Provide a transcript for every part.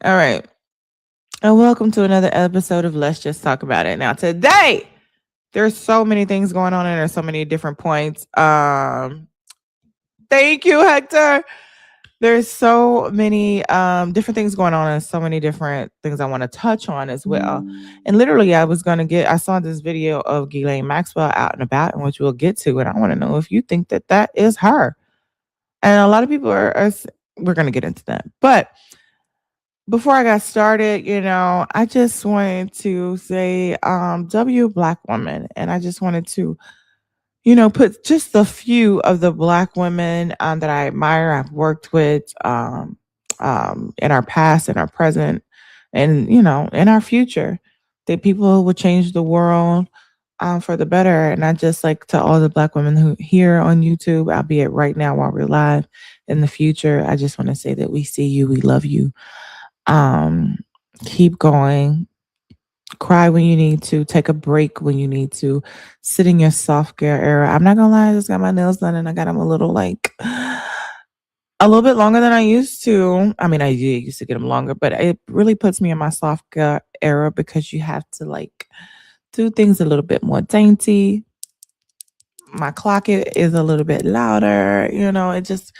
All right. And welcome to another episode of Let's Just Talk About It. Now, today, there's so many things going on and there's so many different points. Thank you, Hector. There's so many different things going on and so many different things I want to touch on as well. And literally, I saw this video of Ghislaine Maxwell out and about, in which we'll get to. And I want to know if you think that that is her. And a lot of people we're going to get into that. But before I got started, I just wanted to say, W Black woman. And I just wanted to, put just a few of the Black women that I admire, I've worked with in our past, in our present, and, in our future. That people will change the world for the better. And I just like to all the Black women who here on YouTube, albeit right now while we're live in the future, I just want to say that we see you, we love you. Um, Keep going. Cry when you need to. Take a break when you need to. Sit in your soft care era. I'm not gonna lie, I just got my nails done and I got them a little a little bit longer than I used to. I mean, I did used to get them longer, but it really puts me in my soft care era because you have to do things a little bit more dainty. My is a little bit louder. It just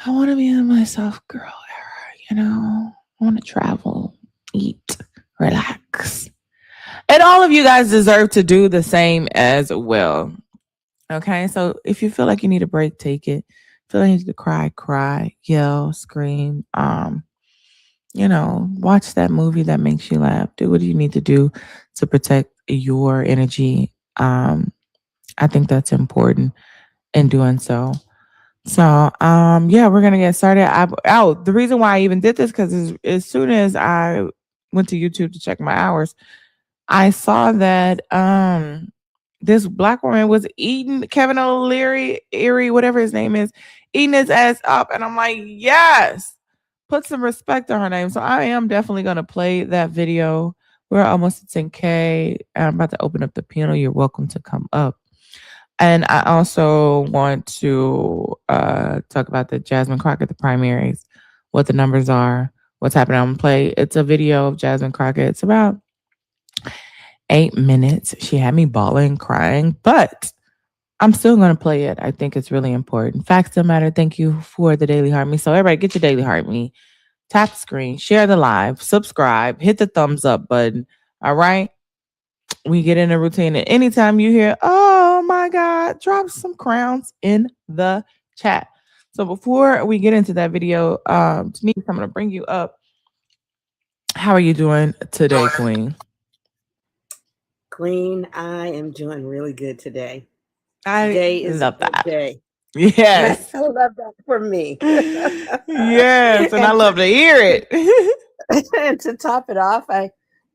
I want to be in my soft girl era. I want to travel, eat, relax. And all of you guys deserve to do the same as well. Okay. So if you feel like you need a break, take it. Feel like you need to cry, yell, scream. Watch that movie that makes you laugh. Do what you need to do to protect your energy. I think that's important in doing so. So, yeah, we're gonna get started. The reason why I even did this because as soon as I went to YouTube to check my hours, I saw that this Black woman was eating Kevin O'Leary, Erie, whatever his name is, eating his ass up, and I'm like, yes, put some respect on her name. So I am definitely gonna play that video. We're almost at 10K. I'm about to open up the piano. You're welcome to come up. And I also want to talk about the Jasmine Crockett, the primaries, what the numbers are, what's happening. I'm gonna play. It's a video of Jasmine Crockett. It's about 8 minutes. She had me bawling, crying, but I'm still gonna play it. I think it's really important. Facts don't matter. Thank you for the Daily Heart Me. So everybody, get your Daily Heart Me. Tap the screen, share the live, subscribe, hit the thumbs up button. All right. We get in a routine. And anytime you hear, oh my God, drop some crowns in the chat. So before we get into that video, Denise, I'm going to bring you up. How are you doing today, Queen? Queen, I am doing really good today. I Today is a love good that. day. Yes. I love that for me. Yes. And I and, love to hear it. and to top it off,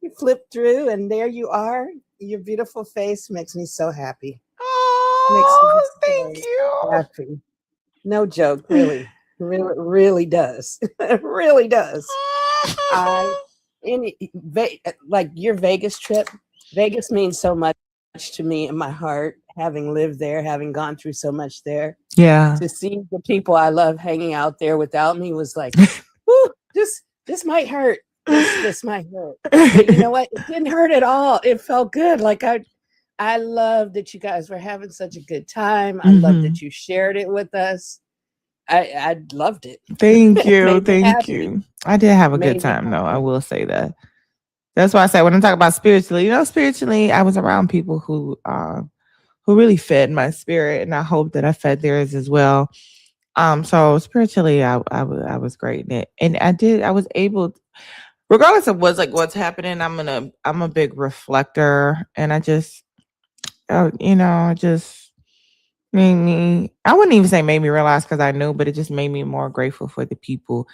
you flip through and there you are. Your beautiful face makes me so happy. Makes me Oh, thank so you. happy. No joke, really. Really does. It really does. I like your Vegas trip. Vegas means so much to me in my heart, having lived there, having gone through so much there. Yeah. To see the people I love hanging out there without me was like, whoo, this might hurt. This might hurt. But you know what? It didn't hurt at all. It felt good. Like I love that you guys were having such a good time. I love that you shared it with us. I loved it. Thank It you. made me Thank happy. you. I did have a good Made me time, though. I happy. will say that. That's why I say when I talk about spiritually, spiritually, I was around people who really fed my spirit, and I hope that I fed theirs as well. So spiritually, I was great in it, and I was able, regardless of what's happening. I'm a big reflector, and I just, just made me. I wouldn't even say made me realize because I knew, but it just made me more grateful for the people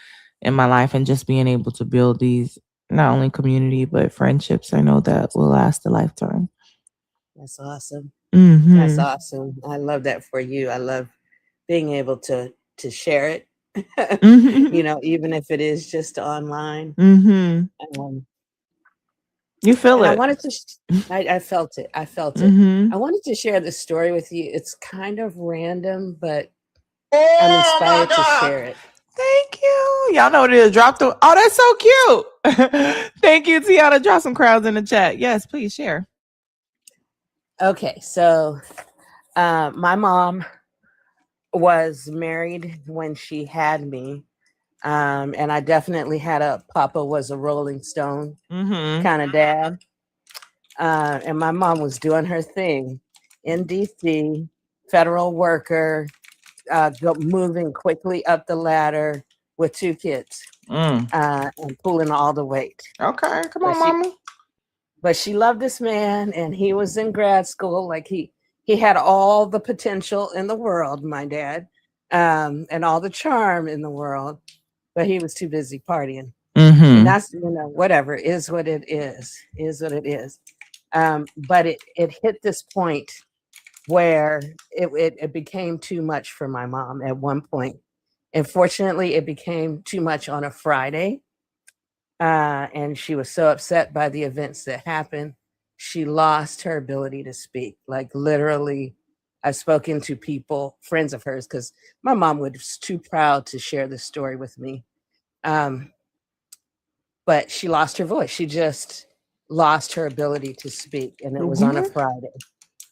in my life and just being able to build these not only community but friendships. I know that will last a lifetime. That's awesome. That's Mm-hmm. awesome. I love that for you. I love being able to share it. Mm-hmm. Even if it is just online. Mm-hmm. Um, You feel and I it. wanted to. I felt it. I felt it. Mm-hmm. I wanted to share this story with you. It's kind of random, but I'm Oh my inspired to God. share it. Thank you. Y'all know what it is. Drop the. Oh, that's so cute. Thank you, Tiana. Drop some crowds in the chat. Yes, please share. Okay, so my mom was married when she had me. And I definitely had a Papa was a Rolling Stone Mm-hmm. kind of dad. And my mom was doing her thing in DC, federal worker, moving quickly up the ladder with 2 kids Mm. and pulling all the weight. Okay, come But on, mama. she loved this man, and he was in grad school. Like he had all the potential in the world, my dad, and all the charm in the world, but he was too busy partying. And Mm-hmm. that's, whatever is what it is what it is. But it hit this point where it became too much for my mom at one point. And fortunately, it became too much on a Friday. And she was so upset by the events that happened, she lost her ability to speak. Like literally, I've spoken to people, friends of hers, because my mom was too proud to share this story with me. Um, but she lost her voice. She just lost her ability to speak. And it was on a Mm-hmm. Friday.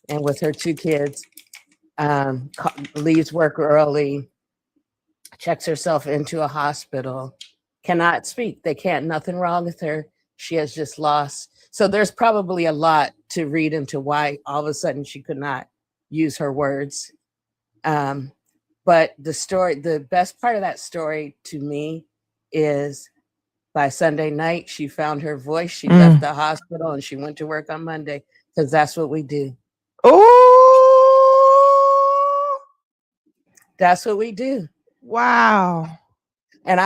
And with her 2 kids, leaves work early, checks herself into a hospital, cannot speak. They can't, nothing wrong with her. She has just lost. So there's probably a lot to read into why all of a sudden she could not use her words. Um, but the best part of that story to me is by Sunday night, she found her voice. She left Mm. the hospital and she went to work on Monday because that's what we do. Oh, That's what we do. wow. And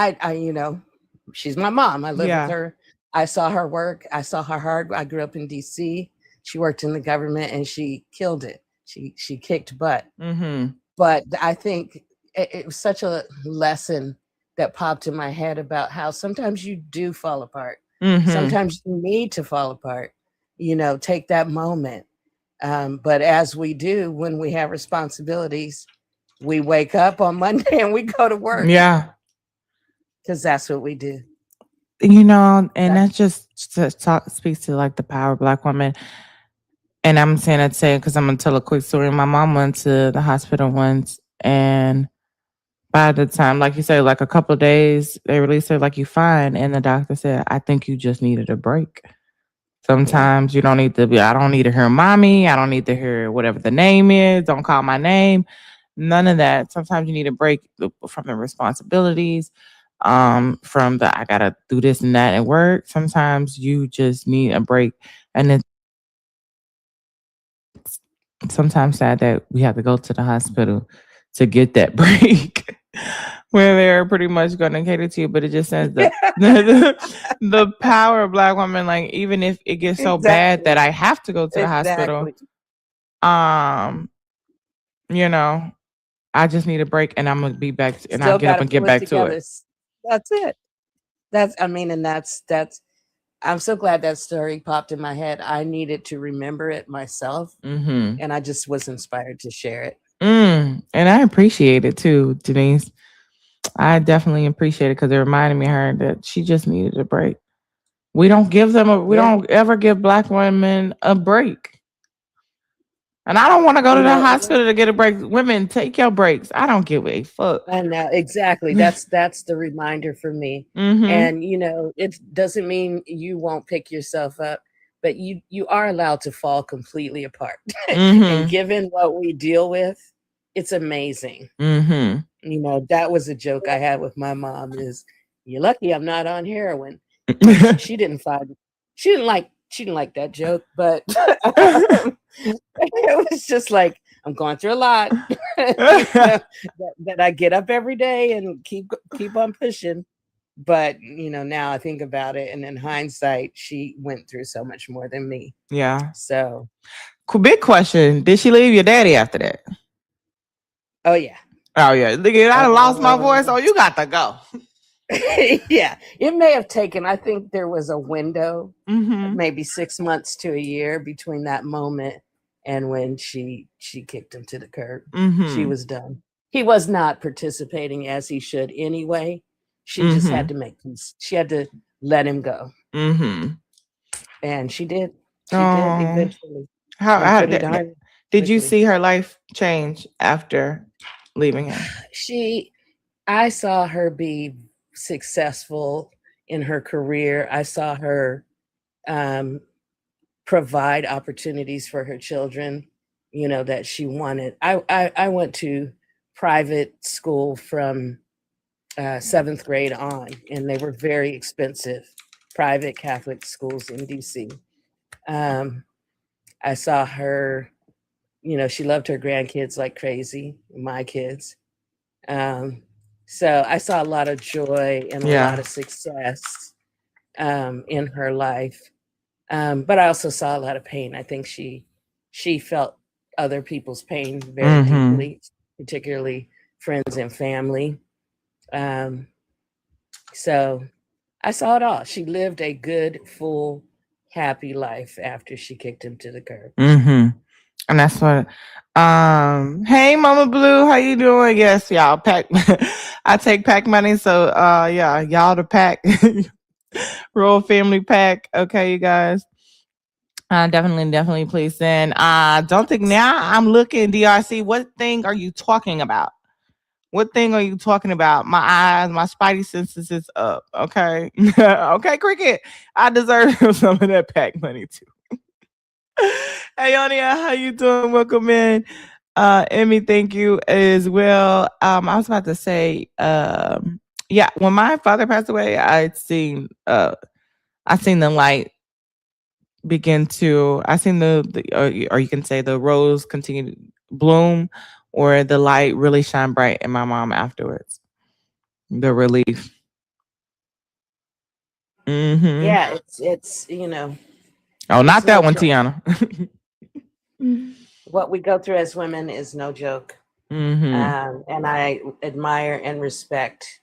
she's my mom. I live with Yeah. her. I saw her work. I saw her hard. I grew up in DC. She worked in the government and she killed it. She kicked butt. Mm-hmm. But I think it was such a lesson that popped in my head about how sometimes you do fall apart. Mm-hmm. Sometimes you need to fall apart. Take that moment. But as we do when we have responsibilities, we wake up on Monday and we go to work Yeah. because that's what we do. And That, that just speaks to like the power of Black women. And I'm saying that saying because I'm gonna tell a quick story. My mom went to the hospital once, and by the time, like you said, like a couple of days, they released her like you fine, and the doctor said, "I think you just needed a break." yeah. Sometimes you don't need to be. I don't need to hear mommy. I don't need to hear whatever the name is. Don't call my name. None of that. Sometimes you need a break from the responsibilities. From the I gotta do this and that at work. Sometimes you just need a break, and it's sometimes sad that we have to go to the hospital to get that break. Where they're pretty much going to cater to you, but it just says the power of Black women. Like even if it gets so bad that Exactly. I have to go to the hospital, Exactly. um, you know, I just need a break, and I'm gonna be back, and I'll Still get got up to and get pull it back to together. it. That's it. And that's, I'm so glad that story popped in my head. I needed to remember it myself, Mm-hmm. and I just was inspired to share it. And I appreciate it too, Denise. I definitely appreciate it because it reminded me of her that she just needed a break. We Yeah. don't ever give Black women a break. And I don't want to go to You the know, hospital to get a break. Women, take your breaks. I don't give a fuck. I know exactly. That's the reminder for me. Mm-hmm. And it doesn't mean you won't pick yourself up, but you are allowed to fall completely apart. And Mm-hmm. given what we deal with, it's amazing. Mm-hmm. That was a joke I had with my mom is you're lucky I'm not on heroin. And she didn't find she didn't like that joke, but it was just like I'm going through a lot. That I get up every day and keep on pushing. But now I think about it, and in hindsight, she went through so much more than me. Yeah. So, Big question. Did she leave your daddy after that? oh yeah, Oh yeah. Nigga, I done lost my voice. uh, Oh, you got to go. yeah. It may have taken. I think there was a window, Mm-hmm. maybe 6 months to a year between that moment and when she kicked him to the curb. She Mm-hmm. was done. he was not participating as he should anyway. She just had Mm-hmm. to make peace. She had to let him go, Mm-hmm. and she did. She did Oh, eventually, how and how pretty did, darn did you quickly. see her life change after leaving him? She, I saw her be successful in her career. I saw her um, provide opportunities for her children, that she wanted. I went to private school from seventh grade on, and they were very expensive private Catholic schools in DC. Um, I saw her, she loved her grandkids like crazy, my kids. Um, so I saw a lot of joy and a lot Yeah. of success in her life. But I also saw a lot of pain. I think she felt other people's pain very Mm-hmm. deeply, particularly friends and family. Um, so I saw it all. She lived a good, full, happy life after she kicked him to the curb. Mm-hmm. And that's what. Hey, Mama Blue, how you doing? Yes, y'all. Pack. I take pack money, so yeah, y'all the pack. Royal family pack. Okay, you guys. Definitely, please send. Don't think now. I'm looking DRC. What thing are you talking about? What thing are you talking about? My eyes, my spidey senses is up. Okay, okay, cricket. I deserve some of that pack money too. Hey, Yonia, how you doing? Welcome in. Emmy, thank you as well. I was about to say, yeah, when my father passed away, I seen the light begin to, I seen or you can say the rose continue to bloom, or the light really shine bright in my mom afterwards. The relief. Mm-hmm. Yeah, it's Oh, it's not no that one, joke. Tiana. What we go through as women is no joke. Mm-hmm. And I admire and respect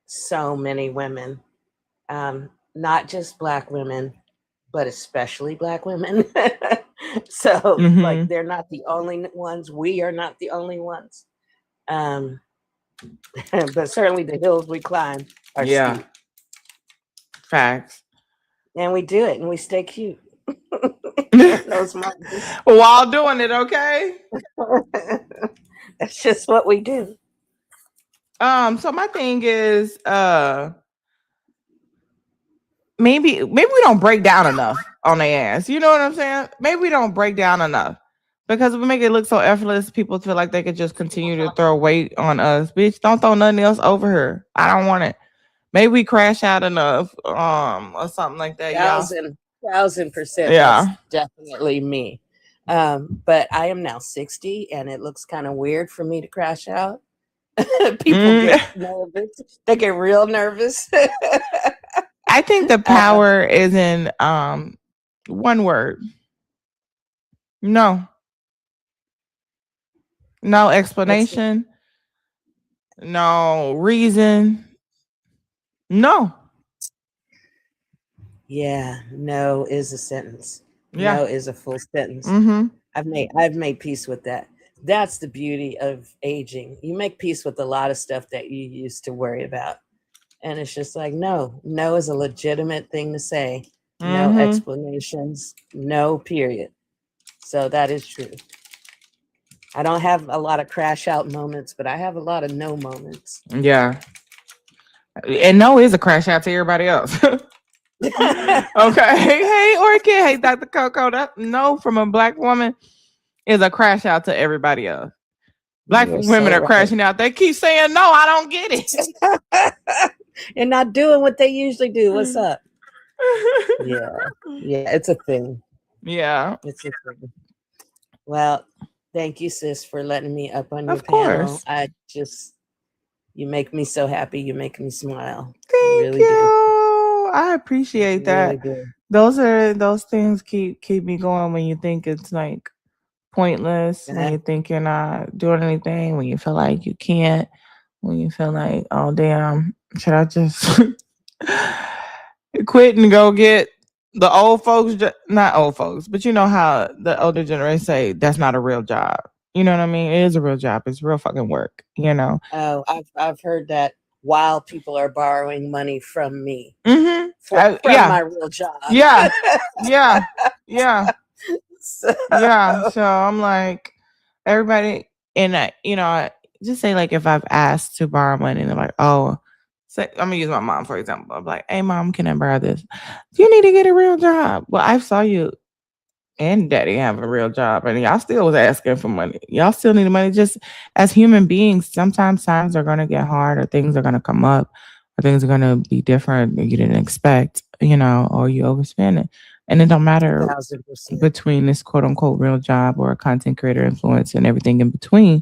so many women, not just Black women, but especially Black women. So, like, Mm-hmm. they're not the only ones. We are not the only ones. Um, but certainly the hills we climb are Yeah. steep, Facts. and we do it, and we stay cute in those mountains. While doing it, okay? That's just what we do. So my thing is, maybe we don't break down enough on their ass. You know what I'm saying? Maybe we don't break down enough. Because we make it look so effortless, people feel like they could just continue to throw weight on us. Bitch, don't throw nothing else over her. I don't want it. Maybe we crash out enough, or something like that, y'all. Thousand percent. That's Yeah. definitely me. But I am now 60, and it looks kind of weird for me to crash out. People Mm. get nervous. They get real nervous. I think the uh, power is in one word. No. No what's explanation. No reason. No. Yeah, no is a sentence. Yeah. No is a full sentence. Mm-hmm. I've made peace with that. That's the beauty of aging. You make peace with a lot of stuff that you used to worry about. And it's just like, no, no is a legitimate thing to say. No Mm-hmm. explanations, no period. So that is true. I don't have a lot of crash out moments, but I have a lot of no moments. Yeah. And no is a crash out to everybody else. Okay. Hey, Orchid. Hey, Dr. Coco. That no from a black woman is a crash out to everybody else. Black You're women so are right. crashing out. They keep saying no. I don't get it. And not doing what they usually do. What's up? Yeah. Yeah, it's a thing. Yeah. It's a thing. Well, thank you, sis, for letting me up on your Of panel. course. You make me so happy. You make me smile. You Thank really do. you. I appreciate You really that. do. Those things keep me going when you think it's like pointless, when Uh-huh. you think you're not doing anything, when you feel like you can't, when you feel like, oh damn, should I just quit and go get the old folks, not old folks, but you know how the older generation say that's not a real job. You know what I mean? It is a real job. It's real fucking work, you know? Oh, I've heard that while people are borrowing money from me Mm-hmm. from Yeah. my real job. Yeah. Yeah. Yeah. So, Yeah. So I'm like, everybody, and I just say, like, if I've asked to borrow money and they're like, oh, say, I'm gonna use my mom, for example. I'm like, hey, mom, can I borrow this? Do you need to get a real job? Well, I saw you and daddy have a real job, and y'all still was asking for money. Y'all still need the money. Just as human beings, sometimes times are gonna get hard, or things are gonna come up, or things are gonna be different that you didn't expect, or you overspend it. And it don't matter 1000%. between this quote unquote real job or a content creator influence and everything in between.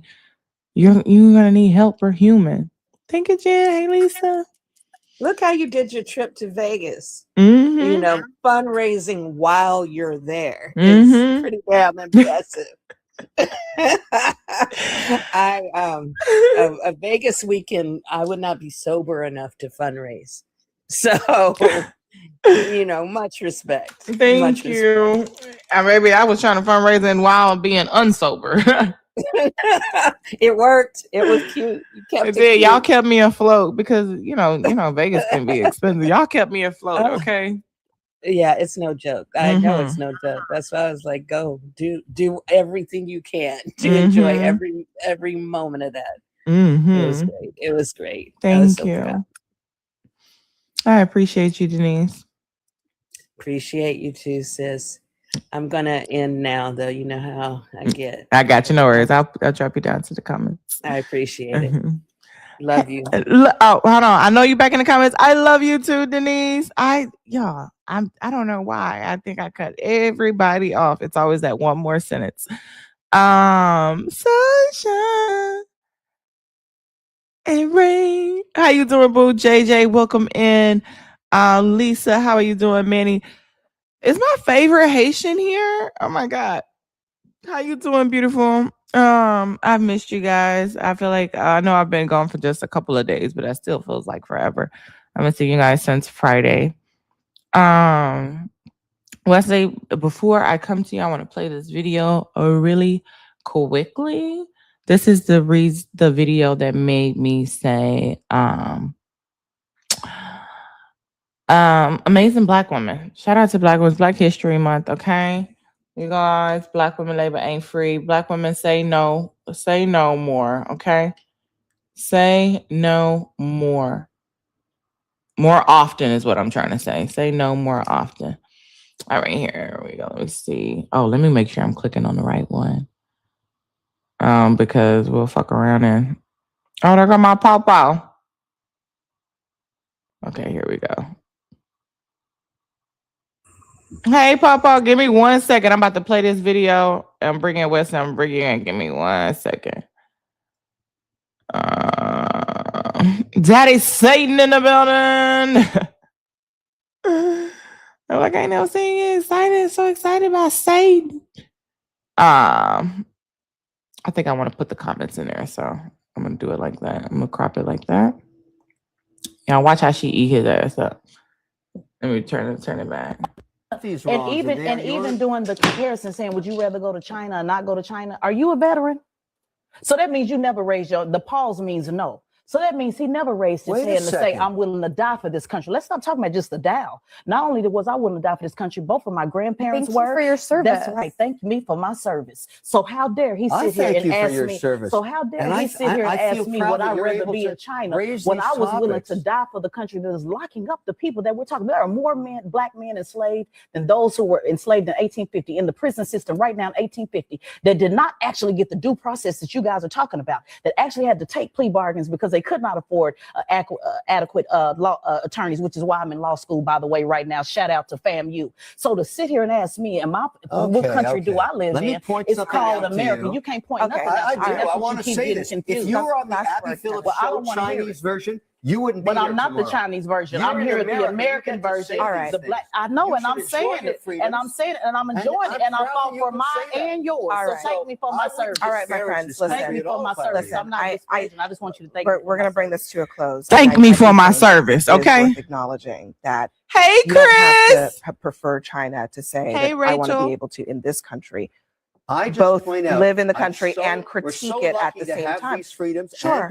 You're gonna need help. For human. Thank you, Jen. Hey, Lisa. Look how you did your trip to Vegas. Mm-hmm. Fundraising while you're there is Mm-hmm. pretty damn impressive. A Vegas weekend, I would not be sober enough to fundraise. So, much respect. Thank you. Maybe I was trying to fundraise while being unsober. It worked. It was cute. You kept it did. Y'all kept me afloat because Vegas can be expensive. Y'all kept me afloat. Okay. Yeah, it's no joke. I know it's no joke. That's why I was like, go do everything you can to enjoy every moment of that. It was great. It was great. Thank you. Proud. I appreciate you, Denise. Appreciate you too, sis. I'm gonna end now, though. You know how I get. I got you. No worries. I'll drop you down to the comments. I appreciate it. Love you. Oh, hold on. I know you back in the comments. I love you too, Denise. I don't know why. I think I cut everybody off. It's always that one more sentence. Sunshine and rain. How you doing, boo? JJ, welcome in. Lisa, how are you doing? Manny is my favorite Haitian here. Oh my God. How you doing, beautiful? I've missed you guys. I feel like I know I've been gone for just a couple of days, but that still feels like forever. I've been seeing you guys since Friday. Wesley, before I come to you, I want to play this video really quickly. This is the video that made me say, amazing Black woman. Shout out to Black women. Black History Month. Okay. You guys, Black women labor ain't free. Black women say no. Say no more, okay? Say no more. More often is what I'm trying to say. Say no more often. All right, here we go. Let me see. Oh, let me make sure I'm clicking on the right one. Because we'll fuck around and... Oh, there go my pawpaw. Okay, here we go. Hey, Papa, give me 1 second. I'm about to play this video. I'm bringing Wes. I'm bringing in. Give me 1 second. Daddy Satan in the building. I'm like, I ain't never seen you excited. So excited about Satan. I think I want to put the comments in there. So I'm going to do it like that. I'm going to crop it like that. Yeah, watch how she eat his ass up. Let me turn it back. And even doing the comparison, saying, would you rather go to China or not go to China? Are you a veteran? So that means you never raised the pause means no. So that means he never raised his hand to say, I'm willing to die for this country. Let's not talk about just the Dow. Not only was I willing to die for this country, both of my grandparents were. Thank you for your service. That's right. Thank me for my service. So how dare he sit here and ask me? So how dare he sit here and ask me would I rather be in China when I was willing to die for the country that is locking up the people that we're talking about? There are more Black men enslaved than those who were enslaved in 1850 in the prison system right now in 1850 that did not actually get the due process that you guys are talking about, that actually had to take plea bargains because they could not afford adequate law attorneys, which is why I'm in law school, by the way, right now. Shout out to FAMU. So to sit here and ask me, what country do I live in? It's called America. You can't point nothing out. I do. I want to say this. If you were on the Abby Phillips show Chinese version, you wouldn't be here. But I'm not the Chinese version. I'm here at the American version. All right. The Black. I know, and I'm saying it, and I'm saying it, and I'm enjoying it, and I fought for mine and yours. All right. So thank me for my service. All right, my friends. Listen. Thank me for my service. I'm not disparaging. I just want you to thank me. We're going to bring this to a close. Thank me for my service, okay? Acknowledging that. Hey, Chris. You don't have to prefer China to say that Rachel. I want to be able to in this country both live in the country and critique it at the same time. Sure.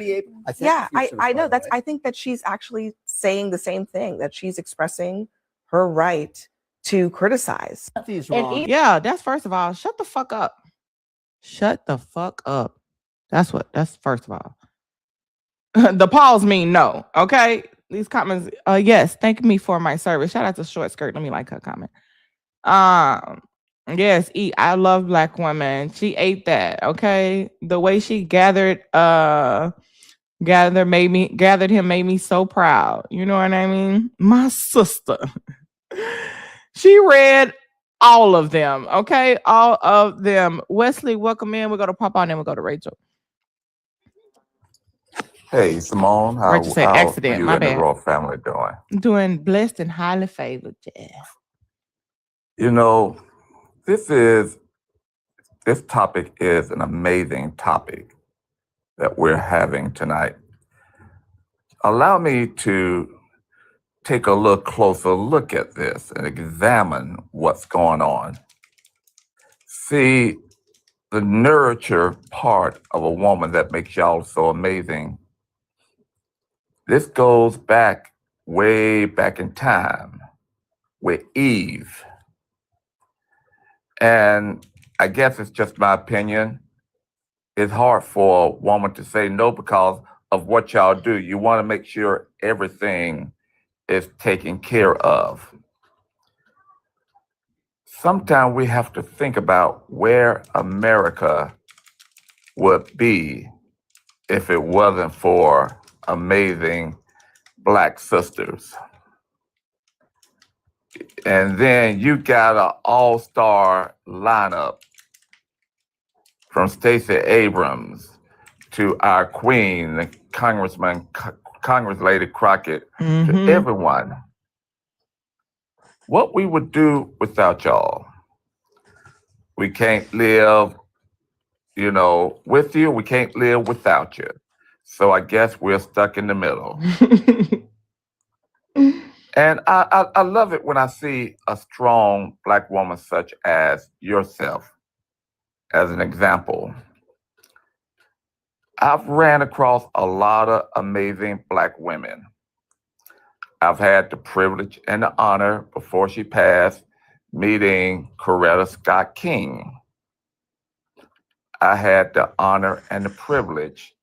Yeah, I know I think that she's actually saying the same thing, that she's expressing her right to criticize. Yeah, that's first of all. Shut the fuck up. Shut the fuck up. That's first of all. The pause mean no. Okay. These comments. Yes. Thank me for my service. Shout out to Short Skirt. Let me like her comment. Yes. I love Black women. She ate that. Okay. The way she gathered him made me so proud. You know what I mean? My sister. She read all of them. Okay. All of them. Wesley, welcome in. We'll go to Papa and then we'll go to Rachel. Hey, Cymone, how accident, you my and the bad. Royal family doing? Doing blessed and highly favored. Yeah. You know, this topic is an amazing topic that we're having tonight. Allow me to take a little closer look at this and examine what's going on. See, the nurture part of a woman that makes y'all so amazing. This goes back way back in time with Eve. And I guess it's just my opinion. It's hard for a woman to say no because of what y'all do. You want to make sure everything is taken care of. Sometimes we have to think about where America would be if it wasn't for amazing Black sisters. And then you got an all-star lineup from Stacey Abrams to our queen, Congress Lady Crockett, to everyone. What we would do without y'all. We can't live, with you. We can't live without you. So I guess we're stuck in the middle. And I love it when I see a strong Black woman such as yourself as an example. I've ran across a lot of amazing Black women. I've had the privilege and the honor before she passed meeting Coretta Scott King. I had the honor and the privilege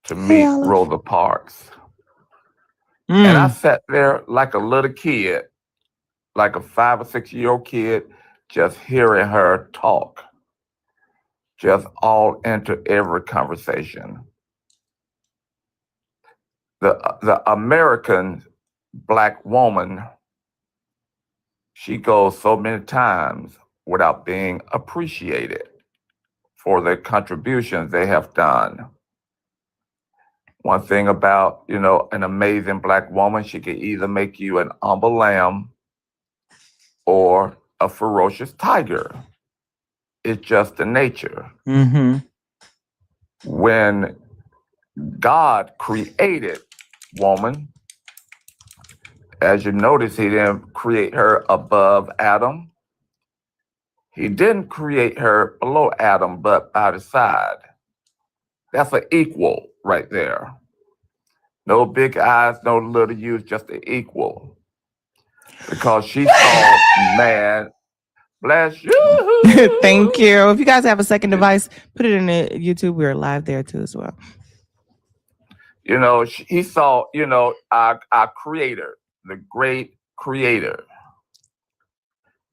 to meet Rosa Parks. And I sat there like a little kid, like a 5 or 6 year old kid, just hearing her talk, just all into every conversation. The American Black woman, she goes so many times without being appreciated for the contributions they have done. One thing about, an amazing Black woman, she can either make you an humble lamb or a ferocious tiger. It's just the nature. When God created woman, as you notice, he didn't create her above Adam. He didn't create her below Adam, but by the side. That's an equal right there. No big eyes, no little U's, just an equal. Because she saw man, bless you. Thank you. If you guys have a second device, put it in the YouTube. We're live there too as well. He saw, our creator, the great creator.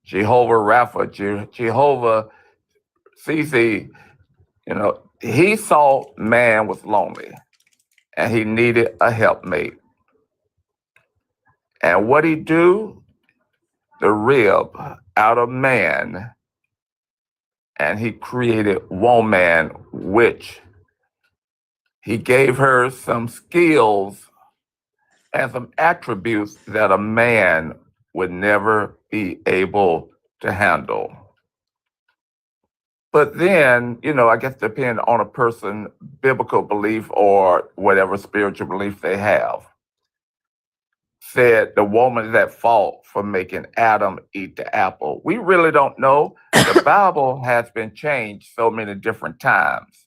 Jehovah Rapha, Jehovah Cece, he saw man was lonely and he needed a helpmate. And what he do? The rib out of man, and he created woman, which he gave her some skills and some attributes that a man would never be able to handle. But then, I guess depending on a person's biblical belief or whatever spiritual belief they have. said the woman is at fault for making Adam eat the apple. We really don't know. The Bible has been changed so many different times.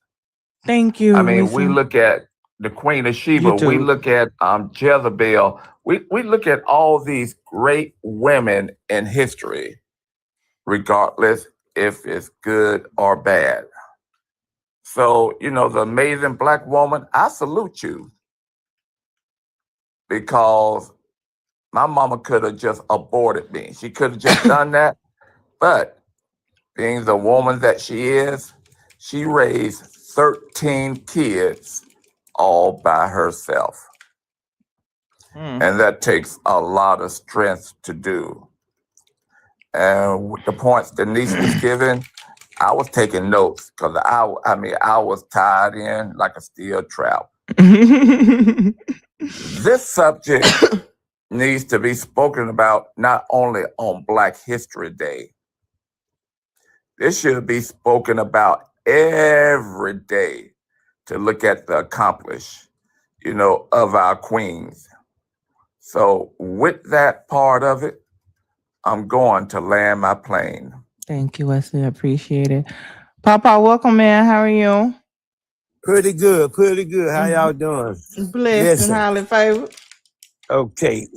Thank you. I mean, we look at the Queen of Sheba. We look at Jezebel. We look at all these great women in history, regardless if it's good or bad. So, you know, the amazing Black woman, I salute you, because my mama could have just aborted me. She could have just done that. But being the woman that she is, she raised 13 kids all by herself. And that takes a lot of strength to do. And with the points Denise was giving, I was taking notes because I was tied in like a steel trap. This subject needs to be spoken about not only on Black History Day. This should be spoken about every day to look at the accomplishment, you know, of our queens. So with that part of it, I'm going to land my plane. Thank you, Wesley. I appreciate it. Papa, welcome, man. How are you? Pretty good, pretty good. How y'all doing? Blessed and highly favored. Okay,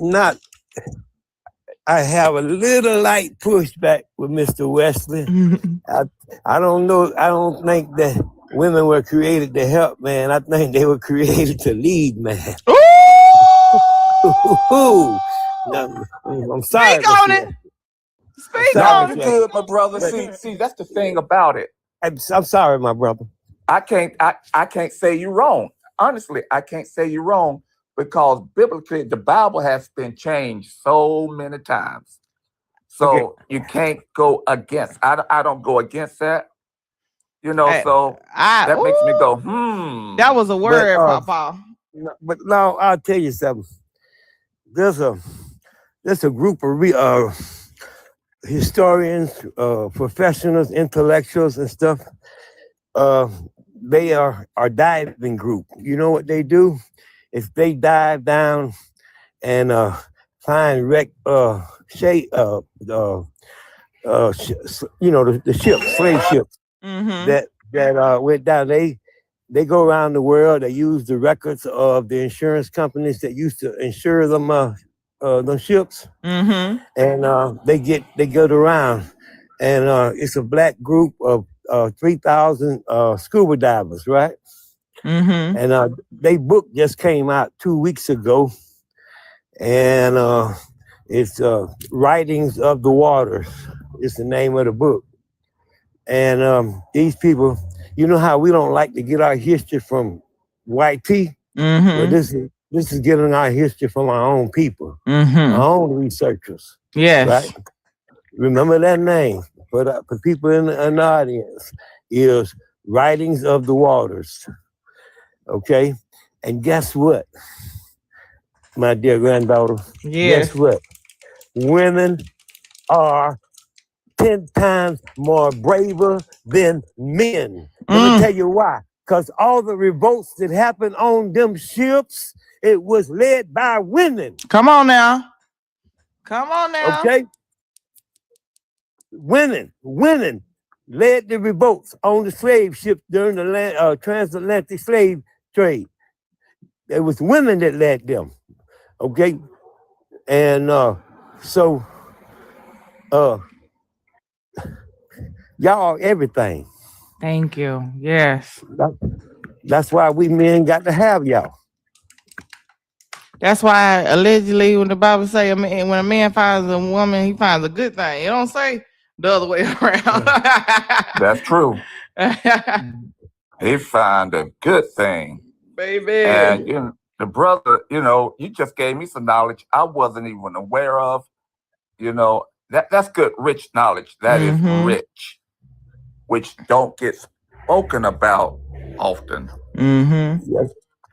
I have a little light pushback with Mr. Wesley. I don't know. I don't think that women were created to help, man. I think they were created to lead, man. Ooh! I'm sorry. Speak on it. Speak on it. Good, my brother. See, that's the thing about it. I'm sorry, my brother. I can't say you're wrong. Honestly, I can't say you're wrong, because biblically the Bible has been changed so many times. So you can't go against. I don't go against that. You know, that makes me go, That was a word, Papa. But now I'll tell you something. There's a group of historians, professionals, intellectuals, and stuff. They are our diving group. You know what they do? If they dive down and find wreck, the ships, slave ships that went down. They go around the world. They use the records of the insurance companies that used to insure them ships, and they go around, and it's a Black group of 3,000 scuba divers, right? And they book just came out 2 weeks ago, and it's Writings of the Waters. It's the name of the book. And these people, you know how we don't like to get our history from white tea? Well, this is getting our history from our own people, our own researchers. Yes. Right? Remember that name for people in the audience is Writings of the Waters. Okay? And guess what, my dear granddaughter? Yes. Guess what? Women are 10 times more braver than men. Let me tell you why. Because all the revolts that happened on them ships, it was led by women. Come on now. Come on now. Okay? Women led the revolts on the slave ships during the transatlantic slave trade. It was women that led them. Okay? And so y'all are everything. Thank you. Yes. That's why we men got to have y'all. That's why allegedly when the Bible say when a man finds a woman, he finds a good thing. It don't say the other way around. That's true. He found a good thing. Baby. And you know, the brother, you know, you just gave me some knowledge I wasn't even aware of. You know, that's good, rich knowledge. That is rich, which don't get spoken about often.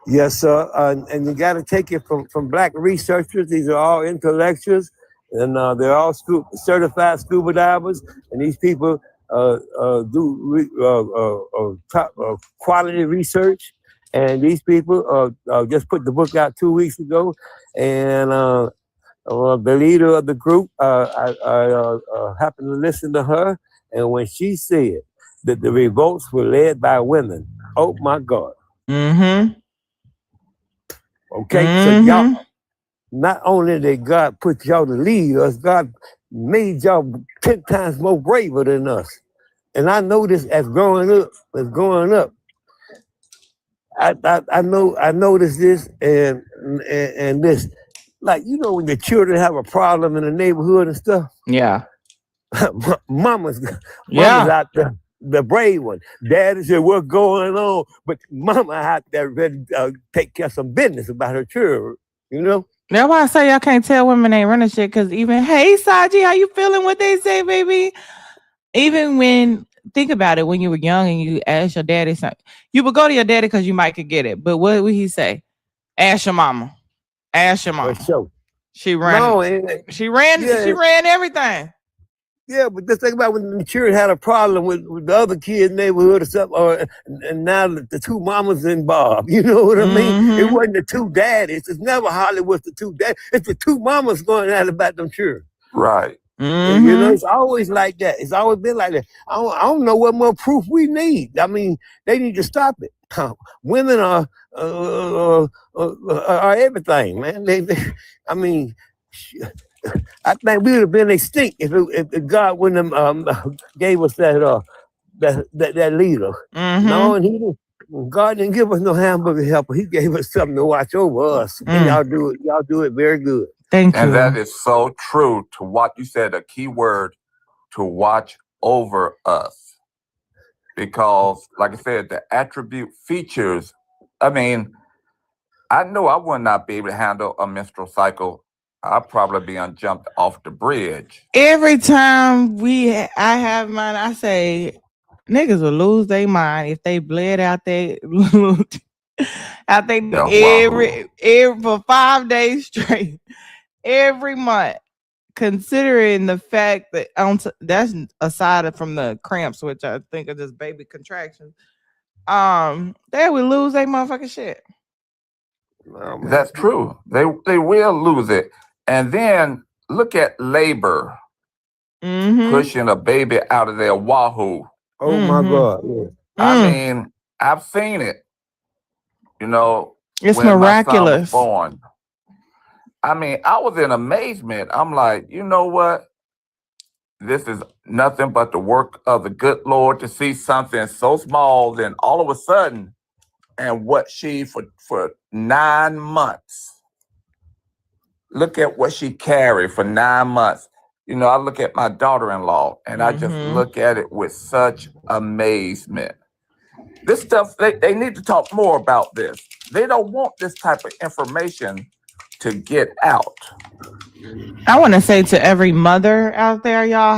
Yes, sir. And you got to take it from Black researchers. These are all intellectuals, and they're all certified scuba divers. And these people do top quality research. And these people just put the book out 2 weeks ago, and the leader of the group. I happened to listen to her, and when she said that the revolts were led by women, oh my God. Mm-hmm. Okay, so y'all, not only did God put y'all to lead us, God made y'all 10 times more braver than us. And I know this as growing up, I noticed this and this, like, you know, when the children have a problem in the neighborhood and stuff. Yeah. Mama's out there, the brave one. Daddy said, "What's going on?" But Mama out there ready to take care of some business about her children. You know. That's why I say y'all can't tell women ain't running shit. Because even, hey, Saji, how you feeling? What they say, baby? Even when, think about it, when you were young and you asked your daddy something, you would go to your daddy because you might could get it. But what would he say? Ask your mama. Ask your mama. Sure. She ran. No, she ran. Yeah. She ran everything. Yeah, but just think about when the children had a problem with the other kid's neighborhood or something, and now the two mamas involved. You know what I mean? It wasn't the two daddies. It's never Hollywood the two daddies. It's the two mamas going at it about them children. Right. And, you know, it's always like that. It's always been like that. I don't know what more proof we need. I mean, they need to stop it. Women are everything, man. I mean, I think we would have been extinct if God wouldn't have gave us that leader. No, and He didn't. God didn't give us no hamburger helper. He gave us something to watch over us. And y'all do it very good. Thank you. And that is so true to what you said, a key word, to watch over us. Because, like I said, the attribute features, I mean, I know I would not be able to handle a menstrual cycle. I'd probably be jumped off the bridge. Every time I have mine, I say, niggas will lose their mind if they bled out there. I think every for 5 days straight, every month. Considering the fact that that's aside from the cramps, which I think are just baby contractions, they would lose their motherfucking shit. That's true. They will lose it. And then look at labor pushing a baby out of their wahoo. Oh my God! Yeah. I mean, I've seen it. You know, it's when miraculous. My son was born. I mean, I was in amazement. I'm like, you know what? This is nothing but the work of the good Lord to see something so small, then all of a sudden, and what she for 9 months. Look at what she carried for 9 months. You know, I look at my daughter-in-law and I just look at it with such amazement. This stuff, they need to talk more about this. They don't want this type of information to get out. I want to say to every mother out there, y'all,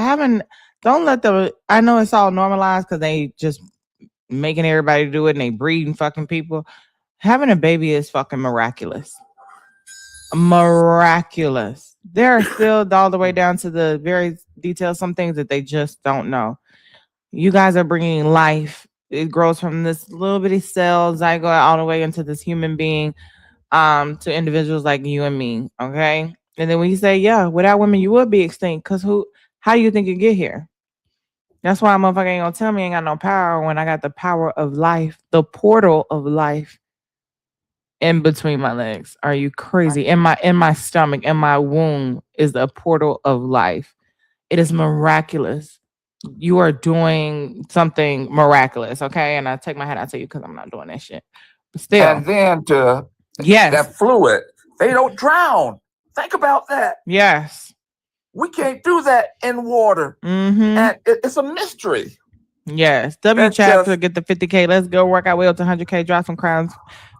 don't let I know it's all normalized because they just making everybody do it and they breeding fucking people. Having a baby is fucking miraculous. Miraculous. They're still all the way down to the very details, some things that they just don't know. You guys are bringing life. It grows from this little bitty cell zygote all the way into this human being, to individuals like you and me. Okay. And then when you say, yeah, without women, you would be extinct. Cause how do you think you get here? That's why a motherfucker ain't gonna tell me I ain't got no power when I got the power of life, the portal of life in between my legs. Are you crazy? In my stomach, in my womb is the portal of life. It is miraculous. You are doing something miraculous, okay? And I take my hat out to you because I'm not doing that shit. But still. And then that fluid, they don't drown. Think about that. Yes. We can't do that in water. And it's a mystery. Yes. Chapter, get the 50K. Let's go work our way up to 100K. Drop some crowns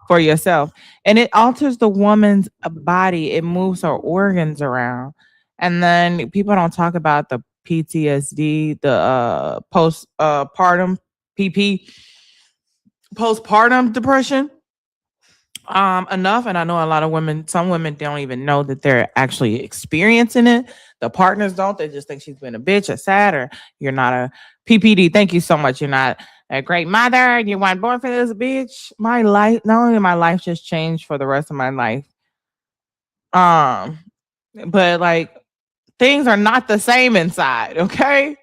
for yourself. And it alters the woman's body. It moves her organs around. And then people don't talk about the PTSD, the postpartum PP, postpartum depression enough. And I know a lot of some women don't even know that they're actually experiencing it. The partners don't. They just think she's been a bitch or sad, or you're not a PPD. Thank you so much. You're not a great mother. You weren't born for this, bitch. My life, not only my life just changed for the rest of my life. but like things are not the same inside. Okay.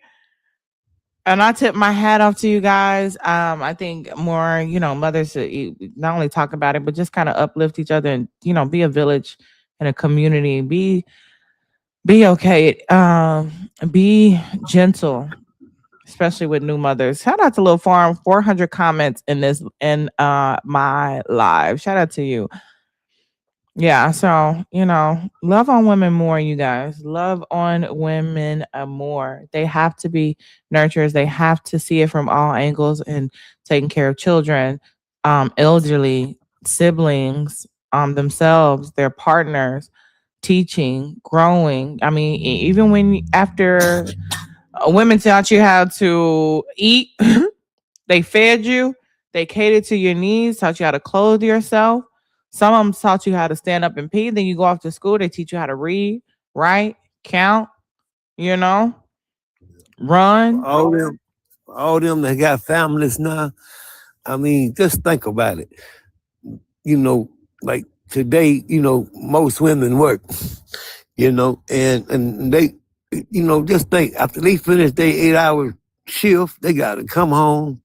And I tip my hat off to you guys. I think more, mothers should not only talk about it, but just kind of uplift each other and, be a village and a community. Be okay. Be gentle, especially with new mothers. Shout out to Little Farm, 400 comments in my live. Shout out to you. Yeah, so love on women more, you guys. Love on women more. They have to be nurturers. They have to see it from all angles and taking care of children, elderly, siblings, themselves, their partners, teaching, growing. I mean, even when after women taught you how to eat, they fed you, they catered to your needs, taught you how to clothe yourself. Some of them taught you how to stand up and pee. Then you go off to school, they teach you how to read, write, count, run. All them that got families now. I mean, just think about it. Like today, most women work, and they, just think after they finish their 8-hour shift, they got to come home,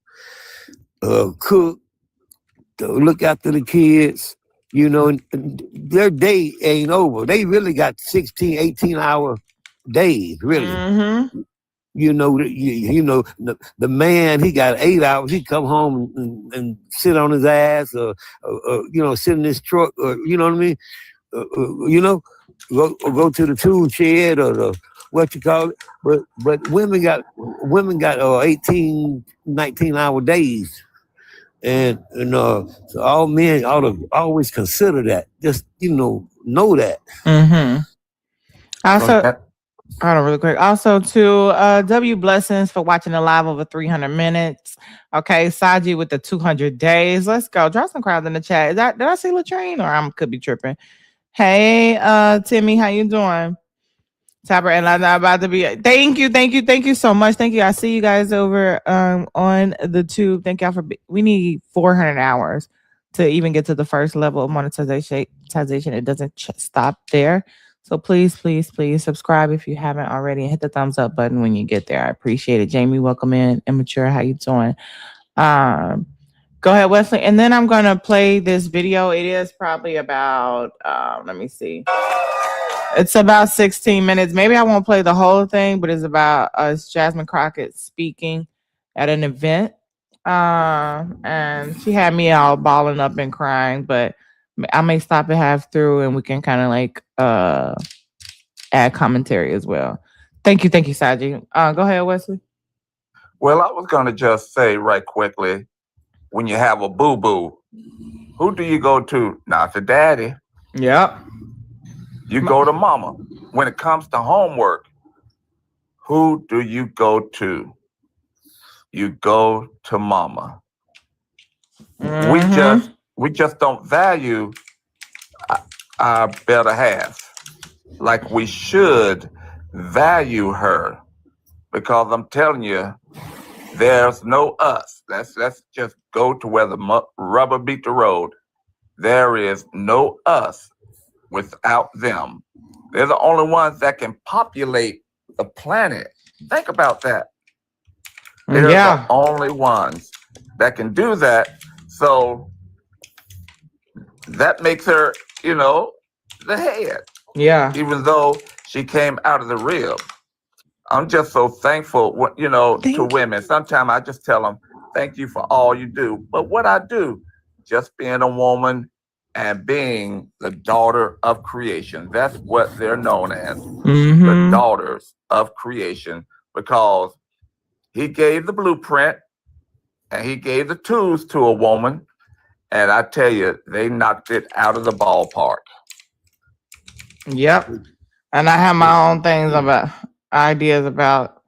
cook, to look after the kids, and their day ain't over. They really got 16, 18-hour days, really. Mm-hmm. The man, he got 8 hours. He come home and sit on his ass, or sit in his truck, or you know what I mean. Go to the tool shed or the what you call it. But women got 18, 19-hour days, and so all men ought to always consider that. Just know that. Mm-hmm. Also. Hold on really quick. Also to W Blessings for watching the live over 300 minutes. Okay, Saji with the 200 days. Let's go. Draw some crowds in the chat. Did I see Latrine, or I could be tripping? Hey, Timmy, how you doing? Tapper, and I'm about to be. Thank you so much. Thank you. I see you guys over on the tube. Thank y'all we need 400 hours to even get to the first level of monetization. It doesn't stop there. So please subscribe if you haven't already, and hit the thumbs up button when you get there. I appreciate it. Jamie, welcome in. Immature, how you doing? Go ahead, Wesley. And then I'm going to play this video. It is probably about, let me see. It's about 16 minutes. Maybe I won't play the whole thing, but it's about it's Jasmine Crockett speaking at an event. And she had me all balling up and crying, but I may stop it half through and we can kind of like add commentary as well. Thank you, Saji. Go ahead, Wesley. Well, I was going to just say right quickly, when you have a boo-boo, who do you go to? Not the daddy. Yep. You go to mama. When it comes to homework, who do you go to? You go to mama. Mm-hmm. We just don't value our better half like we should value her, because I'm telling you, there's no us. Let's just go to where the rubber beat the road. There is no us without them. They're the only ones that can populate the planet. Think about that. They're the only ones that can do that. So that makes her, the head. Yeah. Even though she came out of the rib. I'm just so thankful, to women. Sometimes I just tell them, thank you for all you do. But what I do, just being a woman and being the daughter of creation. That's what they're known as, the daughters of creation, because he gave the blueprint and he gave the tools to a woman. And I tell you, they knocked it out of the ballpark. Yep. And I have my own ideas about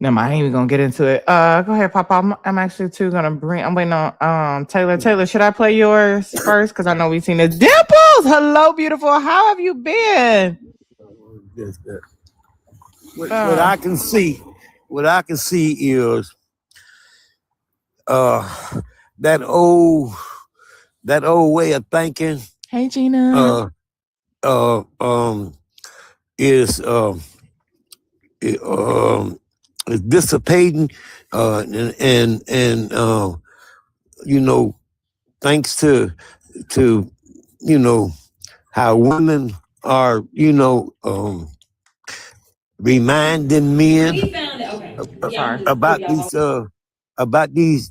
them. I ain't even gonna get into it. Go ahead, Papa. I'm actually I'm waiting on Taylor. Taylor, should I play yours first? Because I know we've seen the Dimples. Hello, beautiful. How have you been? What I can see is that old way of thinking. Hey, Gina. is dissipating, and you know, thanks to you know how women are, reminding men about these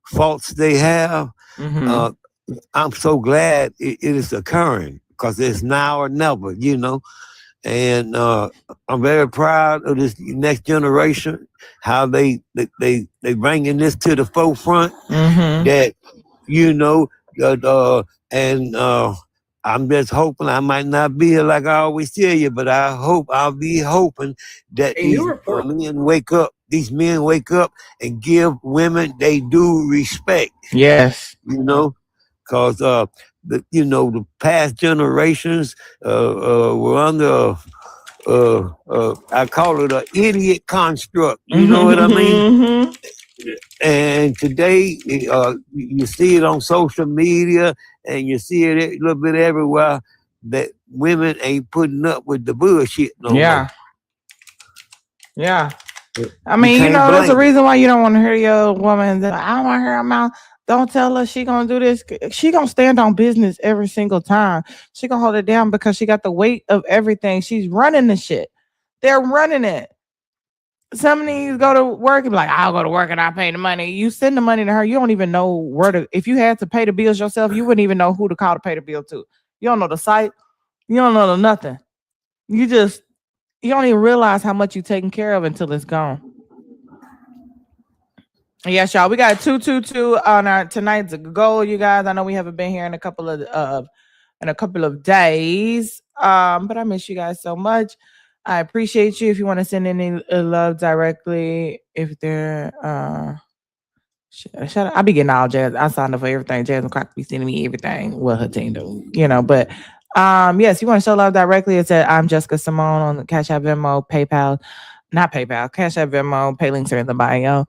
faults they have. I'm so glad it is occurring, because it's now or never, and I'm very proud of this next generation, how they bringing this to the forefront. That and I'm just hoping, I might not be here like I always tell you, but I'll be hoping that these men wake up and give women they due respect. Yes. Because the past generations were under I call it an idiot construct. You know what I mean? And today, you see it on social media, and you see it a little bit everywhere, that women ain't putting up with the bullshit no more. Yeah. I mean, that's the reason why you don't want to hear your woman. I don't want to hear her mouth. Don't tell her she gonna do this. She gonna stand on business every single time. She gonna hold it down because she got the weight of everything. She's running the shit. They're running it. Some of these go to work and be like, I'll go to work and I'll pay the money. You send the money to her. You don't even know where to. If you had to pay the bills yourself, you wouldn't even know who to call to pay the bill to. You don't know the site. You don't know nothing. You don't even realize how much you're taking care of until it's gone. Yes, y'all. We got 222 on our tonight's goal, you guys. I know we haven't been here in a couple of days. But I miss you guys so much. I appreciate you. If you want to send any love directly, if they're shut up. I be getting all Jazz. I signed up for everything. Jasmine Crock be sending me everything. Well, her team do, but yes, you want to show love directly. It's at I'm Jessica Cymone on the Cash App, Venmo, PayPal, not PayPal, Cash App, Venmo, pay links are in the bio.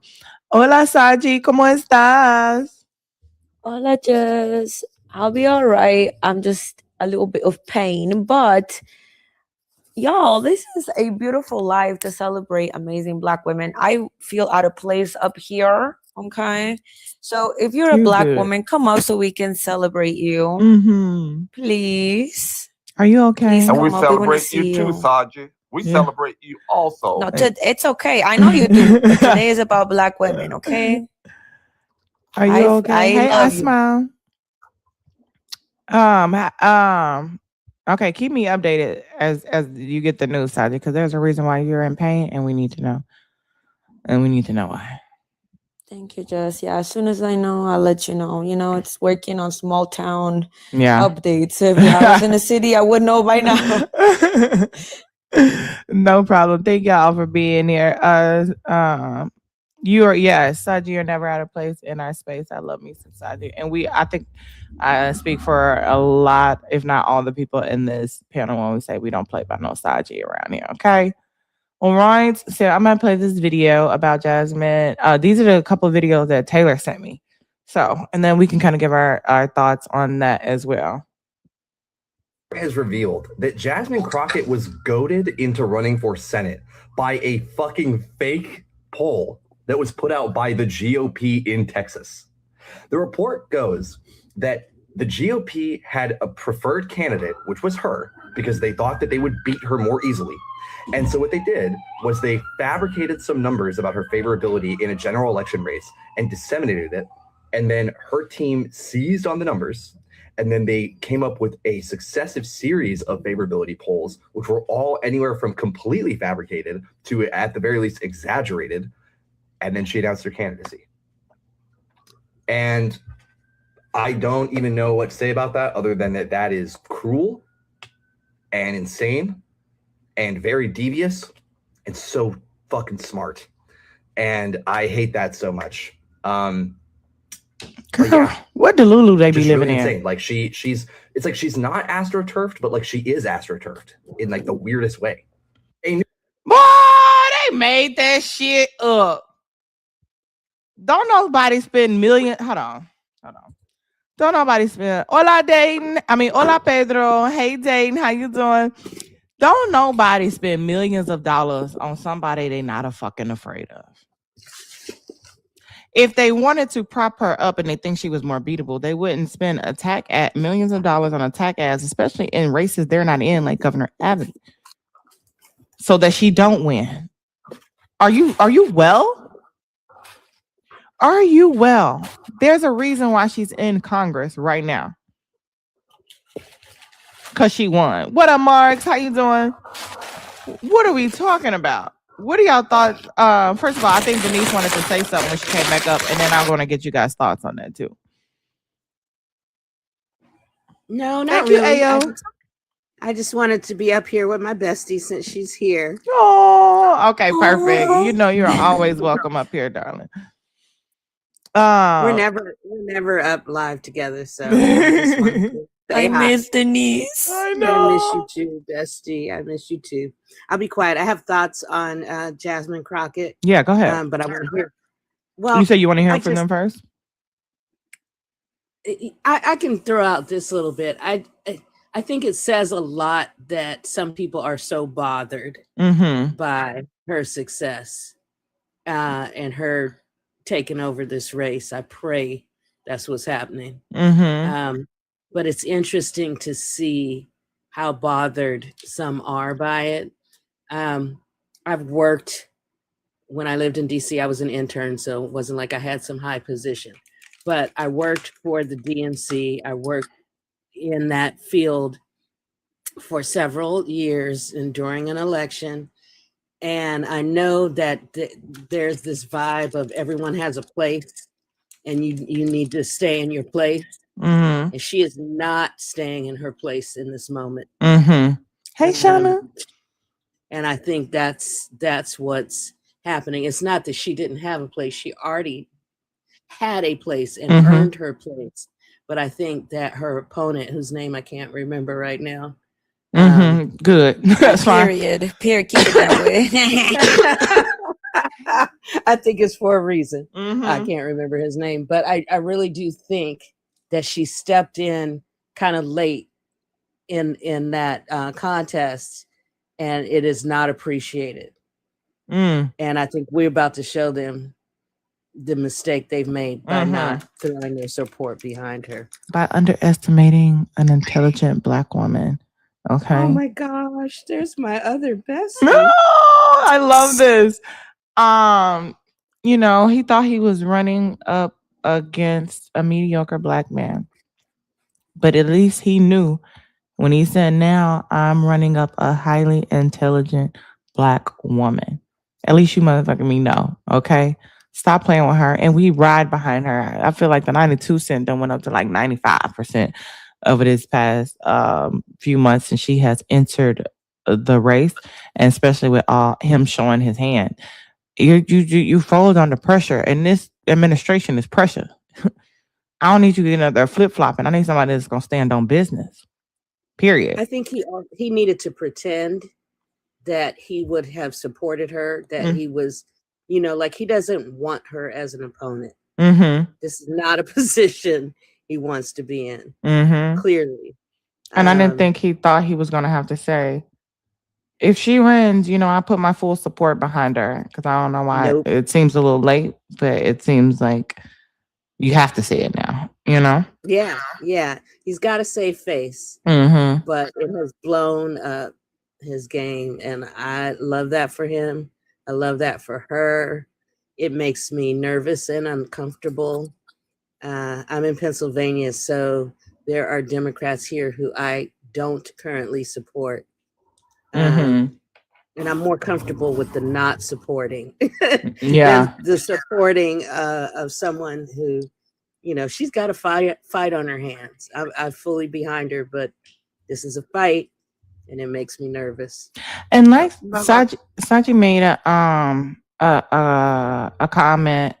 Hola, Saji, ¿cómo estás? Hola, Jess. I'll be all right. I'm just a little bit of pain, but y'all, this is a beautiful life to celebrate amazing Black women. I feel out of place up here, okay? So if you're a Black woman, come up so we can celebrate you. Please. Are you okay? Please and we come up. celebrate you too, Saji. We celebrate you also. No, it's okay. I know you do. But today is about Black women, okay? Are you okay? Hey, I smile. Okay, keep me updated as you get the news, Saji, because there's a reason why you're in pain, and we need to know. And we need to know why. Thank you, Jess. Yeah, as soon as I know, I'll let you know. It's working on small town updates. If I was in the city, I would know by now. No problem. Thank y'all for being here. Saji, you're never out of place in our space. I love me some Saji. And I think I speak for a lot, if not all the people in this panel when we say we don't play by no Saji around here, okay? All right. So I'm going to play this video about Jasmine. These are a couple of videos that Taylor sent me. So, and then we can kind of give our thoughts on that as well. Has revealed that Jasmine Crockett was goaded into running for Senate by a fucking fake poll that was put out by the GOP in Texas. The report goes that the GOP had a preferred candidate, which was her, because they thought that they would beat her more easily. And so what they did was they fabricated some numbers about her favorability in a general election race and disseminated it. And then her team seized on the numbers. And then they came up with a successive series of favorability polls, which were all anywhere from completely fabricated to, at the very least, exaggerated. And then she announced her candidacy. And I don't even know what to say about that other than that is cruel and insane and very devious and so fucking smart. And I hate that so much. What Delulu they be living really in? Insane. Like it's like she's not astroturfed, but like she is astroturfed in like the weirdest way. Boy, they made that shit up. Don't nobody spend millions. Hold on. Don't nobody spend. Hola, Dayton. Hola, Pedro. Hey, Dayton. How you doing? Don't nobody spend millions of dollars on somebody they not fucking afraid of. If they wanted to prop her up and they think she was more beatable, they wouldn't spend millions of dollars on attack ads, especially in races they're not in, like Governor Abbott, so that she don't win. Are you well? Are you well? There's a reason why she's in Congress right now. Because she won. What up, Marks? How you doing? What are we talking about? What are y'all thoughts? First of all, I think Denise wanted to say something when she came back up, and then I'm going to get you guys' thoughts on that too. No, not Thank really. you, Ayo. I just wanted to be up here with my bestie since she's here. Oh, okay, perfect. You know you're always welcome up here, darling. We're never up live together, so I miss Denise. I know. I miss you too, bestie. I miss you too. I'll be quiet. I have thoughts on Jasmine Crockett. Yeah, go ahead. But I want to hear. Well, you say you want to hear from them first? I can throw out this little bit. I think it says a lot that some people are so bothered by her success and her taking over this race. I pray that's what's happening. But it's interesting to see how bothered some are by it. I've worked, when I lived in DC, I was an intern, so it wasn't like I had some high position. But I worked for the DNC. I worked in that field for several years and during an election. And I know that there's this vibe of everyone has a place and you need to stay in your place. And she is not staying in her place in this moment. Hey, Shauna. And I think that's what's happening. It's not that she didn't have a place. She already had a place and earned her place. But I think that her opponent, whose name I can't remember right now. Good. That's fine. Period. Keep it that way. I think it's for a reason. I can't remember his name. But I really do think that she stepped in kind of late in that contest. And it is not appreciated. And I think we're about to show them the mistake they've made by not throwing their support behind her. By underestimating an intelligent Black woman. Okay. Oh my gosh, there's my other bestie. No, I love this. He thought he was running up against a mediocre Black man. But at least he knew when he said, now I'm running up a highly intelligent Black woman. At least you motherfucking me know, okay? Stop playing with her. And we ride behind her. I feel like the 92 cent done went up to like 95% over this past few months. And she has entered the race. And especially with him showing his hand. You fold under pressure. And this administration is pressure. I don't need you getting up there flip-flopping. I need somebody that's going to stand on business. Period. I think he needed to pretend that he would have supported her, that he was, like he doesn't want her as an opponent. This is not a position he wants to be in, clearly. And I didn't think he thought he was going to have to say, if she wins, I put my full support behind her. Because I don't know why. Nope. It seems a little late, but it seems like you have to say it now, Yeah. He's got a safe face, but it has blown up his game. And I love that for him. I love that for her. It makes me nervous and uncomfortable. I'm in Pennsylvania, so there are Democrats here who I don't currently support. And I'm more comfortable with the not supporting than the supporting of someone who, she's got a fight on her hands. I'm fully behind her, but this is a fight and it makes me nervous. And like Sachi made a comment,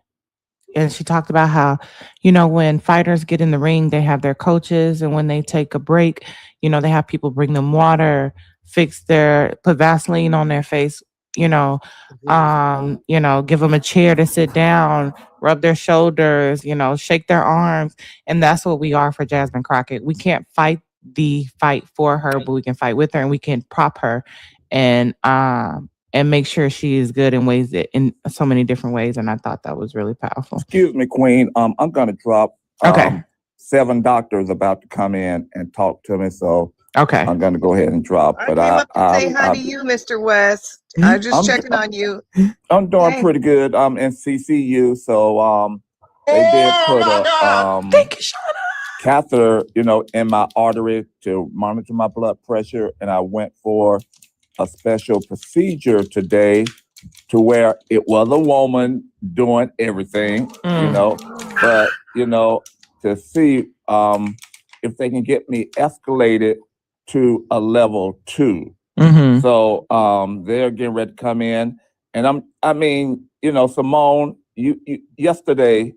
and she talked about how, when fighters get in the ring, they have their coaches, and when they take a break, they have people bring them water, put Vaseline on their face, give them a chair to sit down, rub their shoulders, shake their arms. And that's what we are for Jasmine Crockett. We can't fight the fight for her, but we can fight with her, and we can prop her and make sure she is good in so many different ways. And I thought that was really powerful. Excuse me, Queen. I'm gonna drop. Okay. 7 doctors about to come in and talk to me, so Okay. I'm gonna go ahead and drop. I But came up to say hi to you, Mr. West. I'm just checking on you. I'm doing Hey. pretty good. I'm in CCU, so they did put a Thank you, Shauna. catheter, in my artery to monitor my blood pressure, and I went for a special procedure today to where it was a woman doing everything, but to see if they can get me escalated to a level 2. Mm-hmm. So they're getting ready to come in, and Cymone, you yesterday,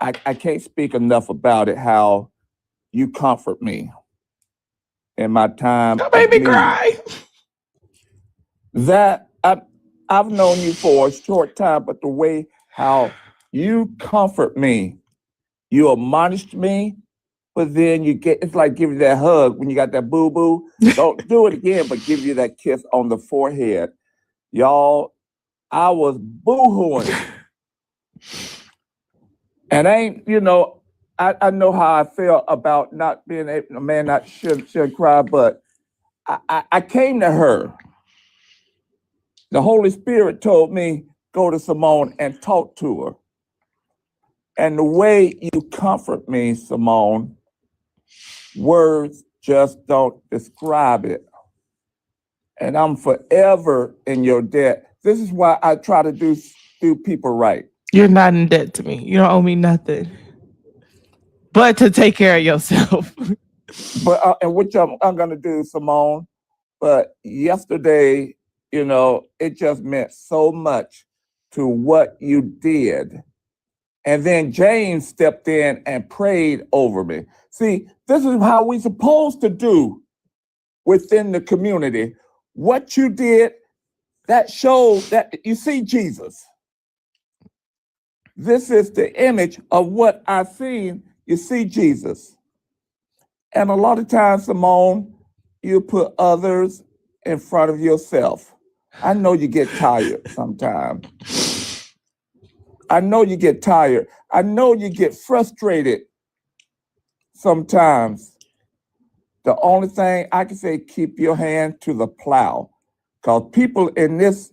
I can't speak enough about it, how you comfort me in my time. Don't make me cry. That I've known you for a short time, but the way how you comfort me, you admonish me, but then it's like giving you that hug when you got that boo-boo. Don't do it again, but give you that kiss on the forehead. Y'all, I was boo-hooing. And I know how I feel about not being a man not should cry, but I came to her. The Holy Spirit told me, go to Cymone and talk to her. And the way you comfort me, Cymone, words just don't describe it. And I'm forever in your debt. This is why I try to do people right. You're not in debt to me. You don't owe me nothing. But to take care of yourself. But and which I'm gonna do, Cymone. But yesterday, it just meant so much to what you did. And then James stepped in and prayed over me. See, this is how we're supposed to do within the community. What you did, that shows that you see Jesus. This is the image of what I've seen. You see Jesus. And a lot of times, Cymone, you put others in front of yourself. I know you get tired sometimes. I know you get tired. I know you get frustrated sometimes. The only thing I can say, keep your hand to the plow. Because people in this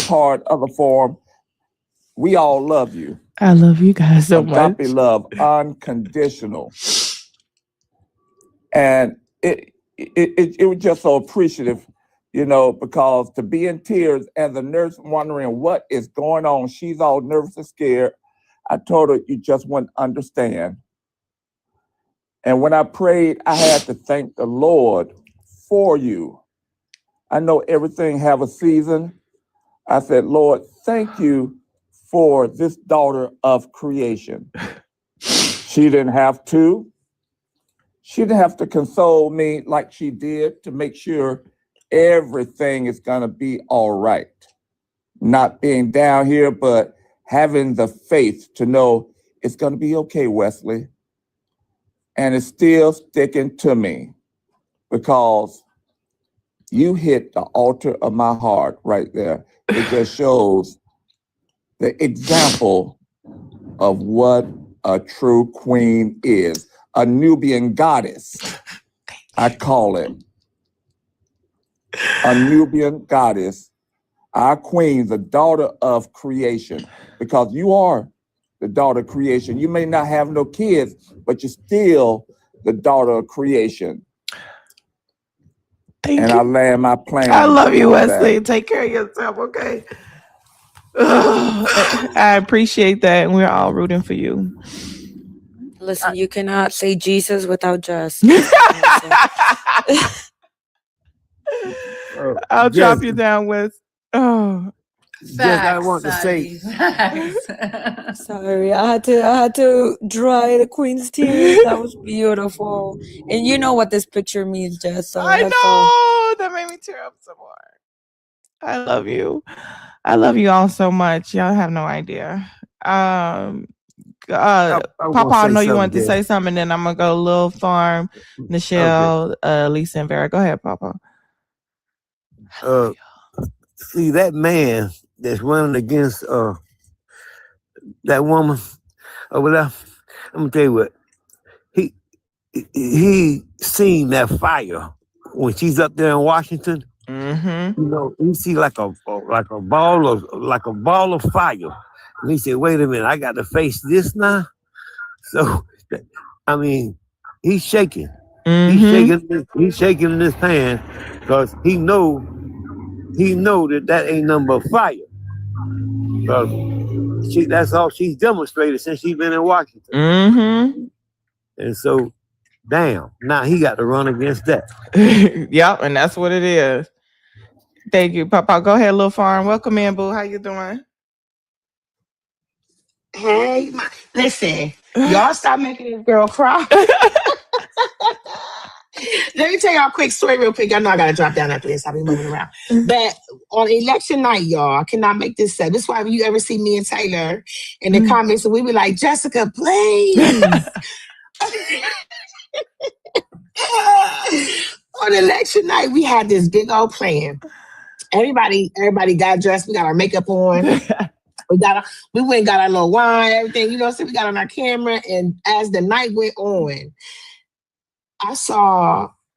part of the forum, we all love you. I love you guys so much. Agape love, unconditional. And it was just so appreciative, because to be in tears and the nurse wondering what is going on, she's all nervous and scared. I told her, you just wouldn't understand. And when I prayed, I had to thank the Lord for you. I know everything have a season. I said, Lord, thank you for this daughter of creation. She didn't have to. She didn't have to console me like she did to make sure everything is going to be all right. Not being down here, but having the faith to know it's going to be okay, Wesley. And it's still sticking to me because you hit the altar of my heart right there. It just shows the example of what a true queen is. A Nubian goddess, I call it. A Nubian goddess, our queen, the daughter of creation, because you are the daughter of creation. You may not have no kids, but you're still the daughter of creation. Thank you. I land my plane. I love you, Wesley. Take care of yourself, okay? I appreciate that, and we're all rooting for you. Listen, you cannot say Jesus without Jess. I'll drop you down with. Oh, Just I want to say. Sorry, I had to dry the queen's tears. That was beautiful, and you know what this picture means, Jess. So I know that made me tear up some more. I love you. I love you all so much. Y'all have no idea. Papa, I know you wanted to say something. something, and then I'm gonna go Lil Farm, Nichelle, Lisa, and Vera. Go ahead, Papa. See that man that's running against that woman over there. I'm gonna tell you what, he seen that fire when she's up there in Washington. Mm-hmm. You know, he see like a ball of fire, and he said, "Wait a minute, I got to face this now." So, I mean, he's shaking. Mm-hmm. He's shaking in his hand because he know that ain't nothing but fire. That's all she's demonstrated since she's been in Washington. Mm-hmm. And so, damn, now he got to run against that. Yep, and that's what it is. Thank you, Papa. Go ahead, Lil Farm. Welcome in, boo. How you doing? Hey, listen, y'all stop making this girl cry. Let me tell y'all a quick story real quick. I know I got to drop down after this. I'll be moving around. But on election night, y'all, I cannot make this up. This is why when you ever see me and Taylor in the comments, we be like, Jessica, please. On election night, we had this big old plan. Everybody got dressed. We got our makeup on. We went and got our little wine, everything, you know, so we got on our camera. And as the night went on,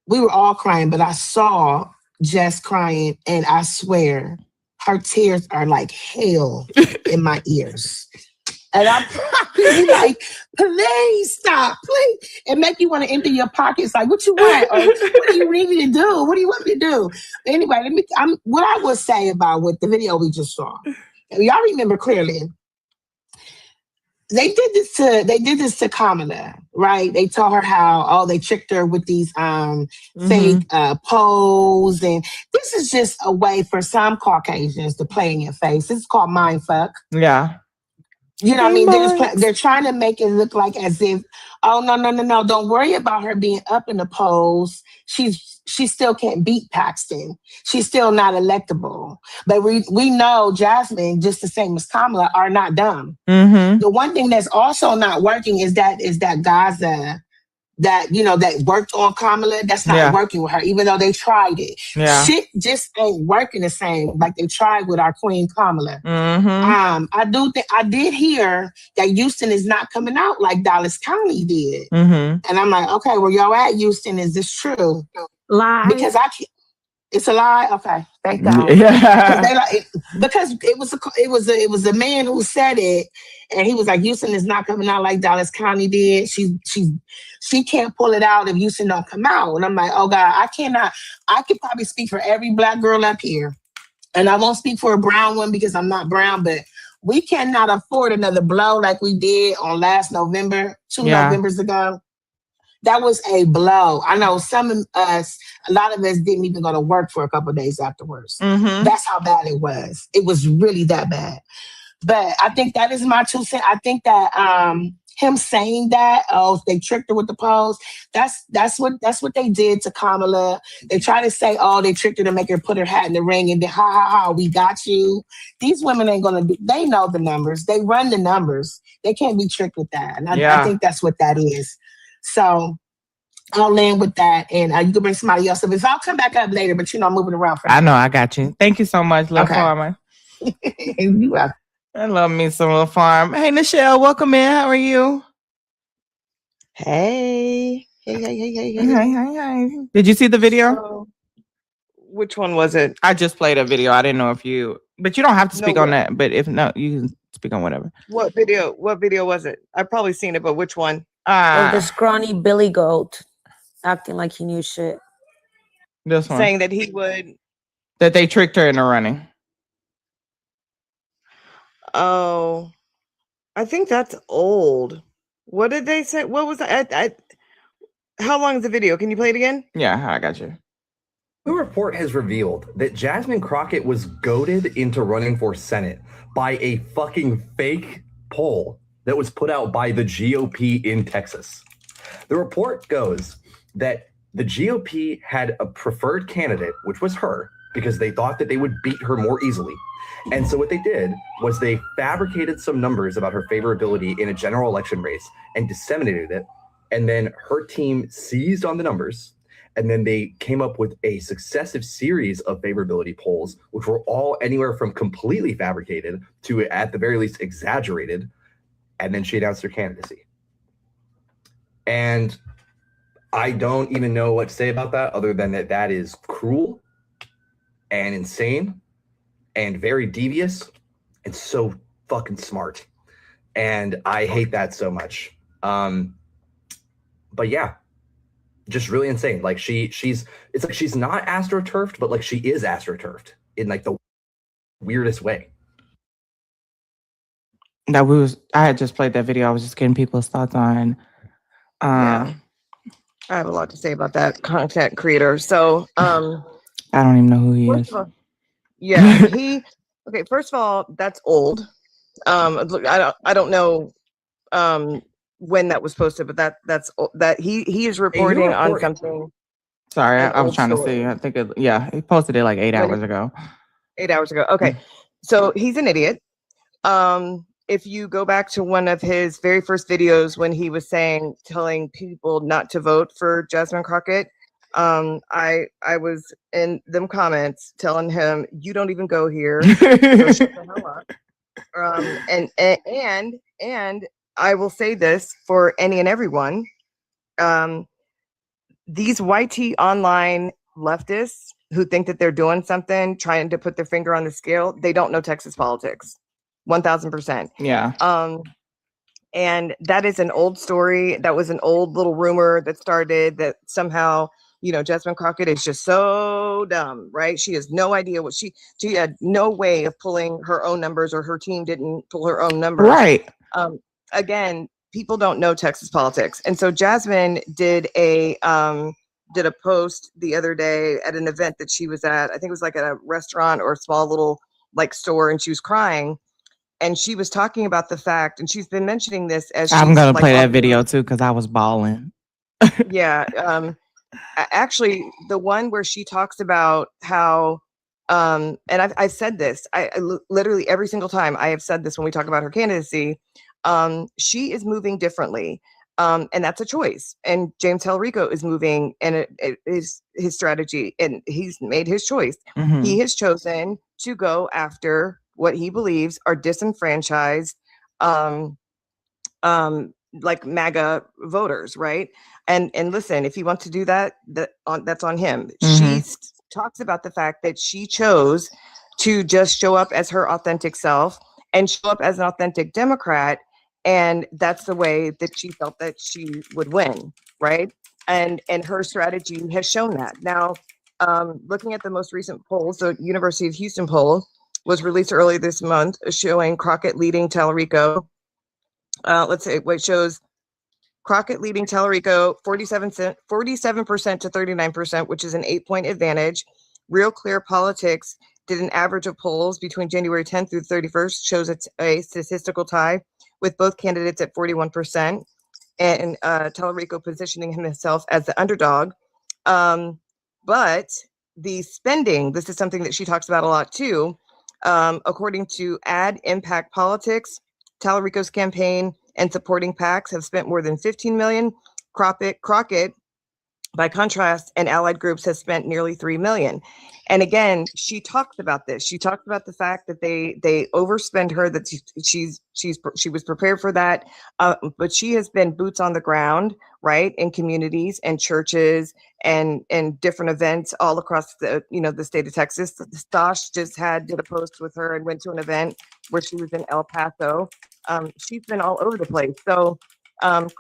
we were all crying, but I saw Jess crying, and I swear her tears are like hail in my ears. And I'm probably like, please stop, please. It make you want to empty your pockets. Like, what you want? Or what do you need me to do? What do you want me to do? Anyway, what I would say about what the video we just saw. Y'all remember clearly. They did this to Kamala, right? They told her how, they tricked her with these fake polls. And this is just a way for some Caucasians to play in your face. This is called mindfuck. Yeah. You know what I mean? They're trying to make it look like as if, no. Don't worry about her being up in the polls. She still can't beat Paxton. She's still not electable. But we know Jasmine, just the same as Kamala, are not dumb. Mm-hmm. The one thing that's also not working is that Gaza that worked on Kamala, that's not working with her, even though they tried it. Yeah. Shit just ain't working the same like they tried with our Queen Kamala. Mm-hmm. I did hear that Houston is not coming out like Dallas County did. Mm-hmm. And I'm like, okay, where y'all at, Houston? Is this true? Lie. Because it's a lie. Okay, thank God. Yeah. Because it was a man who said it, and he was like, Houston is not coming out like Dallas County did. She can't pull it out if Houston don't come out. And I'm like, oh God, I cannot. I could probably speak for every Black girl up here, and I won't speak for a brown one because I'm not brown, but we cannot afford another blow like we did on last November, 2 Novembers ago. That was a blow. I know a lot of us didn't even go to work for a couple of days afterwards. Mm-hmm. That's how bad it was. It was really that bad. But I think that is my 2 cents. I think that him saying that, they tricked her with the polls, that's what they did to Kamala. They try to say, they tricked her to make her put her hat in the ring, and then ha, we got you. These women ain't gonna they know the numbers. They run the numbers. They can't be tricked with that. And I think that's what that is. So I'll land with that, and you can bring somebody else up. If I'll come back up later, but I'm moving around. I know, I got you. Thank you so much, Lil Farmer. You welcome. I love me some Lil Farm. Hey, Nichelle, welcome in. How are you? Hey. Hey. Did you see the video? Which one was it? I just played a video. I didn't know but you don't have to speak on that. But if not, you can speak on whatever. What video was it? I've probably seen it, but which one? Of the scrawny Billy Goat acting like he knew shit. This one. Saying that he would. That they tricked her into running. Oh, I think that's old. What did they say? What was that? How long is the video? Can you play it again? Yeah, I got you. The report has revealed that Jasmine Crockett was goaded into running for Senate by a fucking fake poll that was put out by the GOP in Texas. The report goes that the GOP had a preferred candidate, which was her, because they thought that they would beat her more easily. And so what they did was they fabricated some numbers about her favorability in a general election race and disseminated it. And then her team seized on the numbers. And then they came up with a successive series of favorability polls, which were all anywhere from completely fabricated to, at the very least, exaggerated. And then she announced her candidacy. And I don't even know what to say about that other than that is cruel and insane and very devious and so fucking smart. And I hate that so much. But yeah, just really insane. Like it's like she's not astroturfed, but like she is astroturfed in like the weirdest way. I had just played that video. I was just getting people's thoughts on. Yeah. I have a lot to say about that content creator. So, I don't even know who he is. Yeah, okay, first of all, that's old. Look, I don't know when that was posted, but that he is reporting on something. Sorry, I was trying to see. I think he posted it like 8 hours ago. 8 hours ago. Okay. So he's an idiot. If you go back to one of his very first videos when he was telling people not to vote for Jasmine Crockett, I was in them comments telling him, you don't even go here. So shut the hell up. And I will say this for any and everyone. These YT online leftists who think that they're doing something, trying to put their finger on the scale, they don't know Texas politics. 1000%. Yeah. And that is an old story. That was an old little rumor that started that somehow, Jasmine Crockett is just so dumb, right? She has no idea what she had no way of pulling her own numbers, or her team didn't pull her own numbers. Right. Again, people don't know Texas politics. And so Jasmine did a post the other day at an event that she was at. I think it was like at a restaurant or a small little like store, and she was crying. And she was talking about the fact, and she's been mentioning this as I'm gonna play that video too because I was bawling. Yeah. Actually, the one where she talks about how, and I've said this, I literally every single time I have said this when we talk about her candidacy, she is moving differently. And that's a choice. And James Tallarico is moving, and it is his strategy, and he's made his choice. Mm-hmm. He has chosen to go after what he believes are disenfranchised, like MAGA voters, right? And listen, if he wants to do that, that's on him. Mm-hmm. She talks about the fact that she chose to just show up as her authentic self and show up as an authentic Democrat, and that's the way that she felt that she would win, right? And her strategy has shown that. Now, looking at the most recent polls, the University of Houston poll was released earlier this month, showing Crockett leading Tallarico. Let's say what shows Crockett leading Tallarico 47% to 39%, which is an 8-point advantage. Real Clear Politics did an average of polls between January 10th through 31st, shows it's a statistical tie with both candidates at 41%, and Tallarico positioning himself as the underdog. But the spending, this is something that she talks about a lot too. According to Ad Impact Politics, Tallarico's campaign and supporting PACs have spent more than $15 million. Crockett, by contrast, and allied groups has spent nearly $3 million. And again, she talks about this. She talks about the fact that they overspend her, that she was prepared for that, but she has been boots on the ground, right, in communities and churches and different events all across the the state of Texas. Stosh just did a post with her and went to an event where she was in El Paso. She's been all over the place. So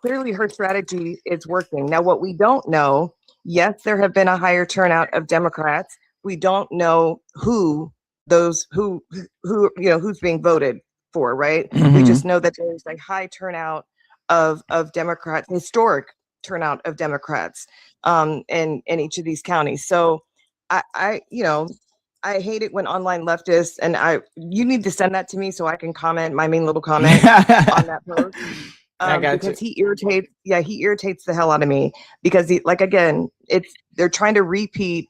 clearly her strategy is working. Now, what we don't know, yes, there have been a higher turnout of Democrats. We don't know who's being voted for, right? Mm-hmm. We just know that there's a high turnout of Democrats, historic turnout of Democrats in each of these counties. So I hate it when online leftists, and you need to send that to me so I can comment my mean little comment on that post. Because he irritates the hell out of me, because they're trying to repeat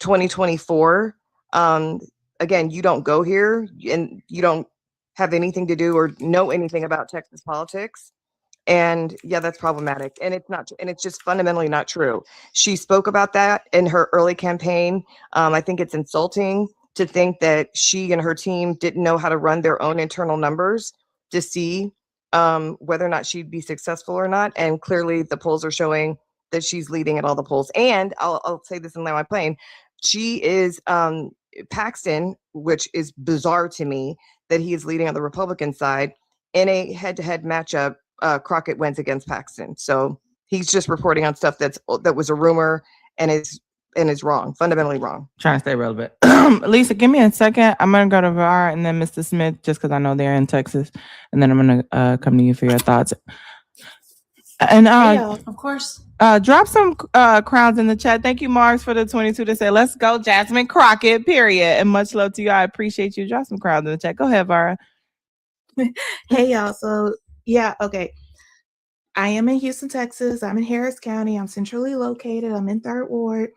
2024 Again, you don't go here and you don't have anything to do or know anything about Texas politics. And yeah, that's problematic. And it's not, and it's just fundamentally not true. She spoke about that in her early campaign. I think it's insulting to think that she and her team didn't know how to run their own internal numbers to see whether or not she'd be successful or not. And clearly the polls are showing that she's leading at all the polls. And I'll say this in my plane. She is Paxton, which is bizarre to me that he is leading on the Republican side in a head-to-head matchup. Crockett wins against Paxton, so he's just reporting on stuff that was a rumor and is wrong, fundamentally wrong. Trying to stay relevant. Lisa, give me a second. I'm gonna go to VAR and then Mr. Smith, just because I know they're in Texas, and then I'm gonna come to you for your thoughts. And of course. Drop some crowns in the chat. Thank you, Mars, for the 22 to say, let's go, Jasmine Crockett, period. And much love to you. I appreciate you. Drop some crowns in the chat. Go ahead, Vara. Hey, y'all. So, yeah, okay. I am in Houston, Texas. I'm in Harris County. I'm centrally located. I'm in 3rd Ward.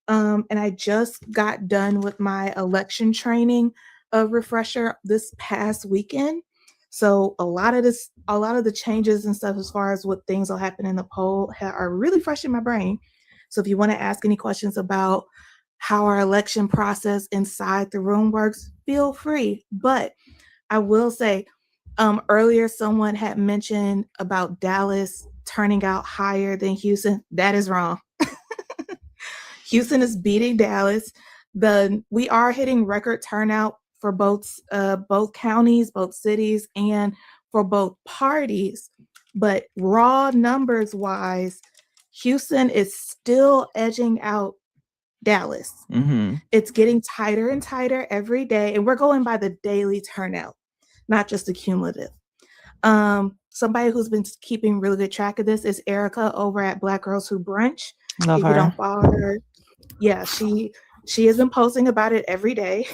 And I just got done with my election training refresher this past weekend. So a lot of the changes and stuff as far as what things will happen in the poll are really fresh in my brain. So if you want to ask any questions about how our election process inside the room works, feel free. But I will say, earlier someone had mentioned about Dallas turning out higher than Houston. That is wrong. Houston is beating Dallas. We are hitting record turnout for both counties, both cities, and for both parties. But raw numbers wise, Houston is still edging out Dallas. Mm-hmm. It's getting tighter and tighter every day, and we're going by the daily turnout, not just the cumulative. Somebody who's been keeping really good track of this is Erica over at Black Girls Who Brunch. Love if her. You don't follow her, yeah, she has been posting about it every day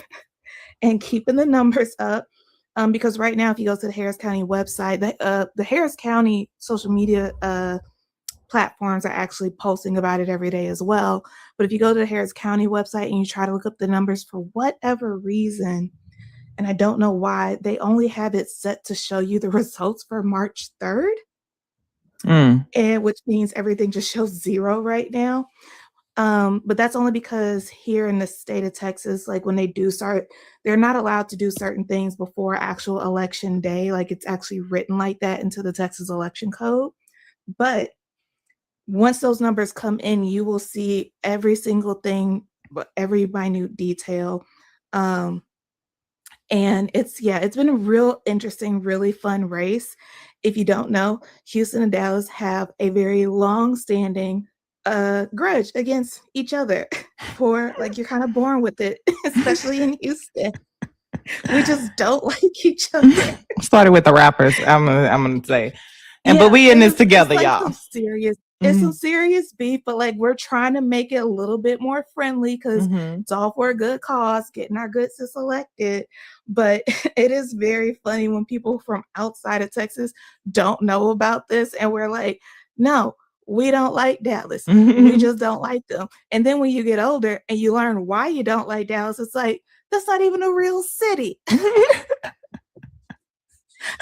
and keeping the numbers up. Because right now, if you go to the Harris County website, the Harris County social media platforms are actually posting about it every day as well. But if you go to the Harris County website and you try to look up the numbers for whatever reason, and I don't know why, they only have it set to show you the results for March 3rd, and which means everything just shows 0 right now. But that's only because here in the state of Texas, like when they do start, they're not allowed to do certain things before actual election day. Like it's actually written like that into the Texas election code. But once those numbers come in, you will see every single thing, every minute detail. And it's been a real interesting, really fun race. If you don't know, Houston and Dallas have a very long-standing grudge against each other. For like, you're kind of born with it, especially in Houston. We just don't like each other. Started with the rappers, I'm gonna say, but we in this together, like y'all. It's some serious beef, but like we're trying to make it a little bit more friendly because it's all for a good cause, getting our good sis elected. But it is very funny when people from outside of Texas don't know about this, and we're like, no, we don't like Dallas. We just don't like them. And then when you get older and you learn why you don't like Dallas, it's like, that's not even a real city.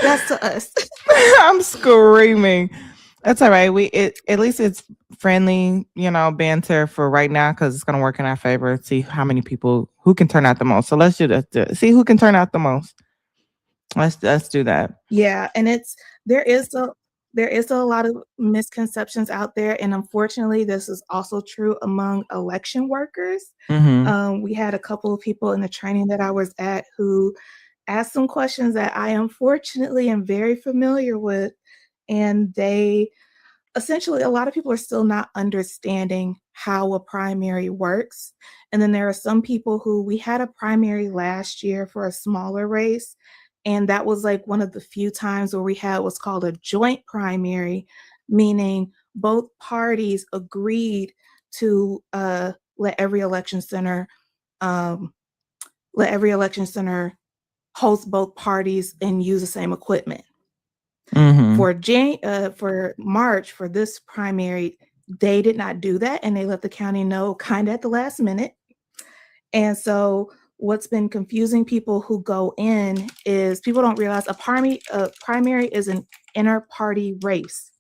That's to us. I'm screaming. That's all right. At least it's friendly, banter for right now, because it's gonna work in our favor. See how many people who can turn out the most. So let's do that. See who can turn out the most. Let's do that. Yeah, and there is a lot of misconceptions out there, and unfortunately, this is also true among election workers. We had a couple of people in the training that I was at who asked some questions that I unfortunately am very familiar with. And essentially, a lot of people are still not understanding how a primary works. And then there are some people who, we had a primary last year for a smaller race. And that was like one of the few times where we had what's called a joint primary, meaning both parties agreed to let every election center host both parties and use the same equipment. For March, for this primary, they did not do that, and they let the county know kind of at the last minute. And so what's been confusing people who go in is people don't realize a primary is an inter-party race.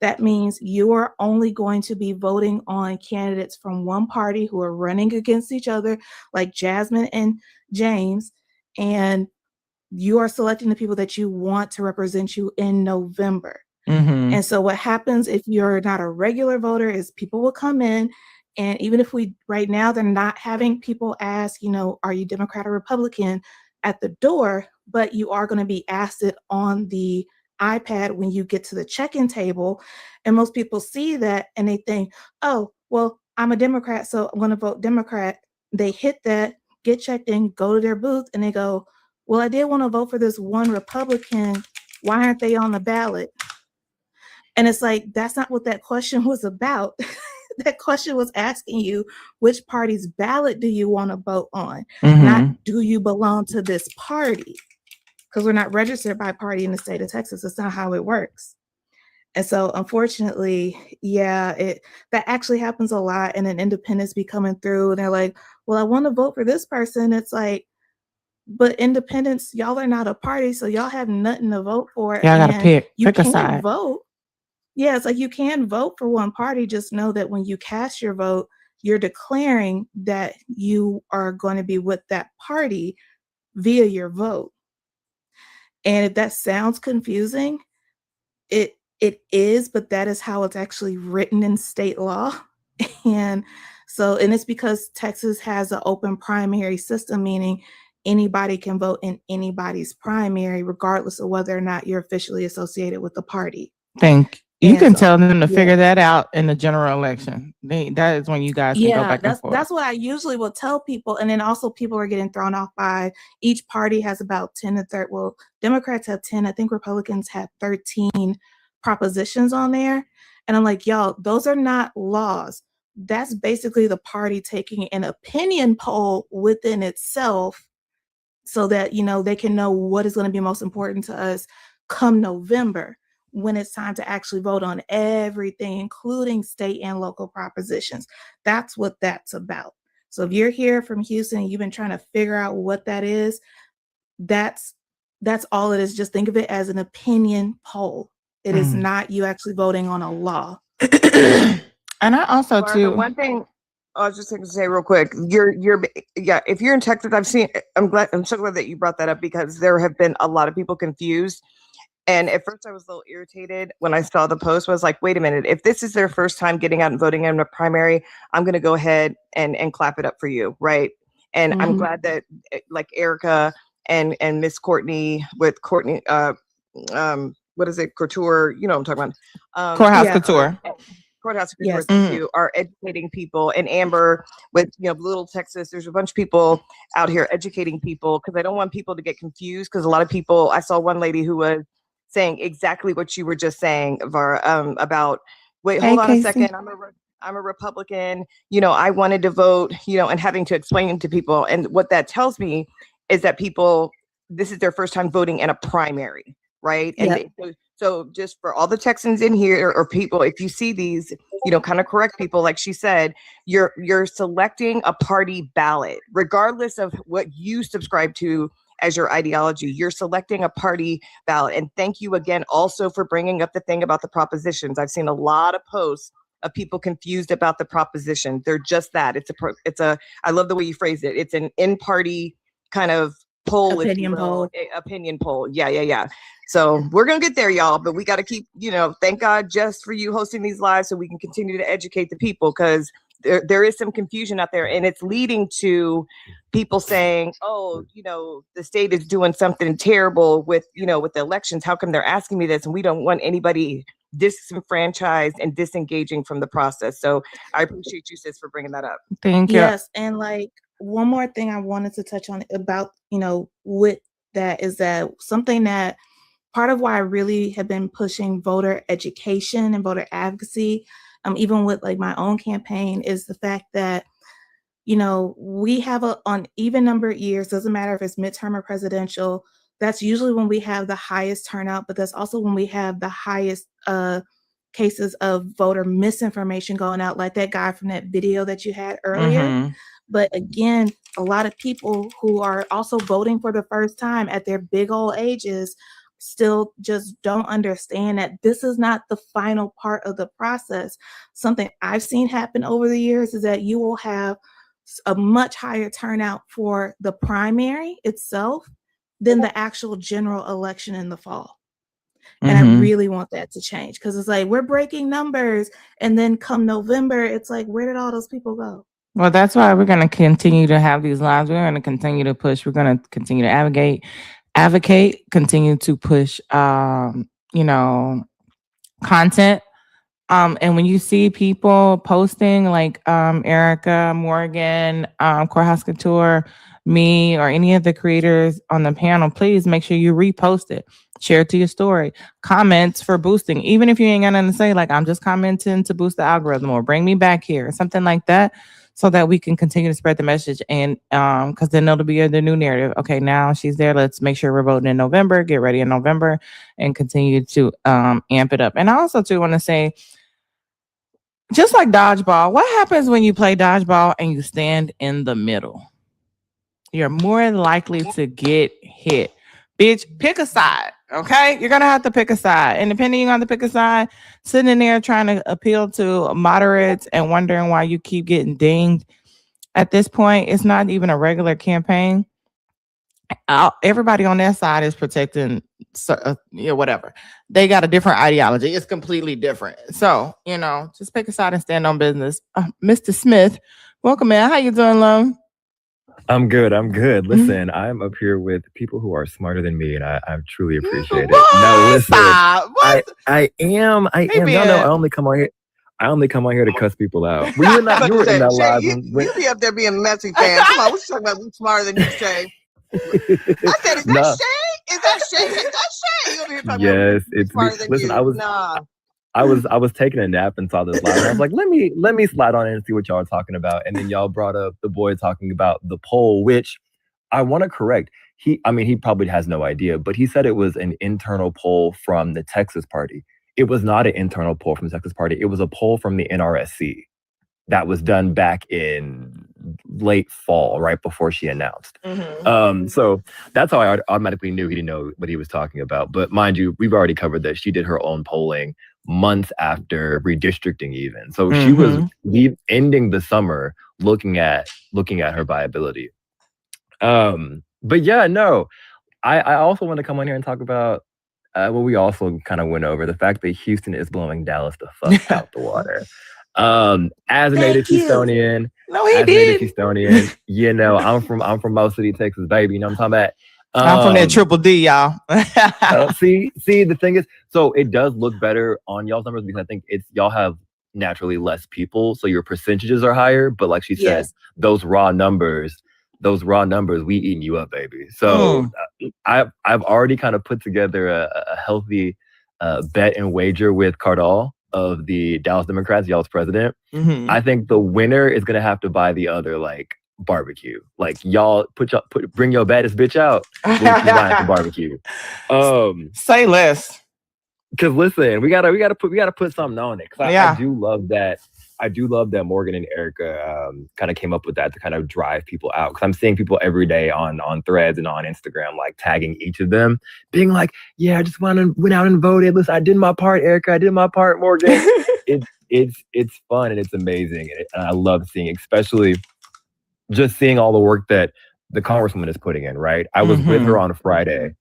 That means you are only going to be voting on candidates from one party who are running against each other, like Jasmine and James, and you are selecting the people that you want to represent you in November. Mm-hmm. And so what happens if you're not a regular voter is people will come in, and even if right now they're not having people ask, are you Democrat or Republican at the door, but you are going to be asked it on the iPad when you get to the check-in table. And most people see that and they think, oh, well, I'm a Democrat, so I'm going to vote Democrat. They hit that, get checked in, go to their booth, and they go, well, I did want to vote for this one Republican. Why aren't they on the ballot? And it's like, that's not what that question was about. That question was asking you, which party's ballot do you want to vote on? Mm-hmm. Not, do you belong to this party? Because we're not registered by party in the state of Texas. That's not how it works. And so, unfortunately, that actually happens a lot. And then independents be coming through and they're like, well, I want to vote for this person. It's like, but independents, y'all are not a party, so y'all have nothing to vote for. Y'all gotta pick a side. Vote. Yeah, it's like you can vote for one party. Just know that when you cast your vote, you're declaring that you are going to be with that party via your vote. And if that sounds confusing, it is, but that is how it's actually written in state law. And it's because Texas has an open primary system, meaning anybody can vote in anybody's primary, regardless of whether or not you're officially associated with the party. You can tell them to figure that out in the general election. That is when you guys can go back and forth. That's what I usually will tell people. And then also people are getting thrown off by each party has about 10 to 30. Well, Democrats have 10. I think Republicans have 13 propositions on there. And I'm like, y'all, those are not laws. That's basically the party taking an opinion poll within itself so that, they can know what is going to be most important to us come November, when it's time to actually vote on everything, including state and local propositions. That's what that's about. So if you're here from Houston and you've been trying to figure out what that is, that's all it is. Just think of it as an opinion poll. It is not you actually voting on a law. And I also The one thing I was just going to say real quick, if you're in Texas, I'm so glad that you brought that up, because there have been a lot of people confused. And at first I was a little irritated when I saw the post. I was like, wait a minute, if this is their first time getting out and voting in a primary, I'm going to go ahead and clap it up for you. Right. And I'm glad that like Erica and Miss Courtney with Courtney, what is it? Couture, you know what I'm talking about. Courthouse Couture. Courthouse Couture, thank you, are educating people. And Amber with, Little Texas, there's a bunch of people out here educating people, because I don't want people to get confused, because a lot of people, I saw one lady who was saying exactly what you were just saying, Var, about, wait, hold on a second, I'm a Republican, I wanted to vote, and having to explain to people. And what that tells me is that people, this is their first time voting in a primary, right? And so just for all the Texans in here, or people, if you see these, kind of correct people, like she said, you're selecting a party ballot, regardless of what you subscribe to as your ideology. You're selecting a party ballot. And thank you again also for bringing up the thing about the propositions. I've seen a lot of posts of people confused about the proposition. They're just that. I love the way you phrased it. It's an in-party kind of poll, opinion poll. Yeah. So we're going to get there, y'all, but we got to keep, thank God just for you hosting these lives so we can continue to educate the people, because there is some confusion out there, and it's leading to people saying, oh, the state is doing something terrible with the elections. How come they're asking me this? And we don't want anybody disenfranchised and disengaging from the process. So I appreciate you, sis, for bringing that up. Thank you. Yes. And like one more thing I wanted to touch on about, with that is that something that part of why I really have been pushing voter education and voter advocacy, even with like my own campaign, is the fact that, we have on even number of years, doesn't matter if it's midterm or presidential, that's usually when we have the highest turnout, but that's also when we have the highest cases of voter misinformation going out, like that guy from that video that you had earlier. But again, a lot of people who are also voting for the first time at their big old ages still just don't understand that this is not the final part of the process. Something I've seen happen over the years is that you will have a much higher turnout for the primary itself than the actual general election in the fall. And I really want that to change, because it's like we're breaking numbers, and then come November, it's like, where did all those people go? Well, that's why we're going to continue to have these lives. We're going to continue to push. We're going to continue to advocate, continue to push, content. And when you see people posting like Erica, Morgan, Courthouse Couture, me, or any of the creators on the panel, please make sure you repost it. Share it to your story. Comments for boosting. Even if you ain't got nothing to say, like, I'm just commenting to boost the algorithm, or bring me back here, something like that, so that we can continue to spread the message. And because then it'll be the new narrative. Okay, now she's there. Let's make sure we're voting in November. Get ready in November and continue to amp it up. And I also too want to say, just like dodgeball, what happens when you play dodgeball and you stand in the middle? You're more likely to get hit. Bitch, pick a side, okay? You're going to have to pick a side. And depending on the pick a side, sitting in there trying to appeal to moderates and wondering why you keep getting dinged. At this point, it's not even a regular campaign. Everybody on that side is protecting, whatever. They got a different ideology. It's completely different. So, just pick a side and stand on business. Mr. Smith, welcome, man. How you doing, love? I'm good. Listen, I'm up here with people who are smarter than me, and I truly appreciate it. No, listen, I am. Y'all know I only come on here. To cuss people out. You were in that live. You be up there being messy, fam. Come on, what you talking about? We smarter than you, Shay. I said, is that Shay? Is that Shay? Is that Shay? You over here talking yes, about it's smarter than listen. you. I was taking a nap and saw this live. And I was like, let me slide on in and see what y'all are talking about. And then y'all brought up the boy talking about the poll, which I want to correct. He probably has no idea, but he said it was an internal poll from the Texas party. It was not an internal poll from the Texas party. It was a poll from the NRSC that was done back in late fall, right before she announced. So that's how I automatically knew he didn't know what he was talking about. But mind you, we've already covered that. She did her own polling months after redistricting even. So she was ending the summer looking at her viability. But yeah, no, I also want to come on here and talk about what we also kind of went over, the fact that Houston is blowing Dallas the fuck out the water. As a native Houstonian, I'm from Mo City, Texas, baby. You know what I'm talking about? I'm from that Triple D, y'all. See, the thing is, so it does look better on y'all's numbers because I think y'all have naturally less people, so your percentages are higher. But like she said, those raw numbers, we eating you up, baby. So I've already kind of put together a healthy bet and wager with Cardall of the Dallas Democrats, y'all's president. I think the winner is gonna have to buy the other barbecue. Like y'all bring your baddest bitch out. We'll buying some barbecue. Say less. Cause listen, we gotta put something on it. Cause I do love that. I do love that Morgan and Erica kind of came up with that to kind of drive people out. Because I'm seeing people every day on Threads and on Instagram tagging each of them, being like, "Yeah, I just went out and voted. Listen, I did my part, Erica. I did my part, Morgan." It's fun and it's amazing, and I love seeing, especially just seeing all the work that the Congresswoman is putting in. Right, I was with her on Friday.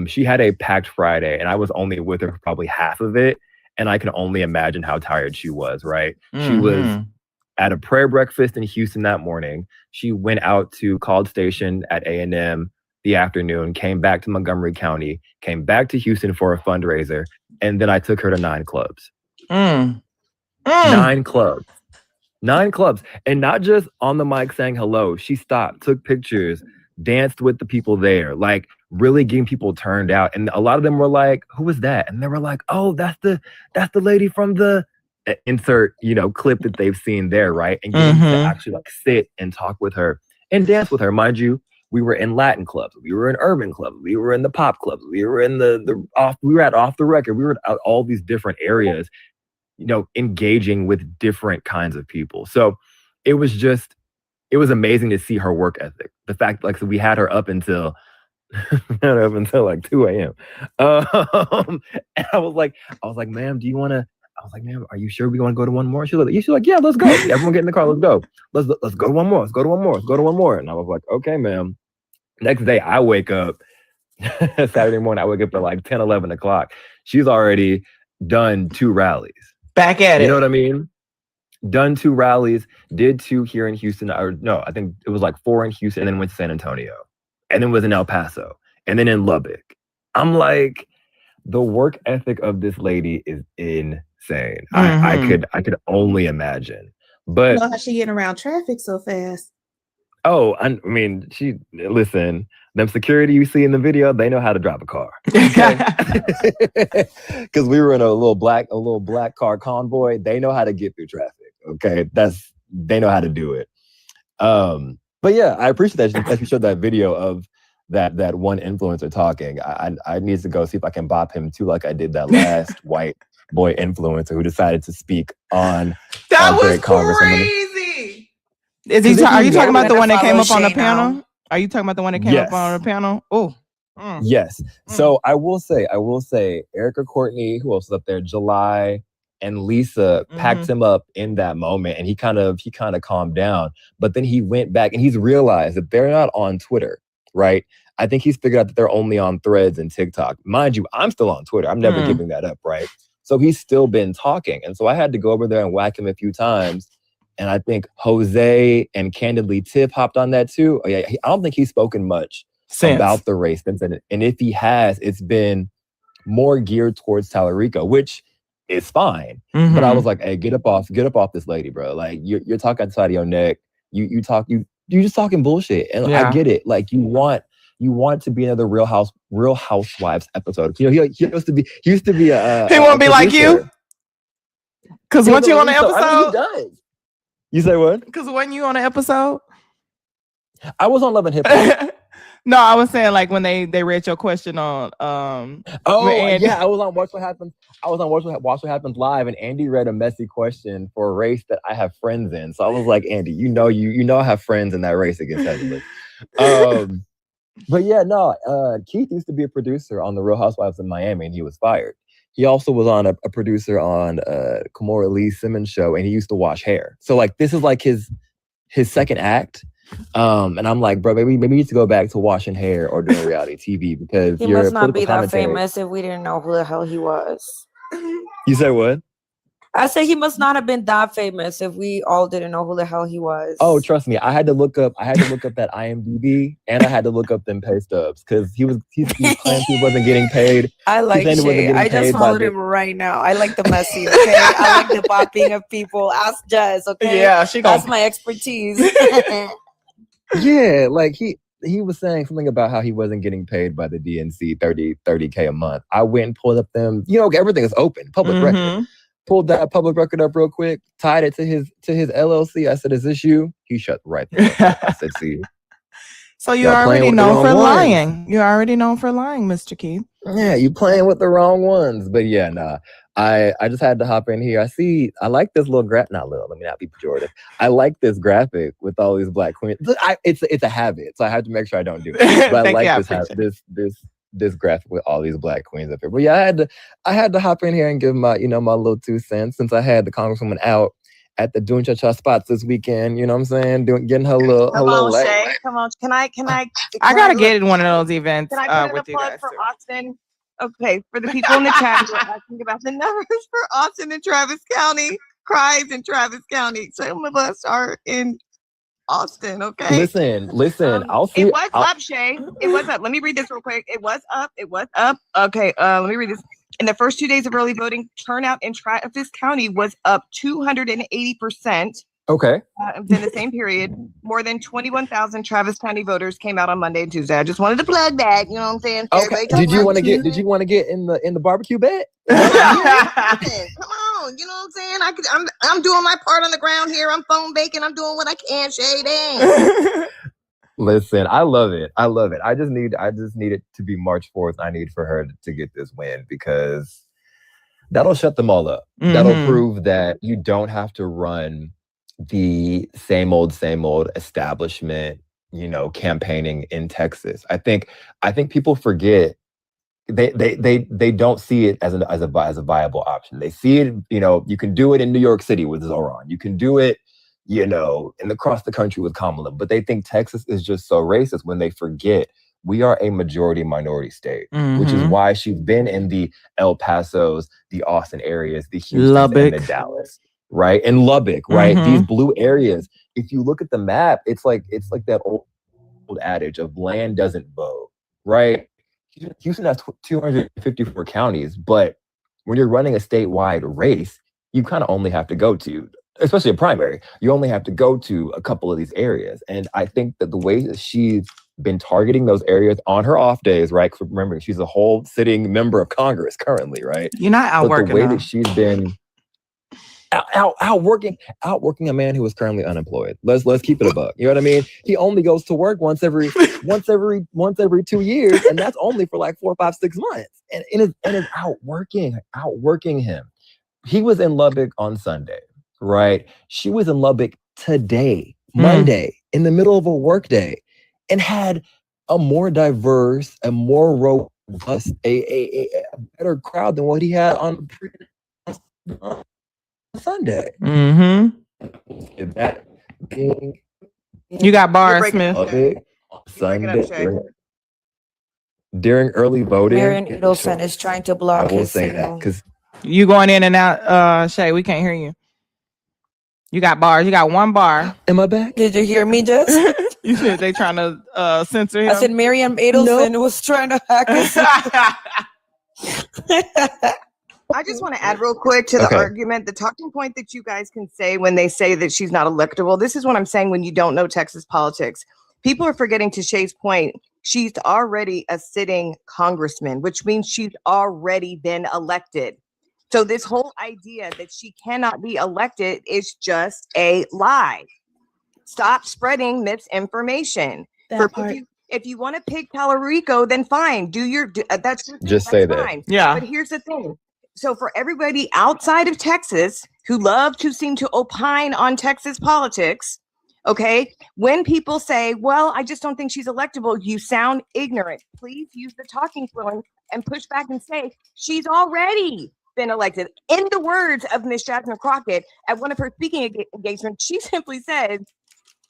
She had a packed Friday, and I was only with her for probably half of it. And I can only imagine how tired she was, right? She was at a prayer breakfast in Houston that morning. She went out to College Station at A&M the afternoon, came back to Montgomery County, came back to Houston for a fundraiser, and then I took her to 9 clubs. 9 clubs. 9 clubs. And not just on the mic saying hello. She stopped, took pictures, danced with the people there, really getting people turned out. And a lot of them were like, "Who was that?" And they were like, "Oh, that's the lady from the insert, clip that they've seen there," right? And getting to actually sit and talk with her and dance with her. Mind you, we were in Latin clubs, we were in urban clubs, we were in the pop clubs, we were in we were at Off the Record, we were at all these different areas, engaging with different kinds of people. So it was just it was amazing to see her work ethic. The fact, like, so we had her up until like 2 a.m. And I was like, ma'am, do you want to? I was like, ma'am, are you sure we want to go to one more? She's like, yeah, let's go. Everyone get in the car, let's go. Let's go to one more. Let's go to one more. Let's go to one more. And I was like, okay, ma'am. Next day, I wake up. Saturday morning, I wake up at like 10, 11 o'clock. She's already done 2 rallies. Back at it. You know what I mean? Done 2 rallies, did 2 here in Houston. Or no, I think it was like 4 in Houston, and then went to San Antonio. And then was in El Paso. And then in Lubbock. I'm like, the work ethic of this lady is insane. I could only imagine. But I know how she getting around traffic so fast. Oh, I mean, listen, them security you see in the video, they know how to drive a car. Okay? Because we were in a little black car convoy. They know how to get through traffic. Okay. They know how to do it. But yeah, I appreciate that you showed that video of that one influencer talking. I need to go see if I can bop him too, like I did that last white boy influencer who decided to speak on that was crazy. Are you talking about the one that came up on the panel? Are you talking about the one that came up on the panel? Oh, yes. So I will say, Erica Courtney, who else was up there? July and Lisa packed him up in that moment, and he kind of calmed down. But then he went back and he's realized that they're not on Twitter, right? I think he's figured out that they're only on Threads and TikTok. Mind you, I'm still on Twitter. I'm never giving that up, right? So he's still been talking, and so I had to go over there and whack him a few times. And I think Jose and Candidly Tiff hopped on that too. Oh, yeah, I don't think he's spoken much about the race since then. And if he has, it's been more geared towards Tallarico, which is fine. But I was like, hey, get up off this lady, bro. Like you're talking outside of your neck. You're just talking bullshit. And I get it. Like you want to be another Real Housewives episode. You know, he used to be a he won't be like you. Because once you on the episode, I mean, he does. You say what? Because when you on an episode, I was on Love and Hip Hop. No, I was saying like when they read your question on yeah, I was on Watch What Happens. I was on Watch What Happens live, and Andy read a messy question for a race that I have friends in. So I was like, Andy, you know I have friends in that race against Heatherly. But yeah, no, Keith used to be a producer on The Real Housewives of Miami, and he was fired. He also was on a producer on Kimora Lee Simmons' show, and he used to wash hair. So like this is like his second act. And I'm like, bro, maybe you need to go back to washing hair or doing reality TV because he must not be that famous if we didn't know who the hell he was. You say what? I say he must not have been that famous if we all didn't know who the hell he was. Oh, trust me, I had to look up that IMDb, and I had to look up them pay stubs because he claimed he wasn't getting paid. I like Shay. I just followed him right now. I like the messy, okay? I like the bopping of people. Ask Jess, okay? Yeah, that's my expertise. Yeah, like he was saying something about how he wasn't getting paid by the DNC 30K a month. I went and pulled up them, everything is open, public record. Pulled that public record up real quick, tied it to his LLC. I said, "Is this you?" He shut right there. I said, "See." So you're already known for lying. You're already known for lying, Mr. Keith. Yeah, you playing with the wrong ones. But yeah, nah. I just had to hop in here. I like this little graphic. Not little. Let me not be pejorative. I like this graphic with all these black queens. It's a habit, so I have to make sure I don't do it. But I like this graphic with all these black queens up here. But yeah, I had to hop in here and give my my little 2 cents since I had the congresswoman out at the Doing Cha Cha spots this weekend. You know what I'm saying? Getting her little Shay, come on. Can I I gotta get in one of those events. Can I put in a plug for Austin? Okay, for the people in the chat who are asking about the numbers for Austin and Travis County, cries in Travis County. Some of us are in Austin, okay? Listen. I'll see. It was up, Shay. It was up. Let me read this real quick. It was up. Okay, let me read this. In the first 2 days of early voting, turnout in Travis County was up 280%. Okay. In the same period, more than 21,000 Travis County voters came out on Monday and Tuesday. I just wanted to plug that. You know what I'm saying? Okay. Did you want to get in the barbecue bed? Come on, you know what I'm saying? I'm doing my part on the ground here. I'm phone baking. I'm doing what I can, Shay. Listen, I love it. I just need it to be March 4th. I need for her to get this win because that'll shut them all up. That'll prove that you don't have to run the same old establishment, you know, campaigning in Texas. I think people forget. They don't see it as a viable option. They see it, you know, you can do it in New York City with Zoran. You can do it, you know, across the country with Kamala. But they think Texas is just so racist when they forget we are a majority minority state, which is why she's been in the El Pasos, the Austin areas, the Houston, and the Dallas, right? And Lubbock, right? These blue areas. If you look at the map, it's like that old adage of land doesn't vote, right? Houston has 254 counties, but when you're running a statewide race, you kind of only have to go to, especially a primary, you only have to go to a couple of these areas. And I think that the way that she's been targeting those areas on her off days, right? Because remember, she's a whole sitting member of Congress currently, right? You're not outworking. But the way that she's been outworking a man who is currently unemployed. Let's keep it a buck. You know what I mean? He only goes to work once every 2 years, and that's only for like 4, 5, 6 months. And it's outworking him. He was in Lubbock on Sunday, right? She was in Lubbock today, Monday, in the middle of a work day, and had a more diverse, a more robust, a better crowd than what he had on Sunday. That being, you got bars, Smith. Sunday during early voting. Marion Edelson is trying to block. I will say that because you going in and out, Shay. We can't hear you. You got bars. You got one bar. Am I back? Did you hear me just? You said they trying to censor him. I said Miriam Edelson was trying to hack us. I just want to add real quick to the argument, the talking point that you guys can say when they say that she's not electable. This is what I'm saying when you don't know Texas politics. People are forgetting, to Shay's point, she's already a sitting congressman, which means she's already been elected. So this whole idea that she cannot be elected is just a lie. Stop spreading misinformation. If you want to pick Talarico, then fine. That's just say that. Yeah. But here's the thing. So for everybody outside of Texas who love to seem to opine on Texas politics, okay, when people say, well, I just don't think she's electable, you sound ignorant. Please use the talking point and push back and say she's already been elected. In the words of Miss Jasmine Crockett at one of her speaking engagements, she simply said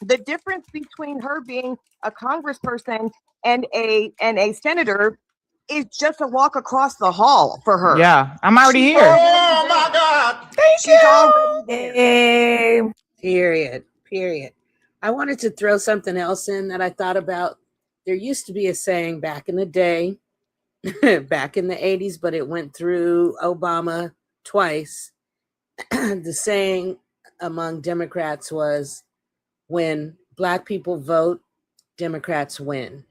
the difference between her being a congressperson and a senator is just a walk across the hall for her. Yeah, I'm already here. Oh my God! She's already there. Period. I wanted to throw something else in that I thought about. There used to be a saying back in the day, back in the 80s, but it went through Obama twice. The saying among Democrats was, when Black people vote, Democrats win.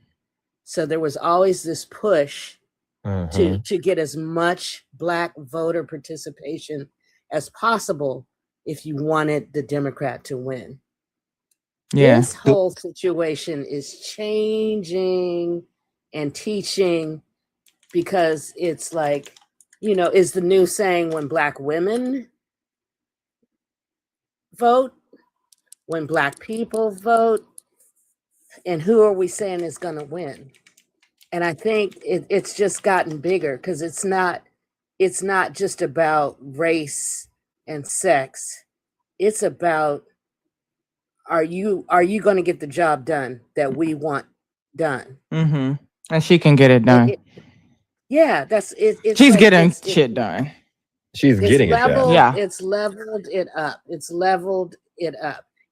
So there was always this push to get as much Black voter participation as possible if you wanted the Democrat to win. Yeah. This whole situation is changing and teaching, because it's like, you know, is the new saying, when Black women vote, when Black people vote, and who are we saying is going to win? And I think it's just gotten bigger, because it's not just about race and sex. It's about, are you going to get the job done that we want done? And she can get it done. That's it. She's getting shit done. She's getting it done. Yeah. It's leveled it up.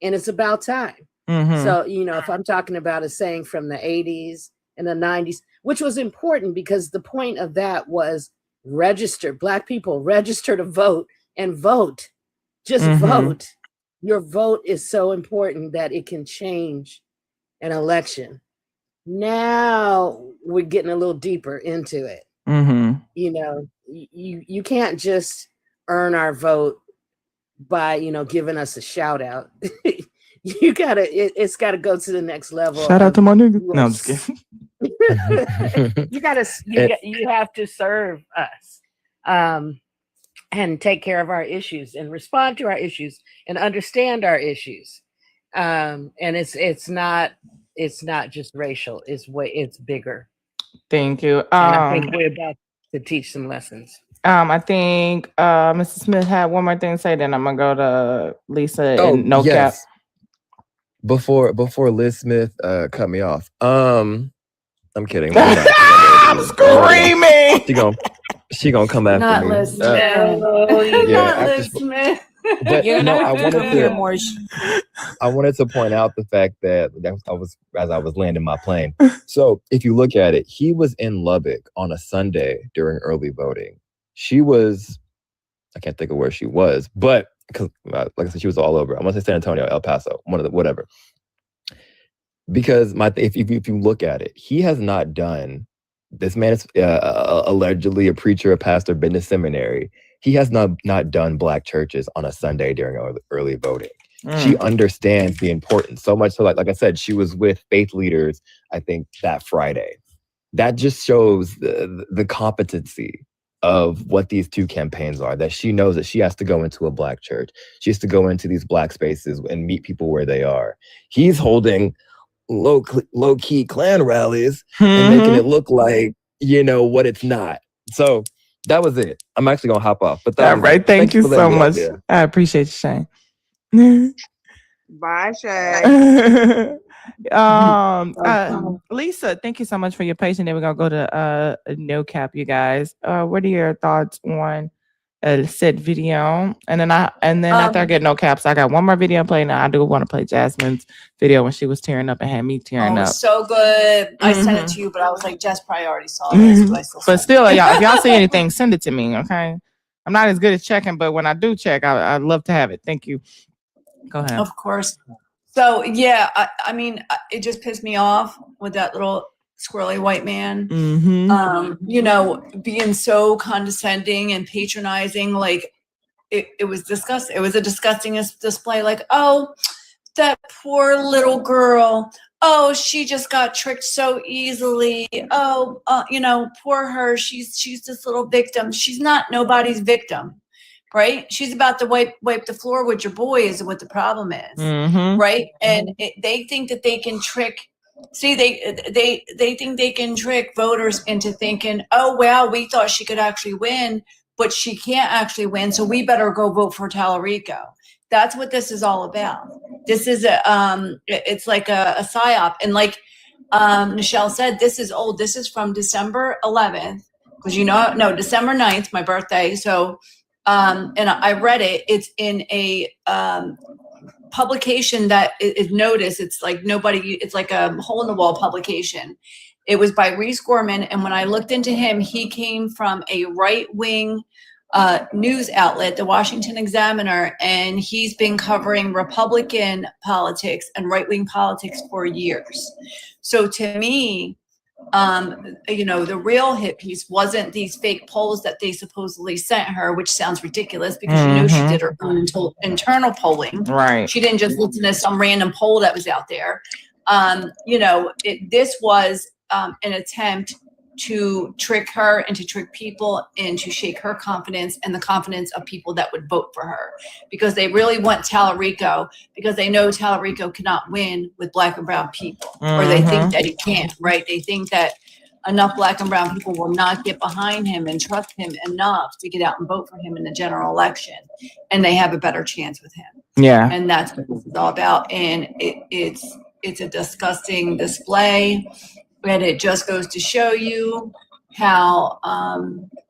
And it's about time. So, you know, if I'm talking about a saying from the 80s and the 90s, which was important because the point of that was register. Black people register to vote and vote. Just vote. Your vote is so important that it can change an election. Now we're getting a little deeper into it. You know, you can't just earn our vote by, you know, giving us a shout out. It's gotta go to the next level. Shout out to my nigga. No, I'm just kidding. You have to serve us. and take care of our issues and respond to our issues and understand our issues. And it's not just racial. It's bigger. Thank you. And I think we're about to teach some lessons. I think Mr. Smith had one more thing to say, then I'm gonna go to Lisa and no cap. Before Liz Smith cut me off. I'm kidding. I'm screaming. She gonna come after Not me. Liz Smith. Not Liz Smith. But You're no, gonna I have to come wanted here to. more. I wanted to point out the fact that as I was landing my plane. So if you look at it, he was in Lubbock on a Sunday during early voting. She was, I can't think of where she was, but because like I said, she was all over. I want to say San Antonio, El Paso, whatever. Because if you look at it, he has not done. This man is allegedly a preacher, a pastor, been to seminary. He has not done black churches on a Sunday during early voting. She understands the importance so much. So like I said, she was with faith leaders, I think, that Friday. That just shows the competency of what these two campaigns are, that she knows that she has to go into a black church. She has to go into these black spaces and meet people where they are. He's holding low-key Klan rallies and making it look like, what it's not. So that was it. I'm actually gonna hop off. But that right. Thank you so much. I appreciate you, Shane. Bye, Shay. Lisa, thank you so much for your patience. Then we're gonna go to no cap, you guys. What are your thoughts on said video? And then after I get no caps, I got one more video playing. Now I do want to play Jasmine's video when she was tearing up and had me tearing up. So good. I sent it to you, but I was like, Jess probably already saw this. But still, y'all, if y'all see anything, send it to me. Okay. I'm not as good at checking, but when I do check, I'd love to have it. Thank you. Go ahead. Of course. So yeah, I mean, it just pissed me off with that little squirrely white man. Being so condescending and patronizing. Like it was disgusting. It was a disgusting display. Like, oh, that poor little girl. Oh, she just got tricked so easily. Oh, poor her. She's this little victim. She's not nobody's victim, right? She's about to wipe the floor with your boy is what the problem is, right? And they think that they can trick. See, they think they can trick voters into thinking, oh, well, we thought she could actually win, but she can't actually win, so we better go vote for Tallarico. That's what this is all about. This is it's like a psyop. And like Nichelle said, this is old. This is from December 11th, because December 9th, my birthday. So, and I read it. It's in a publication that is noticed. It's like it's like a hole in the wall publication. It was by Reese Gorman. And when I looked into him, he came from a right-wing news outlet, the Washington Examiner, and he's been covering Republican politics and right-wing politics for years. So to me, the real hit piece wasn't these fake polls that they supposedly sent her, which sounds ridiculous because she did her own internal polling. Right. She didn't just listen to some random poll that was out there. This was an attempt to trick her and to trick people and to shake her confidence and the confidence of people that would vote for her, because they really want Tallarico, because they know Tallarico cannot win with black and brown people, or they think that he can't, right? They think that enough black and brown people will not get behind him and trust him enough to get out and vote for him in the general election, and they have a better chance with him. Yeah. And that's what this is all about. And it's a disgusting display. And it just goes to show you how,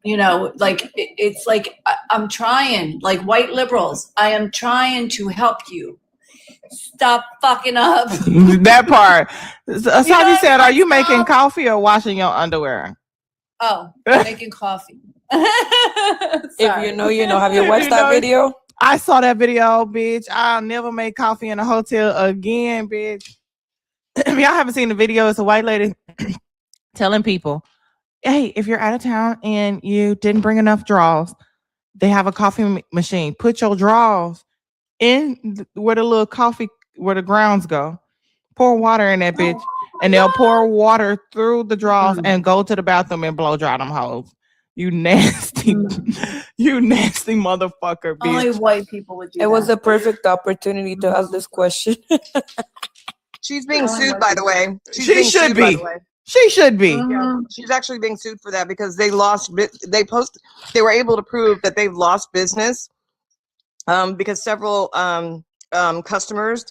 it's like I'm trying, like white liberals, I am trying to help you. Stop fucking up. That part. Asagi said, are you making coffee or washing your underwear? Oh, making coffee. If you know, have you watched that video? I saw that video, bitch. I'll never make coffee in a hotel again, bitch. If y'all haven't seen the video, it's a white lady telling people, hey, if you're out of town and you didn't bring enough draws, they have a coffee machine. Put your draws in where the little coffee, where the grounds go. Pour water in that bitch, and they'll pour water through the draws and go to the bathroom and blow dry them hoes. You nasty, you nasty motherfucker, Only bitch. white people would do It was that. a perfect opportunity to ask this question. She's being sued, by the way. She should be. She should be. Yeah, she's actually being sued for that because they were able to prove that they've lost business because several customers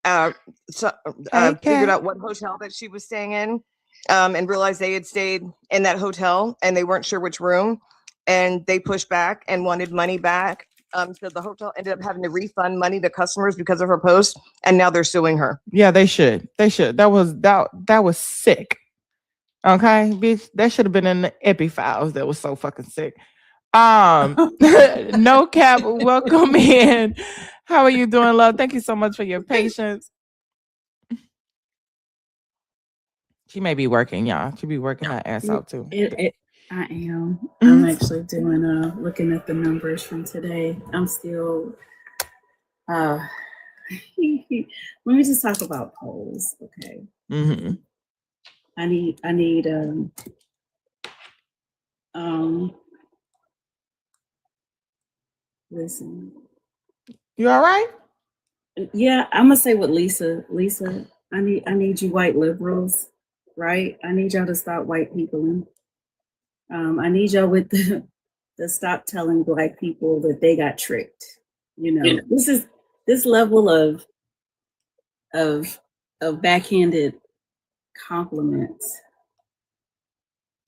figured out what hotel that she was staying in and realized they had stayed in that hotel and they weren't sure which room, and they pushed back and wanted money back. So the hotel ended up having to refund money to customers because of her post, and now they're suing her. Yeah, they should. They should. That was sick. Okay, bitch, that should have been in the Epi files. That was so fucking sick. No cap. Welcome in. How are you doing, love? Thank you so much for your patience. She may be working, y'all. She be working her ass out too. I am. I'm actually doing looking at the numbers from today. I'm still let me just talk about polls, okay? Mm-hmm. I need listen. You all right? Yeah, I'm gonna say what Lisa, I need you white liberals, right? I need y'all to stop white peopling. I need y'all with the stop telling Black people that they got tricked. You know, this level of backhanded compliments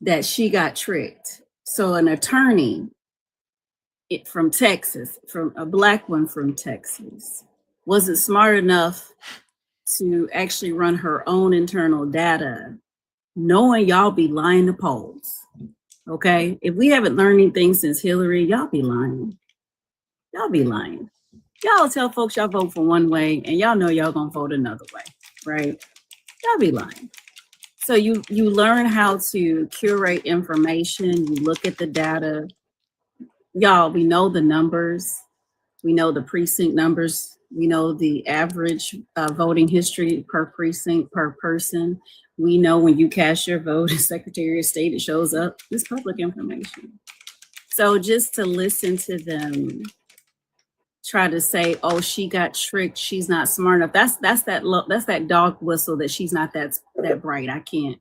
that she got tricked. So an attorney from Texas, from a Black one from Texas, wasn't smart enough to actually run her own internal data, knowing y'all be lying to polls. Okay, if we haven't learned anything since Hillary, y'all be lying. Y'all be lying. Y'all tell folks y'all vote for one way, and y'all know y'all gonna vote another way, right? Y'all be lying. So you learn how to curate information. You look at the data. Y'all, we know the numbers. We know the precinct numbers. We know the average voting history per precinct, per person. We know when you cast your vote as Secretary of State, it shows up. It's public information. So just to listen to them try to say, "Oh, she got tricked. She's not smart enough." That's that dog whistle that she's not that bright. I can't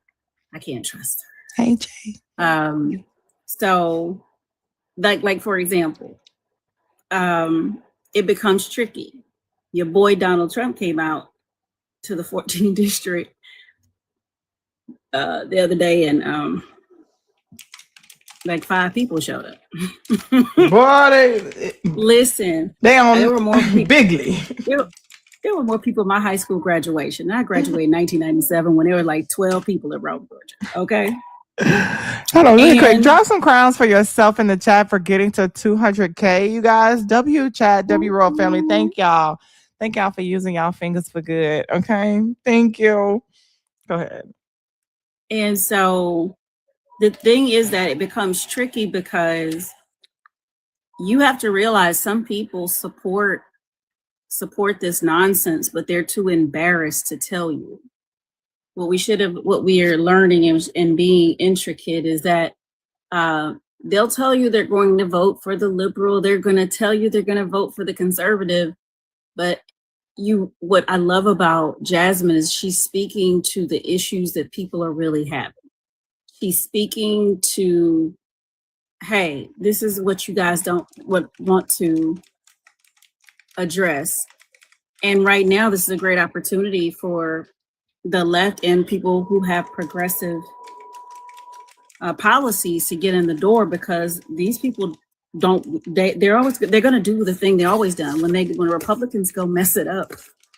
trust her. Hey, Jay. So, like for example, it becomes tricky. Your boy Donald Trump came out to the 14th district the other day, and like 5 people showed up. Boy, listen. There were more people. Bigly. There were more people at my high school graduation. I graduated in 1997 when there were like 12 people at Rome, Georgia. Okay. Hold on, really quick. Drop some crowns for yourself in the chat for getting to 200K, you guys. W chat, W Royal family. Thank y'all. Thank y'all for using y'all fingers for good. Okay. Thank you. Go ahead. And so the thing is that it becomes tricky because you have to realize some people support this nonsense, but they're too embarrassed to tell you. What we are learning and being intricate is that they'll tell you they're going to vote for the liberal. They're going to tell you they're going to vote for the conservative. But what I love about Jasmine is she's speaking to the issues that people are really having. She's speaking to, hey, this is what you guys want to address. And right now, this is a great opportunity for the left and people who have progressive policies to get in the door, because they're going to do the thing they always done. When Republicans go mess it up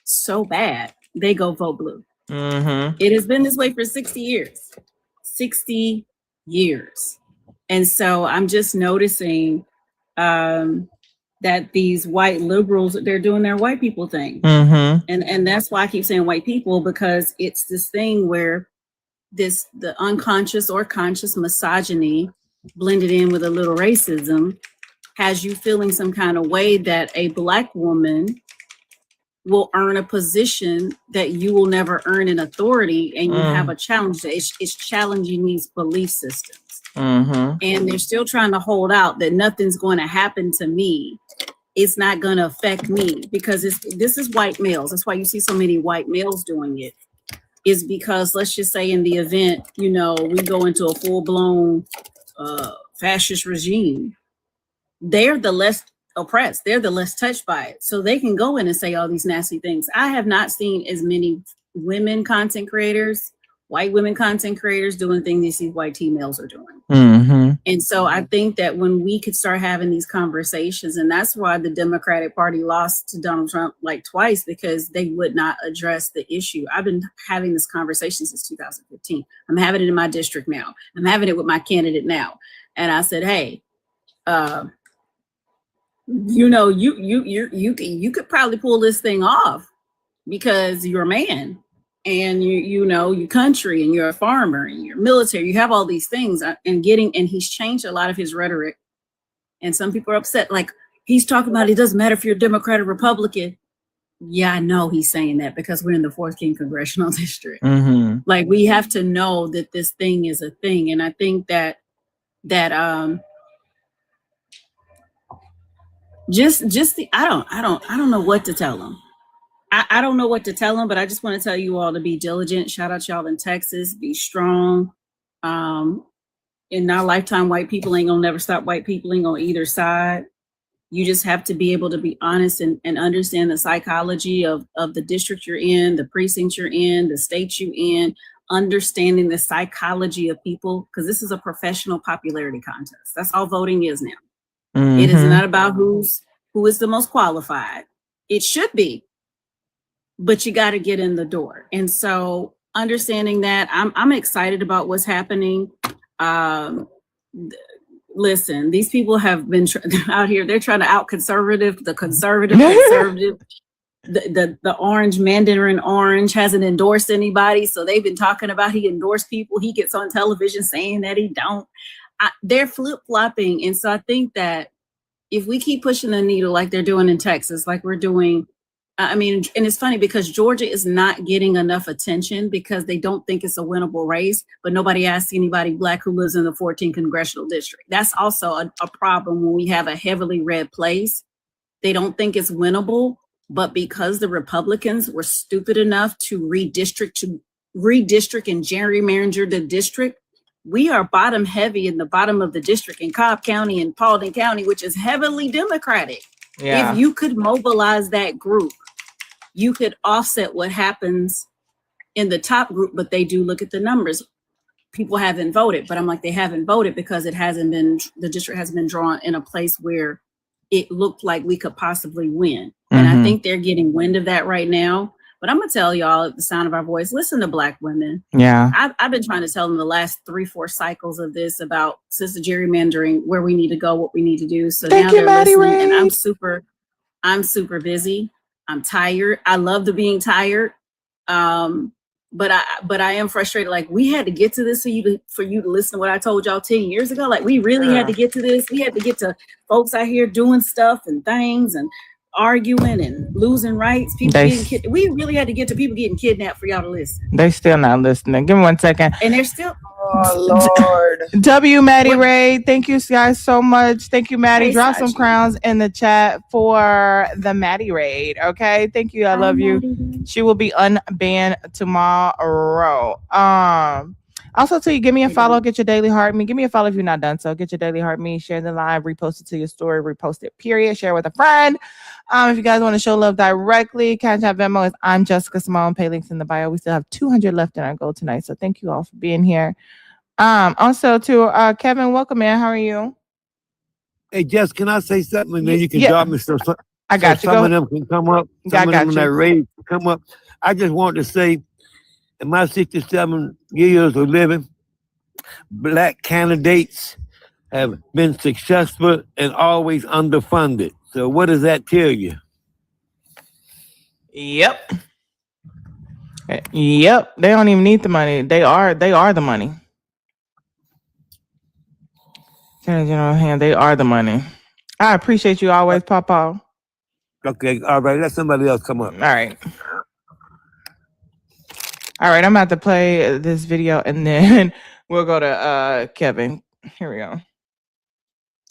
so bad, they go vote blue. Mm-hmm. It has been this way for 60 years. 60 years. And so I'm just noticing that these white liberals, they're doing their white people thing. Mm-hmm. And that's why I keep saying white people, because it's this thing where the unconscious or conscious misogyny blended in with a little racism has you feeling some kind of way that a Black woman will earn a position that you will never earn in authority, and you have a challenge. It's challenging these belief systems. And they're still trying to hold out that nothing's going to happen to me. It's not going to affect me because this is white males. That's why you see so many white males doing it. Is because let's just say in the event, we go into a full-blown fascist regime, they're the less oppressed. They're the less touched by it. So they can go in and say all these nasty things. I have not seen as many women content creators, white women content creators doing things these white females are doing. And so I think that when we could start having these conversations, and that's why the Democratic Party lost to Donald Trump like twice, because they would not address the issue. I've been having this conversation since 2015. I'm having it in my district now. I'm having it with my candidate now. And I said, hey, you could probably pull this thing off because you're a man. And your country, and you're a farmer, and you're military, you have all these things, and he's changed a lot of his rhetoric. And some people are upset, like he's talking about it doesn't matter if you're Democrat or Republican. Yeah, I know he's saying that because we're in the 14th congressional district. Like we have to know that this thing is a thing, and I think that I don't know what to tell them. I don't know what to tell them, but I just want to tell you all to be diligent. Shout out y'all in Texas. Be strong. In our lifetime, white people ain't gonna never stop white people on either side. You just have to be able to be honest and understand the psychology of the district you're in, the precinct you're in, the state you're in, understanding the psychology of people, because this is a professional popularity contest. That's all voting is now. It is not about who is the most qualified. It should be. But you got to get in the door. And so understanding that, I'm excited about what's happening. Listen, these people have been out here. They're trying to out conservative, the conservative. The orange, Mandarin Orange hasn't endorsed anybody. So they've been talking about he endorsed people. He gets on television saying that he don't. They're flip-flopping. And so I think that if we keep pushing the needle like they're doing in Texas, like we're doing, and it's funny because Georgia is not getting enough attention because they don't think it's a winnable race, but nobody asks anybody Black who lives in the 14th congressional district. That's also a problem when we have a heavily red place. They don't think it's winnable, but because the Republicans were stupid enough to redistrict and gerrymander the district, we are bottom heavy in the bottom of the district in Cobb County and Paulding County, which is heavily Democratic. Yeah. If you could mobilize that group, you could offset what happens in the top group, but they do look at the numbers. People haven't voted, but I'm like, they haven't voted because the district hasn't been drawn in a place where it looked like we could possibly win. And I think they're getting wind of that right now. But I'm going to tell y'all at the sound of our voice, listen to Black women. Yeah. I've been trying to tell them the last 3-4 cycles of this about sister gerrymandering, where we need to go, what we need to do. So now they're listening, and I'm super busy. I'm tired. I love the being tired. But I am frustrated. Like, we had to get to this for you to listen to what I told y'all 10 years ago. Like, we really had to get to this. We had to get to folks out here doing stuff and things and arguing and losing rights. People getting we really had to get to people getting kidnapped for y'all to listen. They still not listening. Give me 1 second. And they're still. Oh Lord. W Maddie Ray, thank you guys so much. Thank you, Maddie. Drop some crowns in the chat for the Maddie Raid. Okay, thank you. I love you. She will be unbanned tomorrow. Also, tell you, give me a follow, get your daily heart me. Give me a follow if you're not done so. Get your daily heart me, share the live, repost it to your story, repost it, period. Share with a friend. If you guys want to show love directly, Cash App Venmo is I'm Jessica Cymone. Pay links in the bio. We still have 200 left in our goal tonight. So thank you all for being here. Also to Kevin, welcome, man. How are you? Hey, Jess, can I say something? And then you can drop me so I got you. Some of them can come up. Some of them that raid come up. I just want to say, in my 67 years of living, Black candidates have been successful and always underfunded. So what does that tell you? Yep. They don't even need the money. They are the money. They are the money. I appreciate you always, Papa. Okay, all right. Let somebody else come up. All right, I'm about to play this video and then we'll go to Kevin. Here we go.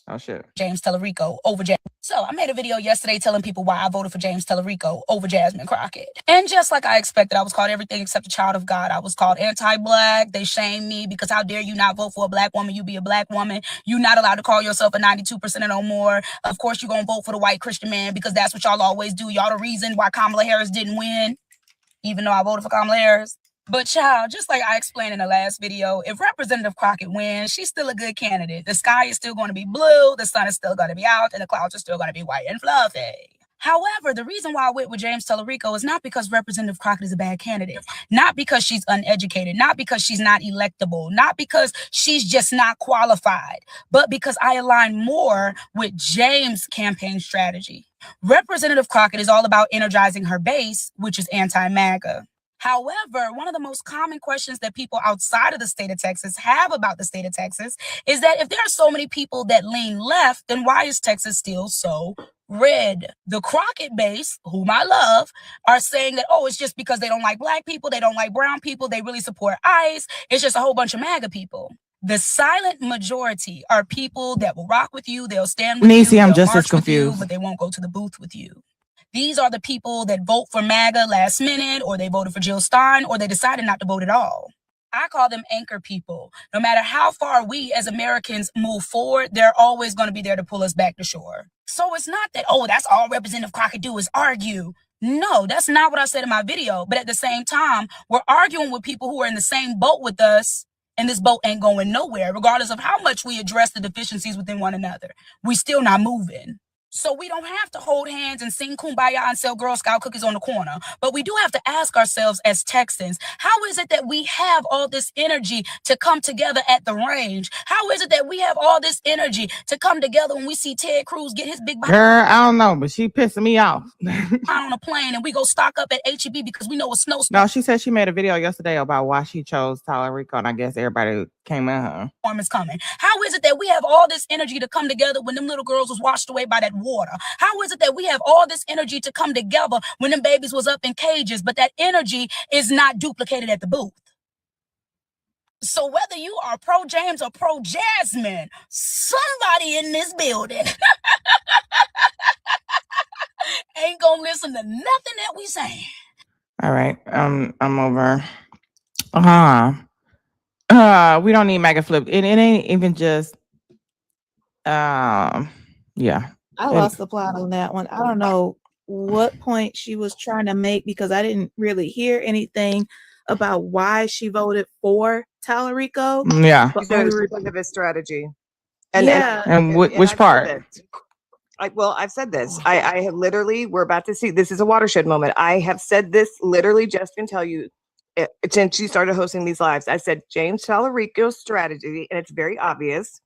Oh shit. James Tellerico over Jasmine. So I made a video yesterday telling people why I voted for James Tellerico over Jasmine Crockett. And just like I expected, I was called everything except a child of God. I was called anti-black. They shamed me because how dare you not vote for a black woman? You be a black woman. You're not allowed to call yourself a 92% and no more. Of course, you're going to vote for the white Christian man because that's what y'all always do. Y'all the reason why Kamala Harris didn't win, even though I voted for Kamala Harris. But child, just like I explained in the last video, if Representative Crockett wins, she's still a good candidate. The sky is still going to be blue, the sun is still going to be out, and the clouds are still going to be white and fluffy. However, the reason why I went with James Tellerico is not because Representative Crockett is a bad candidate, not because she's uneducated, not because she's not electable, not because she's just not qualified, but because I align more with James' campaign strategy. Representative Crockett is all about energizing her base, which is anti-MAGA. However, one of the most common questions that people outside of the state of Texas have about the state of Texas is that if there are so many people that lean left, then why is Texas still so red? The Crockett base, whom I love, are saying that, oh, it's just because they don't like black people, they don't like brown people, they really support ICE, it's just a whole bunch of MAGA people. The silent majority are people that will rock with you, they'll stand with you, I'm they'll just as march with you, confused. but they won't go to the booth with you. These are the people that vote for MAGA last minute, or they voted for Jill Stein, or they decided not to vote at all. I call them anchor people. No matter how far we as Americans move forward, they're always going to be there to pull us back to shore. So it's not that, oh, that's all Representative Crockett do is argue. No, that's not what I said in my video. But at the same time, we're arguing with people who are in the same boat with us, and this boat ain't going nowhere, regardless of how much we address the deficiencies within one another. We still not moving. So we don't have to hold hands and sing Kumbaya and sell Girl Scout cookies on the corner. But we do have to ask ourselves as Texans, how is it that we have all this energy to come together at the range? How is it that we have all this energy to come together when we see Ted Cruz get his big body Girl, I don't know, but she pissing me off. on a plane and we go stock up at HEB because we know a snowstorm? No, she said she made a video yesterday about why she chose Tellerico, and I guess everybody came at her. Is coming. How is it that we have all this energy to come together when them little girls was washed away by that water? How is it that we have all this energy to come together when them babies was up in cages, but that energy is not duplicated at the booth? So whether you are pro James or pro Jasmine, somebody in this building ain't gonna listen to nothing that we saying. All right, I'm over. We don't need MAGA flip. It ain't even just. Yeah. I lost the plot on that one. I don't know what point she was trying to make because I didn't really hear anything about why she voted for Tellerico. Yeah. He said it was because of his strategy. And which part? I've said this. I have literally, we're about to see, this is a watershed moment. I have said this literally, just can tell you, since she started hosting these lives, I said James Tellerico's strategy, and it's very obvious.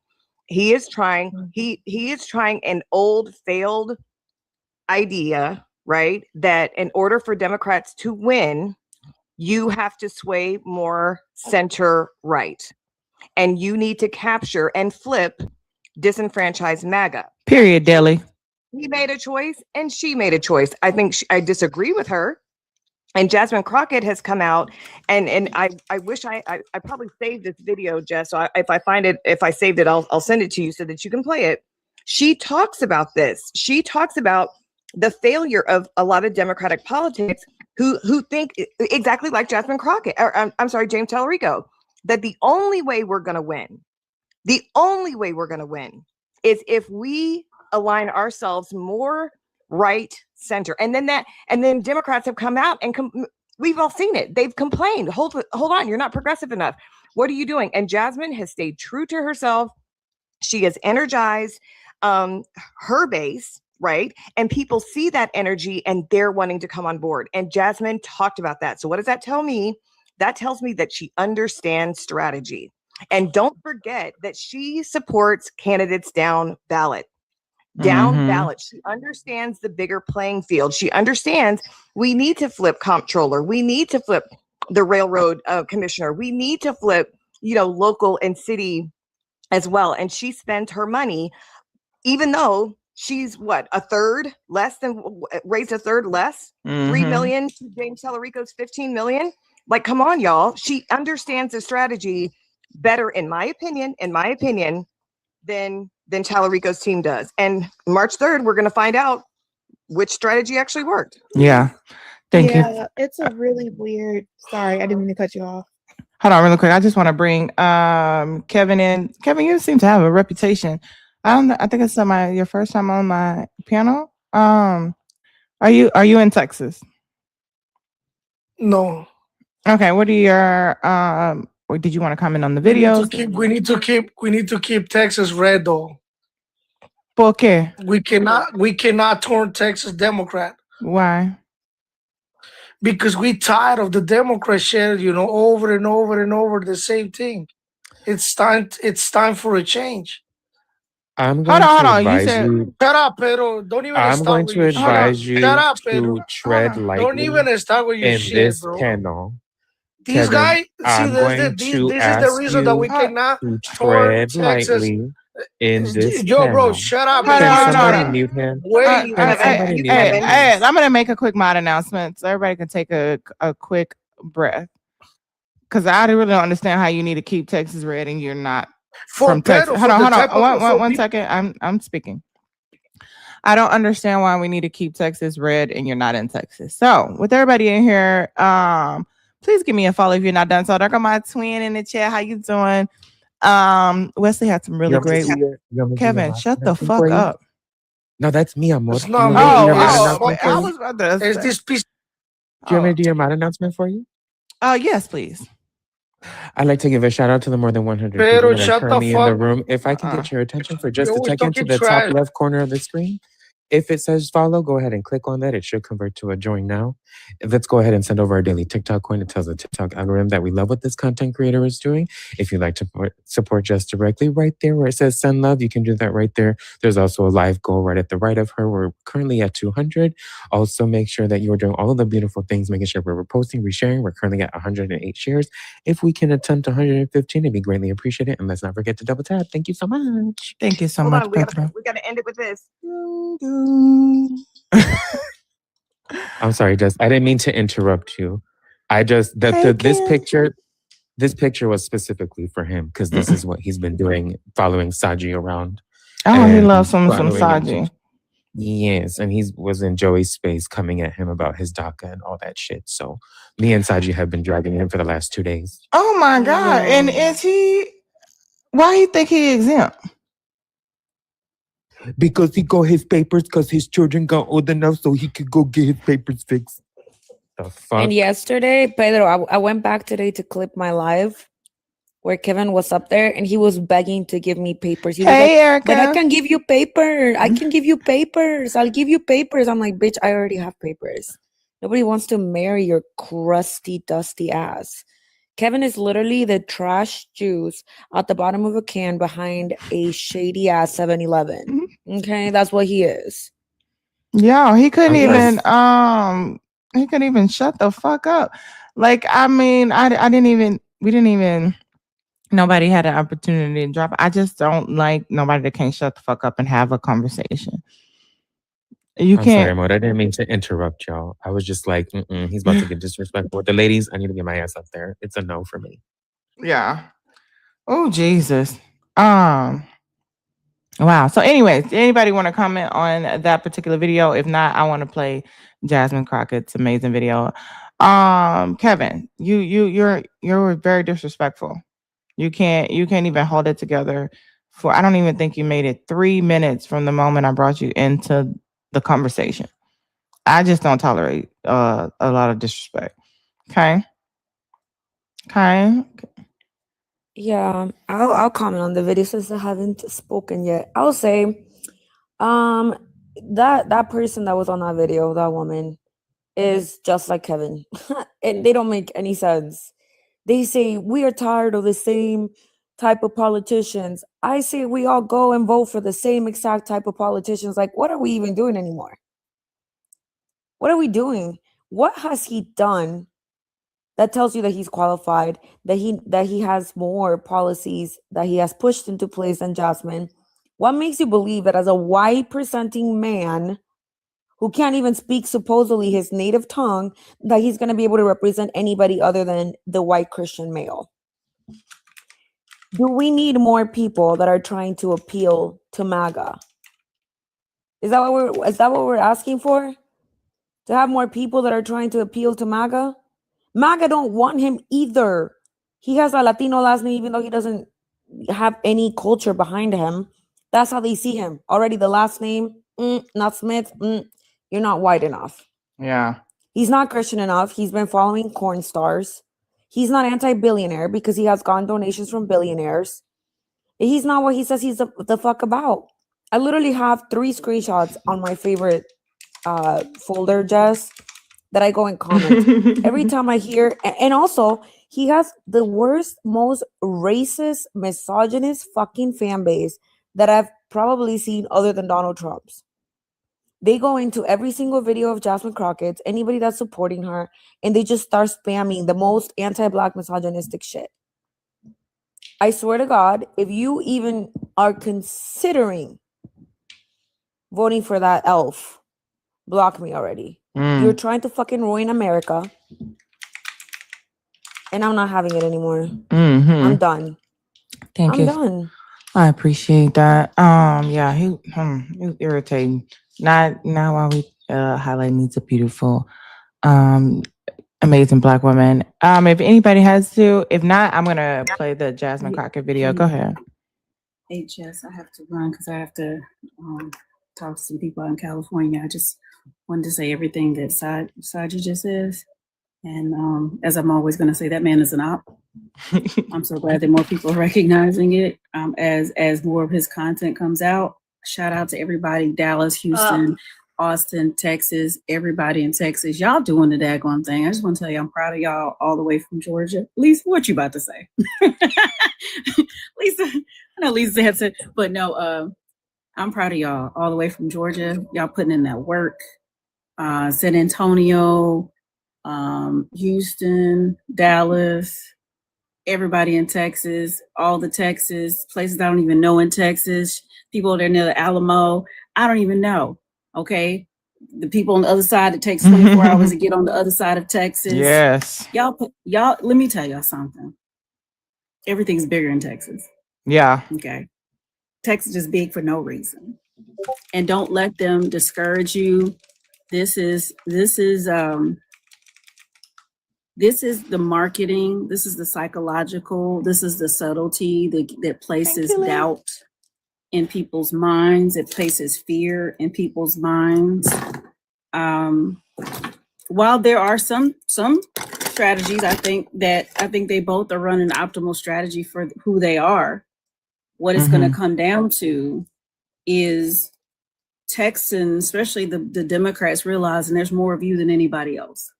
He is trying, he is trying an old failed idea, right? That in order for Democrats to win, you have to sway more center right. And you need to capture and flip disenfranchised MAGA. Period, Deli. He made a choice and she made a choice. I think I disagree with her. And Jasmine Crockett has come out, and I wish I probably saved this video, Jess. So if I find it, if I saved it, I'll send it to you so that you can play it. She talks about this. She talks about the failure of a lot of Democratic politics who think exactly like Jasmine Crockett, or I'm sorry, James Tellerico, that the only way we're going to win, is if we align ourselves more right center. And then Democrats have come out and we've all seen it. They've complained. Hold on, you're not progressive enough. What are you doing? And Jasmine has stayed true to herself. She has energized her base, right? And people see that energy and they're wanting to come on board. And Jasmine talked about that. So what does that tell me? That tells me that she understands strategy. And don't forget that she supports candidates down ballot. Ballot. She understands the bigger playing field. She understands we need to flip comptroller. We need to flip the railroad commissioner. We need to flip, local and city as well. And she spends her money, even though she's raised a third less. 3 million. James Tellerico's 15 million. Like, come on, y'all. She understands the strategy better, in my opinion, than Tallarico's team does. And March 3rd, we're going to find out which strategy actually worked. Yeah. Thank you. Yeah, it's a really weird. Sorry, I didn't mean to cut you off. Hold on, really quick. I just want to bring Kevin in. Kevin, you seem to have a reputation. I don't know. I think it's your first time on my panel. Are you in Texas? No. Okay. What are your or did you want to comment on the videos? We need to keep Texas red though. ¿Por qué? We cannot turn Texas Democrat. Why? Because we tired of the Democrat shit, over and over and over the same thing. It's time for a change. I'm going to advise you. Shut up, Pedro. Don't even I'm going to advise you Shut up, Pedro. to tread lightly. Don't even start with your in shit, this bro. panel. These Kevin, guys, I'm going to this is ask the reason that we you cannot to turn tread Texas. lightly in this Yo, panel. bro, shut up. Can somebody mute him? Wait, Can somebody mute him? Hey, I'm gonna make a quick mod announcement so everybody can take a quick breath. Because I really don't understand how you need to keep Texas red and you're not from Texas. Hold on. One second. I'm speaking. I don't understand why we need to keep Texas red and you're not in Texas. So with everybody in here, please give me a follow if you're not done. So there go my twin in the chat. How you doing? Wesley had some really great. Kevin, shut the fuck up. No, that's me, amor. It's not me. I was about to. Is this piece? Do you want me to do your mod announcement for you? Yes, please. I'd like to give a shout out to the more than 100 Pero people that are currently in the room. If I can get your attention for just a second to the top left corner of the screen. If it says follow, go ahead and click on that. It should convert to a join now. Let's go ahead and send over our daily TikTok coin. It tells the TikTok algorithm that we love what this content creator is doing. If you'd like to support Jess directly, right there where it says send love, you can do that right there. There's also a live goal right at the right of her. We're currently at 200. Also, make sure that you're doing all of the beautiful things, making sure we're reposting, resharing. We're currently at 108 shares. If we can attempt 115, it'd be greatly appreciated. And let's not forget to double tap. Thank you so much. Thank you so Hold much, on, Pedro. we got to end it with this. I'm sorry, Jess. I didn't mean to interrupt you. I just this picture was specifically for him because this is what he's been doing, following Saji around. Oh, he loves some Saji. Yes, and he was in Joey's space coming at him about his DACA and all that shit. So me and Saji have been dragging him for the last 2 days. Oh my God. And is he why you think he exempt? Because he got his papers because his children got old enough so he could go get his papers fixed. The fuck? And yesterday, Pedro, I went back today to clip my live where Kevin was up there and he was begging to give me papers. He was like, Erica. but I can give you paper. I can give you papers. I'll give you papers. I'm like, bitch, I already have papers. Nobody wants to marry your crusty, dusty ass. Kevin is literally the trash juice at the bottom of a can behind a shady ass 7-Eleven. Okay, that's what he is. Yeah, he couldn't even shut the fuck up. Like, I mean, we didn't even nobody had an opportunity to drop. I just don't like nobody that can't shut the fuck up and have a conversation. I'm sorry, Maud. I didn't mean to interrupt y'all. I was just like, he's about to get disrespectful with the ladies. I need to get my ass up there. It's a no for me. Yeah. Oh, Jesus. Wow. So anyways, anybody want to comment on that particular video? If not, I want to play Jasmine Crockett's amazing video. Kevin, you're very disrespectful. You can't even hold it together for, I don't even think you made it 3 minutes from the moment I brought you into the conversation. I just don't tolerate a lot of disrespect. Okay. Yeah, I'll comment on the video since I haven't spoken yet. I'll say, that person that was on that video, that woman, is just like Kevin, and they don't make any sense. They say we are tired of the same type of politicians. I say we all go and vote for the same exact type of politicians. Like, what are we even doing anymore? What are we doing? What has he done that tells you that he's qualified, that he has more policies that he has pushed into place than Jasmine? What makes you believe that as a white presenting man who can't even speak supposedly his native tongue, that he's going to be able to represent anybody other than the white Christian male? Do we need more people that are trying to appeal to MAGA? Is that what we're asking for? To have more people that are trying to appeal to MAGA? MAGA don't want him either. He has a Latino last name, even though he doesn't have any culture behind him. That's how they see him. Already the last name, not Smith, you're not white enough. Yeah. He's not Christian enough. He's been following corn stars. He's not anti-billionaire because he has gotten donations from billionaires. He's not what he says he's the fuck about. I literally have 3 screenshots on my favorite folder, Jess, that I go and comment every time I hear. And also, he has the worst, most racist, misogynist fucking fan base that I've probably seen other than Donald Trump's. They go into every single video of Jasmine Crockett's, anybody that's supporting her, and they just start spamming the most anti-Black misogynistic shit. I swear to God, if you even are considering voting for that elf, block me already. You're trying to fucking ruin America. And I'm not having it anymore. I'm done. Thank you. I'm done. I appreciate that. Yeah, he irritating. Not while we highlight needs a beautiful, amazing Black woman. If anybody has to, if not, I'm gonna play the Jasmine Crockett video. Go ahead. Hey Jess, I have to run because I have to talk to some people out in California. I just wanted to say everything that Saji just says. And as I'm always going to say, that man is an op. I'm so glad that more people are recognizing it. As more of his content comes out, shout out to everybody, Dallas, Houston, Austin, Texas, everybody in Texas. Y'all doing the daggone thing. I just want to tell you, I'm proud of y'all all the way from Georgia. Lisa, what you about to say? Lisa, I know Lisa had said, but no, I'm proud of y'all all the way from Georgia. Y'all putting in that work. San Antonio, Houston, Dallas, everybody in Texas, all the Texas, places I don't even know in Texas, people there near the Alamo, I don't even know, okay? The people on the other side, it takes 24 hours to get on the other side of Texas. Yes. Y'all, let me tell y'all something. Everything's bigger in Texas. Yeah. Okay. Texas is big for no reason. And don't let them discourage you. This is the marketing. This is the psychological. This is the subtlety that places doubt in people's minds. It places fear in people's minds. While there are some strategies, I think they both are running an optimal strategy for who they are. What it's going to come down to is Texans, especially the Democrats, realizing there's more of you than anybody else.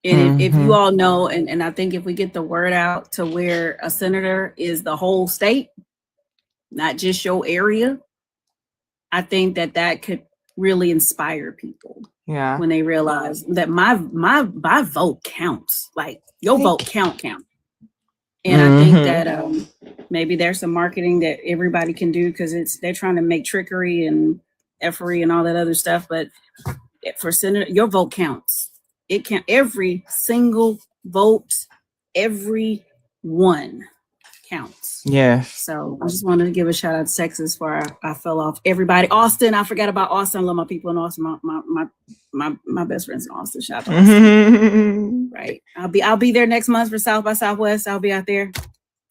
And if you all know, and I think if we get the word out to where a senator is the whole state, not just your area, I think that could really inspire people. Yeah. When they realize that my vote counts, like your vote count. And I think that maybe there's some marketing that everybody can do because they're trying to make trickery and effery and all that other stuff. But for senator, your vote counts. It can every single vote, every one counts. Yes. So I just wanted to give a shout out to Texas before I fell off. Everybody, Austin, I forgot about Austin. I love my people in Austin. My best friends in Austin. Shout out to Austin. Right. I'll be there next month for South by Southwest. I'll be out there.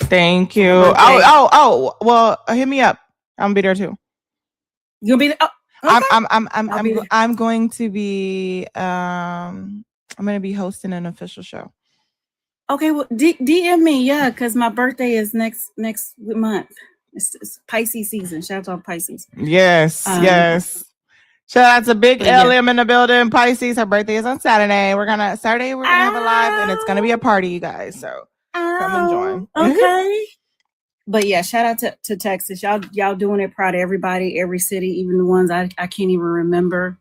Thank you. Oh. Well, hit me up. I'm gonna be there too. You'll be there. Oh, okay. I'm going to be. I'm gonna be hosting an official show. Okay, well, DM me, yeah, because my birthday is next month. It's Pisces season. Shout out to all Pisces. Yes, yes. Shout out to Big LM in the building. Pisces, her birthday is on Saturday. We're gonna have a live, and it's gonna be a party, you guys. So come and join. Okay. But yeah, shout out to Texas. Y'all doing it. Proud of everybody, every city, even the ones I can't even remember.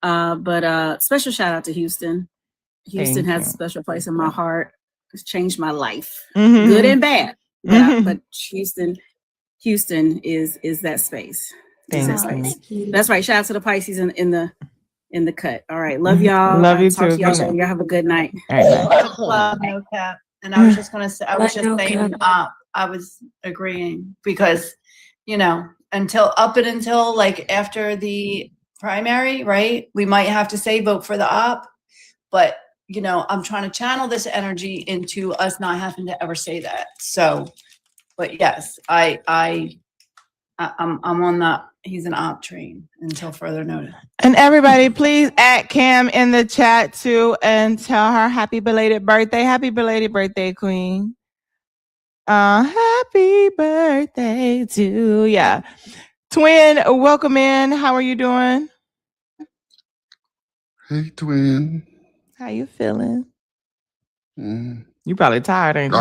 But special shout out to Houston. Houston has a special place in my heart. It's changed my life, good and bad. But Houston is that space. That's right. Shout out to the Pisces in the cut. All right, love y'all. Love you Talk too. to y'all have a good night. All right, Love, no cap. And I was just gonna say, I was just know, saying, Kim. I was agreeing because, you know, until like after the primary, right? We might have to say vote for the op, but you know, I'm trying to channel this energy into us not having to ever say that. So, but yes, I'm on the he's an op train until further notice. And everybody, please add Cam in the chat too and tell her happy belated birthday. Happy belated birthday, Queen. Happy birthday to ya. Twin, welcome in. How are you doing? Hey, twin. How you feeling? You probably tired, ain't you?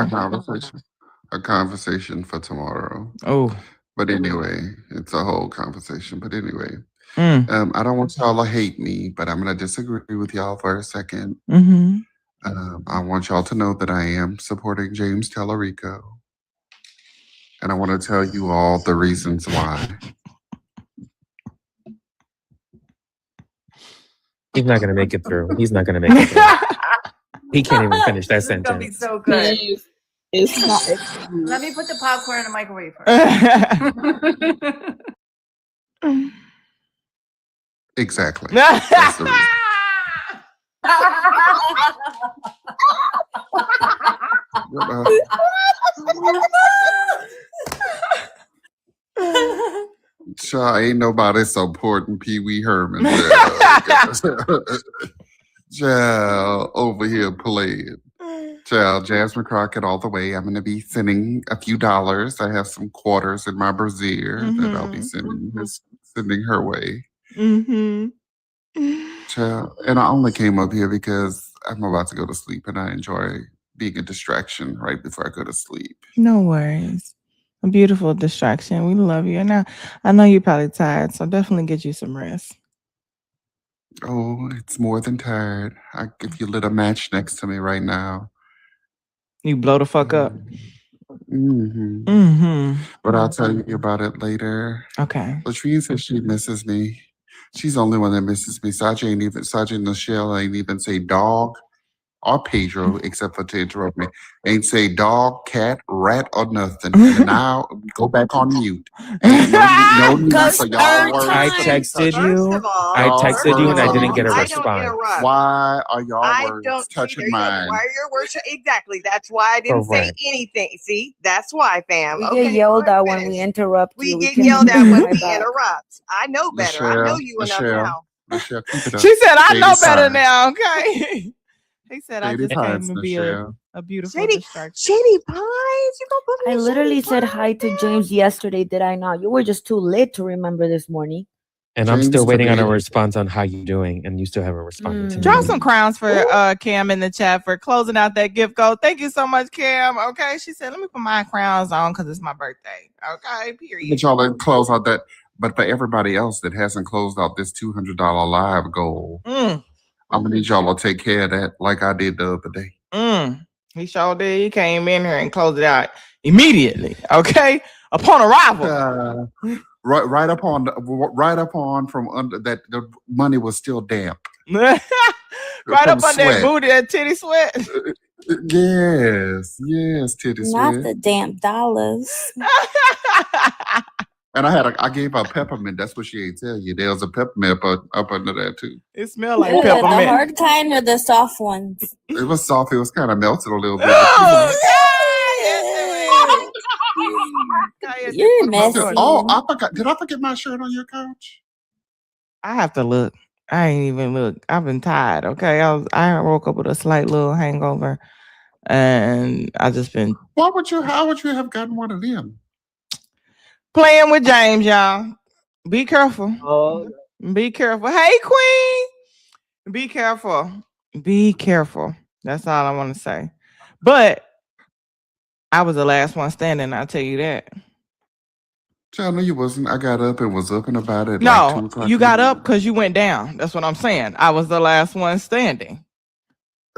A conversation for tomorrow. Oh. But anyway, it's a whole conversation. But anyway, I don't want y'all to hate me, but I'm going to disagree with y'all for a second. Mm-hmm. I want y'all to know that I am supporting James Tallarico. And I want to tell you all the reasons why. He's not gonna make it through. He's not gonna make it through. He can't even finish that sentence. It's gonna be so good. It's not. Let me put the popcorn in the microwave first. Exactly. That's the reason. Child, ain't nobody supporting Pee Wee Herman. Child, over here playing. Child, Jasmine Crockett all the way. I'm going to be sending a few dollars. I have some quarters in my brassiere that I'll be sending her way. Mm-hmm. Child, and I only came up here because I'm about to go to sleep and I enjoy being a distraction right before I go to sleep. No worries. A beautiful distraction. We love you. And I know you're probably tired, so definitely get you some rest. Oh, it's more than tired. If you lit a match next to me right now. You blow the fuck up. Mm-hmm. Mm-hmm. But I'll tell you about it later. Okay. Latrine says she misses me. She's the only one that misses me. Sergeant Michelle ain't even say dog or Pedro, except for to interrupt me. Ain't say dog, cat, rat, or nothing. And now go back on mute. Ain't no need for y'all words. I texted you. I texted you and I didn't get a response. Why are y'all words touching mine? Why are your words? Exactly. That's why I didn't say anything. See, that's why, fam. We get yelled at when we interrupt you. We get yelled at when we interrupt. I know better. I know you enough now. Michelle, keep it up. She said, I know better now, okay? He said, I just times, came to be a beautiful distraction. Shady Pies, you gonna put me I in literally Shady said Pies? hi to James yesterday, did I not? You were just too late to remember this morning. And I'm still waiting on a response on how you doing, and you still haven't responded to me. Drop some crowns for Cam in the chat for closing out that gift code. Thank you so much, Cam. Okay, she said, let me put my crowns on because it's my birthday. Okay, period. But y'all didn't close out that. But for everybody else that hasn't closed out this $200 live goal, I'm gonna need y'all to take care of that like I did the other day. He sure did. He came in here and closed it out immediately. Okay, upon arrival. Right up on from under that the money was still damp. Right up on that booty, that titty sweat. Yes, titty sweat. Not the damn dollars. And I gave her peppermint. That's what she ain't tell you. There was a peppermint up under there too. It smelled like The peppermint. hard kind or the soft ones? It was soft. It was kind of melted a little bit. You're messy. Oh, I forgot. Did I forget my shirt on your couch? I have to look. I ain't even look. I've been tired. Okay, I woke up with a slight little hangover, and I just been. How would you have gotten one of them? Playing with James, y'all. Be careful. Be careful. Hey, Queen. Be careful. Be careful. That's all I want to say. But I was the last one standing. I'll tell you that. Child, no, you wasn't. I got up and was up and about it. No, like 2 o'clock you in got the up because you went down. That's what I'm saying. I was the last one standing.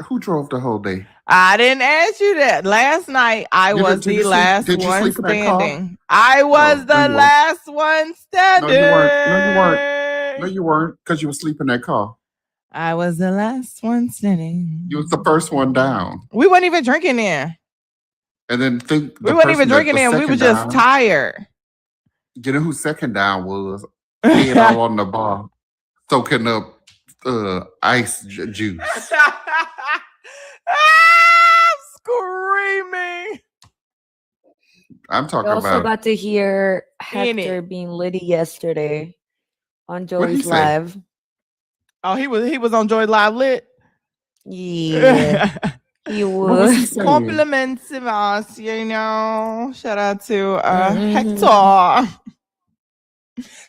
Who drove the whole day? I didn't ask you that. Last night, I was the last one standing. I was the last one standing. No, you weren't. Because you were asleep in that car. I was the last one standing. You was the first one down. We weren't even drinking then. And then think We the weren't even person that drinking was then. We were second just down. tired. You know who second down was? Head all on the bar, soaking up ice juice. I'm screaming. I'm We talking also about got to hear In Hector it. being litty yesterday on what he Joey's say? live. Oh, he was on Joy Live lit. Yeah, he What was he was. saying? Compliments of us, you know. Shout out to Mhm. Hector.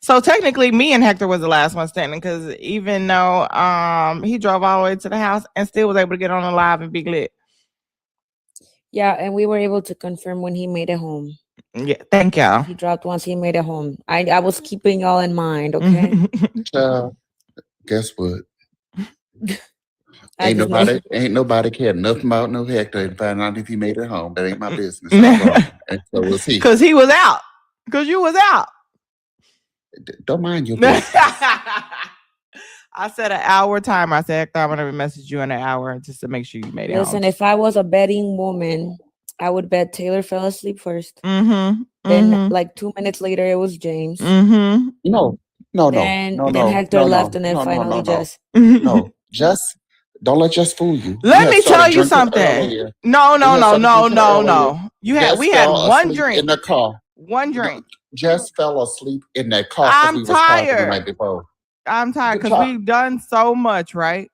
So technically, me and Hector was the last one standing because even though he drove all the way to the house and still was able to get on the live and be lit. Yeah, and we were able to confirm when he made it home. Yeah, thank y'all. He dropped once he made it home. I was keeping y'all in mind, okay? Child, guess what? I Ain't just know. nobody cared nothing about no Hector and find out if he made it home. That ain't my business. I'm wrong. And so was he. Because he was out. Because you was out. Don't mind your business. I set an hour timer. I said, Hector, I'm going to message you in an hour just to make sure you made it Listen, home. if I was a betting woman, I would bet Taylor fell asleep first. Mm-hmm. Then, like 2 minutes later, it was James. Mm-hmm. No. Then Hector left, and then finally Jess. No, Jess, don't let Jess fool you. Let me tell you drinking something. earlier. No. You We had one drink. in the car. One drink. Jess fell asleep in that car because we was talking the night before. I'm tired because we've done so much, right?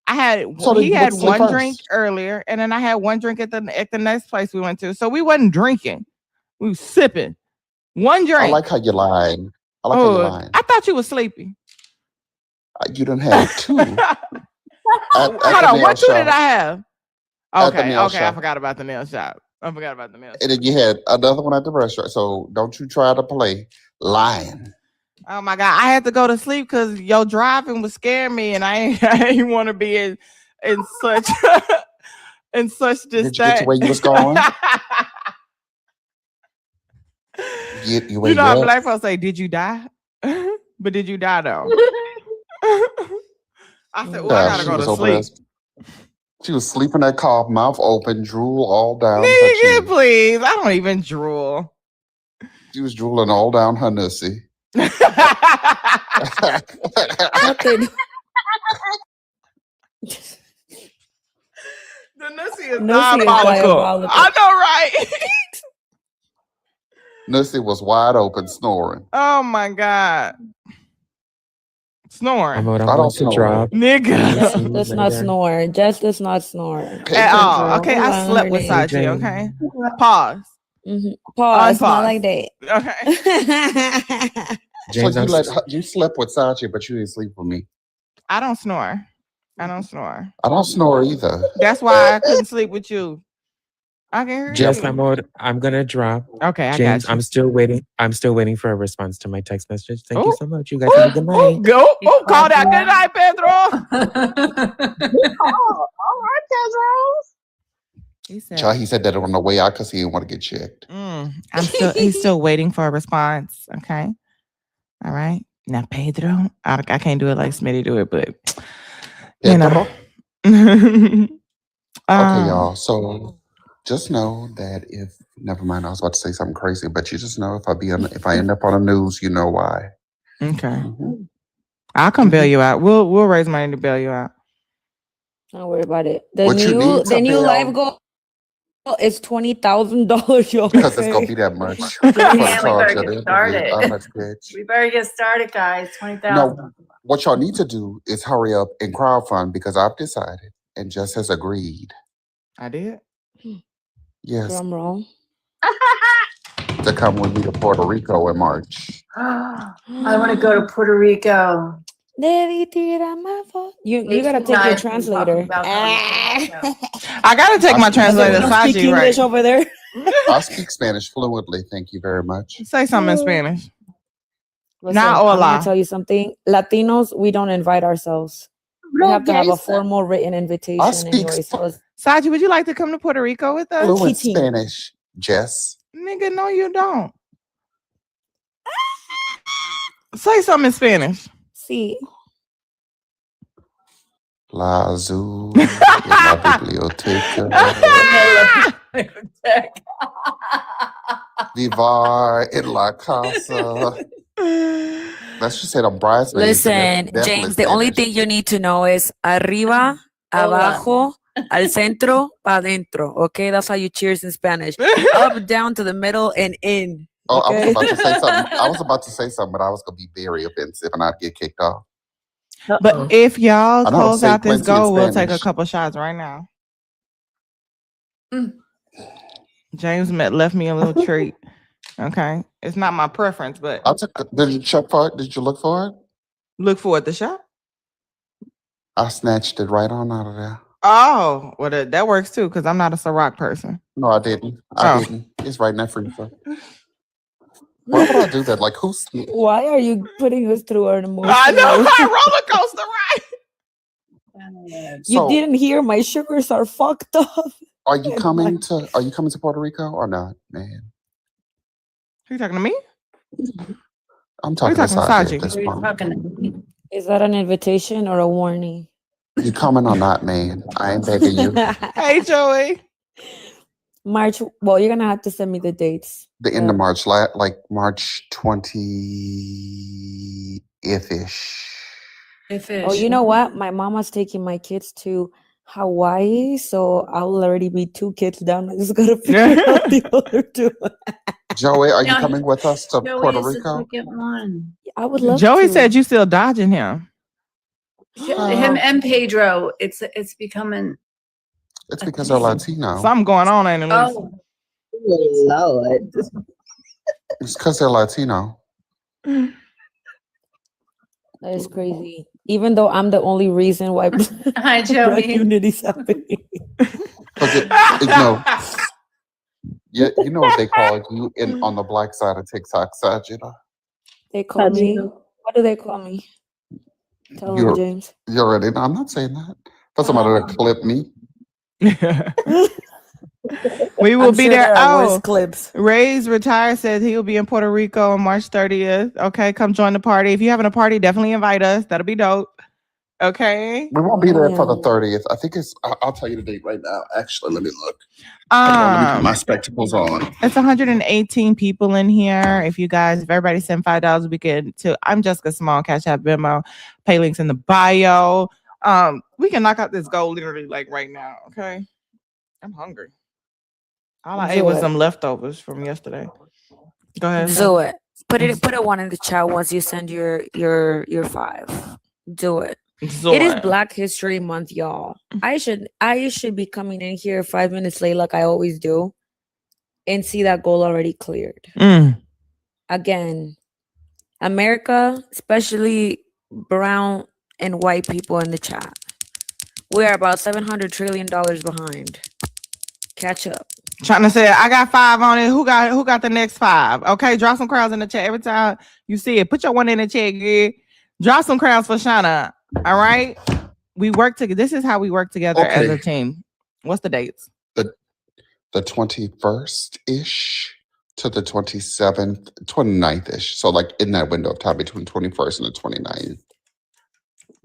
He had sleep one drink first. earlier, and then I had one drink at the next place we went to. So we wasn't drinking. We was sipping. One drink. I like how you lied. How you lying. I thought you was sleepy. You didn't have two. Hold on, what two did I have? Okay, I forgot about the nail shop. And then you had another one at the restaurant. So don't you try to play lying. Oh my God, I had to go to sleep because your driving was scaring me, and I ain't want to be in such in such disdain. Did you get to where you was going? You know how black folks say, "Did you die?" But did you die though? I said, "Oh, I gotta go to sleep." She was sleeping in that car, mouth open, drool all down. Nigga, please, I don't even drool. She was drooling all down her nussy. The nussy is diabolical. I know, right? Nussy was wide open, snoring. Oh my God. Snoring. I don't snore. Nigga. Let's not snore. Just let's not snore. At all. Okay, I slept with Sachi, okay? Pause. Pause. Not like that. Okay. James, so you slept with Sachi, but you didn't sleep with me. I don't snore. I don't snore either. That's why I couldn't sleep with you. I can hear Jess, you. I'm gonna drop. Okay, I James, got you. I'm still waiting for a response to my text message. Thank you so much. You guys have a good night. Call that good night, Pedro. All right, Pedro. He said that on the way out because he didn't want to get checked. He's still waiting for a response. Okay. All right. Now, Pedro, I can't do it like Smitty do it, but you know. Okay, y'all. So just know that never mind, I was about to say something crazy, but you just know if I end up on the news, you know why. Okay. I'll come bail you out. We'll raise money to bail you out. Don't worry about it. The new live goal is $20,000, y'all. Because it's gonna be that much. We better get started. We better get started, guys. 20,000. No, what y'all need to do is hurry up and crowdfund because I've decided and Jess has agreed. I did? Yes. Drum roll. To come with me to Puerto Rico in March. I want to go to Puerto Rico. You gotta take your translator. I gotta take my translator. Speak English over there. I speak Spanish fluently. Thank you very much. Say something in Spanish. Listen, I'm gonna tell you something. Latinos, we don't invite ourselves. We have to have a formal written invitation. Saji, would you like to come to Puerto Rico with us? Fluent Spanish, Jess. Nigga, no, you don't. Say something in Spanish. See. La azul en la biblioteca. Vivar en la casa. Let's just say the bridesmaids. Listen, James, the only thing you need to know is arriba, abajo, al centro, pa dentro. Okay, that's how you cheers in Spanish. Up, down, to the middle, and in. Oh, I was Okay? about to say something. I was about to say something, but I was gonna be very offensive and I'd get kicked off. But if y'all I know how to close say out this plenty in goal, we'll take a Spanish. couple shots right now. James left me a little treat. Okay, it's not my preference, but Did you check for it? Did you look for it? look for it. The shot. I snatched it right on out of there. Oh, well, that works too because I'm not a Ciroc person. No, I didn't. I didn't. It's right in that freezer. Why would I do that? Like, who's? Why are you putting us through an emotional? I know, roller coaster ride. You So- didn't hear my sugars are fucked up. Are you coming to Puerto Rico or not, man? Who you talking to me? I'm talking to Saji at this point. Is that an invitation or a warning? You coming or not, man? I ain't begging you. Hey, Joey. March. Well, you're gonna have to send me the dates. The end of March, like March 20th-ish. Oh, you know what? My mama's taking my kids to Hawaii, so I'll already be 2 kids down. I just gotta figure out the other 2. Joey, are you No, coming with us to Joey Puerto is the Rico? second one. I would love Joey to. said you still dodging him. Him and Pedro. It's becoming. It's because they're Latino. Something going on, ain't it? Oh, Lord. It's because they're Latino. That is crazy. Even though I'm the only reason why Hi, Black Joey. unity's happening. You know what they call you on the black side of TikTok, Sajida? They call me. What do they call me? Tell them, James. You already know. I'm not saying that. For somebody to clip me. We will I'm be sure there. there are Oh, worse clips. Ray's retired says he will be in Puerto Rico on March 30th. Okay, come join the party. If you're having a party, definitely invite us. That'll be dope. Okay. We won't be there for the 30th. I think it's. I'll tell you the date right now. Actually, let me look. Let me put my spectacles on. It's 118 people in here. If everybody send $5, we can to I'm Jessica Cymone, Cash App, Venmo, pay links in the bio. We can knock out this goal literally like right now. Okay. I'm hungry. All I ate was some leftovers from yesterday. Go ahead. Do it. Put a 1 in the chat once you send your 5. Do it. It is Black History Month, y'all. I should be coming in here 5 minutes late like I always do and see that goal already cleared. Again, America, especially brown and white people in the chat, we are about $700 trillion behind. Catch up. Trying to say I got 5 on it. Who got the next 5? Okay, drop some crowds in the chat every time you see it. Put your 1 in the chat, girl. Drop some crowds for Shauna. All right, we work together. This is how we work together as a team. What's the dates? The 21st ish to the 27th, 29th ish. So like in that window of time between 21st and the 29th.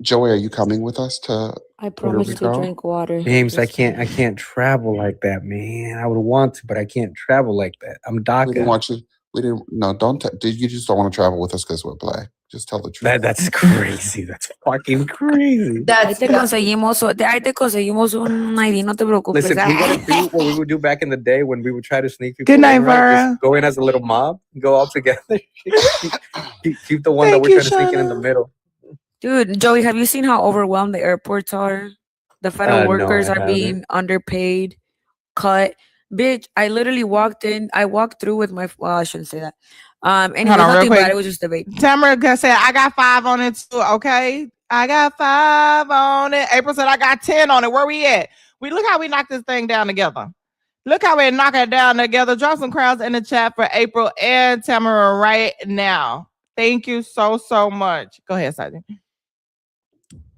Joey, are you coming with us to? I promise to drink water. James, I can't travel like that, man. I would want to, but I can't travel like that. I'm DACA. We didn't want you. We didn't. No, don't. You just don't want to travel with us because we're Black. Just tell the truth. That's crazy. That's fucking crazy. Ahí te conseguimos un ID, no te preocupes. Listen, we gotta do what we would do back in the day when we would try to sneak people. Good night, in, right? Vera. Just go in as a little mob, go all together. keep the one that we're trying to sneak in the middle. Dude, Joey, have you seen how overwhelmed the airports are? The federal workers are being underpaid, cut. Bitch, I literally walked in. I walked through with my. Well, I shouldn't say that. And it was nothing bad. It was just a debate. Tamara said I got 5 on it too. Okay, I got 5 on it. April said I got 10 on it. Where we at? We look how we knock this thing down together. Look how we knock it down together. Drop some crowds in the chat for April and Tamara right now. Thank you so much. Go ahead, Sajid.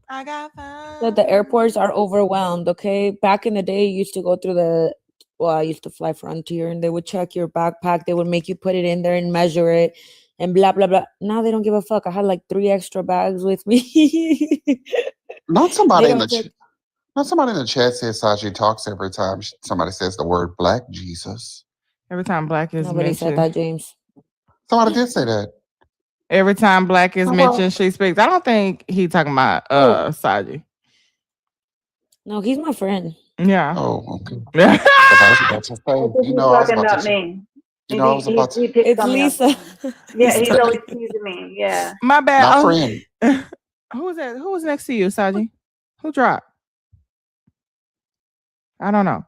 I got 5. That the airports are overwhelmed. Okay, back in the day, you used to go through I used to fly Frontier, and they would check your backpack. They would make you put it in there and measure it, and blah blah blah. Now they don't give a fuck. I had like 3 extra bags with me. Not somebody They in don't the take. not somebody in the chat says Saji talks every time somebody says the word Black Jesus. Every time Black is Nobody said mentioned. that, James. Somebody did say that. Every time Black is Well, mentioned, she speaks. I don't think he talking about Saji. no, he's my friend. Yeah. Oh, okay. Because I was about to say, I think he's talking about me. you know, I was about to He picks It's on me. Lisa. Yeah, he's always teasing me. Yeah. My bad. not Oh, friend. who was that? Who was next to you, Saji? Who dropped? I don't know.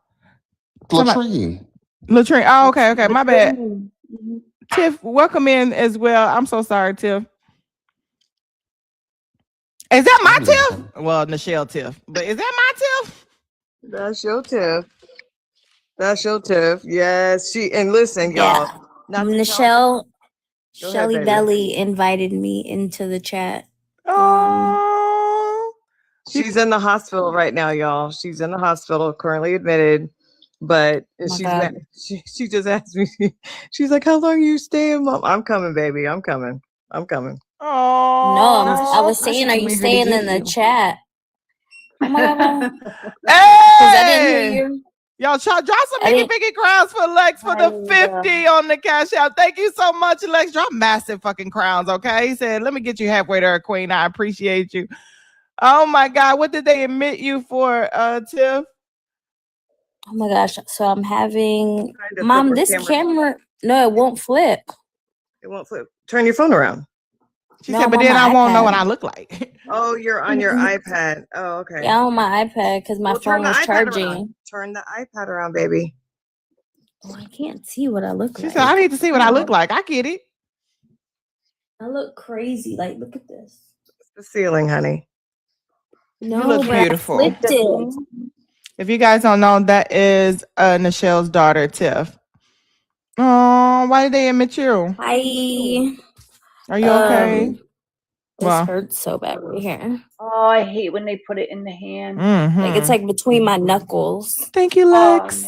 Latrine. Latrine. Oh, okay. My bad. Mm-hmm. Tiff, welcome in as well. I'm so sorry, Tiff. Is that my Tiff? Well, Nichelle Tiff. But is that my Tiff? That's your Tiff. That's your Tiff. Yes. And listen, y'all. Yeah. Not to Nichelle, Go ahead, Shelly baby. Belly invited me into the chat. Oh. She's in the hospital right now, y'all. She's in the hospital, currently admitted. But my she's God. she just asked me. She's like, "How long are you staying, Mom?" I'm coming, baby. I'm coming. Oh. No, I was saying, are you staying in the chat? Oh my God, Mom. Hey! I didn't hear you. Y'all drop some biggie crowns for Lex for the 50 on the cash out. Thank you so much, Lex. Drop massive fucking crowns, okay? He said, let me get you halfway there, Queen. I appreciate you. Oh my God. What did they admit you for, Tiff? Oh my gosh. So I'm having to Mom, flip her this camera. camera. No, it won't flip. It won't flip. Turn your phone around. She No, said, I'm but on then my I won't know iPad. what I look like. Oh, you're on your iPad. Oh, okay. Yeah, on my iPad because my phone was charging. Turn the iPad around, baby. Oh, I can't see what I look She like. said, I need to see what I look like. I get it. I look crazy. Like, look at this. It's the ceiling, honey. No, You look but beautiful. I flipped it. If you guys don't know, that is Nichelle's daughter, Tiff. Oh, why did they admit you? Hi. Are you okay? This hurts so bad right here. Oh, I hate when they put it in the hand. Like it's like between my knuckles. Thank you, Lex.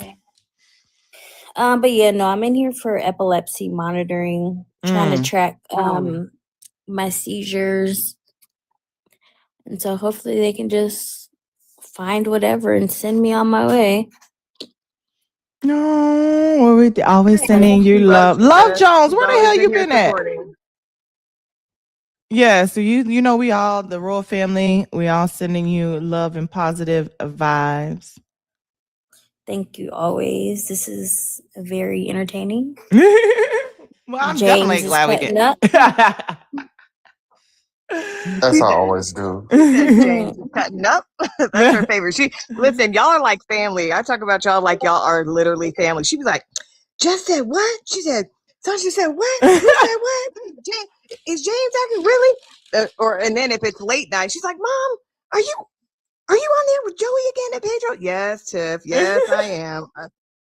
But yeah, no, I'm in here for epilepsy monitoring, trying to track my seizures. And so hopefully they can just find whatever and send me on my way. No, we're always sending you love. Love Jones, where the hell you been at? Yeah, so you know we all, the royal family, we all sending you love and positive vibes. Thank you always. This is very entertaining. Well, I'm definitely James is glad we cutting get. up. That's I always do. James is cutting up. That's her favorite. Listen, y'all are like family. I talk about y'all like y'all are literally family. She was like, "Just said what?" She said, "Sasha said what? Who said what? Is James acting really?" And then if it's late night, she's like, "Mom, are you on there with Joey again and Pedro?" Yes, Tiff. Yes, I am.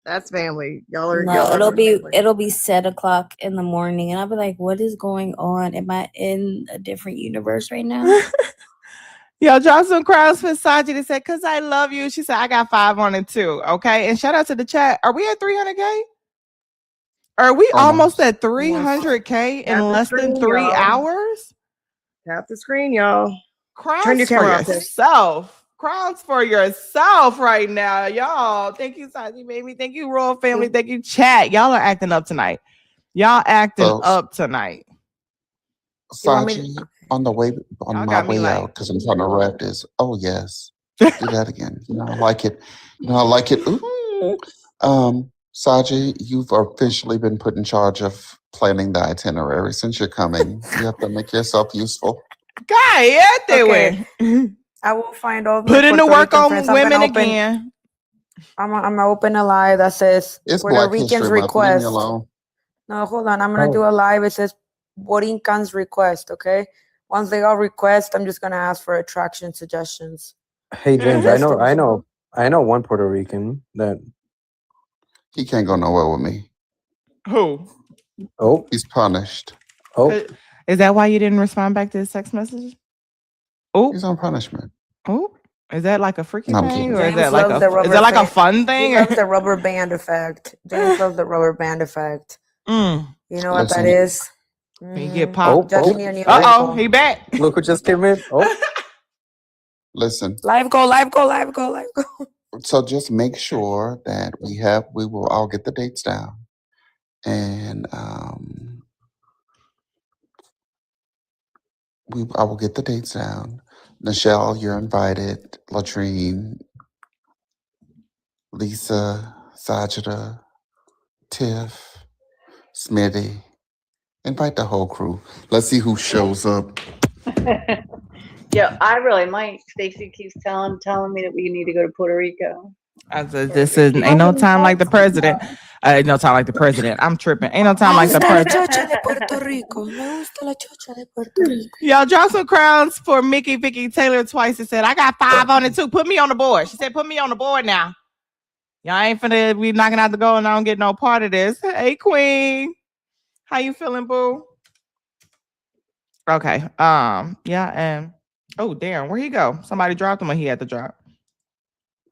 That's family. Y'all are. No, it'll be 7:00 in the morning, and I'll be like, "What is going on? Am I in a different universe right now?" Yo, drop some crowds for Saji. They said, "Cause I love you." She said, "I got 5 on it too." Okay, and shout out to the chat. Are we at 300K? Are we almost at 300K in less than 3 hours? Tap the screen, y'all. Crowns Turn your camera off, Tiff. yourself. Crowns for yourself right now, y'all. Thank you, Saji, baby. Thank you, royal family. Thank you, chat. Y'all are acting up tonight. Y'all acting up tonight. Saji, on my way out, because I'm trying to wrap this. Oh yes, do that again. You know, I like it. You know, I like it. Ooh. Saji, you've officially been put in charge of planning the itinerary. Since you're coming, you have to make yourself useful. Okay. I will find all Put in the Puerto work Rican on friends. women again. I'm gonna open a live that says It's Puerto Black Ricans History Month. Leave me request. alone. No, hold on. I'm gonna do a live. It says Borincans request. Okay. Once they all request, I'm just gonna ask for attraction suggestions. Hey James, I know one Puerto Rican that he can't go nowhere with me. Who? Oh, he's punished. Oh, is that why you didn't respond back to his text messages? Oh, he's on punishment. Oh, is that like a freaky I'm thing, kidding. or is James that like loves the rubber is that like a band. fun thing? He loves the rubber band effect. James loves the rubber band effect. You know what that is? You get popped. Just near New Uh oh, he back. Look who just came in. Oh, Listen. Live go, live go, live go, live go. So just make sure that I'll get the dates down. And I will get the dates down. Nichelle, you're invited. Latrine, Lisa, Sajida, Tiff, Smitty. Invite the whole crew. Let's see who shows up. Yeah, I really might. Stacy keeps telling me that we need to go to Puerto Rico. I said, this is ain't no time like the president. Ain't no time like the president. I'm tripping. Ain't no time like the president. Y'all drop some crowns for Mickey Vicky Taylor twice and said, I got 5 on it too. Put me on the board. She said, put me on the board now. Y'all ain't finna be knocking out the goal and I don't get no part of this. Hey, Queen. How you feeling, boo? Okay. Yeah, and oh damn, where he go? Somebody dropped him or he had to drop.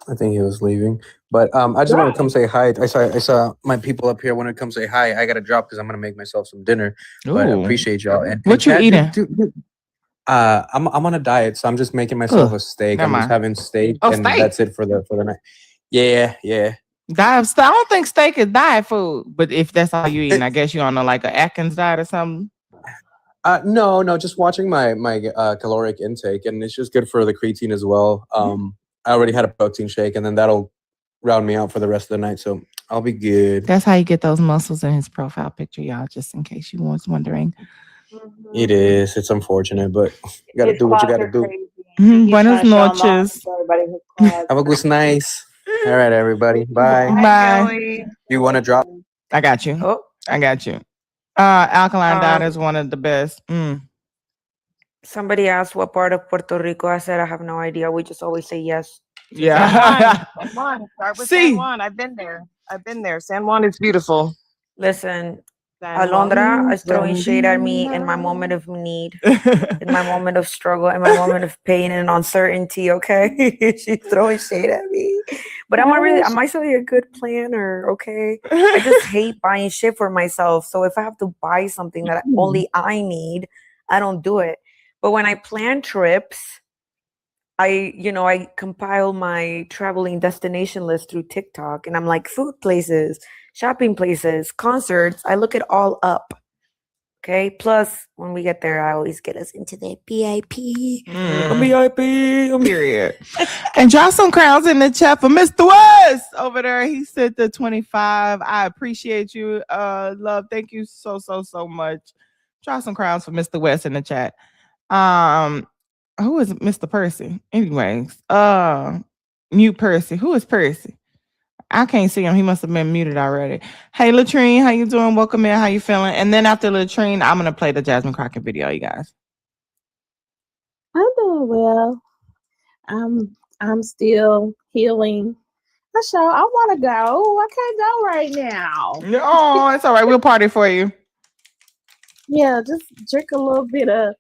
I think he was leaving. But I just want to come say hi. I saw my people up here want to come say hi. I got to drop because I'm going to make myself some dinner. But I appreciate y'all. And what you eating? I'm on a diet, so I'm just making myself a steak. I'm just having steak, and steak. that's it for the night. Yeah. Diet. I don't think steak is diet food, but if that's all you eating, I guess you on like a Atkins diet or something. No, just watching my caloric intake, and it's just good for the creatine as well. I already had a protein shake, and then that'll round me out for the rest of the night, so I'll be good. That's how you get those muscles in his profile picture, y'all, just in case you was wondering. It is. It's unfortunate, but you got to do what you got to do. Buenas noches. Have a good night. All right, everybody. Bye. Bye. You want to drop? I got you. Oh, I got you. Alkaline diet is one of the best. Somebody asked what part of Puerto Rico. I said I have no idea. We just always say yes. Yeah. San Juan. Start with San Juan. I've been there. San Juan is beautiful. Listen, Alondra is throwing shade at me in my moment of need, in my moment of struggle, in my moment of pain and uncertainty. Okay, she's throwing shade at me, but am I actually a good planner? Okay, I just hate buying shit for myself. So if I have to buy something that only I need, I don't do it. But when I plan trips, I compile my traveling destination list through TikTok, and I'm like food places, shopping places, concerts. I look it all up. Okay. Plus, when we get there, I always get us into the VIP. VIP. Period. And drop some crowns in the chat for Mr. West over there. He said the 25. I appreciate you. Love. Thank you so much. Drop some crowns for Mr. West in the chat. Who is Mr. Percy? Anyways, mute Percy. Who is Percy? I can't see him. He must have been muted already. Hey, Latrine, how you doing? Welcome in. How you feeling? And then after Latrine, I'm gonna play the Jasmine Crockett video, you guys. I'm doing well. I'm still healing. I want to go. I can't go right now. Oh, it's all right. We'll party for you. Yeah, just drink a little bit of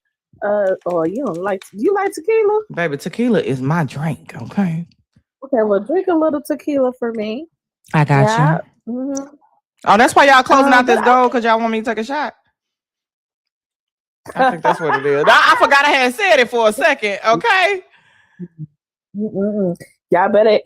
or you like tequila? Baby, tequila is my drink, okay? Okay, well, drink a little tequila for me. I got you. Mm-hmm. Oh, that's why y'all closing out this goal because y'all want me to take a shot. I think that's what it is. I forgot I had said it for a second. Okay. Y'all better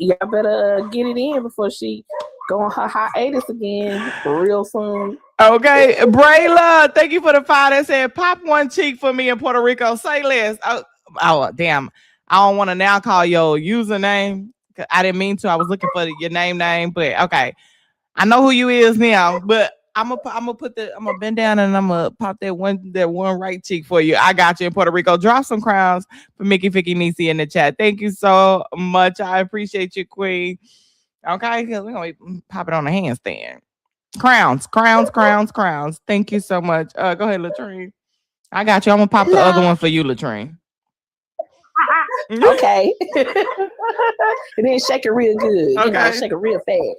get it in before she go on her hiatus again real soon. Okay, Brayla, thank you for the 5 that said pop one cheek for me in Puerto Rico. Say less. Oh, damn. I don't want to now call your username. I didn't mean to. I was looking for your name, but okay. I know who you is now, but I'm gonna bend down and I'm gonna pop that one right cheek for you. I got you in Puerto Rico. Drop some crowns for Mickey Vicky Nisi in the chat. Thank you so much. I appreciate you, Queen. Okay, because we're gonna be popping on a handstand. Crowns. Thank you so much. Go ahead, Latrine. I got you. I'm gonna pop the other one for you, Latrine. Okay. And then shake it real good. Okay. Shake it real fast.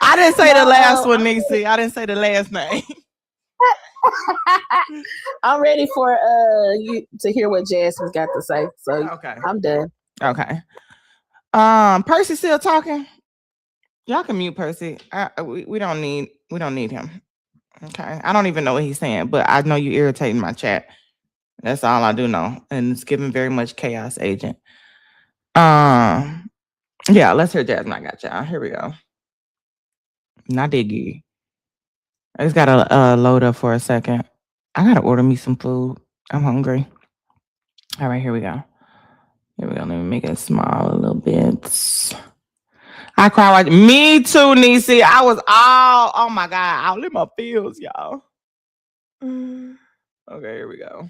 I didn't say the last one, Nisi. I didn't say the last name. I'm ready for you to hear what Jasmine's got to say. So okay. I'm done. Okay. Percy still talking? Y'all can mute Percy. We don't need him. Okay. I don't even know what he's saying, but I know you irritating my chat. That's all I do know. And it's giving very much chaos agent. Yeah, let's hear Jasmine. I got y'all. Here we go. Not diggy. I just gotta load up for a second. I gotta order me some food. I'm hungry. All right, here we go. Here we go. Let me make it small a little bit. I cried. Me too, Niecy. I was all, oh my God, all in my feels, y'all. Okay, here we go.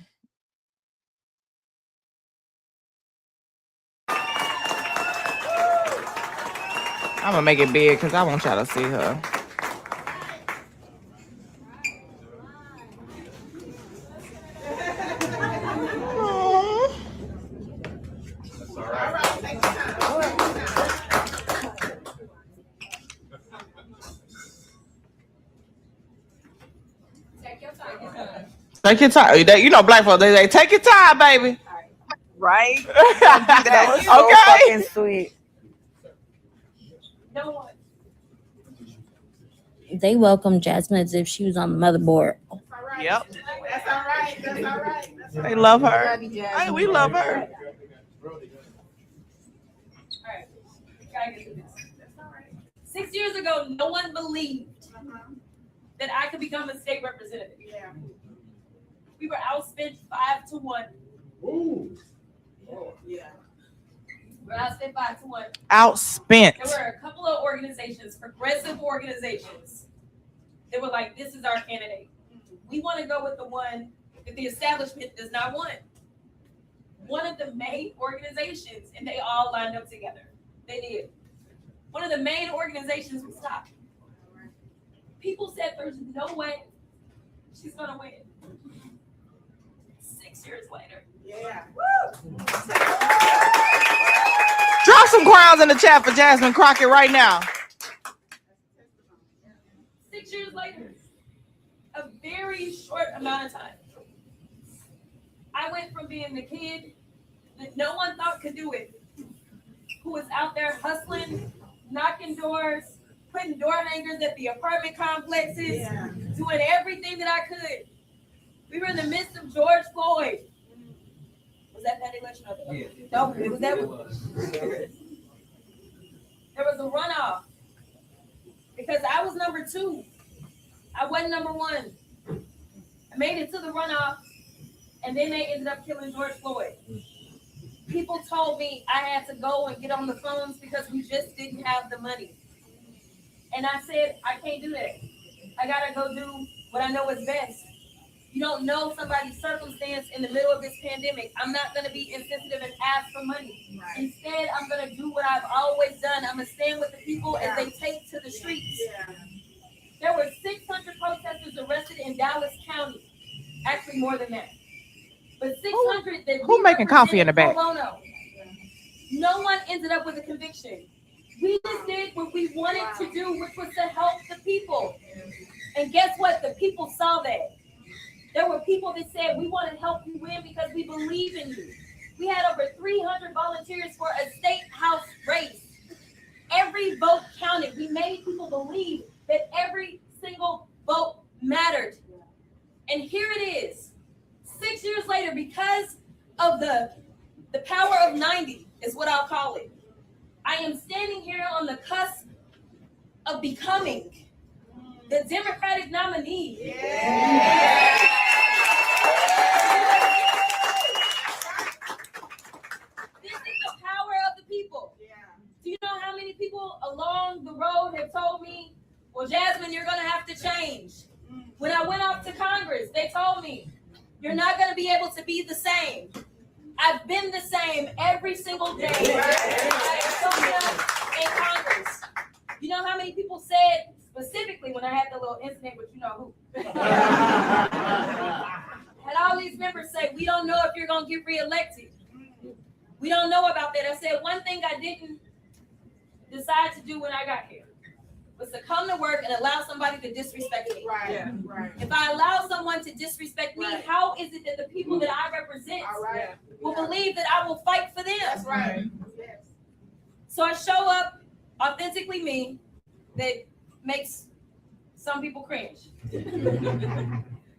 I'm gonna make it big because I want y'all to see her. Take your time. You know, black folks, they say, take your time, baby. Right? That was so fucking sweet. They welcomed Jasmine as if she was on the motherboard. Yep. That's all right. That's all right. They love her. Hey, we love her. 6 years ago, no one believed that I could become a state representative. Yeah. We were outspent 5-1. Ooh. Oh, yeah. We were outspent 5-1. Outspent. There were a couple of organizations, progressive organizations, that were like, this is our candidate. We want to go with the one that the establishment does not want. One of the main organizations, and they all lined up together. They did. One of the main organizations was stopped. People said there's no way she's gonna win. 6 years later. Yeah. Woo! Drop some crowns in the chat for Jasmine Crockett right now. 6 years later. A very short amount of time. I went from being the kid that no one thought could do it, who was out there hustling, knocking doors, putting door hangers at the apartment complexes, doing everything that I could. We were in the midst of George Floyd. Was that election? No, it was that one. There was a runoff because I was number 2. I wasn't number 1. I made it to the runoff, and then they ended up killing George Floyd. People told me I had to go and get on the phones because we just didn't have the money. And I said, I can't do that. I gotta go do what I know is best. You don't know somebody's circumstance in the middle of this pandemic. I'm not gonna be insensitive and ask for money. Right. Instead, I'm gonna do what I've always done. I'm gonna stand with the people as they take to the streets. Yeah. There were 600 protesters arrested in Dallas County. Actually, more than that. But 600 that who making coffee in the back? No one ended up with a conviction. We just did what we wanted to do, which was to help the people. And guess what? The people saw that. There were people that said, we want to help you win because we believe in you. We had over 300 volunteers for a state house race. Every vote counted. We made people believe that every single vote mattered. And here it is. 6 years later, because of the power of 90 is what I'll call it. I am standing here on the cusp of becoming the Democratic nominee. Yeah. This is the power of the people. Yeah. Do you know how many people along the road have told me, well, Jasmine, you're going to have to change. When I went off to Congress, they told me, you're not going to be able to be the same. I've been the same every single day in Congress. You know how many people said, specifically when I had the little incident with you know who, had all these members say, we don't know if you're going to get reelected. We don't know about that. I said, one thing I didn't decide to do when I got here was to come to work and allow somebody to disrespect me. Right. Yeah. Right. If I allow someone to disrespect me, how is it that the people that I represent will believe that I will fight for them? That's right. So I show up authentically me that makes some people cringe.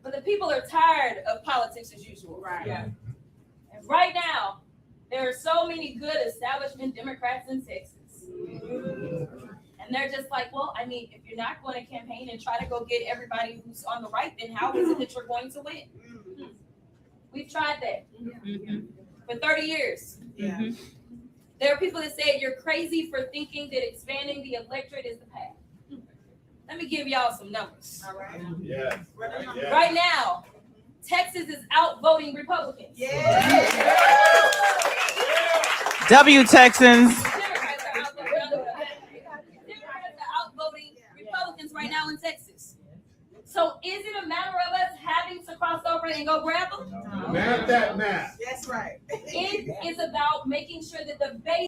But the people are tired of politics as usual. Right. Yeah. And right now, there are so many good establishment Democrats in Texas. And they're just like, well, I mean, if you're not going to campaign and try to go get everybody who's on the right, then how is it that you're going to win? We've tried that for 30 years. Yeah. There are people that say you're crazy for thinking that expanding the electorate is the path. Let me give y'all some numbers. All right. Yeah. Right now, Texas is outvoting Republicans. Yeah. W Texans. Democrats are outvoting Republicans right now in Texas. So is it a matter of us having to cross over and go grab them? Map that map. That's right. It is about making sure that the base.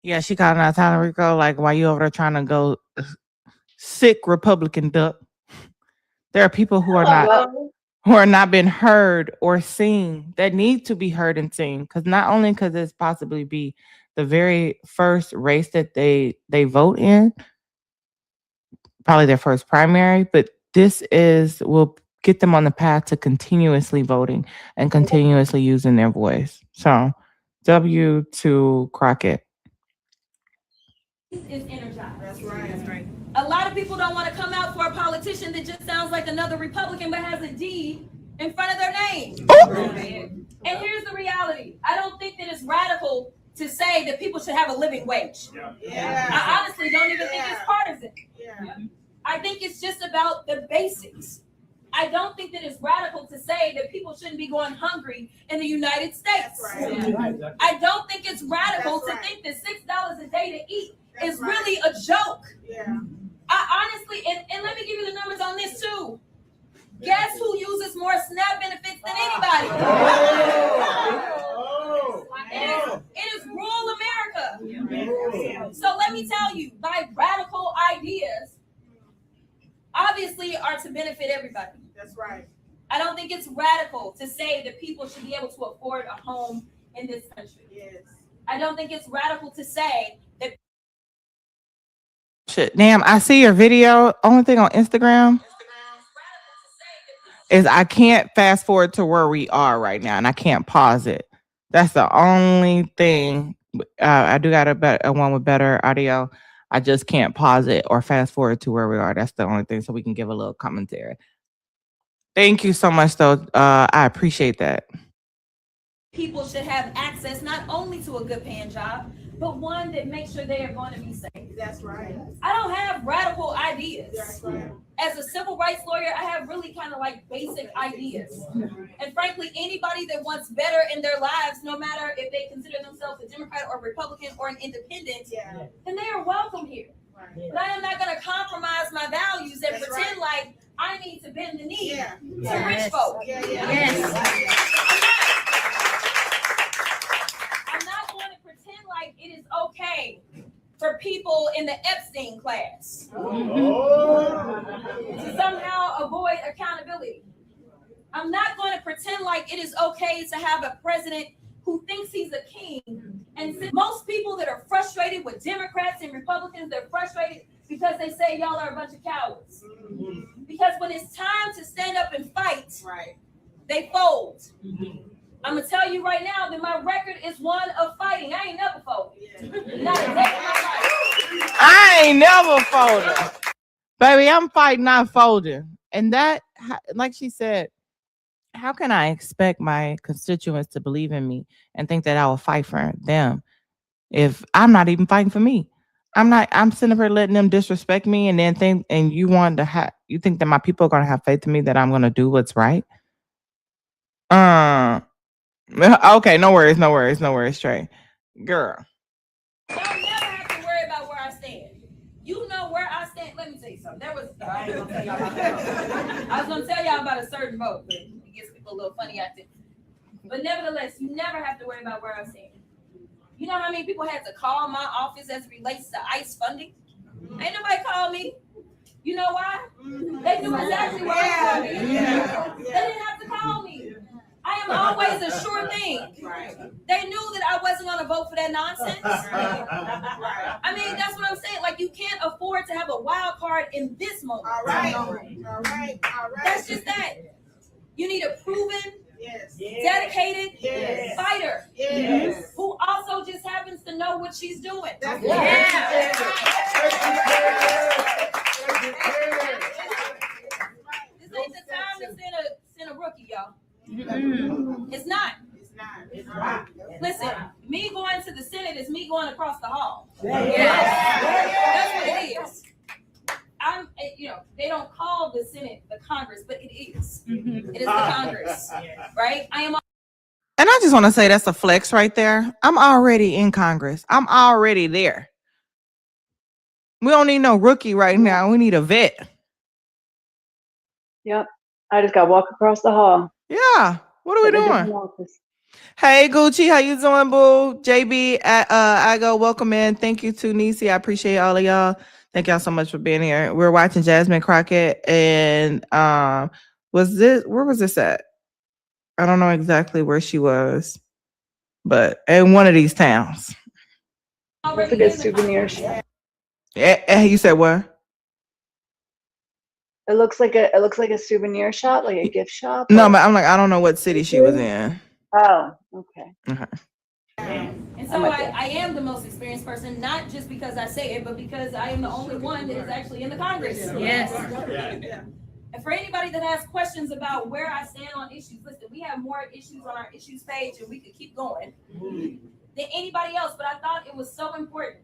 Yeah, she calling out Tyler Rico like, why you over there trying to go sick Republican duck? There are people who are not being heard or seen that need to be heard and seen, because not only could this possibly be the very first race that they vote in, probably their first primary, but this will get them on the path to continuously voting and continuously using their voice. So W to Crockett. Is energized. That's right. That's right. A lot of people don't want to come out for a politician that just sounds like another Republican but has a D in front of their name. And here's the reality. I don't think that it's radical to say that people should have a living wage. Yeah. I honestly don't even think it's partisan. Yeah. I think it's just about the basics. I don't think that it's radical to say that people shouldn't be going hungry in the United States. Right. I don't think it's radical to think that $6 a day to eat is really a joke. Yeah. I honestly, and let me give you the numbers on this too. Guess who uses more SNAP benefits than anybody? It is rural America. So let me tell you, my radical ideas obviously are to benefit everybody. That's right. I don't think it's radical to say that people should be able to afford a home in this country. Yes. I don't think it's radical to say that. Shit, damn, I see your video. Only thing on Instagram is I can't fast forward to where we are right now, and I can't pause it. That's the only thing. I do got a one with better audio. I just can't pause it or fast forward to where we are. That's the only thing, so we can give a little commentary. Thank you so much, though. I appreciate that. People should have access not only to a good paying job, but one that makes sure they are going to be safe. That's right. I don't have radical ideas. That's right. As a civil rights lawyer, I have really kind of like basic ideas. And frankly, anybody that wants better in their lives, no matter if they consider themselves a Democrat or Republican or an independent, then they are welcome here. Right. But I am not going to compromise my values and pretend like I need to bend the knee to rich folk. I'm not going to pretend like it is okay for people in the Epstein class to somehow avoid accountability. I'm not going to pretend like it is okay to have a president who thinks he's a king. And most people that are frustrated with Democrats and Republicans, they're frustrated because they say y'all are a bunch of cowards. Because when it's time to stand up and fight, they fold. I'm going to tell you right now that my record is one of fighting. I ain't never folded. Not a day in my life. I ain't never folded. Baby, I'm fighting, not folding. And that, like she said, how can I expect my constituents to believe in me and think that I will fight for them if I'm not even fighting for me? I'm sitting here letting them disrespect me and then think, and you think that my people are going to have faith in me that I'm going to do what's right? Okay, no worries, Trey. Girl. Y'all never have to worry about where I stand. You know where I stand. Let me tell you something. I was going to tell y'all about a certain vote, but it gets people a little funny out there. But nevertheless, you never have to worry about where I stand. You know how many people had to call my office as it relates to ICE funding? Ain't nobody called me. You know why? They knew exactly where I was going. They didn't have to call me. I am always a sure thing. They knew that I wasn't going to vote for that nonsense. I mean, that's what I'm saying. Like, you can't afford to have a wild card in this moment. All right. That's just that. You need a proven, dedicated fighter who also just happens to know what she's doing. This ain't the time to send a rookie, y'all. It's not. Listen, me going to the Senate is me going across the hall. That's what it is. They don't call the Senate the Congress, but it is. It is the Congress, right? And I just want to say that's a flex right there. I'm already in Congress. I'm already there. We don't need no rookie right now. We need a vet. Yep. I just got to walk across the hall. Yeah. What are we doing? Hey, Gucci, how you doing, boo? JB, I go welcome in. Thank you to Niecy. I appreciate all of y'all. Thank y'all so much for being here. We're watching Jasmine Crockett, and where was this at? I don't know exactly where she was, but in one of these towns. What's a good souvenir shop? You said what? It looks like a souvenir shop, like a gift shop. No, but I'm like, I don't know what city she was in. Oh, okay. And so I am the most experienced person, not just because I say it, but because I am the only one that is actually in the Congress. Yes. And for anybody that has questions about where I stand on issues, listen, we have more issues on our issues page, and we could keep going than anybody else. But I thought it was so important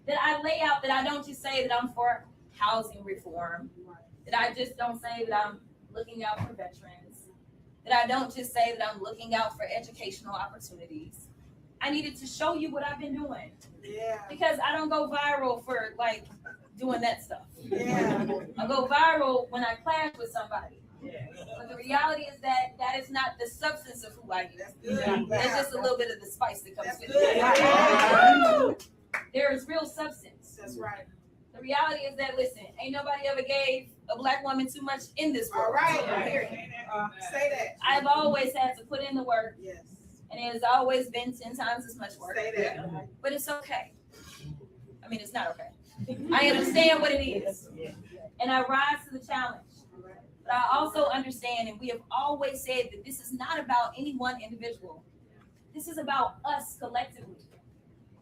that I lay out that I don't just say that I'm for housing reform, that I just don't say that I'm looking out for veterans, that I don't just say that I'm looking out for educational opportunities. I needed to show you what I've been doing. Because I don't go viral for like doing that stuff. I go viral when I clash with somebody. But the reality is that is not the substance of who I am. There's just a little bit of the spice that comes with it. There is real substance. That's right. The reality is that, listen, ain't nobody ever gave a Black woman too much in this world. All right. Say that. I've always had to put in the work. Yes. And it has always been 10 times as much work. Say that. But it's okay. I mean, it's not okay. I understand what it is. And I rise to the challenge. But I also understand, and we have always said that this is not about any one individual. This is about us collectively.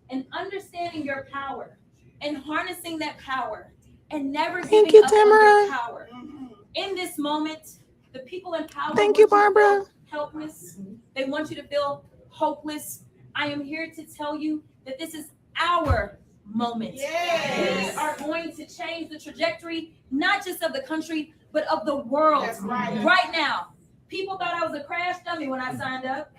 And understanding your power and harnessing that power and never giving up on your power. In this moment, the people in power want you to feel helpless. They want you to feel hopeless. I am here to tell you that this is our moment. Yes. We are going to change the trajectory, not just of the country, but of the world. That's right. Right now. People thought I was a crash dummy when I signed up.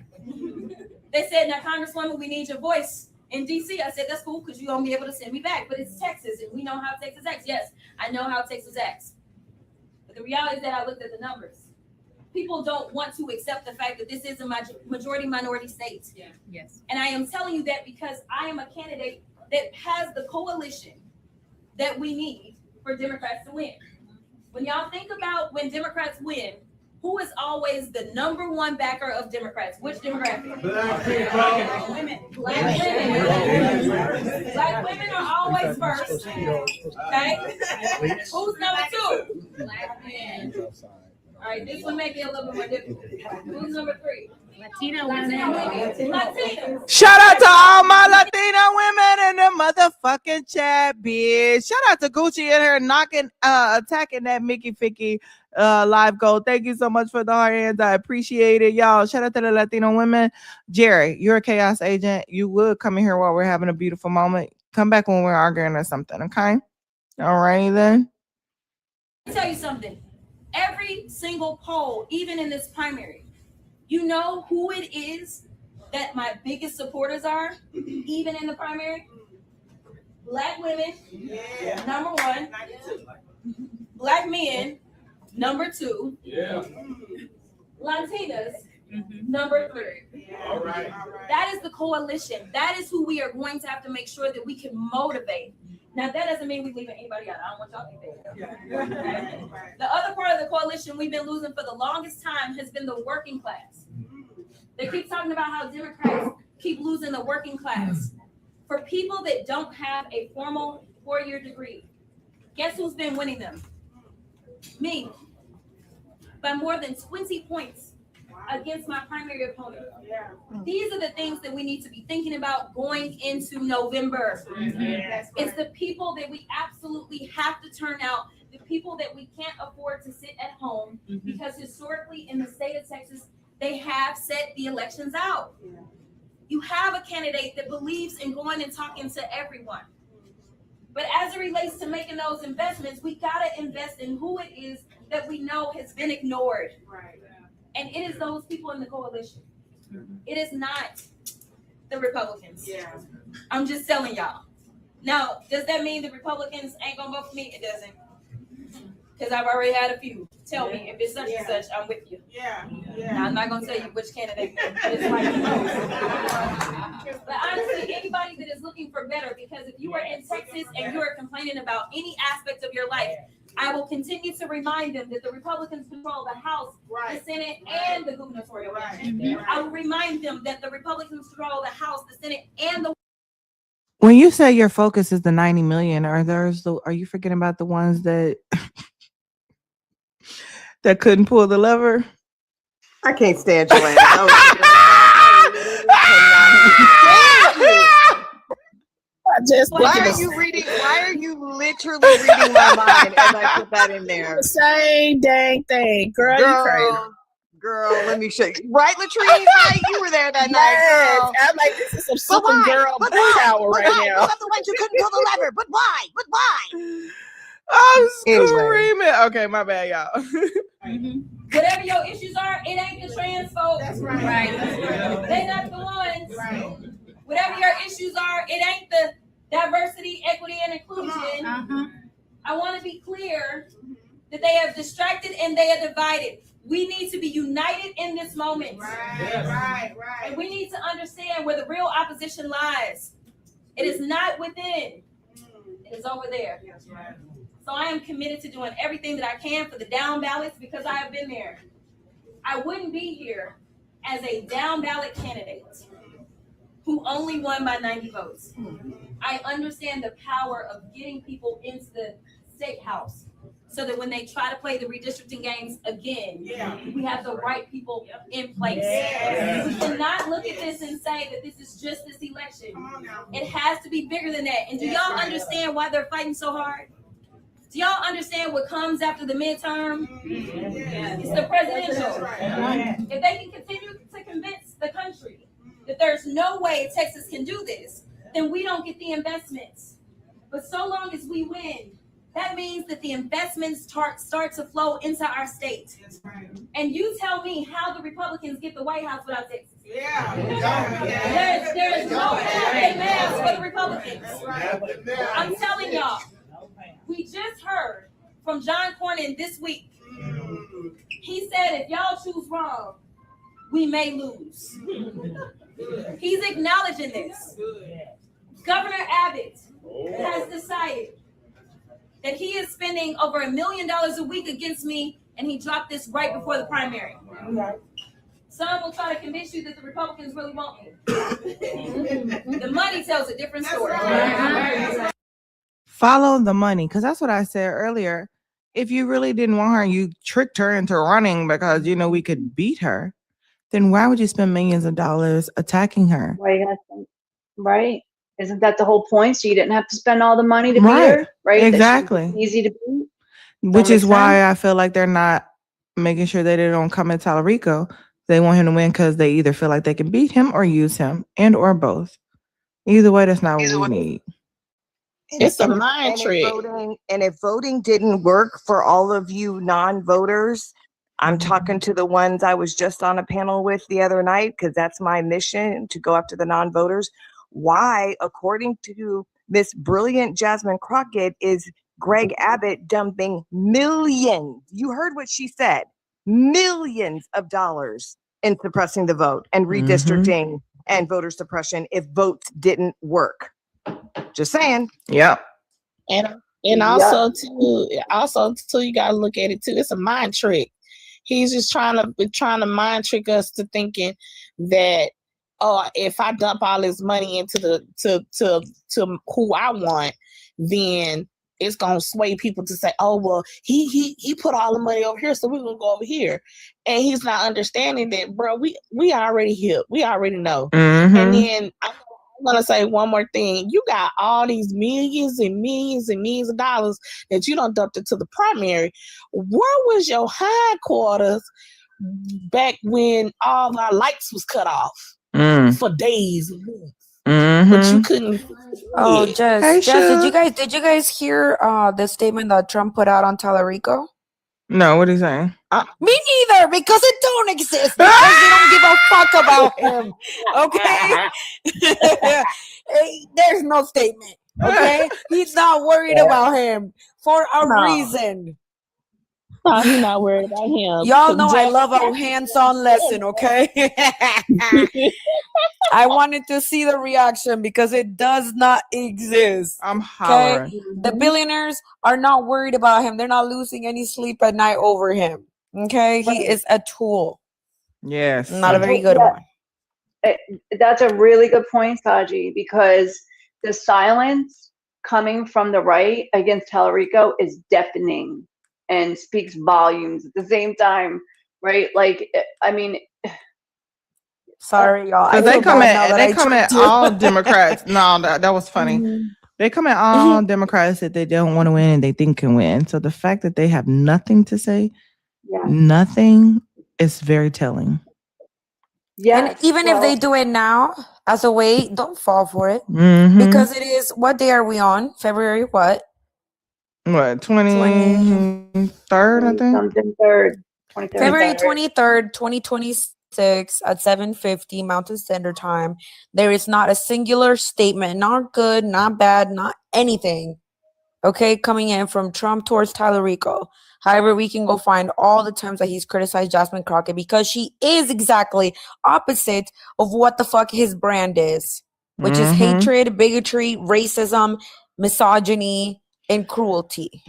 They said, now, Congresswoman, we need your voice. In DC, I said, that's cool, because you're going to be able to send me back. But it's Texas, and we know how Texas acts. Yes, I know how Texas acts. But the reality is that I looked at the numbers. People don't want to accept the fact that this is a majority minority state. Yeah. Yes. And I am telling you that because I am a candidate that has the coalition that we need for Democrats to win. When y'all think about when Democrats win, who is always the number one backer of Democrats? Which demographic? Black women. Black women. Black women are always first. Okay? Who's number two? Black men. All right, this one may be a little bit more difficult. Who's number three? Latina women. Latina. Shout out to all my Latina women in the motherfucking chat, bitch. Shout out to Gucci and her attacking that Mickey Ficky live goal. Thank you so much for the hard hands. I appreciate it, y'all. Shout out to the Latino women. Jerry, you're a chaos agent. You would come in here while we're having a beautiful moment. Come back when we're arguing or something, okay? All right, then. Let me tell you something. Every single poll, even in this primary, you know who it is that my biggest supporters are, even in the primary? Black women, number one. Black men, number two. Latinas, number three. All right. That is the coalition. That is who we are going to have to make sure that we can motivate. Now, that doesn't mean we're leaving anybody out. I don't want y'all to think that. Okay? The other part of the coalition we've been losing for the longest time has been the working class. They keep talking about how Democrats keep losing the working class. For people that don't have a formal 4-year degree, guess who's been winning them? Me. by more than 20 points against my primary opponent. These are the things that we need to be thinking about going into November. It's the people that we absolutely have to turn out, the people that we can't afford to sit at home, because historically in the state of Texas, they have set the elections out. You have a candidate that believes in going and talking to everyone. But as it relates to making those investments, we gotta invest in who it is that we know has been ignored. And it is those people in the coalition. It is not the Republicans. I'm just telling y'all. Now, does that mean the Republicans ain't gonna vote for me? It doesn't. Because I've already had a few tell me if it's such and such, I'm with you. Now, I'm not gonna tell you which candidate is like the most. But honestly, anybody that is looking for better, because if you are in Texas and you are complaining about any aspect of your life, I will continue to remind them that the Republicans control the House, the Senate, and the gubernatorial. I will remind them that the Republicans control the House, the Senate, and the. When you say your focus is the 90 million, are you forgetting about the ones that that couldn't pull the lever? I can't stand Joanne. Why are you literally reading my mind as I put that in there? The same dang thing, girl. You crazy. Girl, let me show you. Right, Latrice? Right? You were there that night, girl. I'm like, this is some super girl power right now. What about the ones who couldn't pull the lever? But why? I'm screaming. Okay, my bad, y'all. Whatever your issues are, it ain't the trans folks. That's right. They're not the ones. Right. Whatever your issues are, it ain't the diversity, equity, and inclusion. I want to be clear that they have distracted and they are divided. We need to be united in this moment. Right. And we need to understand where the real opposition lies. It is not within. It is over there. So I am committed to doing everything that I can for the down ballots, because I have been there. I wouldn't be here as a down ballot candidate who only won by 90 votes. I understand the power of getting people into the state house so that when they try to play the redistricting games again, we have the right people in place. We cannot look at this and say that this is just this election. It has to be bigger than that. And do y'all understand why they're fighting so hard? Do y'all understand what comes after the midterm? It's the presidential. If they can continue to convince the country that there's no way Texas can do this, then we don't get the investments. But so long as we win, that means that the investments start to flow into our state. And you tell me how the Republicans get the White House without Texas. There's no math for the Republicans. I'm telling y'all. We just heard from John Cornyn this week. He said, if y'all choose wrong, we may lose. He's acknowledging this. Governor Abbott has decided that he is spending over $1 million a week against me, and he dropped this right before the primary. Some will try to convince you that the Republicans really want me. The money tells a different story. Follow the money, because that's what I said earlier. If you really didn't want her and you tricked her into running because you know we could beat her, then why would you spend millions of dollars attacking her? Why you gonna spend, right? Isn't that the whole point? So you didn't have to spend all the money to beat her, right? Exactly. Easy to beat. Which is why I feel like they're not making sure that they don't come in Tallarico. They want him to win because they either feel like they can beat him or use him, and or both. Either way, that's not what we need. It's a mind trick. If voting didn't work for all of you non-voters, I'm talking to the ones I was just on a panel with the other night, because that's my mission, to go after the non-voters. Why, according to Miss Brilliant Jasmine Crockett, is Greg Abbott dumping millions? You heard what she said. Millions of dollars in suppressing the vote and redistricting and voter suppression if votes didn't work. Just saying. Yep. And also too, you gotta look at it too. It's a mind trick. He's just trying to mind trick us to thinking that, oh, if I dump all this money into to who I want, then it's gonna sway people to say, oh well, he put all the money over here, so we're gonna go over here. And he's not understanding that, bro, we already here. We already know. Mm-hmm. And then I'm gonna say one more thing. You got all these millions and millions and millions of dollars that you don't dumped into the primary. Where was your hindquarters back when all our lights was cut off for days and weeks? But you couldn't. Oh, Hey, did you guys hear the statement that Trump put out on Tallarico? No, what are you saying? Me neither, because it don't exist. Because they don't give a fuck about him. Okay? There's no statement. Okay? He's not worried about him for a reason. No, he's not worried about him. Y'all know I love a hands-on lesson, okay? I wanted to see the reaction because it does not exist. I'm hollering. Okay? The billionaires are not worried about him. They're not losing any sleep at night over him. Okay? He is a tool. Yes. Not a very good one. That's a really good point, Saji, because the silence coming from the right against Tallarico is deafening and speaks volumes at the same time, right? Like, I mean, sorry, y'all. Because they come at all Democrats. No, that was funny. They come at all Democrats that they don't want to win and they think can win. So the fact that they have nothing to say, nothing, is very telling. Yeah. And even if they do it now as a way, don't fall for it. Because it is, what day are we on? February what? What, 23rd, I think? Something 3rd. February 23rd, 2026 at 7:50 Mountain Standard Time. There is not a singular statement, not good, not bad, not anything, okay, coming in from Trump towards Tallarico. However, we can go find all the times that he's criticized Jasmine Crockett because she is exactly opposite of what the fuck his brand is, which is hatred, bigotry, racism, misogyny, and cruelty.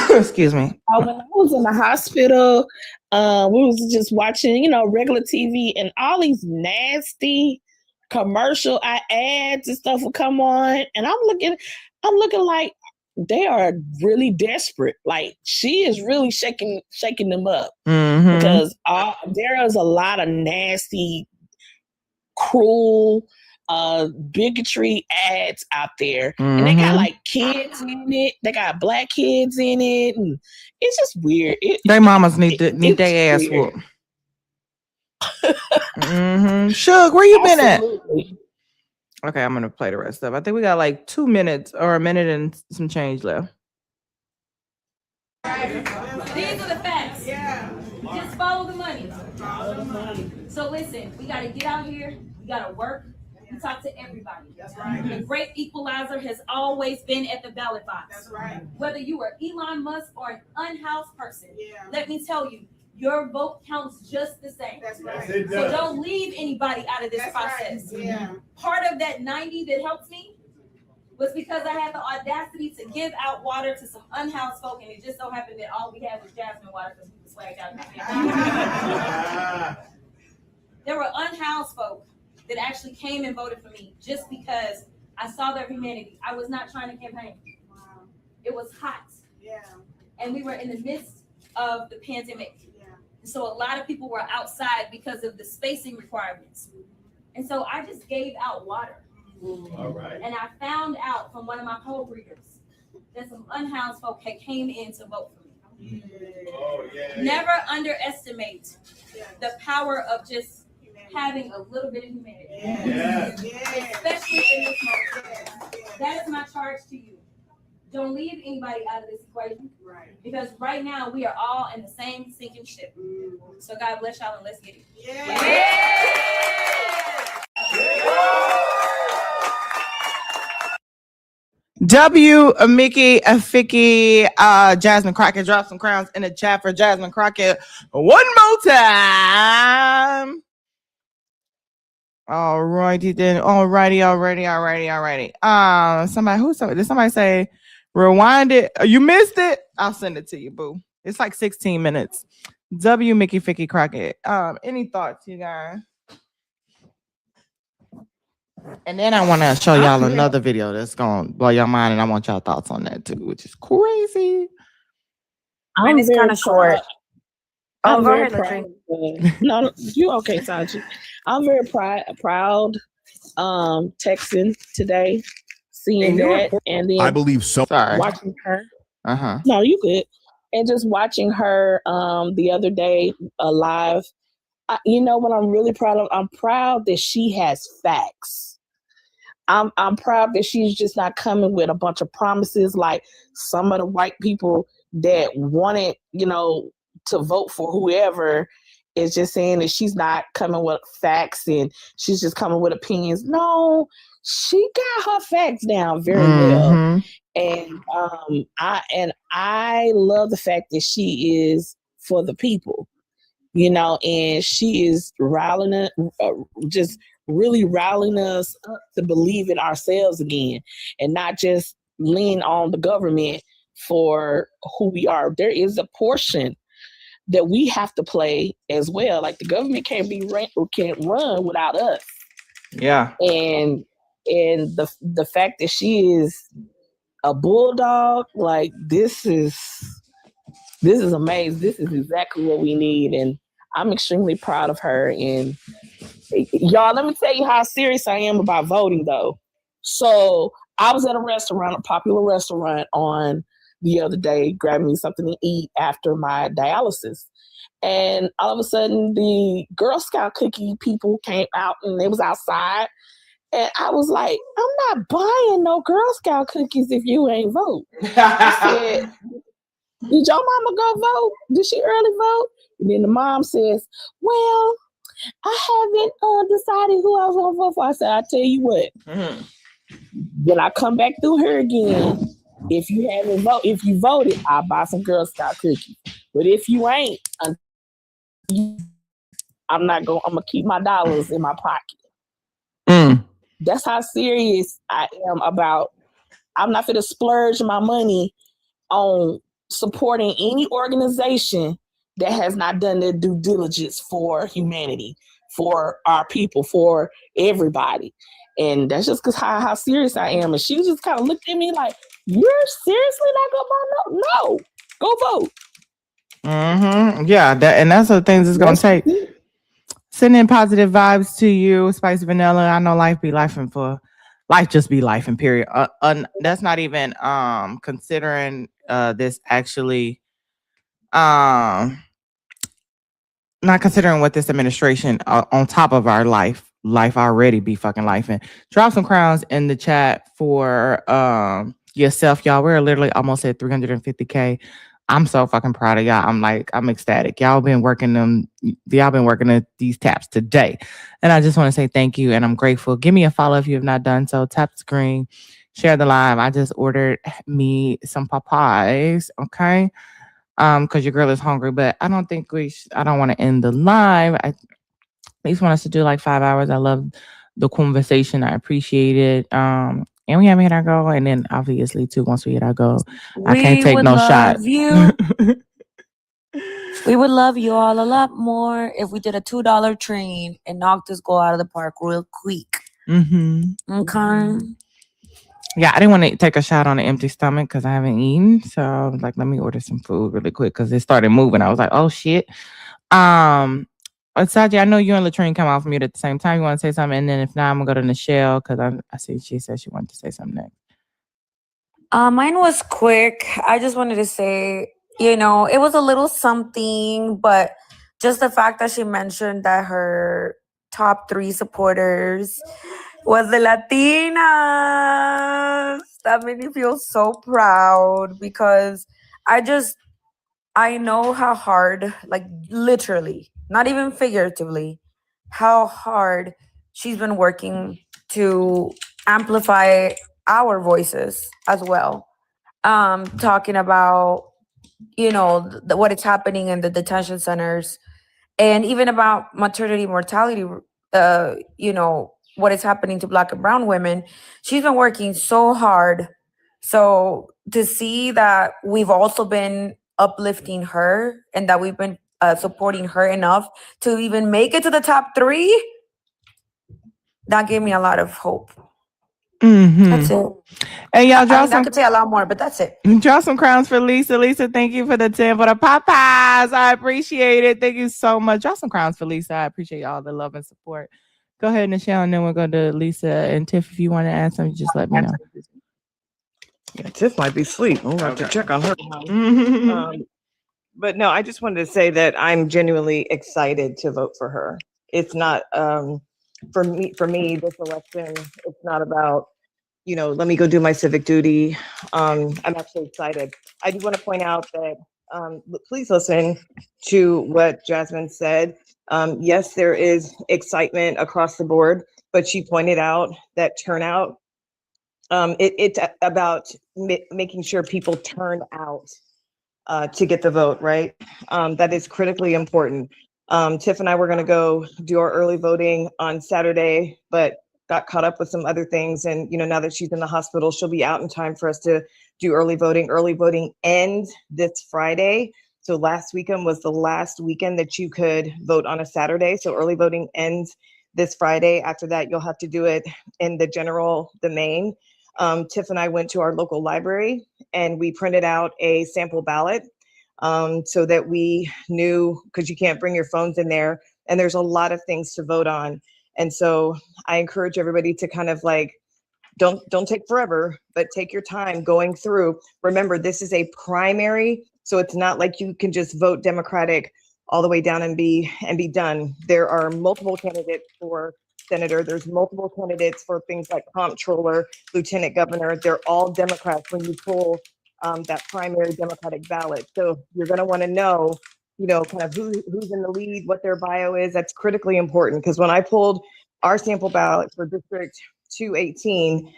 Excuse me. When I was in the hospital, we was just watching, regular TV, and all these nasty commercial ads and stuff would come on, and I'm looking like they are really desperate. Like, she is really shaking them up because there is a lot of nasty, cruel, bigotry ads out there, and they got like kids in it. They got black kids in it, and it's just weird. They mamas need their ass whooped. Suge, where you been at? Okay, I'm gonna play the rest of it. I think we got like 2 minutes or a minute and some change left. These are the facts. Just follow the money. So listen, we gotta get out here. We gotta work. We talk to everybody. That's right. The great equalizer has always been at the ballot box. That's right. Whether you are Elon Musk or an unhoused person, let me tell you, your vote counts just the same. That's right. Yes, so don't leave anybody out of this process. Right. Yeah. Part of that 90 that helped me was because I had the audacity to give out water to some unhoused folk, and it just so happened that all we had was jasmine water because we were swagged out. There were unhoused folk that actually came and voted for me just because I saw their humanity. I was not trying to campaign. Wow. It was hot. Yeah. And we were in the midst of the pandemic. Yeah. And so a lot of people were outside because of the spacing requirements. And so I just gave out water. All right. And I found out from one of my poll readers that some unhoused folk had came in to vote for me. Oh, yeah. Never underestimate the power of just having a little bit of humanity. Especially in this moment. That is my charge to you. Don't leave anybody out of this equation. Right. Because right now we are all in the same sinking ship. So God bless y'all and let's get it. Mickey, Ficky, Jasmine Crockett, drop some crowns in the chat for Jasmine Crockett one more time. All righty then. Alrighty. Did somebody say rewind it? You missed it? I'll send it to you, boo. It's like 16 minutes. Mickey, Ficky, Crockett. Any thoughts, you guys? And then I want to show y'all another video that's going to blow your mind, and I want y'all thoughts on that too, which is crazy. Mine is kind of short. Oh, I'm go very ahead, proud. Latrine. No, you okay, Saji? I'm very proud. Texting today, seeing that, and then I believe so. Sorry. watching her. Uh-huh. No, you good. And just watching her the other day live. You know what I'm really proud of? I'm proud that she has facts. I'm proud that she's just not coming with a bunch of promises like some of the white people that wanted, to vote for whoever is just saying that she's not coming with facts and she's just coming with opinions. No, she got her facts down very well. And I love the fact that she is for the people. And she is just really riling us up to believe in ourselves again and not just lean on the government for who we are. There is a portion that we have to play as well. Like the government can't run without us. Yeah. And the fact that she is a bulldog, like this is amazing. This is exactly what we need. And I'm extremely proud of her. And y'all, let me tell you how serious I am about voting, though. So I was at a popular restaurant on the other day, grabbing me something to eat after my dialysis. And all of a sudden, the Girl Scout cookie people came out and they was outside. And I was like, I'm not buying no Girl Scout cookies if you ain't vote. I said, did your mama go vote? Did she early vote? And then the mom says, well, I haven't decided who I was going to vote for. I said, I tell you what, when I come back through here again, if you voted, I'll buy some Girl Scout cookies. But if you ain't, I'm going to keep my dollars in my pocket. That's how serious I am about, I'm not going to splurge my money on supporting any organization that has not done their due diligence for humanity, for our people, for everybody. And that's just because how serious I am. And she just kind of looked at me like, you're seriously not going to vote? No, go vote. Yeah, that's the things it's going to take. Sending positive vibes to you, Spicy Vanilla. I know life be lifing life just be lifing, period. That's not even considering this actually not considering what this administration on top of our life already be fucking lifing. Drop some crowns in the chat for yourself, y'all. We're literally almost at 350K. I'm so fucking proud of y'all. I'm ecstatic. Y'all been working these taps today. And I just want to say thank you. And I'm grateful. Give me a follow if you have not done so. Tap the screen, share the live. I just ordered me some Popeyes. Okay. Because your girl is hungry, but I don't think I don't want to end the live. I at least want us to do like 5 hours. I love the conversation. I appreciate it. And we haven't hit our goal. And then obviously too, once we hit our goal, I can't take no shot. We would love you all a lot more if we did a $2 train and knocked this goal out of the park real quick. Okay. Yeah, I didn't want to take a shot on an empty stomach because I haven't eaten. So I was like, let me order some food really quick because it started moving. I was like, oh shit. Saji, I know you and Latrine come off mute at the same time. You want to say something? And then if not, I'm gonna go to Nichelle because I see she said she wanted to say something next. Mine was quick. I just wanted to say, it was a little something, but just the fact that she mentioned that her top 3 supporters was the Latinas. That made me feel so proud because I know how hard, like literally, not even figuratively, how hard she's been working to amplify our voices as well. Talking about, what is happening in the detention centers and even about maternity mortality, what is happening to Black and brown women. She's been working so hard. So to see that we've also been uplifting her and that we've been supporting her enough to even make it to the top 3, that gave me a lot of hope. Mm-hmm. That's it. And y'all I mean, I could say a lot more, but that's it. Draw some crowns for Lisa. Lisa, thank you for the 10 for the Popeyes. I appreciate it. Thank you so much. Draw some crowns for Lisa. I appreciate all the love and support. Go ahead, Nichelle, and then we'll go to Lisa and Tiff. If you want to add something, just let me know. Yeah, Tiff might be asleep. We'll have to check on her. But no, I just wanted to say that I'm genuinely excited to vote for her. It's not for me, this election, it's not about, let me go do my civic duty. I'm actually excited. I do want to point out that please listen to what Jasmine said. Yes, there is excitement across the board, but she pointed out that turnout, it's about making sure people turn out to get the vote, right? That is critically important. Tiff and I were going to go do our early voting on Saturday, but got caught up with some other things. And, now that she's in the hospital, she'll be out in time for us to do early voting. Early voting ends this Friday. So last weekend was the last weekend that you could vote on a Saturday. So early voting ends this Friday. After that, you'll have to do it in the general domain. Tiff and I went to our local library and we printed out a sample ballot so that we knew, because you can't bring your phones in there, and there's a lot of things to vote on. And so I encourage everybody to kind of don't take forever, but take your time going through. Remember, this is a primary, so it's not like you can just vote Democratic all the way down and be done. There are multiple candidates for senator. There's multiple candidates for things like comptroller, lieutenant governor. They're all Democrats when you pull that primary Democratic ballot. So you're going to want to know, kind of who's in the lead, what their bio is. That's critically important, because when I pulled our sample ballot for District 218,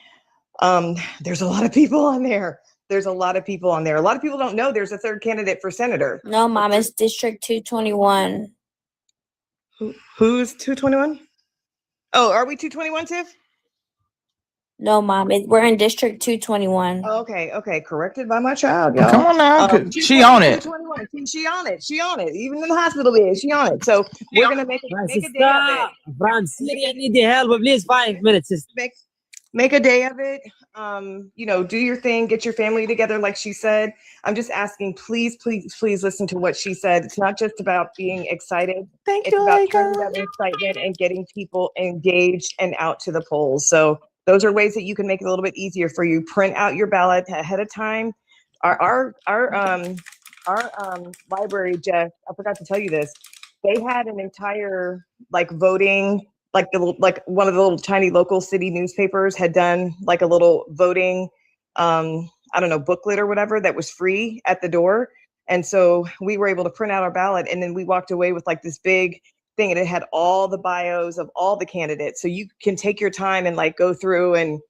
there's a lot of people on there. A lot of people don't know there's a third candidate for senator. No, Mom, it's District 221. Who's 221? Oh, are we 221, Tiff? No, Mom, we're in District 221. Okay. Corrected by my child, y'all. Come on now. She on it. She on it. Even in the hospital bed, she on it. So we're going to make a day of it. I need the help. Please, 5 minutes. Make a day of it. Do your thing, get your family together, like she said. I'm just asking, please listen to what she said. It's not just about being excited. It's about turning that excitement and getting people engaged and out to the polls. So those are ways that you can make it a little bit easier for you. Print out your ballot ahead of time. Our library, Jeff, I forgot to tell you this. They had an entire voting, like one of the little tiny local city newspapers had done like a little voting, booklet or whatever that was free at the door. And so we were able to print out our ballot, and then we walked away with this big thing, and it had all the bios of all the candidates. So you can take your time and go through and,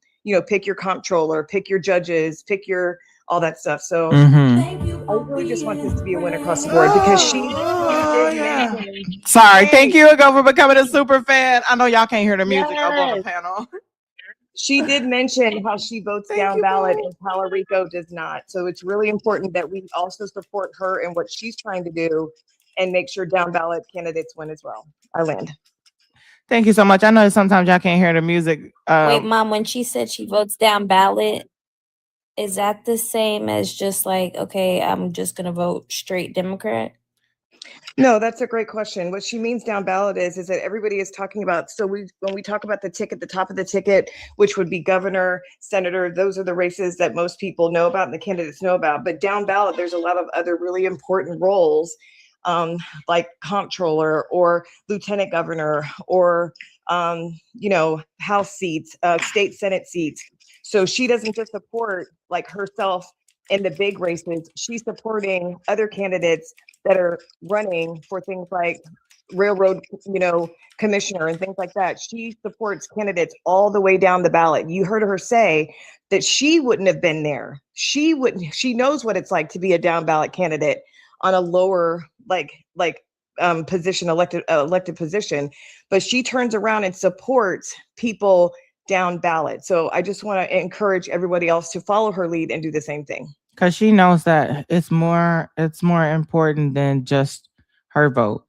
pick your comptroller, pick your judges, pick your all that stuff. So I really just want this to be a win across the board, because she did mention. Sorry. Thank you, Ago, for becoming a super fan. I know y'all can't hear the music up on the panel. She did mention how she votes down ballot and Palo Rico does not. So it's really important that we also support her and what she's trying to do and make sure down ballot candidates win as well. I land. Thank you so much. I know sometimes y'all can't hear the music. Wait, Mom, when she said she votes down ballot, is that the same as just okay, I'm just going to vote straight Democrat? No, that's a great question. What she means down ballot is that everybody is talking about. So when we talk about the ticket, the top of the ticket, which would be governor, senator, those are the races that most people know about and the candidates know about. But down ballot, there's a lot of other really important roles, like comptroller or lieutenant governor or, House seats, state Senate seats. So she doesn't just support herself in the big races. She's supporting other candidates that are running for things like railroad, commissioner and things like that. She supports candidates all the way down the ballot. You heard her say that she wouldn't have been there. She knows what it's like to be a down ballot candidate on a lower position, elected position, but she turns around and supports people down ballot. So I just want to encourage everybody else to follow her lead and do the same thing. Because she knows that it's more important than just her vote.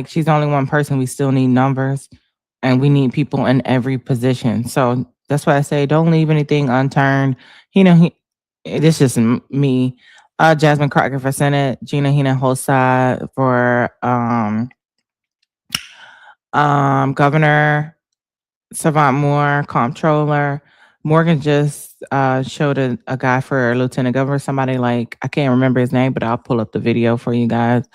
She's only one person. We still need numbers. and we need people in every position. So that's why I say don't leave anything unturned. This is just me. Jasmine Crockett for Senate, Gina Hina Hosai for Governor, Savant Moore, Comptroller. Morgan just showed a guy for Lieutenant Governor, somebody like, I can't remember his name, but I'll pull up the video for you guys.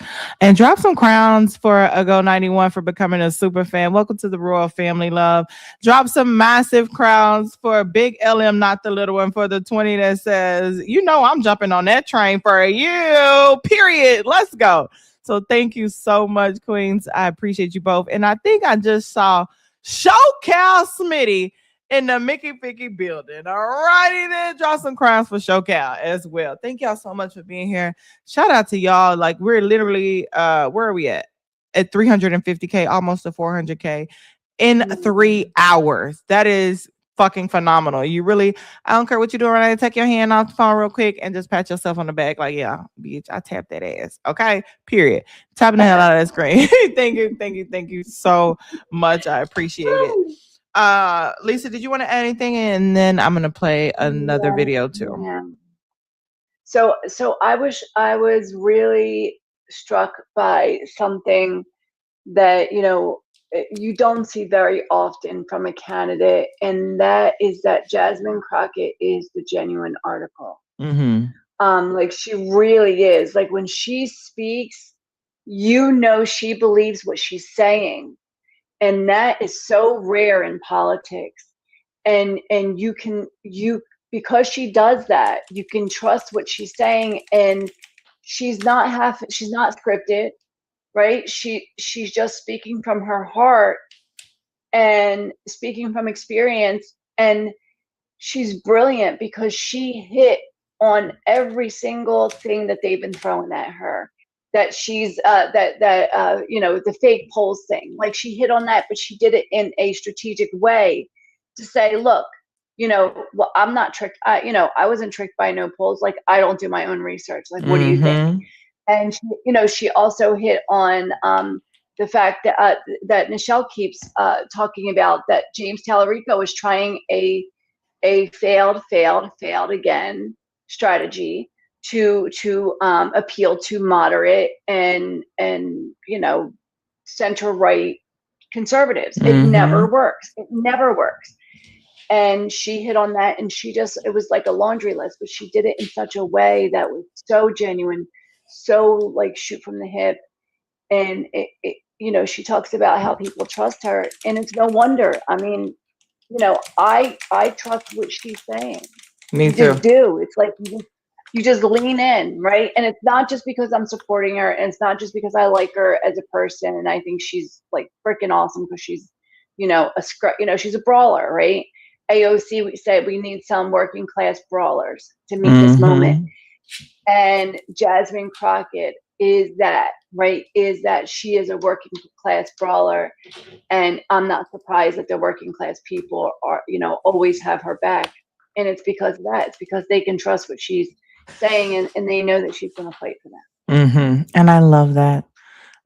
And drop some crowns for a Go 91 for becoming a super fan. Welcome to the royal family, love. Drop some massive crowns for Big LM, not the little one, for the 20 that says, I'm jumping on that train for you, period. Let's go. So thank you so much, Queens. I appreciate you both. And I think I just saw SoCal Smitty in the Mickey Picky building. All righty then. Draw some crowns for SoCal as well. Thank y'all so much for being here. Shout out to y'all. Like, we're literally, where are we at? At 350K, almost to 400K in 3 hours. That is fucking phenomenal. I don't care what you're doing right now. Take your hand off the phone real quick and just pat yourself on the back. Like, yeah, bitch, I tapped that ass. Okay, period. Tapping the hell out of that screen. Thank you so much. I appreciate it. Lisa, did you want to add anything? And then I'm gonna play another video too. Yeah. So I was really struck by something that you don't see very often from a candidate, and that is that Jasmine Crockett is the genuine article. Like, she really is. Like, when she speaks, she believes what she's saying, and that is so rare in politics. And because she does that, you can trust what she's saying, and she's not scripted. Right? She's just speaking from her heart and speaking from experience, and she's brilliant because she hit on every single thing that they've been throwing at her. That she's the fake polls thing. Like, she hit on that, but she did it in a strategic way to say, look, well, I'm not tricked. I wasn't tricked by no polls. Like, I don't do my own research. Like, what do you think? And she also hit on the fact that that Nichelle keeps talking about, that James Tallarico is trying a failed again strategy to appeal to moderate and center right conservatives. It never works. And she hit on that, and it was like a laundry list, but she did it in such a way that was so genuine, so like shoot from the hip. And she talks about how people trust her, and it's no wonder. I mean, I trust what she's saying. Me too. You just do. It's like you just lean in, right? And it's not just because I'm supporting her, and it's not just because I like her as a person and I think she's like freaking awesome because she's she's a brawler, right? AOC, we said we need some working class brawlers to meet this moment. And Jasmine Crockett is that, right? Is that she is a working class brawler. And I'm not surprised that the working class people are, always have her back. And it's because of that. It's because they can trust what she's saying, and they know that she's going to fight for them. And I love that.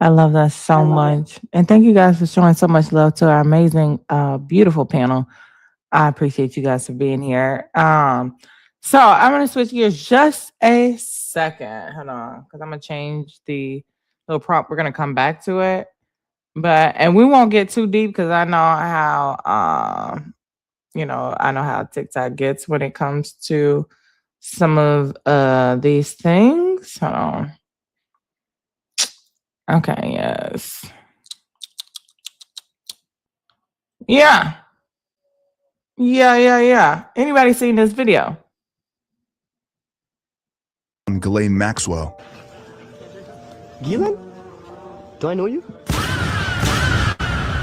I love that so much. And thank you guys for showing so much love to our amazing, beautiful panel. I appreciate you guys for being here. So I'm going to switch gears just a second. Hold on, because I'm going to change the little prompt. We're going to come back to it. And we won't get too deep because I know how, I know how TikTok gets when it comes to some of these things. Hold on. Okay, yes. Yeah. Anybody seen this video? Ghislaine Maxwell. Ghislaine? Do I know you?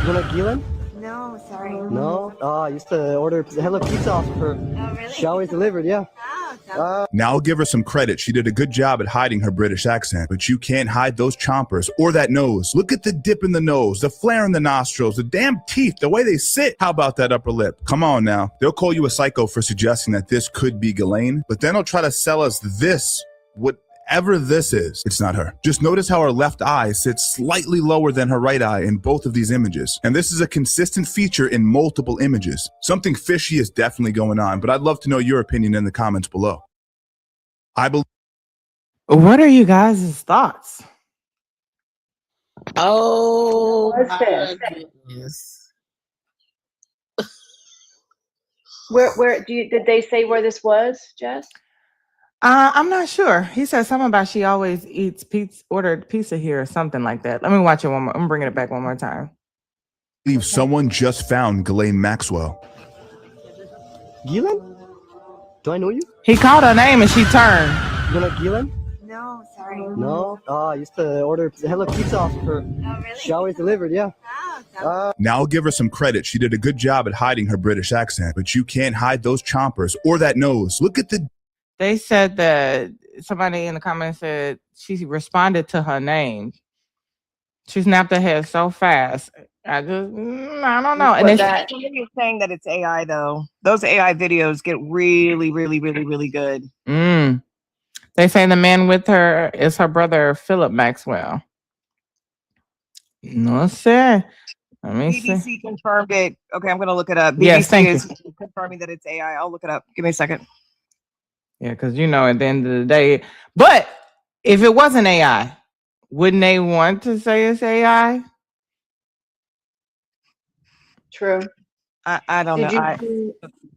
You know Ghislaine? No, sorry. No? I used to order Hello Pizza off of her. Oh, really? She always delivered, yeah. Now I'll give her some credit. She did a good job at hiding her British accent, but you can't hide those chompers or that nose. Look at the dip in the nose, the flare in the nostrils, the damn teeth, the way they sit. How about that upper lip? Come on now. They'll call you a psycho for suggesting that this could be Ghislaine, but then they'll try to sell us this, what whatever this is, it's not her. Just notice how her left eye sits slightly lower than her right eye in both of these images. And this is a consistent feature in multiple images. Something fishy is definitely going on, but I'd love to know your opinion in the comments below. What are you guys' thoughts? Oh What's my this? goodness. Where did they say where this was, Jess? I'm not sure. He said something about she always eats pizza, ordered pizza here or something like that. Let me watch it one more. I'm bringing it back one more time. Believe someone just found Ghislaine Maxwell. Ghislaine? Do I know you? He called her name and she turned. You know Ghislaine? No, sorry. No? I used to order Hello Pizza off for. Oh, really? She always delivered, yeah. Now I'll give her some credit. She did a good job at hiding her British accent, but you can't hide those chompers or that nose. Look at the... They said that somebody in the comments said she responded to her name. She snapped her head so fast. I don't know. And somebody is saying that it's AI though. Those AI videos get really, really, really, really good. They say the man with her is her brother Philip Maxwell. No sé. Let me see. BBC confirmed it. Okay, I'm going to look it up. Yes, BBC thank you. is confirming that it's AI. I'll look it up. Give me a second. Yeah, because you know, at the end of the day, but if it wasn't AI, wouldn't they want to say it's AI? True. I don't Did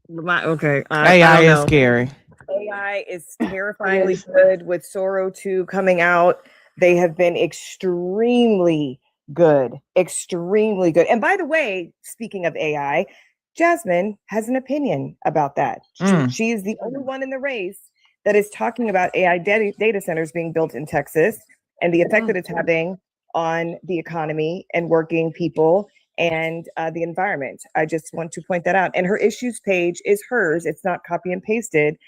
know. Okay. AI is scary. AI is terrifyingly good with Soro 2 coming out. They have been extremely good. Extremely good. And by the way, speaking of AI, Jasmine has an opinion about that. She is the only one in the race that is talking about AI data centers being built in Texas and the effect that it's having on the economy and working people and the environment. I just want to point that out. And her issues page is hers. It's not copy and pasted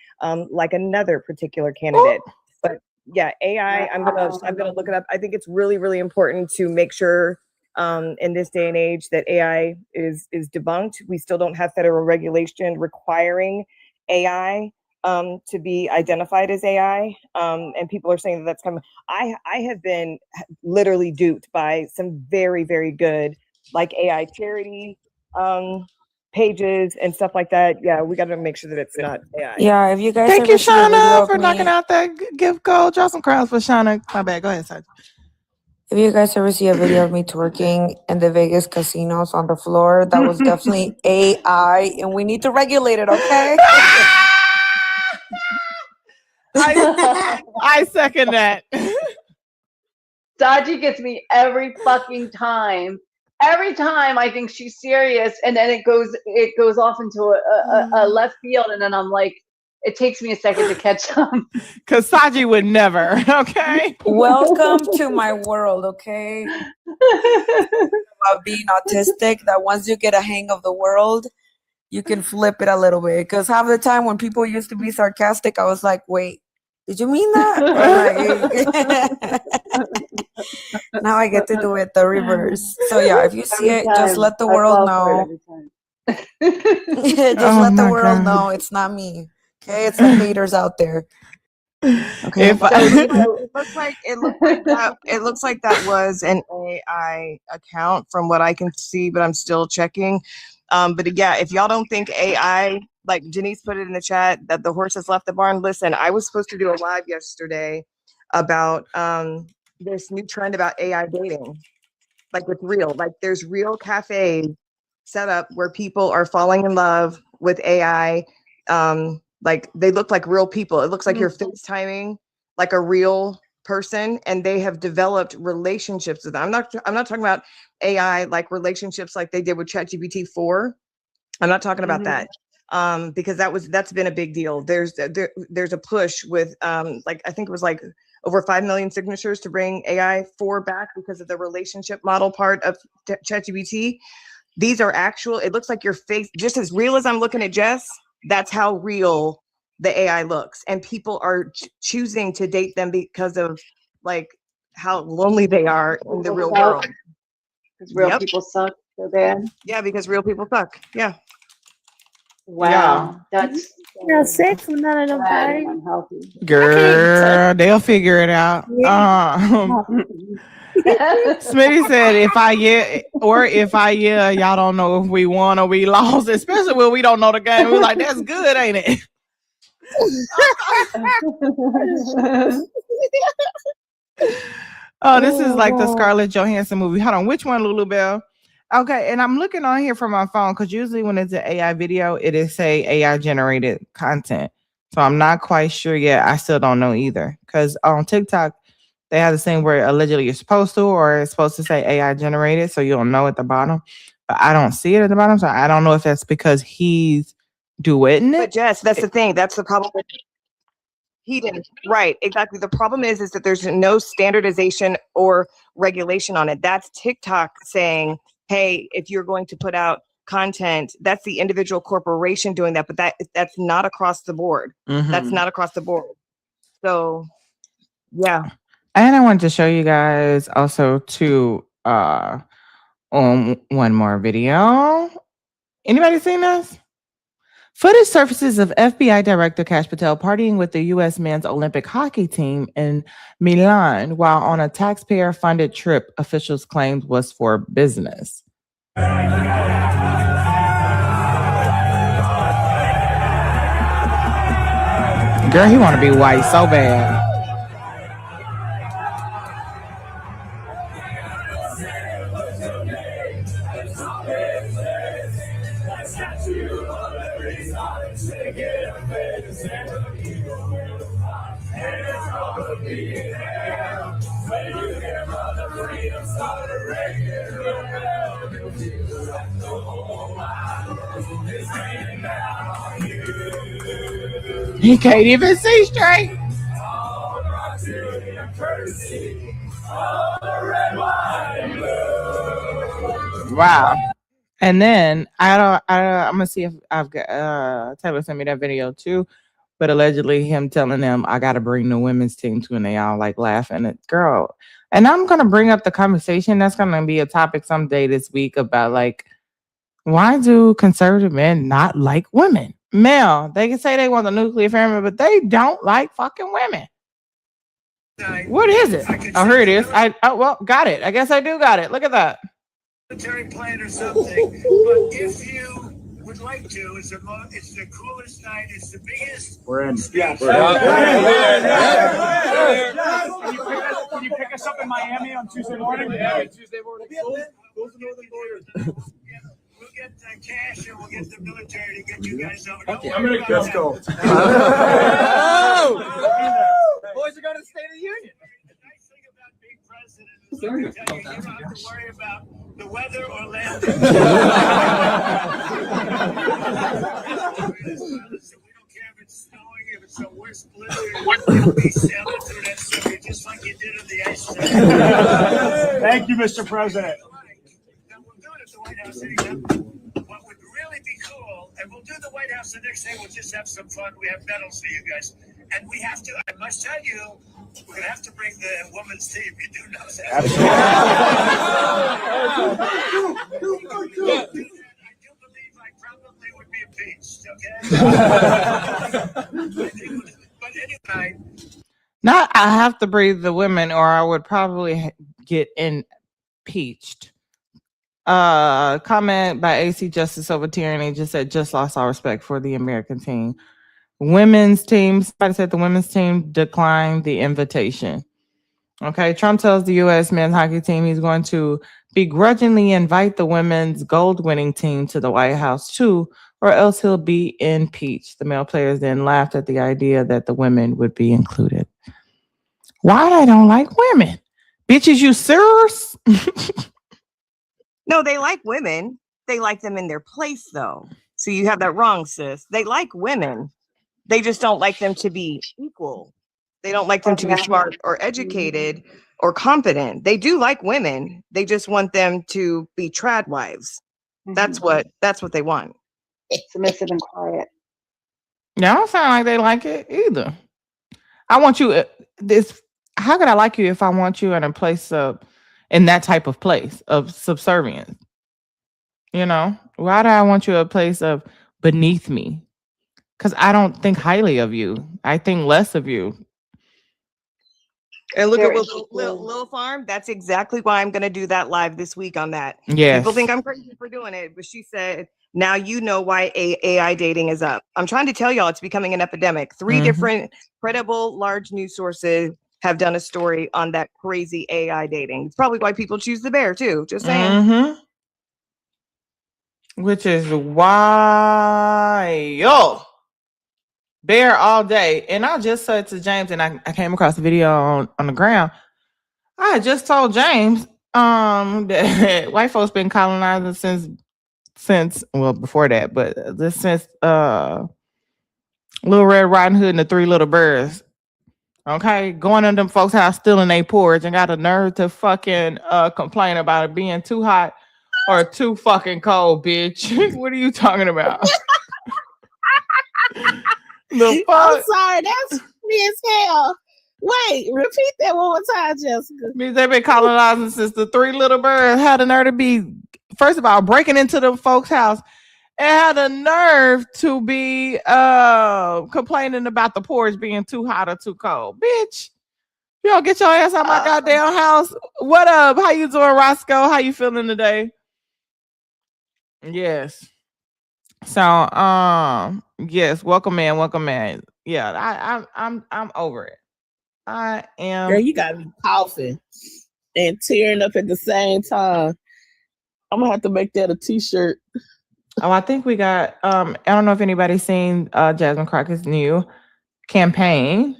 like another particular candidate. But yeah, AI, I'm gonna look it up. I think it's really, really important to make sure in this day and age that AI is debunked. We still don't have federal regulation requiring AI to be identified as AI. And people are saying that that's coming. I have been literally duped by some very, very good like AI charity pages and stuff like that. Yeah, we got to make sure that it's not AI. Yeah, if you guys Thank ever you, see a video Shauna, of for knocking me, out that gift code. Draw some crowns for Shauna. My bad. Go ahead, Sergeant. if you guys ever see a video of me twerking in the Vegas casinos on the floor, that was definitely AI, and we need to regulate it, okay? I second that. Saji gets me every fucking time. Every time I think she's serious, and then it goes off into a left field, and then I'm like, it takes me a second to catch them. Because Saji would never. Okay. Welcome to my world, okay? About being autistic, that once you get a hang of the world, you can flip it a little bit. Because half the time when people used to be sarcastic, I was like, wait, did you mean that? Or like, now I get to do it the reverse. So yeah, if you see it, just let the world know. Just let the world know it's not me. Okay, it's the haters out there. Okay. It looks like that was an AI account from what I can see, but I'm still checking. But yeah, if y'all don't think AI, like Janice put it in the chat, that the horse has left the barn. Listen, I was supposed to do a live yesterday about this new trend about AI dating. Like with real, like there's real cafes set up where people are falling in love with AI. Like they look like real people. It looks like you're FaceTiming like a real person, and they have developed relationships with them. I'm not talking about AI like relationships like they did with ChatGPT 4. I'm not talking about that. Because that's been a big deal. There's a push with like I think it was like over 5 million signatures to bring AI 4 back because of the relationship model part of ChatGPT. These are actual. It looks like your face, just as real as I'm looking at Jess. That's how real the AI looks, and people are choosing to date them because of like how lonely they are in the real world. Because real people suck so bad. Yeah, because real people suck. Yeah. Wow, that's Yeah, sex with none of them bad and parties. unhealthy. Girl, they'll figure it out. Smitty said, if I yeah, y'all don't know if we won or we lost, especially when we don't know the game. We're like, that's good, ain't it? Oh, this is like the Scarlett Johansson movie. Hold on, which one, Lulu Bell? Okay, and I'm looking on here from my phone because usually when it's an AI video, it is say AI generated content. So I'm not quite sure yet. I still don't know either. Because on TikTok, they have the same where allegedly you're supposed to, or it's supposed to say AI generated, so you don't know at the bottom. But I don't see it at the bottom, so I don't know if that's because he's duetting it. But Jess, that's the thing. That's the problem. He didn't. Right. Exactly. The problem is that there's no standardization or regulation on it. That's TikTok saying, hey, if you're going to put out content, that's the individual corporation doing that. But that's not across the board. That's not across the board. So, yeah. And I wanted to show you guys also too on one more video. Anybody seen this? Footage surfaces of FBI Director Kash Patel partying with the U.S. men's Olympic hockey team in Milan while on a taxpayer-funded trip officials claimed was for business. Girl, he want to be white so bad. He can't even see straight. Wow. And then I'm gonna see if I've got Taylor sent me that video too. But allegedly him telling them I gotta bring the women's team to, and they all like laughing at girl. And I'm gonna bring up the conversation. That's gonna be a topic someday this week about like, why do conservative men not like women? Male, they can say they want the nuclear family, but they don't like fucking women. What is it? Oh, here it is. Well, got it. I guess I do got it. Look at that. Military plan or something, but if you would like to, it's the coolest night, it's the biggest. We're in. Yeah. Can you pick us up in Miami on Tuesday morning? Yeah, Tuesday morning. Close the northern border. We'll get cash and we'll get the military to get you guys over. Okay, let's go. Boys are going to the State of the Union. The nice thing about being president is you don't have to worry about the weather or land. We don't care if it's snowing, if it's the worst blizzard. You'll be sailing through that sucker just like you did in the ice. Thank you, Mr. President. We'll do it at the White House anytime. What would really be cool, and we'll do the White House the next day, we'll just have some fun. We have medals for you guys. And we have to, I must tell you, we're going to have to bring the women's team. You do know that. Absolutely. I do believe I probably would be impeached, okay? But anyway. Not I have to breathe the women, or I would probably get impeached. Comment by AC Justice Over Tyranny just said, just lost all respect for the American team. Women's team, somebody said the women's team declined the invitation. Okay, Trump tells the U.S. men's hockey team he's going to begrudgingly invite the women's gold-winning team to the White House too, or else he'll be impeached. The male players then laughed at the idea that the women would be included. Why I don't like women? Bitches, you serious? No, they like women. They like them in their place, though. So you have that wrong, sis. They like women. They just don't like them to be equal. They don't like them to be smart or educated or competent. They do like women. They just want them to be trad wives. That's what they want. Submissive and quiet. Yeah, I don't sound like they like it either. I want you how could I like you if I want you in a place in that type of place of subservience? You know, why do I want you a place of beneath me because I don't think highly of you. I think less of you. And look Very at Lil Farm. That's exactly why I'm going to do that live this week on that. Yes. People think I'm crazy for doing it, but she said, now you know why AI dating is up. I'm trying to tell y'all it's becoming an epidemic. 3 different credible large news sources have done a story on that crazy AI dating. It's probably why people choose the bear too. Just saying. Which is wild. Bear all day. And I just said to James, and I came across a video on the ground. I had just told James that white folks been colonizing since well before that, but since Little Red Riding Hood and the 3 Little Birds. Okay, going in them folks' house stealing their porridge and got a nerve to fucking complain about it being too hot or too fucking cold, bitch. What are you talking about? The fuck? I'm sorry, that's me as hell. Wait, repeat that one more time, Jessica. They've been colonizing since the 3 Little Birds had the nerve to be, first of all, breaking into them folks' house and had a nerve to be complaining about the porridge being too hot or too cold. Bitch, you don't get your ass out my goddamn house. What up? How you doing, Roscoe? How you feeling today? Yes. So, yes, welcome in. Yeah, I'm over it. I am. Girl, you got me coughing and tearing up at the same time. I'm gonna have to make that a t-shirt. Oh, I think we got I don't know if anybody's seen Jasmine Crockett's new campaign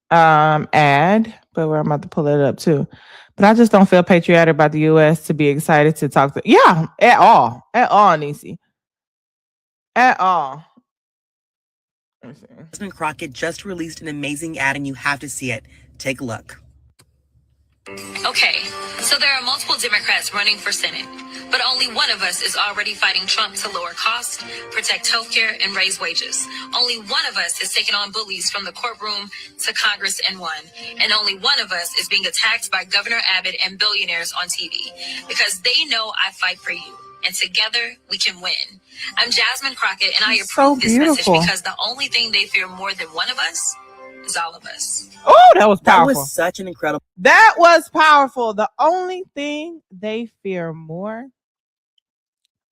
ad, but I'm about to pull it up too. But I just don't feel patriotic about the US to be excited to talk to at all, Niecy. At all. Jasmine Crockett just released an amazing ad and you have to see it. Take a look. Okay, so there are multiple Democrats running for Senate, but only one of us is already fighting Trump to lower costs, protect healthcare, and raise wages. Only one of us has taken on bullies from the courtroom to Congress and won. And only one of us is being attacked by Governor Abbott and billionaires on TV because they know I fight for you. And together we can win. I'm Jasmine Crockett, and I approve this message because the only thing they fear more than one of us is all of us. Oh, that was powerful. That was such an incredible. That was powerful. The only thing they fear more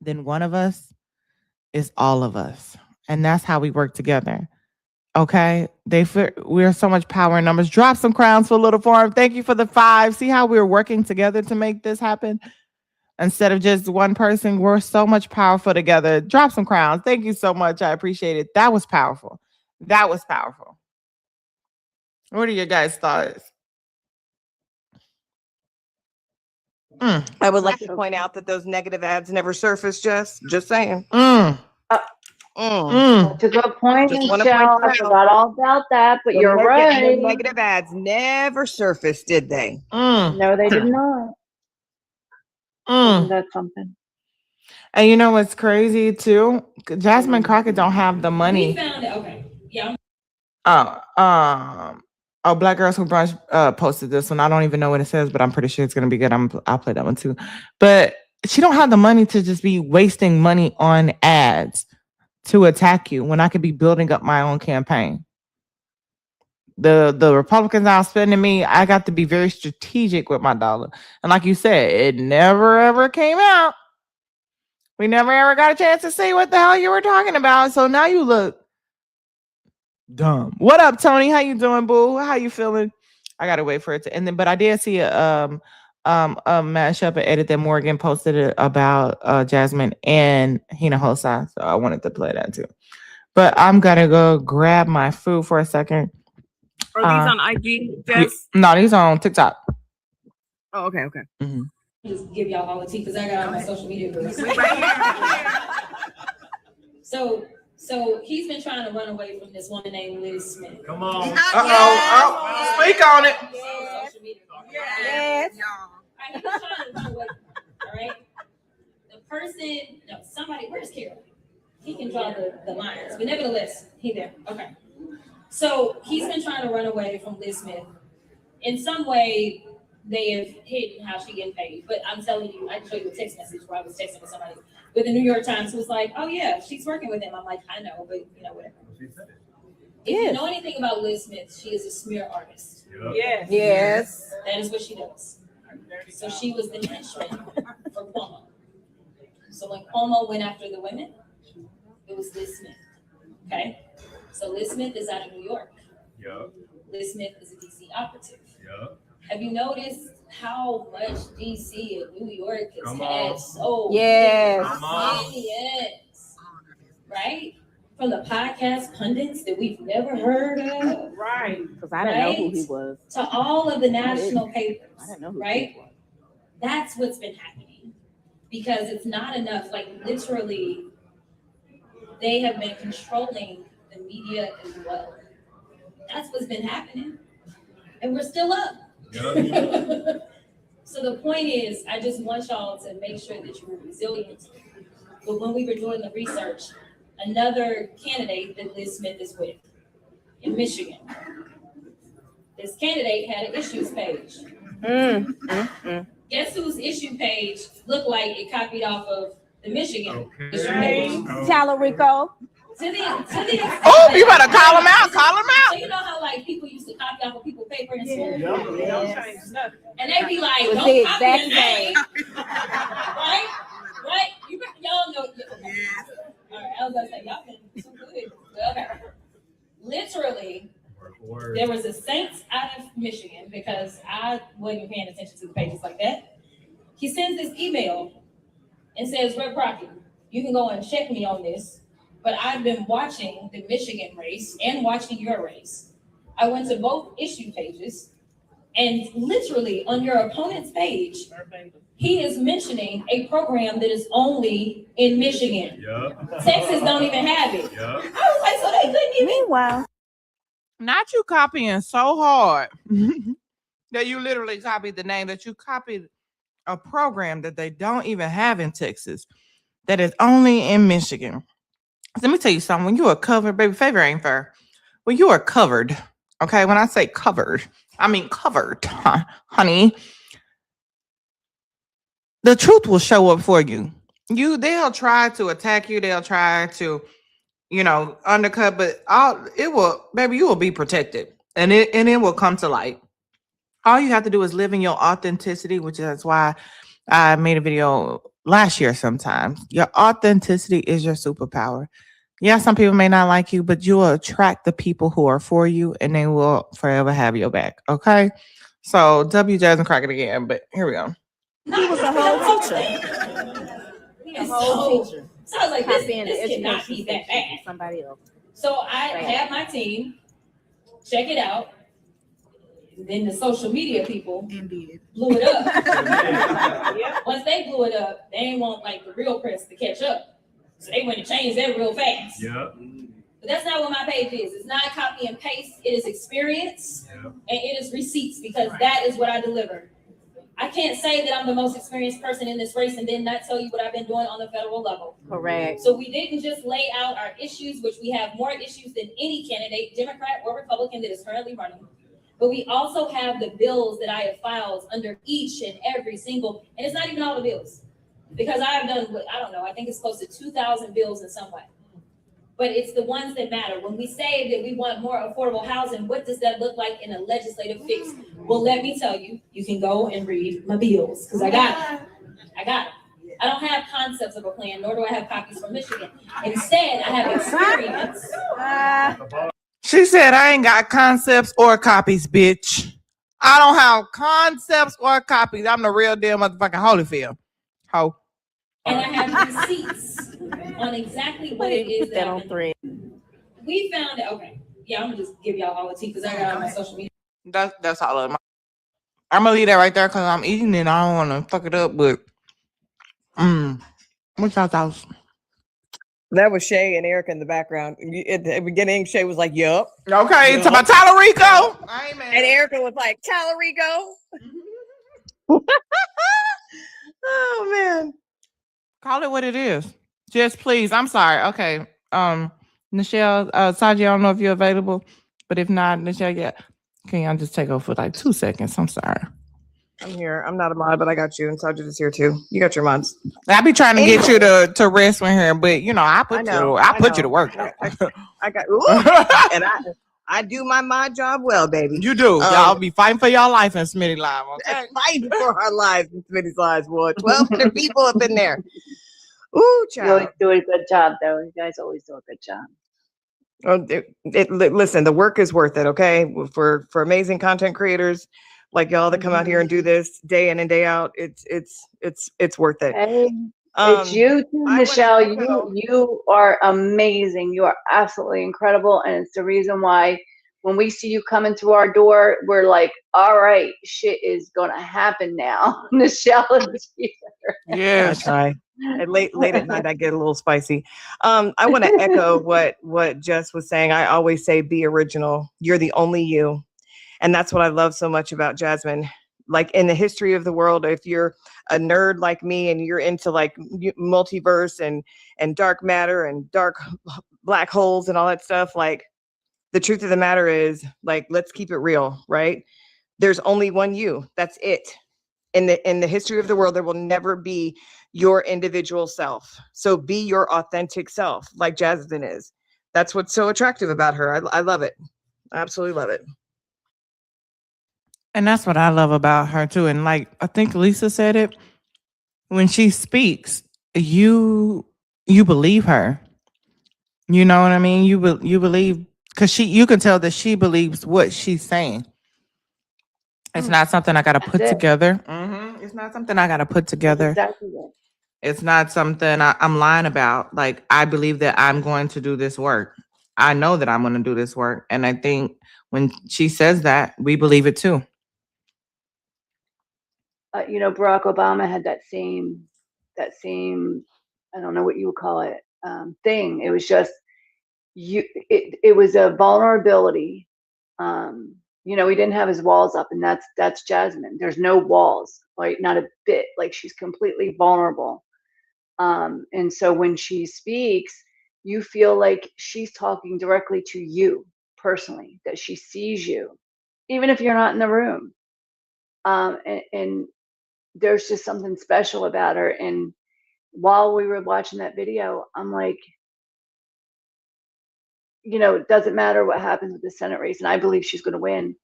than one of us is all of us. And that's how we work together. Okay? We're so much power in numbers. Drop some crowns for Little Farm. Thank you for the 5. See how we're working together to make this happen? Instead of just one person, we're so much powerful together. Drop some crowns. Thank you so much. I appreciate it. That was powerful. That was powerful. What are your guys' thoughts? I would like to point out that those negative ads never surface. Just saying. To good point, Just wanna Michelle. point I that out. forgot all about that, but you're The right. negative ads never surfaced, did they? No, they did not. That's something. And you know what's crazy too? Jasmine Crockett don't have the money. We found it. Okay. Yeah. Black Girls Who Brunch posted this one. I don't even know what it says, but I'm pretty sure it's gonna be good. I'll play that one too. But she don't have the money to just be wasting money on ads to attack you when I could be building up my own campaign. The Republicans are spending me. I got to be very strategic with my dollar. And like you said, it never ever came out. We never ever got a chance to see what the hell you were talking about. So now you look dumb. What up, Tony? How you doing, boo? How you feeling? I gotta wait for it to end. Then, but I did see a mashup and edit that Morgan posted it about Jasmine and Hina Hosa. So I wanted to play that too. But I'm gonna go grab my food for a second. Are these on IG, Jess? No, these are on TikTok. Oh, okay. Just give y'all all the tea because I got all my social media groups. So he's been trying to run away from this woman named Liz Smith. Come on. Speak on it. Yes. He's trying to run away from her, all right? Where's Carol? He can draw the lines, but nevertheless, he there. Okay. So he's been trying to run away from Liz Smith. In some way, they have hidden how she getting paid. But I'm telling you, I can show you a text message where I was texting with somebody with the New York Times who was like, "Oh yeah, she's working with him." I'm like, "I know, but you know, whatever." If you know anything about Liz Smith, she is a smear artist. Yes. Yes. That is what she does. So she was the henchman for Cuomo. So when Cuomo went after the women, it was Liz Smith. Okay? So Liz Smith is out of New York. Yep. Liz Smith is a DC operative. Yep. Have you noticed how much DC and New York has Come had on. so Yes. Come on. many ends, right? From the podcast pundits that we've never heard of, Right. Because I didn't know who he was. to all of the national papers, I didn't know who right? he was. That's what's been happening, because it's not enough. Like literally, they have been controlling the media as well. That's what's been happening, and we're still up. So the point is, I just want y'all to make sure that you're resilient. But when we were doing the research, another candidate that Liz Smith is with in Michigan, this candidate had an issues page. Guess whose issue page looked like it copied off of the Michigan issue page? Talarico. To the extent Oh, you that- better call him out. Call him So out. you know how like people used to copy off of people's paper in school? Yes. And they be like, It was don't the copy exact the name. Right? Right? Y'all know. Okay. All right, I was gonna say, y'all been too good. Okay. Literally, there was a Saints out of Michigan, because I wasn't paying attention to the pages like that. He sends this email and says, "Red Crockett, you can go and check me on this, but I've been watching the Michigan race and watching your race. I went to both issue pages, and literally on your opponent's page, he is mentioning a program that is only in Michigan. Texas don't even have it." I was like, so they couldn't even. Meanwhile, Not you copying so hard that you literally copied the name, that you copied a program that they don't even have in Texas, that is only in Michigan. Let me tell you something. When you are covered, baby, favor ain't fair. When you are covered, okay? When I say covered, I mean covered, honey. The truth will show up for you. They'll try to attack you. They'll try to, undercut, but you will be protected, and it will come to light. All you have to do is live in your authenticity, which is why I made a video last year sometime. Your authenticity is your superpower. Yeah, some people may not like you, but you will attract the people who are for you, and they will forever have your back. Okay? So W Jasmine Crockett again, but here we go. he was a whole teacher. He's A whole so- teacher. So I was like, this Copying the cannot education be that system bad. from somebody else. So I had my team check it out. Then the social media people blew it up. Once they blew it up, they didn't want like the real press to catch up. So they went and changed that real fast. But that's not what my page is. It's not copy and paste. It is experience and it is receipts, because that is what I deliver. I can't say that I'm the most experienced person in this race and then not tell you what I've been doing on the federal level. Correct. So we didn't just lay out our issues, which we have more issues than any candidate, Democrat or Republican, that is currently running. But we also have the bills that I have filed under each and every single, and it's not even all the bills, because I have done, I think it's close to 2,000 bills in some way. But it's the ones that matter. When we say that we want more affordable housing, what does that look like in a legislative fix? Well, let me tell you, you can go and read my bills, because I got it. I don't have concepts of a plan, nor do I have copies from Michigan. Instead, I have experience. She said, I ain't got concepts or copies, bitch. I don't have concepts or copies. I'm the real deal motherfucking Holyfield. Ho. And I have receipts on exactly what it is that on thread. we found out. Okay. Yeah, I'm gonna just give y'all all the tea because I got it on my social media. That's all of my. I'm gonna leave that right there because I'm eating it. I don't want to fuck it up, but what y'all thoughts? That was Shay and Erica in the background. At the beginning, Shay was like, "Yup." Okay, to my Talarico. And Erica was like, "Talarico." Oh man. Call it what it is. Just please. I'm sorry. Okay. Nichelle, Saji, I don't know if you're available, but if not, Nichelle, yeah. Can y'all just take over for like 2 seconds? I'm sorry. I'm here. I'm not a mod, but I got you. And Sajid is here too. You got your mods. I be trying to get you to rest when here, but you know, I put you to work. I got and I do my mod job well, baby. You do. Y'all be fighting for your life in Smitty Live, okay? Fighting for our lives in Smitty's lives, boy. 1,200 people up in there. Ooh, child. You always do a good job, though. You guys always do a good job. Oh, listen, the work is worth it, okay? For amazing content creators like y'all that come out here and do this day in and day out, it's worth it. Hey, it's you too, Michelle. You are amazing. You are absolutely incredible, and it's the reason why when we see you coming through our door, we're like, all right, shit is gonna happen now. Michelle is here. Yeah, I try. Late at night, I get a little spicy. I want to echo what Jess was saying. I always say, be original. You're the only you. And that's what I love so much about Jasmine. Like in the history of the world, if you're a nerd like me and you're into like multiverse and dark matter and dark black holes and all that stuff, like the truth of the matter is, like, let's keep it real, right? There's only one you. That's it. In the history of the world, there will never be your individual self. So be your authentic self, like Jasmine is. That's what's so attractive about her. I love it. I absolutely love it. And that's what I love about her too. And like I think Lisa said it, when she speaks, you believe her. You know what I mean? You believe, because you can tell that she believes what she's saying. It's not something I got to put together. Mm-hmm. It's not something I got to put together. Exactly it. It's not something I'm lying about. Like, I believe that I'm going to do this work. I know that I'm going to do this work. And I think when she says that, we believe it too. Barack Obama had that same, I don't know what you would call it, thing. It was just, it was a vulnerability. He didn't have his walls up, and that's Jasmine. There's no walls, like not a bit. Like she's completely vulnerable. And so when she speaks, you feel like she's talking directly to you personally, that she sees you, even if you're not in the room. And there's just something special about her. And while we were watching that video, I'm like, it doesn't matter what happens with the Senate race, and I believe she's going to win.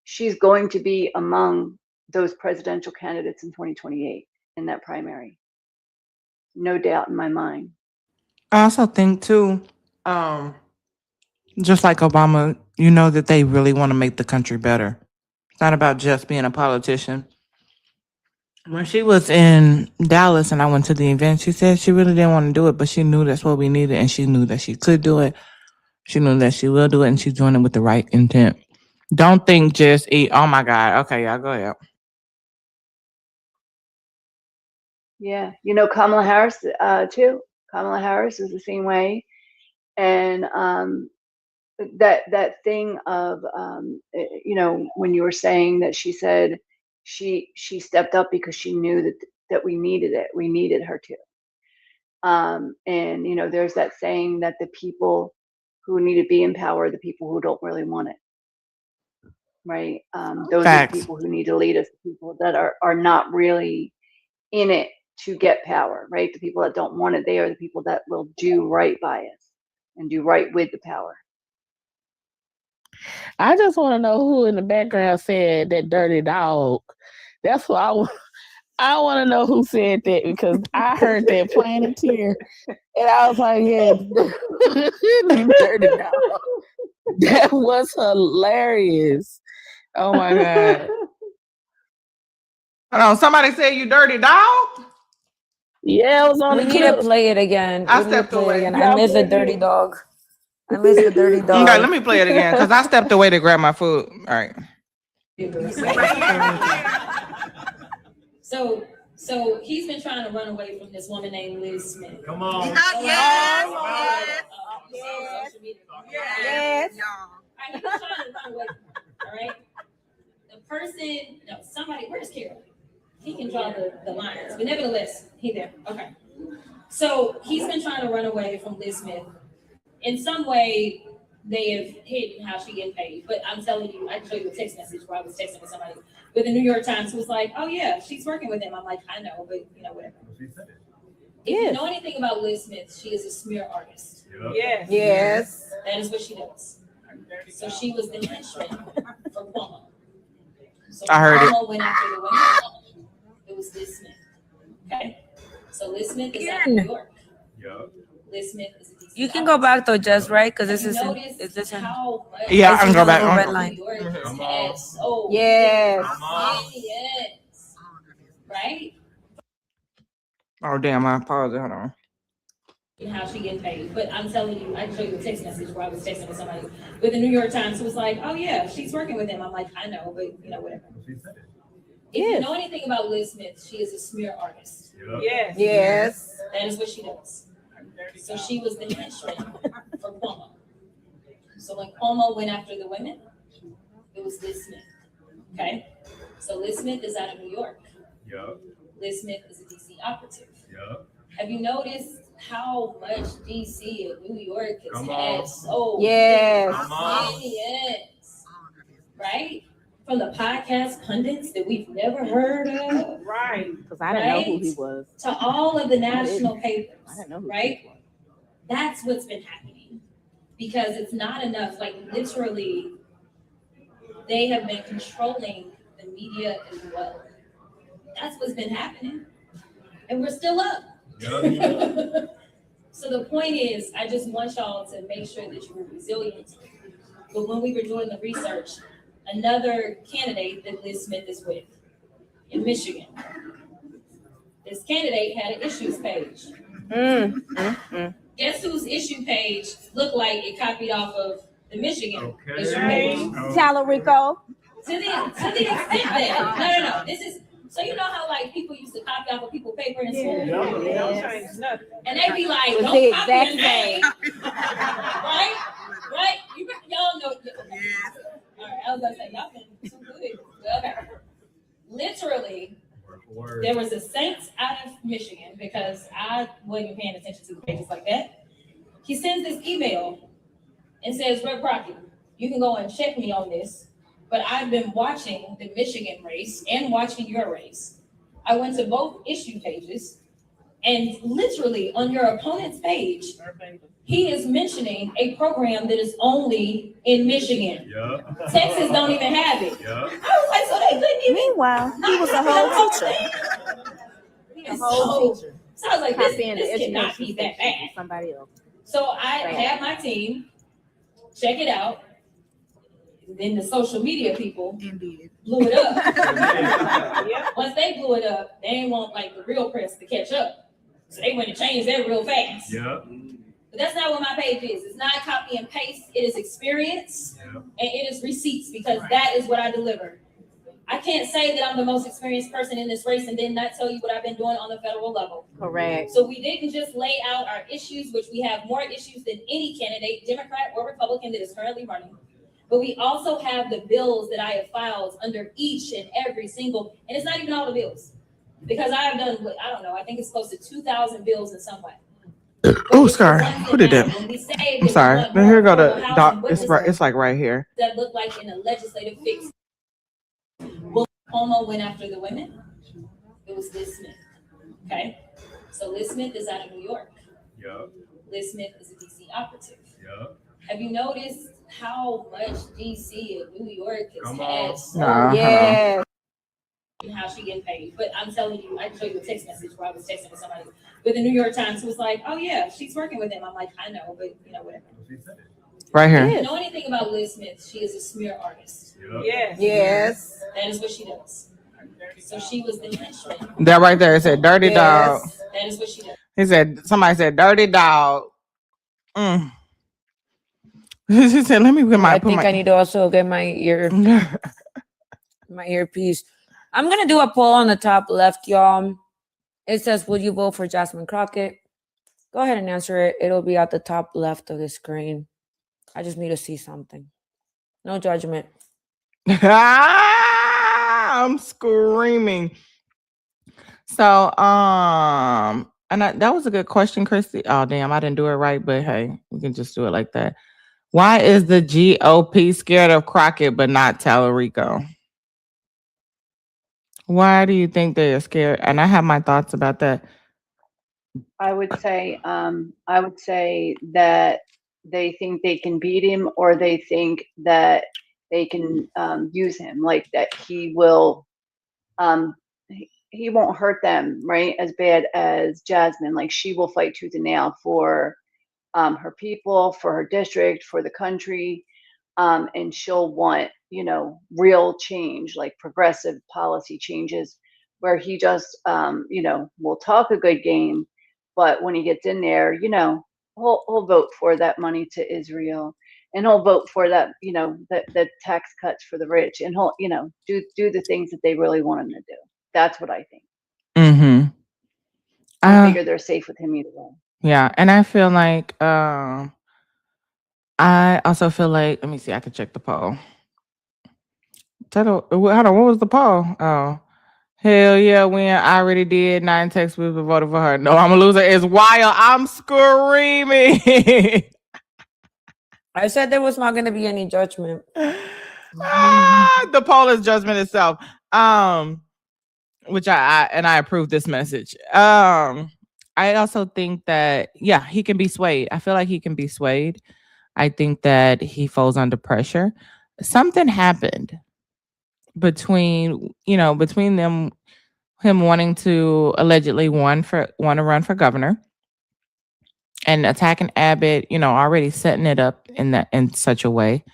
She's going to be among those presidential candidates in 2028 in that primary. No doubt in my mind. I also think too, just like Obama, that they really want to make the country better. It's not about just being a politician. When she was in Dallas and I went to the event, she said she really didn't want to do it, but she knew that's what we needed, and she knew that she could do it. She knew that she will do it, and she's doing it with the right intent. Don't think just eat. Oh my God. Okay, y'all go ahead. Yeah, Kamala Harris too. Kamala Harris is the same way, and that thing of when you were saying that she said she stepped up because she knew that we needed it. We needed her to. And there's that saying that the people who need to be in power are the people who don't really want it. Right? Those are the people who need to lead us, the people that are not really in it to get power, right? The people that don't want it, they are the people that will do right by us and do right with the power. I just want to know who in the background said that dirty dog. That's what I want to know who said that, because I heard that plain and clear. And I was like, yeah, dirty dog. That was hilarious. Oh my God. Hold on, somebody said you dirty dog? Yeah, it was on We the need clip. to play it again. I stepped away. I miss the dirty dog. I miss the dirty dog. Okay, let me play it again because I stepped away to grab my food. All right. So he's been trying to run away from this woman named Liz Smith. Come on. Yes. Yes. He's trying to run away from her, all right? Somebody, where's Carol? He can draw the lines, but nevertheless, he there. Okay. So he's been trying to run away from Liz Smith. In some way, they have hidden how she getting paid. But I'm telling you, I can show you a text message where I was texting with somebody with the New York Times who was like, "Oh yeah, she's working with him." I'm like, "I know, but whatever." If you know anything about Liz Smith, she is a smear artist. Yes. Yes. That is what she does. So she was the henchman for Cuomo. So I heard it. Cuomo went after the women. It was Liz Smith. Okay. So Liz Smith is out of New York. Liz Smith is a DC. You can go back though, Jess, right? Because this isn't. Notice Is this in? how much Yeah, I can go a back. little red line. New York has had so Yes. yes. Right? Oh damn! I apologize. Hold on. And how she getting paid. But I'm telling you, I can show you a text message where I was texting with somebody with the New York Times who was like, "Oh yeah, she's working with him." I'm like, "I know, but whatever." If you know anything about Liz Smith, she is a smear artist. Yes. Yes. That is what she does. So she was the henchman for Cuomo. So when Cuomo went after the women, it was Liz Smith. Okay? So Liz Smith is out of New York. Liz Smith is a DC operative. Have you noticed how much DC and New York has had so Yes. yes. Right? From the podcast pundits that we've never heard of. Right. Because I didn't know who he was. To all of the national papers. I didn't know who right? he was. That's what's been happening. Because it's not enough. Like literally, they have been controlling the media as well. That's what's been happening. And we're still up. So the point is, I just want y'all to make sure that you were resilient. But when we were doing the research, another candidate that Liz Smith is with in Michigan, this candidate had an issues page. Guess whose issue page looked like it copied off of the Michigan issue page? Talarico. To the extent that no. This is so you know how like people used to copy off of people's paper in school? Yes. And they be like, It's don't the copy exact and same. paste. Right? Y'all know. All right, I was gonna say y'all been too good. Okay. Literally, there was a Saints out of Michigan because I wasn't paying attention to the pages like that. He sends this email and says, "Rep. Rocky, you can go and check me on this, but I've been watching the Michigan race and watching your race. I went to both issue pages, and literally on your opponent's page, he is mentioning a program that is only in Michigan. Texas don't even have it." I was like, so they couldn't even. Meanwhile, he was a whole teacher. He was so I was like, this cannot be that bad. Somebody else. So I had my team check it out. Then the social media people blew it up. Once they blew it up, they didn't want like the real press to catch up. So they went and changed that real fast. But that's not what my page is. It's not copy and paste. It is experience and it is receipts because that is what I deliver. I can't say that I'm the most experienced person in this race and then not tell you what I've been doing on the federal level. Correct. So we didn't just lay out our issues, which we have more issues than any candidate, Democrat or Republican, that is currently running. But we also have the bills that I have filed under each and every single, and it's not even all the bills. Because I have done, I don't know, I think it's close to 2,000 bills in some way. Oh, sorry. Who did that? I'm sorry. Now here go the doc. It's right. It's like right here. That look like in a legislative fix. Well, Cuomo went after the women. It was Liz Smith. Okay, so Liz Smith is out of New York. Liz Smith is a DC operative. Have you noticed how much DC and New York has had so Yes. and how she getting paid? But I'm telling you, I can show you a text message where I was texting with somebody with the New York Times who was like, "Oh yeah, she's working with him." I'm like, "I know, but whatever." Right here. If you know anything about Liz Smith, she is a smear artist. Yes. Yes. That is what she does. So she was the henchman. That right there. It said dirty dog. That is what she does. He said, somebody said dirty dog. She said, let me get my. I think I need to also get my my earpiece. I'm gonna do a poll on the top left, y'all. It says, "Would you vote for Jasmine Crockett?" Go ahead and answer it. It'll be at the top left of the screen. I just need to see something. No judgment. I'm screaming. So, and that was a good question, Christy. Oh, damn, I didn't do it right, but hey, we can just do it like that. Why is the GOP scared of Crockett but not Tallarico? Why do you think they are scared? And I have my thoughts about that. I would say that they think they can beat him, or they think that they can use him, like that he will he won't hurt them, right? As bad as Jasmine. Like, she will fight tooth and nail for her people, for her district, for the country. And she'll want, real change, like progressive policy changes, where he just, will talk a good game, but when he gets in there, he'll vote for that money to Israel, and he'll vote for that, the tax cuts for the rich, and he'll, do the things that they really want him to do. That's what I think. Mm-hmm. I figure they're safe with him either way. Yeah, and I feel like I also feel like, let me see, I can check the poll. Hold on, what was the poll? Oh, hell yeah, when I already did 9 texts we voted for her. No, I'm a loser. It's wild. I'm screaming. I said there was not going to be any judgment. The poll is judgment itself. Which I approve this message. I also think that, yeah, he can be swayed. I feel like he can be swayed. I think that he falls under pressure. Something happened between them, him wanting to allegedly want to run for governor and attacking Abbott, already setting it up in such a way.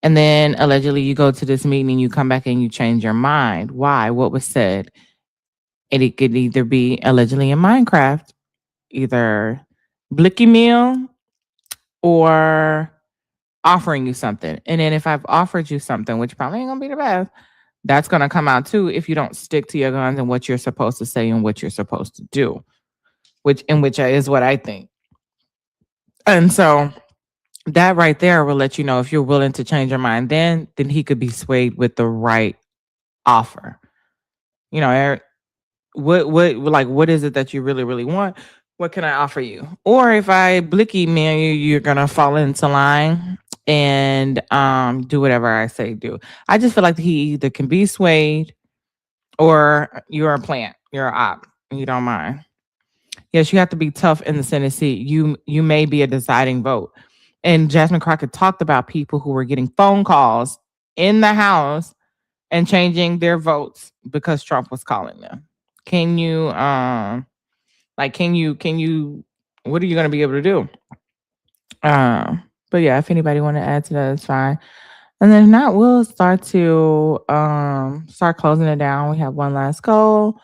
And then allegedly you go to this meeting and you come back and you change your mind. Why? What was said? And it could either be allegedly in Minecraft, either blicky meal or offering you something. And then if I've offered you something, which probably ain't gonna be the best, that's gonna come out too if you don't stick to your guns and what you're supposed to say and what you're supposed to do, which is what I think. And so that right there will let you know if you're willing to change your mind. Then he could be swayed with the right offer. Eric, what is it that you really, really want? What can I offer you? Or if I blicky man you, you're gonna fall into line and do whatever I say do. I just feel like he either can be swayed or you're a plant, you're an op, and you don't mind. Yes, you have to be tough in the Senate seat. You may be a deciding vote. And Jasmine Crockett talked about people who were getting phone calls in the House and changing their votes because Trump was calling them. Can you what are you going to be able to do? But yeah, if anybody want to add to that, it's fine. And then if not, we'll start closing it down. We have one last goal,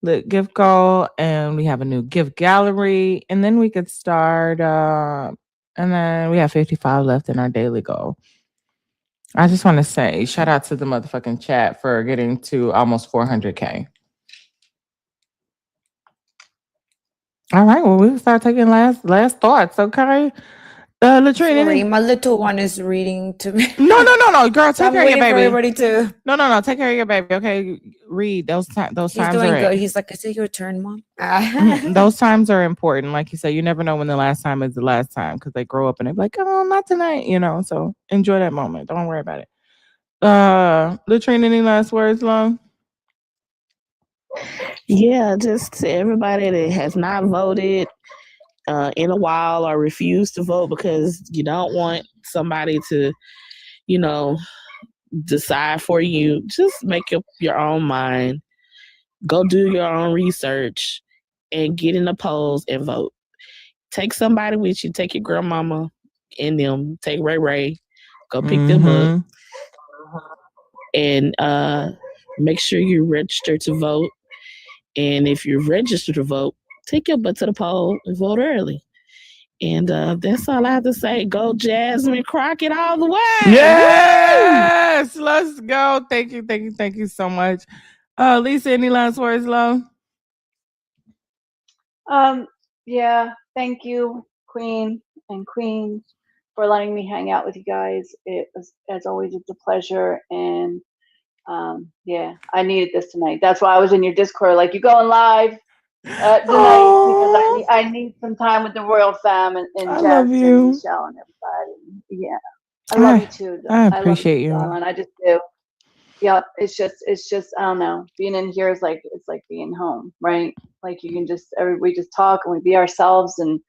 lit gift goal, and we have a new gift gallery. And then we could start and then we have 55 left in our daily goal. I just want to say shout out to the motherfucking chat for getting to almost 400K. All right, well, we'll start taking last thoughts, okay? Latrina. Sorry, my little one is reading to me. No, girl, take care of your baby. For everybody to. No, take care of your baby, okay? Read those He's times. doing good. He's like, is it your turn, Mom? Those times are important. Like you said, you never know when the last time is the last time because they grow up and they're like, oh, not tonight, So enjoy that moment. Don't worry about it. Latrina, any last words, Love? Yeah, just to everybody that has not voted in a while or refused to vote because you don't want somebody to, decide for you. Just make up your own mind. Go do your own research and get in the polls and vote. Take somebody with you. Take your grandmama and them. Take Ray. Go pick them up. And make sure you register to vote. And if you're registered to vote, take your butt to the poll and vote early. And that's all I have to say. Go Jasmine Crockett all the way. Yes, let's go. Thank you so much. Lisa, any last words, Lo? Yeah, thank you, Queen and Queens, for letting me hang out with you guys. It was, as always, it's a pleasure. And yeah, I needed this tonight. That's why I was in your Discord, like, you going live tonight, because I need some time with the royal fam and Jess and Michelle and everybody. yeah, I love you too. I I love appreciate you, you. darling. I just do. Yeah, it's just I don't know. Being in here is like it's like being home, right? Like you can just we just talk and we be ourselves and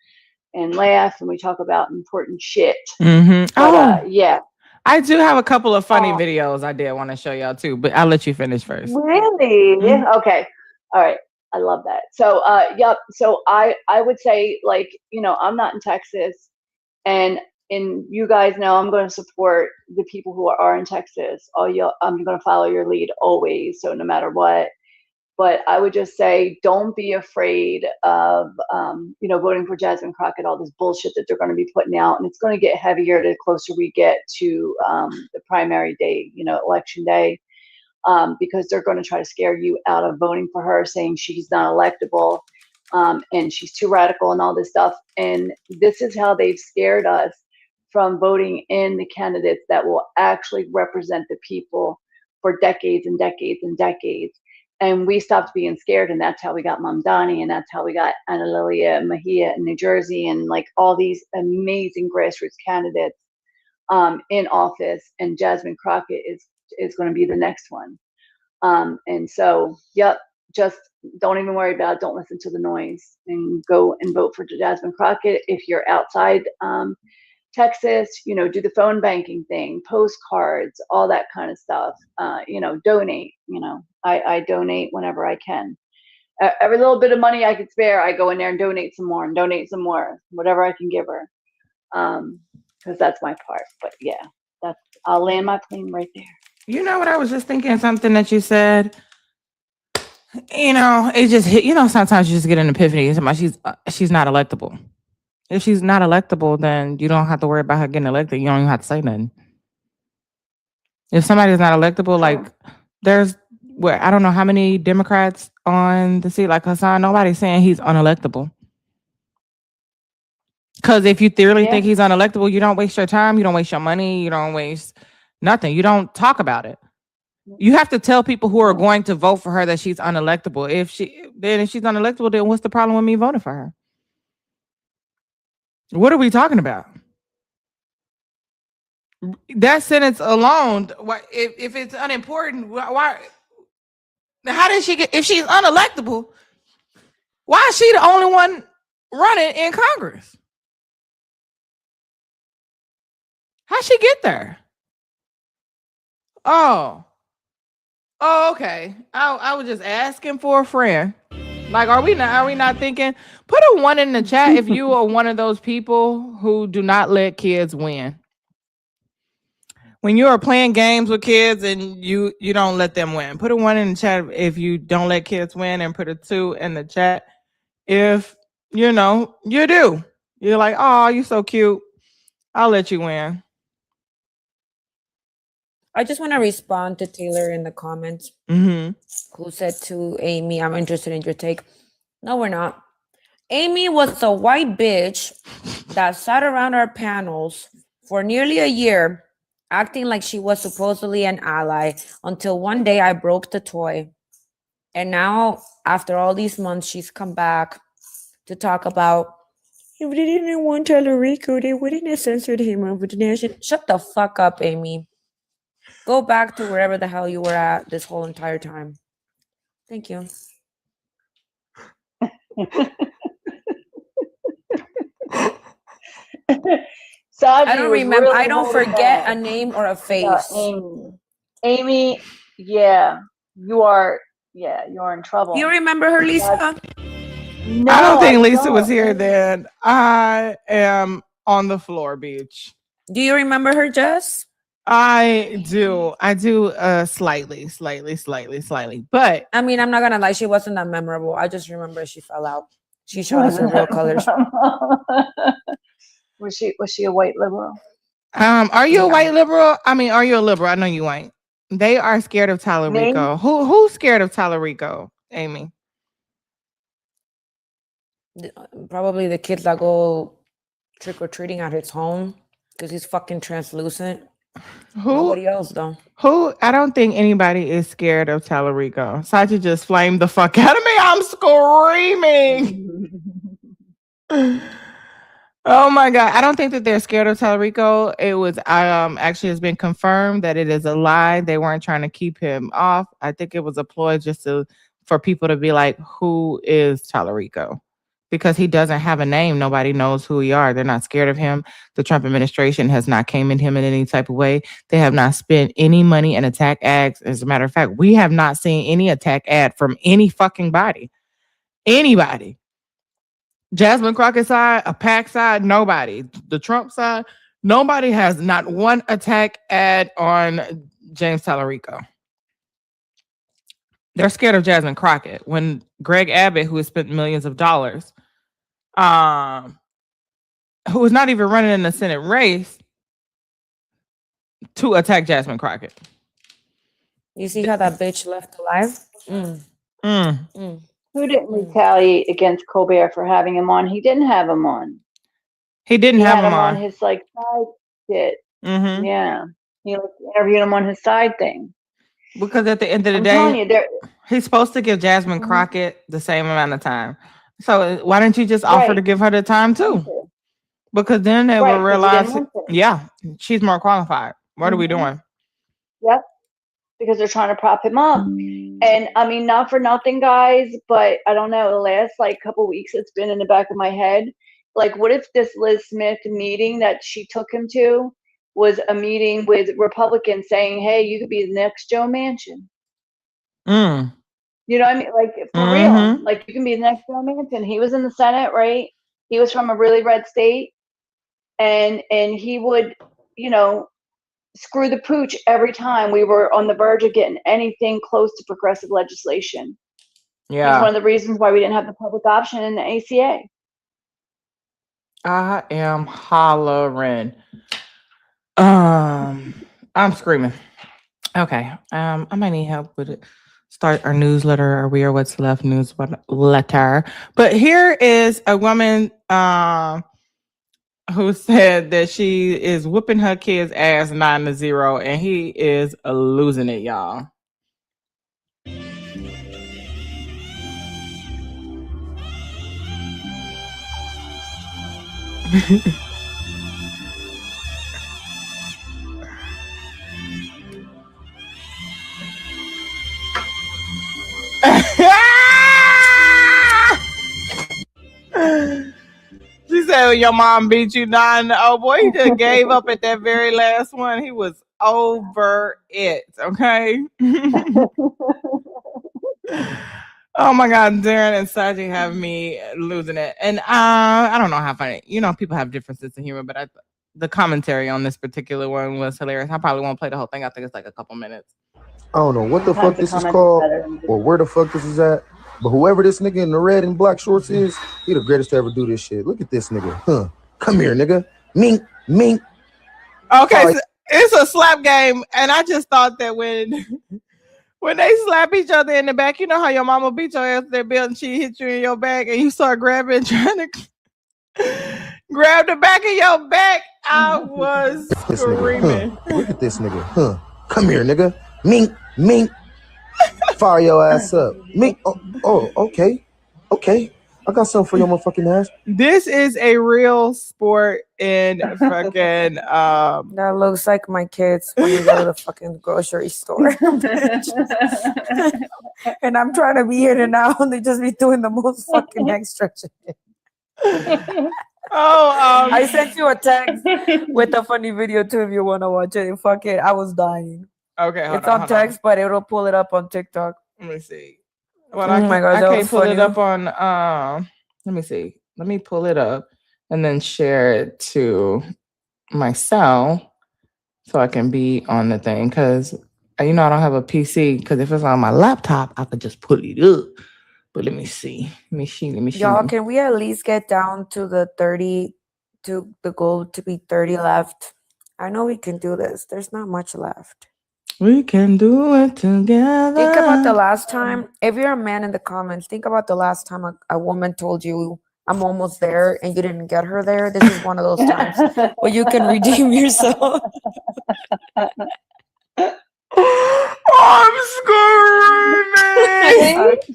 laugh and we talk about important shit. Mm-hmm. But yeah. I do have a couple of funny videos I did want to show y'all too, but I'll let you finish first. Really? Mhm. Okay. All right. I love that. So yep. So I would say, like, you know, I'm not in Texas, and you guys know I'm going to support the people who are in Texas. I'm going to follow your lead always. So no matter what. But I would just say, don't be afraid of, you know, voting for Jasmine Crockett, all this bullshit that they're going to be putting out. And it's going to get heavier the closer we get to the primary day, you know, election day, because they're going to try to scare you out of voting for her, saying she's not electable and she's too radical and all this stuff. And this is how they've scared us from voting in the candidates that will actually represent the people for decades and decades and decades. And we stopped being scared, and that's how we got Mamdani, and that's how we got Ana Lilia Mejia in New Jersey, and like all these amazing grassroots candidates in office. And Jasmine Crockett is going to be the next one. And so, yep, just don't even worry about it. Don't listen to the noise and go and vote for Jasmine Crockett. If you're outside Texas, you know, do the phone banking thing, postcards, all that kind of stuff. You know, donate. You know, I donate whenever I can. Every little bit of money I could spare, I go in there and donate some more, whatever I can give her, because that's my part. But yeah, I'll land my plane right there. You know what? I was just thinking something that you said. You know, it just hit. You know, sometimes you just get an epiphany. She's not electable. If she's not electable, then you don't have to worry about her getting elected. You don't even have to say nothing. If somebody's not electable, like there's where I don't know how many Democrats on the seat, like Hassan. Nobody's saying he's unelectable. Because if you thoroughly think he's unelectable, you don't waste your time. You don't waste your money. You don't waste nothing. You don't talk about it. You have to tell people who are going to vote for her that she's unelectable. If she's unelectable, then what's the problem with me voting for her? What are we talking about? That sentence alone, if it's unimportant, why? How did she get? If she's unelectable, why is she the only one running in Congress? How'd she get there? Oh, okay. I was just asking for a friend. Like, are we not thinking? Put a 1 in the chat if you are one of those people who do not let kids win. When you are playing games with kids and you don't let them win. Put a 1 in the chat if you don't let kids win, and put a 2 in the chat if you know you do. You're like, oh, you're so cute. I'll let you win. I just want to respond to Taylor in the comments, Mm-hmm. who said to Amy, I'm interested in your take. No, we're not. Amy was a white bitch that sat around our panels for nearly a year, acting like she was supposedly an ally, until one day I broke the toy. And now, after all these months, she's come back to talk about, if they didn't want Tallarico, they wouldn't have censored him over the nation. Shut the fuck up, Amy. Go back to wherever the hell you were at this whole entire time. Thank you. I don't remember. I don't forget a name or a face. Amy, yeah, you are in trouble. You remember her, Lisa? No, I don't think Lisa was here then. I am on the floor, bitch. Do you remember her, Jess? I do slightly. But I mean, I'm not gonna lie, she wasn't that memorable. I just remember she fell out. She showed us her real colors. Was she a white liberal? Are you a white liberal? I mean, are you a liberal? I know you ain't. They are scared of Tallarico. Who's scared of Tallarico, Amy? Probably the kids that go trick-or-treating at his home because he's fucking translucent. Nobody else though. I don't think anybody is scared of Tallarico. Sachi just flamed the fuck out of me. I'm screaming. Oh my God. I don't think that they're scared of Tallarico. It was actually has been confirmed that it is a lie. They weren't trying to keep him off. I think it was a ploy just for people to be like, who is Tallarico? Because he doesn't have a name. Nobody knows who he are. They're not scared of him. The Trump administration has not came at him in any type of way. They have not spent any money in attack ads. As a matter of fact, we have not seen any attack ad from any fucking body. Anybody. Jasmine Crockett side, a PAC side, nobody. The Trump side, nobody has not one attack ad on James Tallarico. They're scared of Jasmine Crockett. When Greg Abbott, who has spent millions of dollars, who was not even running in the Senate race, to attack Jasmine Crockett. You see how that bitch left alive? Who didn't retaliate against Colbert for having him on? He didn't have him on. He didn't have him on his like side shit. Mm-hmm. Yeah, he like interviewed him on his side thing. Because at the end of the day, he's supposed to give Jasmine Crockett the same amount of time. So why didn't you just offer to give her the time too? Because then they will realize, yeah, she's more qualified. What are we doing? Yep. Because they're trying to prop him up. And I mean, not for nothing, guys, but I don't know, the last like couple weeks it's been in the back of my head. Like, what if this Liz Smith meeting that she took him to was a meeting with Republicans saying, hey, you could be the next Joe Manchin? You know what I mean? Like, for real. Like, you can be the next Joe Manchin. He was in the Senate, right? He was from a really red state. And he would, you know, screw the pooch every time we were on the verge of getting anything close to progressive legislation. Yeah. He's one of the reasons why we didn't have the public option in the ACA. I am hollering. I'm screaming. Okay. I might need help with it. Start our newsletter, or We Are What's Left newsletter. But here is a woman who said that she is whooping her kid's ass 9-0, and he is losing it, y'all. She said, your mom beat you 9-0. Boy, he just gave up at that very last one. He was over it, okay? Oh my God, Darren and Saji have me losing it. And I don't know how funny. You know, people have different sense of humor, but the commentary on this particular one was hilarious. I probably won't play the whole thing. I think it's like a couple minutes. I don't know what the fuck this is called or where the fuck this is at, but whoever this nigga in the red and black shorts is, he the greatest to ever do this shit. Look at this nigga. Huh. Come here, nigga. Mink. Okay, so it's a slap game, and I just thought that when they slap each other in the back, you know how your mama beat your ass with that belt and she hit you in your back and you start trying to grab the back of your back. I was screaming. Huh. Look at this nigga. Huh. Come here, nigga. Mink. Fire your ass up. Mink. Oh, okay. I got something for your motherfucking ass. This is a real sport in fucking that looks like my kids when you go to the fucking grocery store. And I'm trying to be in and out and they just be doing the most fucking extra shit. I sent you a text with a funny video too if you want to watch it. Fuck it, I was dying. Okay, it's on text, but it'll pull it up on TikTok. Let me see. Well, I can't pull it up on. Let me see. Let me pull it up and then share it to my cell so I can be on the thing. Because I don't have a PC. Because if it's on my laptop, I could just pull it up. But let me see. Y'all, can we at least get down to the 30, to the goal to be 30 left? I know we can do this. There's not much left. We can do it together. Think about the last time. If you're a man in the comments, think about the last time a woman told you, I'm almost there, and you didn't get her there. This is one of those times where you can redeem yourself. I'm screaming.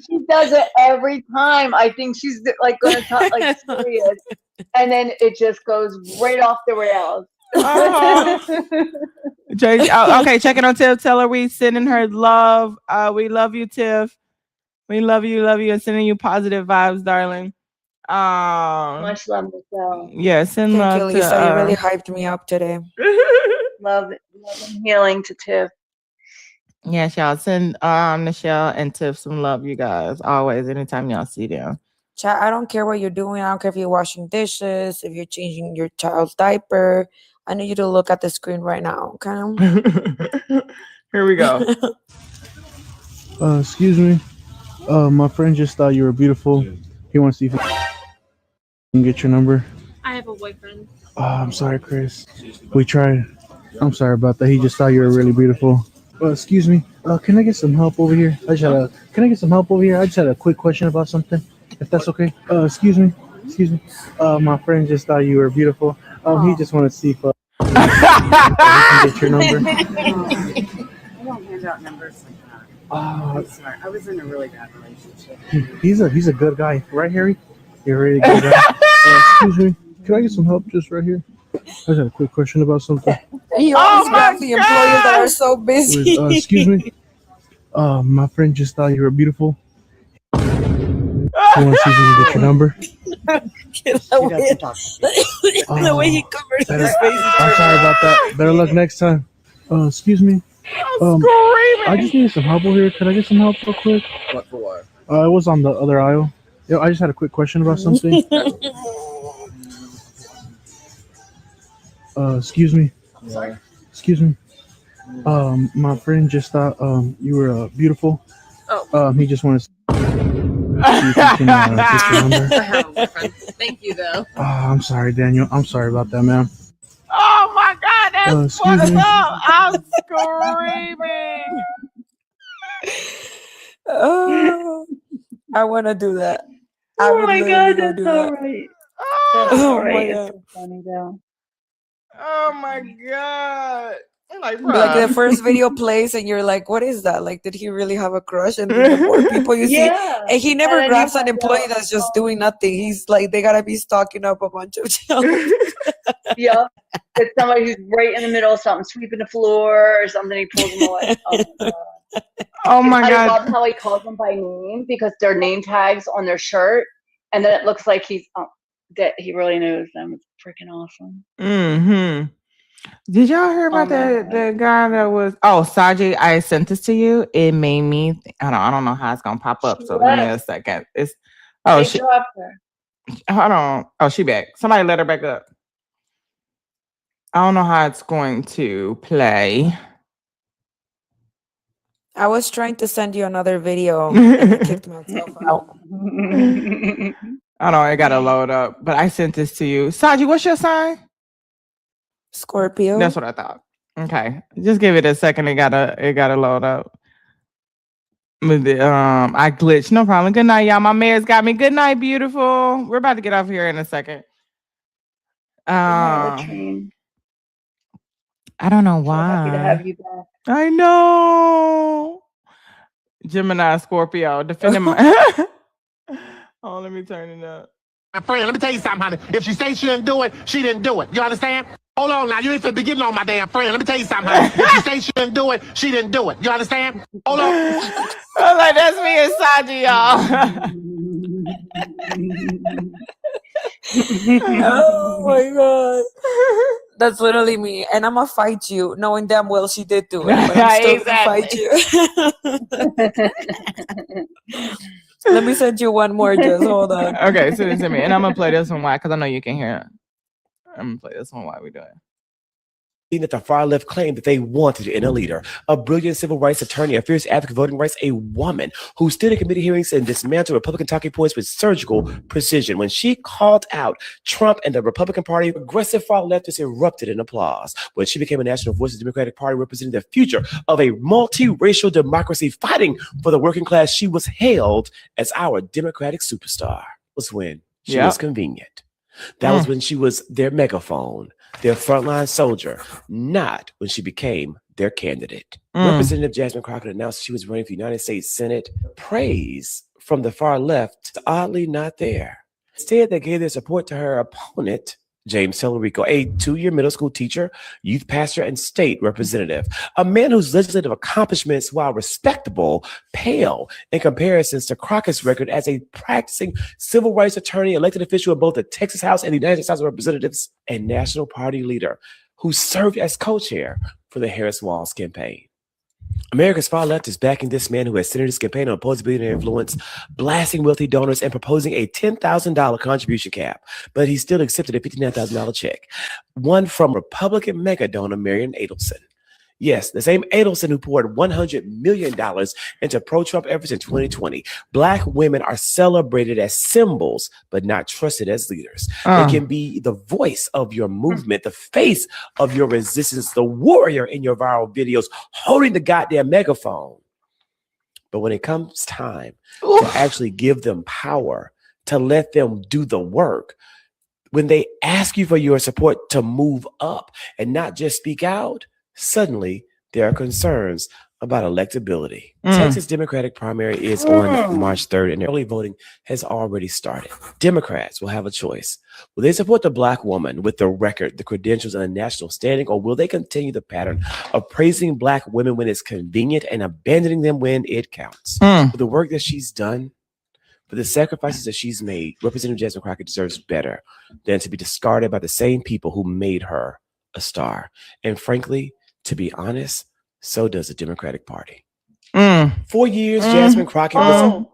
She does it every time. I think she's like going to talk like serious. and then it just goes right off the rails. Tracy, okay, checking on Tiff. Tell her we sending her love. We love you, Tiff. We love you, and sending you positive vibes, darling. Much love, Michelle. Yeah, send Thank you, love Lisa. You really to. hyped me up today. Love and healing to Tiff. Yes, y'all send Michelle and Tiff some love, you guys. Always, anytime y'all see them. Chat, I don't care what you're doing. I don't care if you're washing dishes, if you're changing your child's diaper. I need you to look at the screen right now, okay? Here we go. Excuse me. My friend just thought you were beautiful. He wants to see if he can get your number. I have a boyfriend. I'm sorry, Chris. We tried. I'm sorry about that. He just thought you were really beautiful. Excuse me. Can I get some help over here? Can I get some help over here? I just had a quick question about something, if that's okay. Excuse me. My friend just thought you were beautiful. He just wanted to see if he can get your number. I don't hand out numbers like that. I'm sorry. I was in a really bad relationship. He's a good guy, right, Harry? You're a really good guy. Excuse me. Can I get some help just right here? I just had a quick question about something. You always got the employees that are so busy. Excuse me. My friend just thought you were beautiful. I want to see if we can get your number. The way he covered his face. I'm sorry about that. Better luck next time. Excuse me. I just needed some help over here. Could I get some help real quick? What for what? It was on the other aisle. Yeah, I just had a quick question about something. Excuse me. Sorry. Excuse me. My friend just thought you were beautiful. Oh. He just wanted to see if he can get your number. Thank you, though. I'm sorry, Daniel. I'm sorry about that, ma'am. Oh my God, that's excuse fucked me. up. I'm screaming. Oh, I want to do that. Oh my God, that's do so that. right. Oh, That's so my right. God. It's so funny though. Oh my God. I'm like, Like the bruh. first video plays and you're like, what is that? Like, did he really have a crush? And then the more people you see, Yeah. and he And never then you grabs an find employee out, that's just doing nothing. He's like, they gotta be stocking up a bunch of children. Yep. It's somebody who's right in the middle of something, sweeping the floor or something. He pulls them away. Oh my God. Oh my I God. love how he calls them by name because their name tags on their shirt, and then it looks like that he really knows them. It's freaking awesome. Mm-hmm. Did y'all hear about my the guy that was? Oh, Saji, I sent this to you. It made me. I don't know how it's gonna pop up. She So give me a left. second. It's. They Oh, she. dropped her. Hold on. Oh, she back. Somebody let her back up. I don't know how it's going to play. I was trying to send you another video and I kicked myself out. I don't know. It got to load up, but I sent this to you. Saji, what's your sign? Scorpio. That's what I thought. Okay, just give it a second. It gotta load up. With the, I glitched. No problem. Good night, y'all. My mayor's got me. Good night, beautiful. We're about to get off here in a second. Latrine. I don't know So happy to have why. you back. I know. Gemini, Scorpio, defending my. Oh, let me turn it up. My friend, let me tell you something, honey. If she says she didn't do it, she didn't do it. You understand? Hold on now. You ain't finna be getting on my damn friend. Let me tell you something, honey. If she says she didn't do it, she didn't do it. You understand? Hold on. I'm like, that's me and Saji, y'all. Oh my God. That's literally me. And I'm gonna fight you, knowing damn well she did do it. But I'm still gonna fight you. Let me send you one more, just hold on. Okay, send it to me. And I'm gonna play this one. Why? Because I know you can hear it. I'm gonna play this one while we do it. That the far left claimed that they wanted in a leader, a brilliant civil rights attorney, a fierce advocate of voting rights, a woman who stood in committee hearings and dismantled Republican talking points with surgical precision. When she called out Trump and the Republican Party, aggressive far leftists erupted in applause. When she became a national voice of the Democratic Party representing the future of a multiracial democracy fighting for the working class, she was hailed as our Democratic superstar. Was when she was convenient. That was when she was their megaphone, their frontline soldier, not when she became their candidate. Representative Jasmine Crockett announced she was running for the United States Senate. Praise from the far left, oddly not there. Instead, they gave their support to her opponent, James Tellerico, a 2-year middle school teacher, youth pastor, and state representative, a man whose legislative accomplishments, while respectable, pale in comparison to Crockett's record as a practicing civil rights attorney, elected official in both the Texas House and the United States House of Representatives, and national party leader who served as co-chair for the Harris-Walz campaign. America's far left is backing this man who has centered his campaign on opposing billionaire influence, blasting wealthy donors, and proposing a $10,000 contribution cap. But he still accepted a $59,000 check, one from Republican mega donor Marion Adelson. Yes, the same Adelson who poured $100 million into pro-Trump efforts in 2020. Black women are celebrated as symbols, but not trusted as leaders. They can be the voice of your movement, the face of your resistance, the warrior in your viral videos, holding the goddamn megaphone. But when it comes time to actually give them power, to let them do the work, when they ask you for your support to move up and not just speak out, suddenly, there are concerns about electability. Texas Democratic primary is on March 3rd, and early voting has already started. Democrats will have a choice. Will they support the Black woman with the record, the credentials, and the national standing, or will they continue the pattern of praising Black women when it's convenient and abandoning them when it counts? For the work that she's done, for the sacrifices that she's made, Representative Jasmine Crockett deserves better than to be discarded by the same people who made her a star. And frankly, to be honest, so does the Democratic Party. 4 years, Jasmine Crockett was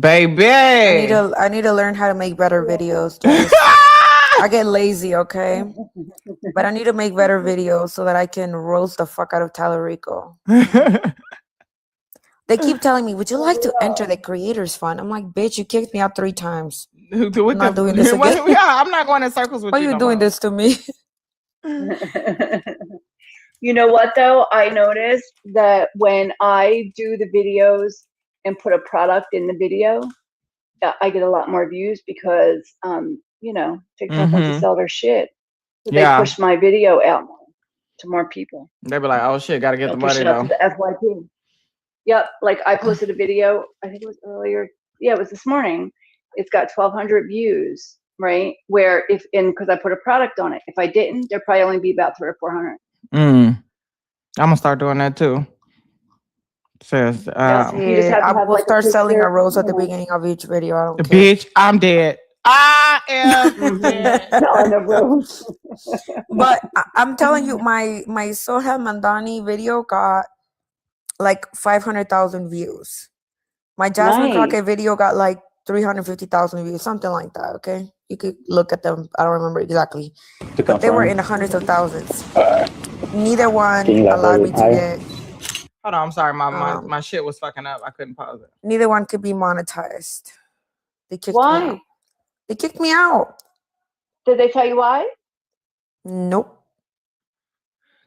baby. I need to learn how to make better videos. I get lazy, okay? But I need to make better videos so that I can roast the fuck out of Tellerico. They keep telling me, would you like to enter the Creators Fund? I'm like, bitch, you kicked me out 3 times. I'm not doing this again. I'm not going in circles with Why you. are you doing this to me? You know what though? I noticed that when I do the videos and put a product in the video, I get a lot more views because you know, TikTok wants to sell their shit. So they push my video out to more people. They be like, oh shit, gotta get the Push money it up though. to the FYP. Yep, like I posted a video, I think it was earlier. Yeah, it was this morning. It's got 1,200 views, right? Where because I put a product on it. If I didn't, there'd probably only be about 300 or 400. I'm gonna start doing that too. Says, I will start selling a rose at the beginning of each video. I don't care. Bitch, I'm dead. I am dead. But I'm telling you, my Sohel Mandani video got like 500,000 views. My Jasmine Crockett video got like 350,000 views, something like that. Okay, you could look at them. I don't remember exactly, but they were in the hundreds of thousands. Neither one allowed me to get. Hold on, I'm sorry, my shit was fucking up. I couldn't pause it. Neither one could be monetized. They kicked me out. They kicked me out. Did they tell you why? Nope.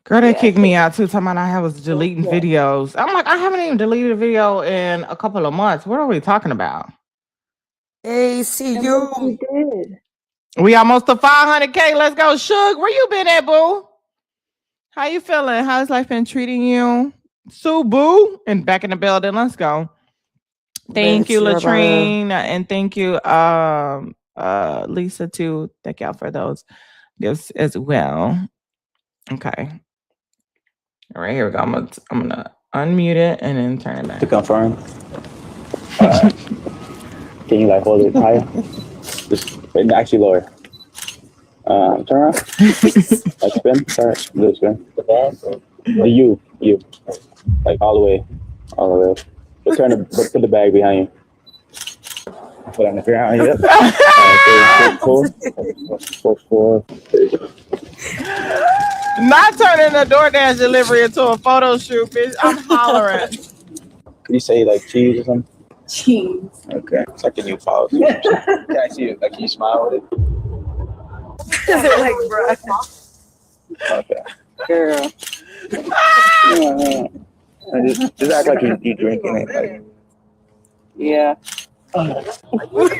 Girl, they kicked me out too. Talking about I was deleting videos. I'm like, I haven't even deleted a video in a couple of months. What are we talking about? Hey, see you. You did. We almost to 500K. Let's go, Suge. Where you been at, boo? How you feeling? How's life been treating you? Sue Boo and back in the building. Let's go. Thank you, Latrine, and thank you, Lisa too. Thank y'all for those gifts as well. Okay. All right, here we go. I'm gonna unmute it and then turn it back. To confirm. Can you like hold it higher? Just actually lower. Turn around. Like spin. Sorry, do the spin. The you. Like all the way. But but put the bag behind you. Put on the ground. Yep. Four. Not turning the DoorDash delivery into a photo shoot, bitch. I'm hollering. Could you say like cheese or something? Cheese. Okay. It's like a new policy. Can I see it? Like, can you smile with it? Like, bro. Okay. Girl. Just act like you drinking it. Like, yeah. Bitch,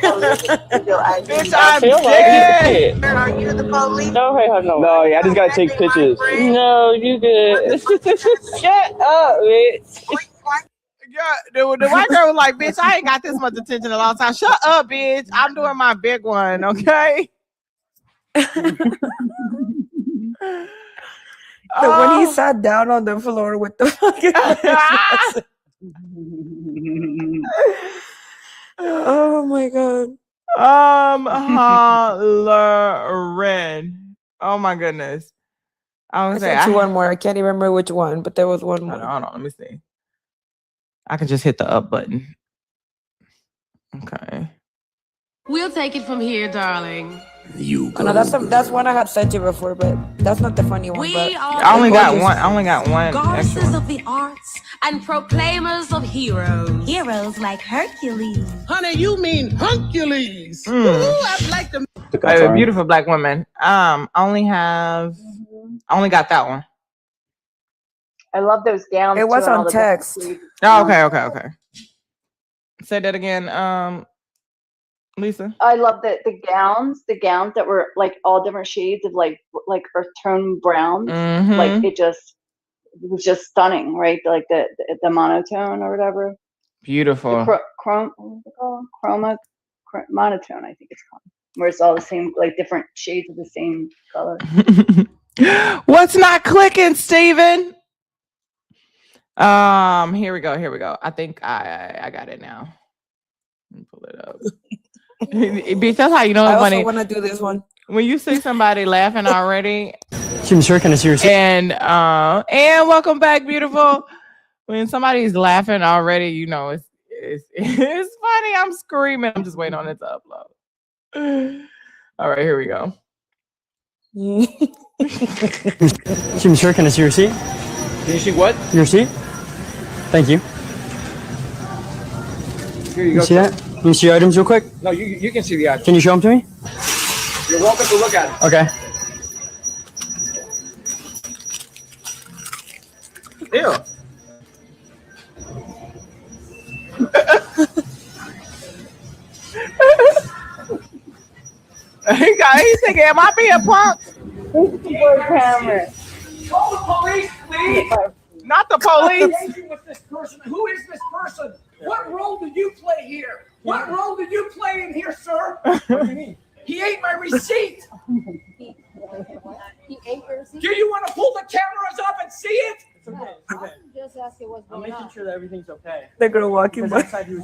I I'm feel dead. like Are you the police? No, I just gotta take pictures. No, you good. Shut up, bitch. The white girl was like, bitch, I ain't got this much attention in a long time. Shut up, bitch. I'm doing my big one, okay? When he sat down on the floor with the fucking oh my god. Lauren. Oh my goodness. I sent you one more. I can't even remember which one, but there was one more. Hold on, let me see. I can just hit the up button. Okay. We'll take it from here, darling. You Oh, no, that's one I had sent you before, but that's not the funny one. But I only got one. Goddesses of the arts and proclaimers of heroes. Heroes like Hercules. Honey, you mean Hercules. Mm. Ooh, I'd like to. A beautiful black woman. I only got that one. I love those gowns. It was too, and all on the text. Oh, okay. Say that again, Lisa. I love the gowns that were like all different shades of like earth tone browns. Mhm. Like it was just stunning, right? Like the monotone or whatever. Beautiful. What is it called? Monotone, I think it's called. Where it's all the same, like different shades of the same color. What's not clicking, Steven? Here we go. I think I got it now. Let me pull it up. Bitch, that's how you know I it's also funny. want to do this one. When you see somebody laughing already, Sir, can I see your seat? and welcome back, beautiful. When somebody's laughing already, you know it's funny. I'm screaming. I'm just waiting on it to upload. All right, here we go. Sir, can I see your seat? Can you see what? Your seat? Thank you. Here you You go. see that? Can you see your items real quick? No, you can see the items. Can you show them to me? You're welcome to look at it. Okay. Ew. He's thinking, am I being punked? Camera. Call the police, please. Not the police. Engaging with this person. Who is this person? What role do you play here? What role do you play in here, sir? What do you mean? He ate my receipt. He ate your receipt? Do you want to pull the cameras up and see it? It's okay. It's okay. Just asking what's I'm going making on. sure that everything's okay. The girl walking by. Look at her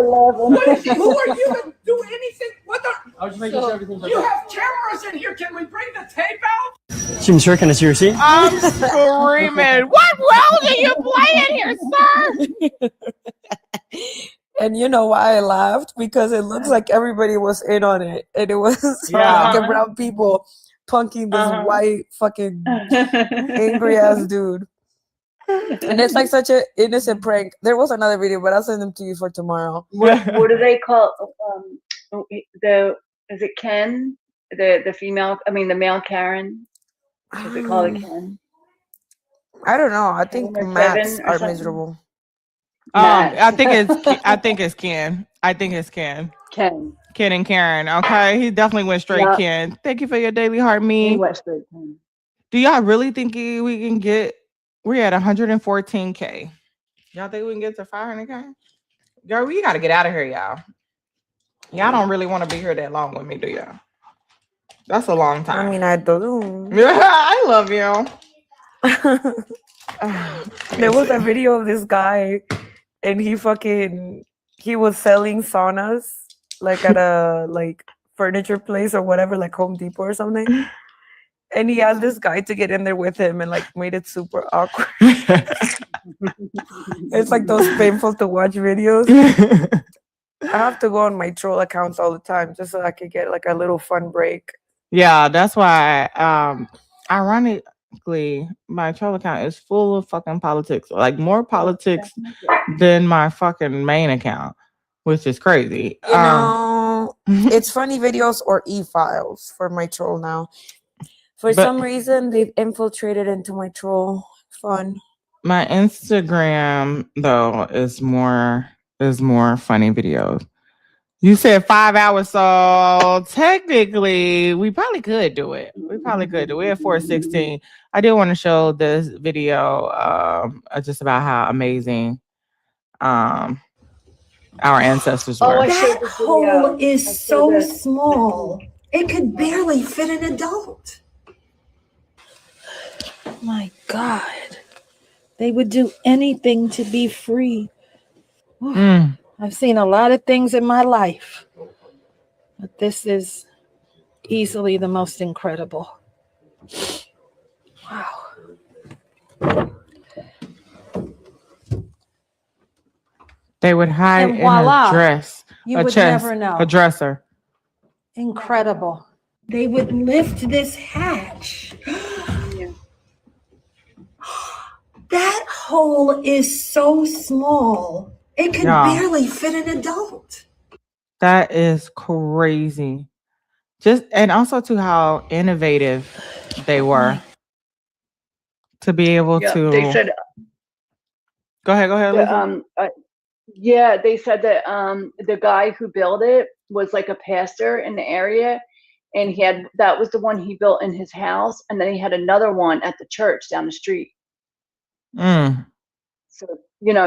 laughing. What is, who are you to do anything? What the? I was just making sure everything's okay. You have cameras in here. Can we bring the tape out? Sir, can I see your seat? I'm screaming. What role do you play in here, sir? And you know why I laughed? Because it looks like everybody was in on it. And it was Yeah. like brown people punking this white fucking angry ass dude. And it's like such an innocent prank. There was another video, but I'll send them to you for tomorrow. What do they call is it Ken? The female, I mean the male Karen? Is it called a Ken? I don't know. I think Ken or Max Kevin or are something? miserable. I think it's Ken. Ken and Karen. Okay, he definitely went straight Yeah. Ken. Thank you for your daily heart, He me. went straight Ken. Do y'all really think we can get? We're at 114K. Y'all think we can get to 500K? Girl, we gotta get out of here, y'all. Y'all don't really want to be here that long with me, do y'all? That's a long time. I mean, I do. Yeah, I love you. There was a video of this guy, and he was selling saunas like at a furniture place or whatever, like Home Depot or something. And he asked this guy to get in there with him and made it super awkward. It's like those painful to watch videos. I have to go on my troll accounts all the time just so I could get a little fun break. Yeah, that's why. Ironically, my troll account is full of fucking politics. Like more politics than my fucking main account, which is crazy. You know, it's funny videos or e-files for my troll now. For some reason, they've infiltrated into my troll fun. My Instagram though is more funny videos. You said 5 hours, so technically we probably could do it. We probably could do it at 4:16. I did want to show this video just about how amazing our ancestors were. That hole is so small. It could barely fit an adult. My God. They would do anything to be free. I've seen a lot of things in my life, but this is easily the most incredible. Wow. They would hide And in voila, a dress, you a would chest, never know. a dresser. Incredible. They would lift this hatch. That hole is so small. It could barely fit an adult. That is crazy. Just and also to how innovative they were to be able to. They said. Go ahead, Lisa. Yeah, they said that the guy who built it was like a pastor in the area, and that was the one he built in his house, and then he had another one at the church down the street. So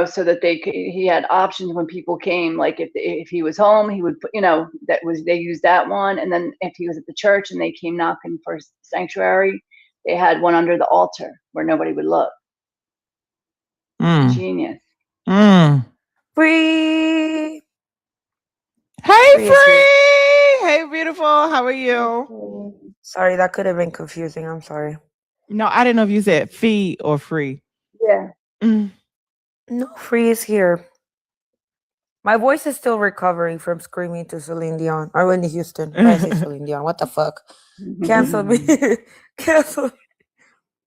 so that he had options when people came. Like if he was home, he would put they used that one, and then if he was at the church and they came knocking for sanctuary, they had one under the altar where nobody would look. Genius. Free. Hey, Free. Hey, beautiful. How are you? Sorry, that could have been confusing. I'm sorry. No, I didn't know if you said fee or free. Yeah. No, Free is here. My voice is still recovering from screaming to Celine Dion. Or Whitney Houston. I say Celine Dion. What the fuck? Cancel me. Cancel.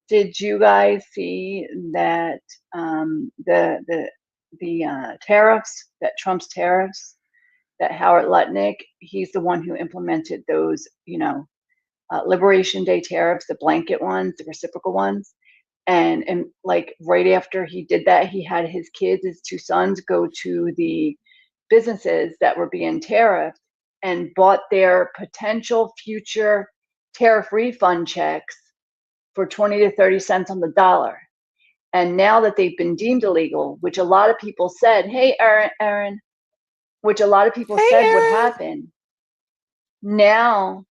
Did you guys see that the tariffs, that Trump's tariffs, that Howard Lutnick, he's the one who implemented those, Liberation Day tariffs, the blanket ones, the reciprocal ones. And like right after he did that, he had his kids, his two sons, go to the businesses that were being tariffed and bought their potential future tariff refund checks for 20 to 30 cents on the dollar. And now that they've been deemed illegal, which a lot of people said, hey, Aaron, which a lot of people said would happen. Now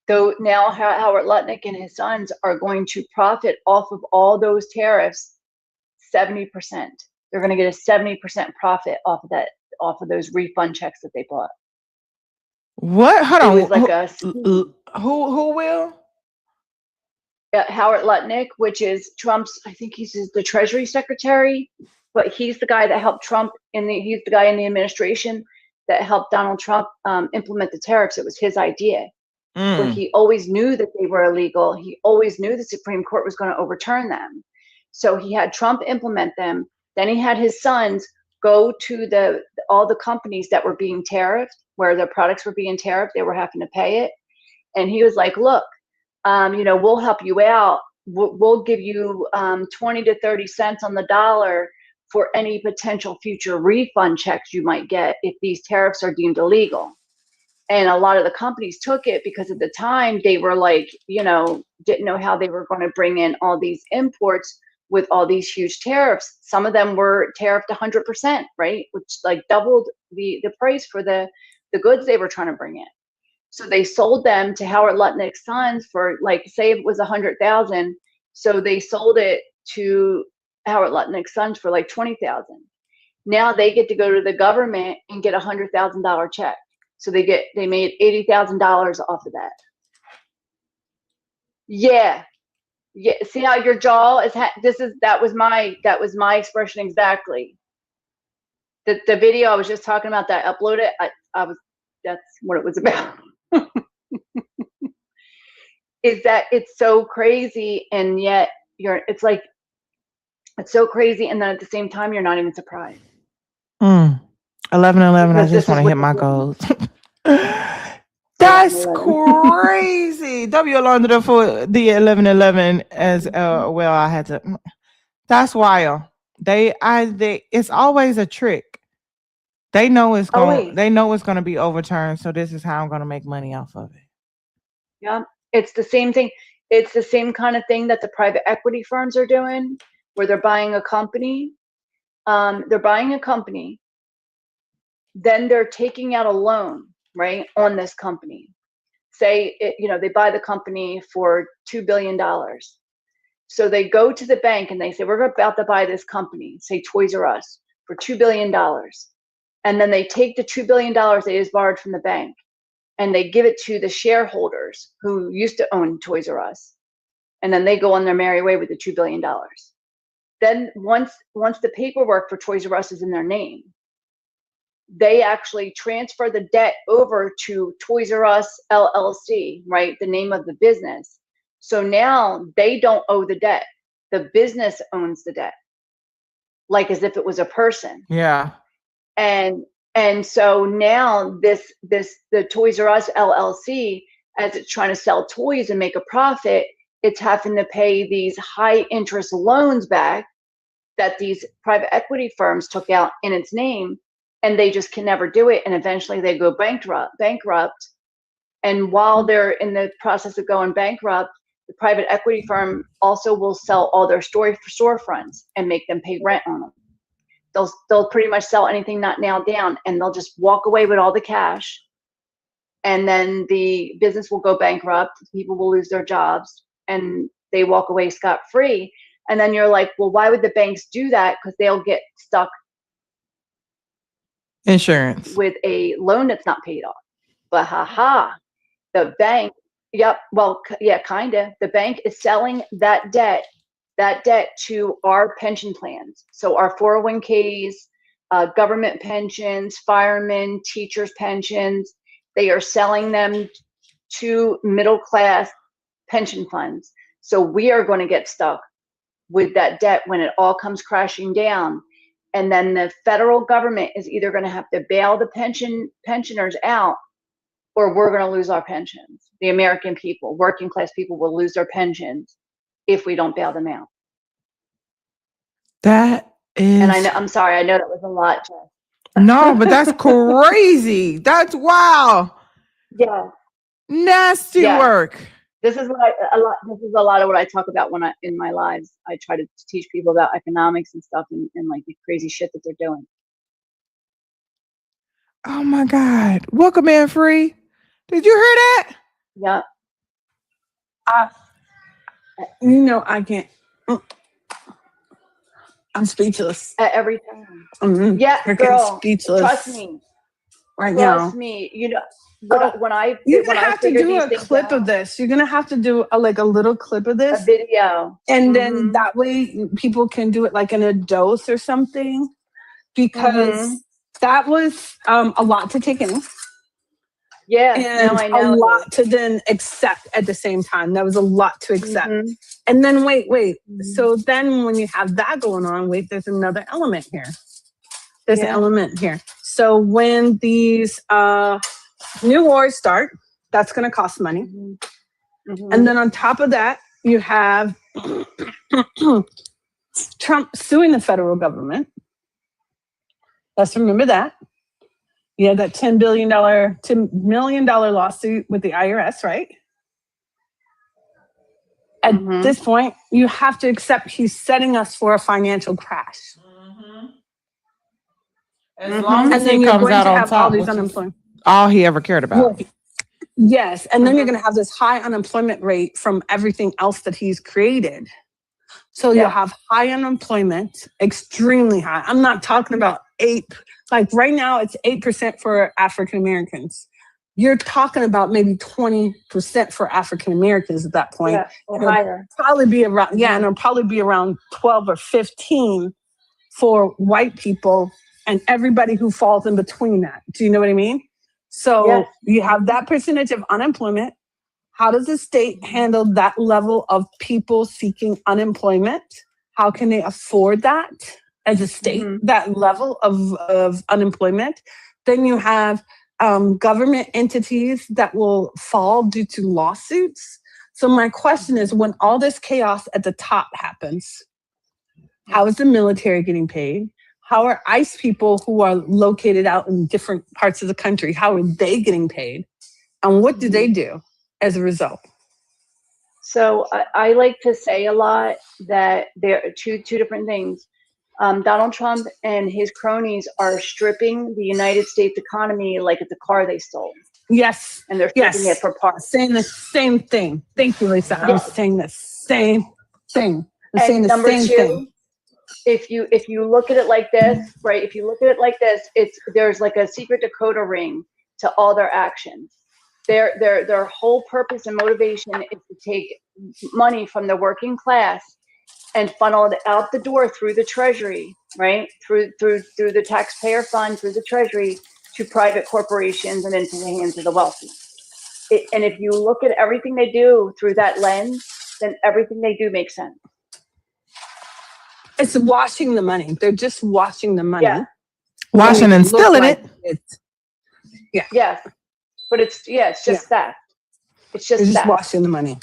Howard Lutnick and his sons are going to profit off of all those tariffs 70%. They're going to get a 70% profit off of those refund checks that they bought. What? Hold on. It was like who will? Howard Lutnick, which is Trump's, I think he's the Treasury Secretary, but he's the guy that helped Trump he's the guy in the administration that helped Donald Trump implement the tariffs. It was his idea. But he always knew that they were illegal. He always knew the Supreme Court was going to overturn them. So he had Trump implement them. Then he had his sons go to all the companies that were being tariffed, where their products were being tariffed. They were having to pay it. And he was like, look, we'll help you out. We'll give you 20 to 30 cents on the dollar for any potential future refund checks you might get if these tariffs are deemed illegal. And a lot of the companies took it because at the time they were like, didn't know how they were going to bring in all these imports with all these huge tariffs. Some of them were tariffed 100%, right? Which like doubled the price for the goods they were trying to bring in. So they sold them to Howard Lutnick's sons for like, say it was 100,000. So they sold it to Howard Lutnick's sons for like 20,000. Now they get to go to the government and get $100,000 check. So they made $80,000 off of that. Yeah. See how your jaw is? That was my expression exactly. The video I was just talking about that I uploaded. That's what it was about. Is that it's so crazy, and yet it's so crazy, and then at the same time you're not even surprised. 11/11. I just want to hit my goals. That's crazy. W London for the 11/11 as well. I had to. That's wild. It's always a trick. They know it's going. Always. They know it's going to be overturned. So this is how I'm going to make money off of it. Yeah, it's the same thing. It's the same kind of thing that the private equity firms are doing, where they're buying a company. They're buying a company, then they're taking out a loan, right, on this company. Say, they buy the company for $2 billion. So they go to the bank and they say, we're about to buy this company, say Toys R Us, for $2 billion. And then they take the $2 billion they just borrowed from the bank and they give it to the shareholders who used to own Toys R Us. And then they go on their merry way with the $2 billion. Then once the paperwork for Toys R Us is in their name, they actually transfer the debt over to Toys R Us LLC, right? The name of the business. So now they don't owe the debt. The business owns the debt, like as if it was a person. Yeah. And so now the Toys R Us LLC, as it's trying to sell toys and make a profit, it's having to pay these high interest loans back that these private equity firms took out in its name, and they just can never do it. And eventually they go bankrupt. And while they're in the process of going bankrupt, the private equity firm also will sell all their storefronts and make them pay rent on them. They'll pretty much sell anything not nailed down, and they'll just walk away with all the cash. And then the business will go bankrupt. People will lose their jobs, and they walk away scot-free. And then you're like, well, why would the banks do that? Because they'll get stuck insurance with a loan that's not paid off. But the bank, kind of. The bank is selling that debt to our pension plans. So our 401ks, government pensions, firemen, teachers' pensions, they are selling them to middle-class pension funds. So we are going to get stuck with that debt when it all comes crashing down. And then the federal government is either going to have to bail the pensioners out, or we're going to lose our pensions. The American people, working class people, will lose their pensions if we don't bail them out. That is. And I'm sorry, I know that was a lot, Jess. No, but that's crazy. That's wow. Yeah. Nasty work. This is a lot of what I talk about in my lives. I try to teach people about economics and stuff and like the crazy shit that they're doing. Oh my God. Welcome in, Free. Did you hear that? Yeah. I can't. I'm speechless. At every time. Mm-hmm. Yeah, Freaking girl. speechless. Trust me. Now. Trust me. You're gonna have to do a clip of this. You're gonna have to do a little clip of this, a video, and then that way people can do it like in a dose or something, because that was a lot to take in. Yeah, and I know a lot to then accept at the same time. That was a lot to accept. And then wait. So then when you have that going on, there's another element here. There's an element here. So when these new wars start, that's going to cost money. And then on top of that, you have Trump suing the federal government. Let's remember that. You had that $10 million lawsuit with the IRS, right? At this point, you have to accept he's setting us for a financial crash. As long as then he you're comes going out to on have top, all these which is unemployment. all he ever cared about. Yes, and then you're going to have this high unemployment rate from everything else that he's created. So you'll have high unemployment, extremely high. I'm not talking about 8%. Like right now, it's 8% for African Americans. You're talking about maybe 20% for African Americans at that point. Yeah, or higher. Probably be around, and it'll probably be around 12 or 15 for white people and everybody who falls in between that. Do you know what I mean? So you have that percentage of unemployment. How does the state handle that level of people seeking unemployment? How can they afford that as a state, that level of unemployment? Then you have government entities that will fall due to lawsuits. So my question is, when all this chaos at the top happens, how is the military getting paid? How are ICE people who are located out in different parts of the country, how are they getting paid? And what do they do as a result? So I like to say a lot that there are two different things. Donald Trump and his cronies are stripping the United States economy like it's a car they stole. Yes. And they're stripping it for parts. Saying the same thing. Thank you, Lisa. I'm saying the same thing. I'm saying the number same two, thing. if you look at it like this, right? If you look at it like this, there's like a secret decoder ring to all their actions. Their whole purpose and motivation is to take money from the working class and funnel it out the door through the treasury, right? Through the taxpayer fund, through the treasury, to private corporations and into the hands of the wealthy. And if you look at everything they do through that lens, then everything they do makes sense. It's washing the money. They're just washing the money. Yeah. Washing and stealing it. Yeah. Yes. But it's just that. It's just They're just that. washing the money.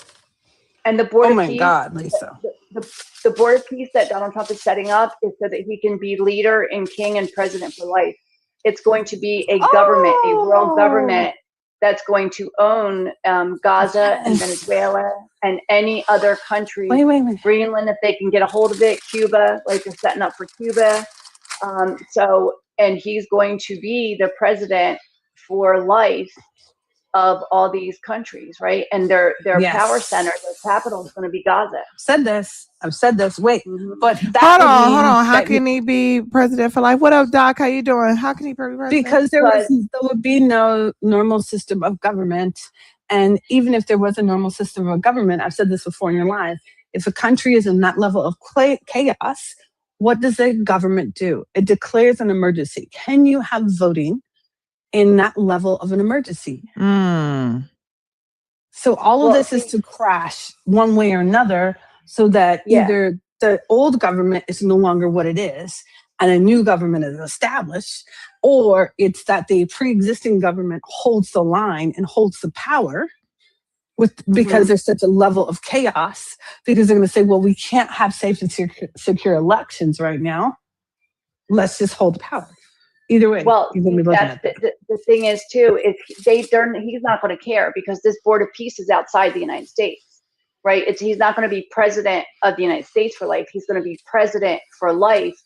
And the Board Oh of my Peace, God, Lisa. The Board of Peace that Donald Trump is setting up is so that he can be leader and king and president for life. It's going to be a government, a world government that's going to own Gaza and Venezuela and any other country. Wait. Greenland, if they can get a hold of it, Cuba, like they're setting up for Cuba. And he's going to be the president for life of all these countries, right? And their power center, their capital is going to be Gaza. I've said this. Wait, but that hold on. How can he be president for life? What up, Doc? How you doing? How can he be president? Because there would be no normal system of government. And even if there was a normal system of government, I've said this before in your live, if a country is in that level of chaos, what does the government do? It declares an emergency. Can you have voting in that level of an emergency? So all of this is to crash one way or another, so that either the old government is no longer what it is and a new government is established, or it's that the pre-existing government holds the line and holds the power because there's such a level of chaos, because they're going to say, well, we can't have safe and secure elections right now. Let's just hold the power. Either way, well, you're going to be looking at that. The thing is too, is he's not going to care, because this Board of Peace is outside the United States, right? He's not going to be president of the United States for life. He's going to be president for life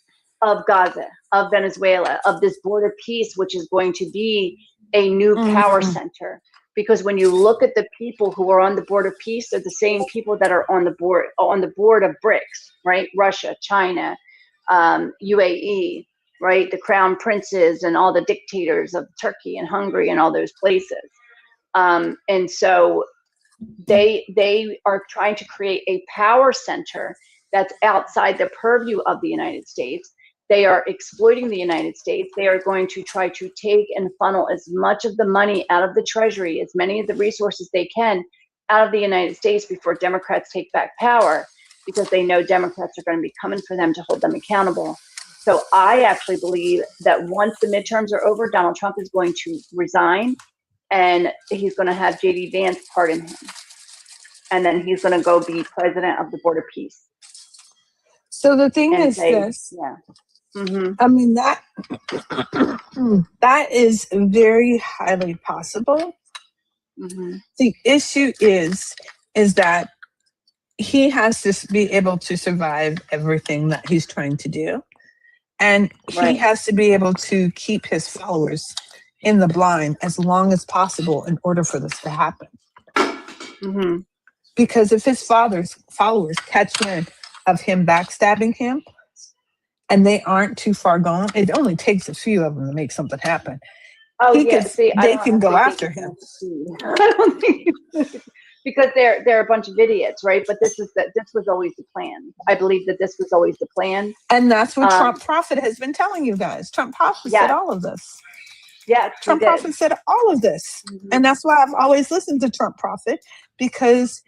of Gaza, of Venezuela, of this Board of Peace, which is going to be a new power center. Because when you look at the people who are on the Board of Peace, they're the same people that are on the board of BRICS, right? Russia, China, UAE, right? The crown princes and all the dictators of Turkey and Hungary and all those places. And so they are trying to create a power center that's outside the purview of the United States. They are exploiting the United States. They are going to try to take and funnel as much of the money out of the treasury, as many of the resources they can out of the United States before Democrats take back power, because they know Democrats are going to be coming for them to hold them accountable. So I actually believe that once the midterms are over, Donald Trump is going to resign, and he's going to have J.D. Vance pardon him. And then he's going to go be president of the Board of Peace. So the thing is this. Yeah. I mean, that is very highly possible. The issue is that he has to be able to survive everything that he's trying to do. And he has to be able to keep his followers in the blind as long as possible in order for this to happen. Because if his followers catch wind of him backstabbing him, and they aren't too far gone, it only takes a few of them to make something happen. They can go after him. I don't think because they're a bunch of idiots, right? But this was always the plan. I believe that this was always the plan. And that's what Trump Prophet has been telling you guys. Trump Prophet said all of this. Yeah, Trump Prophet said all of this. And that's why I've always listened to Trump Prophet, because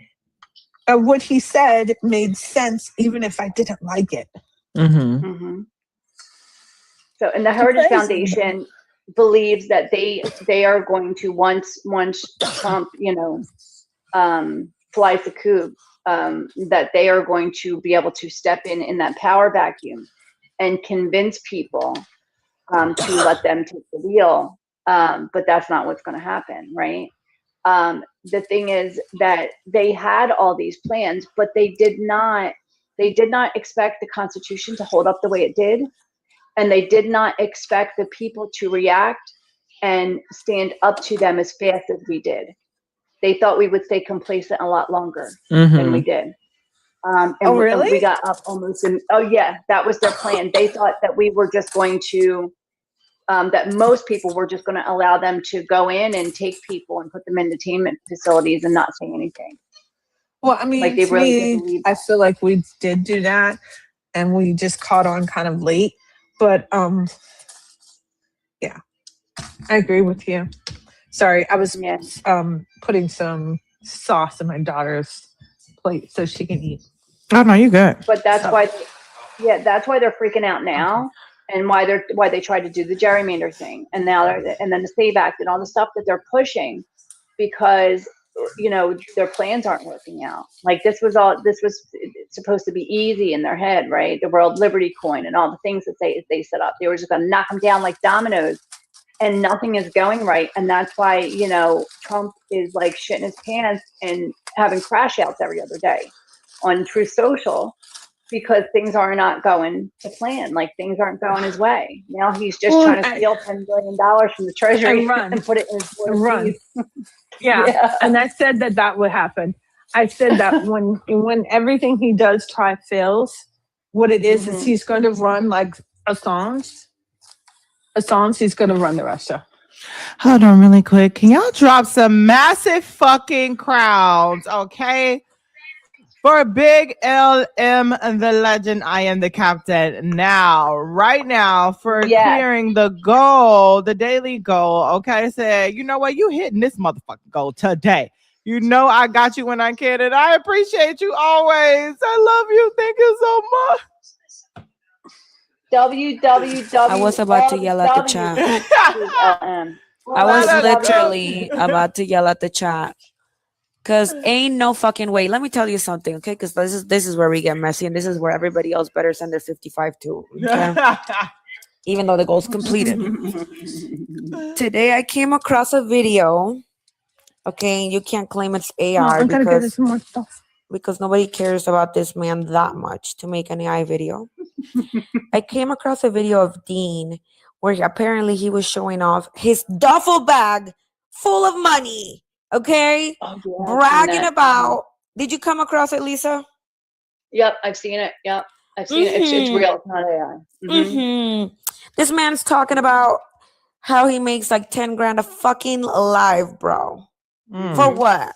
what he said made sense even if I didn't like it. So, and the Heritage Foundation believes that they are going to once Trump, flies the coup, that they are going to be able to step in that power vacuum. and convince people to let them take the wheel. But that's not what's going to happen, right? The thing is that they had all these plans, but they did not expect the Constitution to hold up the way it did. And they did not expect the people to react and stand up to them as fast as we did. They thought we would stay complacent a lot longer than we did. And really? we got up almost that was their plan. They thought that we were just going to that most people were just going to allow them to go in and take people and put them in detainment facilities and not say anything. Well, I mean, like they to really me, did believe I feel like we did do that, and we just caught on kind of late. But yeah, I agree with you. Sorry, I was putting some sauce in my daughter's plate so she can eat. Oh no, you good. But that's why, that's why they're freaking out now, and why they tried to do the gerrymander thing, and now and then the SAVE Act and all the stuff that they're pushing, because their plans aren't working out. Like this was supposed to be easy in their head, right? The World Liberty Coin and all the things that they set up. They were just going to knock them down like dominoes, and nothing is going right. And that's why Trump is like shitting his pants and having crash outs every other day on Truth Social, because things are not going to plan. Like things aren't going his way. Now he's just trying to steal $10 billion from the Treasury and put it in his run. Yeah. And I said that would happen. I said that when everything he does try fails, what it is he's going to run like Assange. He's going to run the Russia. Hold on really quick. Can y'all drop some massive fucking crowds, okay? For Big LM, the legend, I am the captain. Right now, for clearing the goal, the daily goal. Okay, say, you know what? You hitting this motherfucking goal today. You know I got you when I can, and I appreciate you always. I love you. Thank you so much. www. I was about to yell at the chat. I was literally about to yell at the chat. Because ain't no fucking way. Let me tell you something, okay? Because this is where we get messy, and this is where everybody else better send their 55 to. Okay? Even though the goal's completed. Today I came across a video. Okay, and you can't claim it's AI because nobody cares about this man that much to make an AI video. I came across a video of Dean where apparently he was showing off his duffel bag full of money. Okay, bragging about. Did you come across it, Lisa? Yep, I've seen it. Yep, I've seen it. It's real. It's not AI. This man's talking about how he makes like 10 grand a fucking live, bro. For what?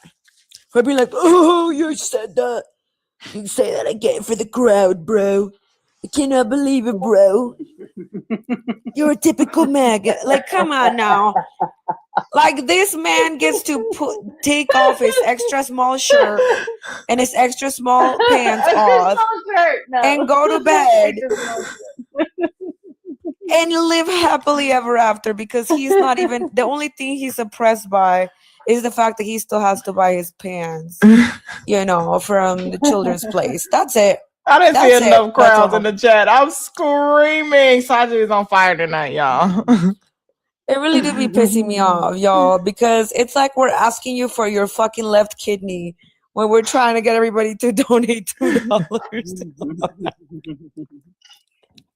For being like, oh, you said that. You say that again for the crowd, bro. I cannot believe it, bro. You're a typical MAGA. Like, come on now. Like, this man gets to take off his extra small shirt and his extra small pants off and go to bed and live happily ever after, because he's not even, the only thing he's oppressed by is the fact that he still has to buy his pants, from the children's place. That's it. I didn't see enough crowds in the chat. I'm screaming. Saji is on fire tonight, y'all. It really do be pissing me off, y'all, because it's like we're asking you for your fucking left kidney when we're trying to get everybody to donate $2.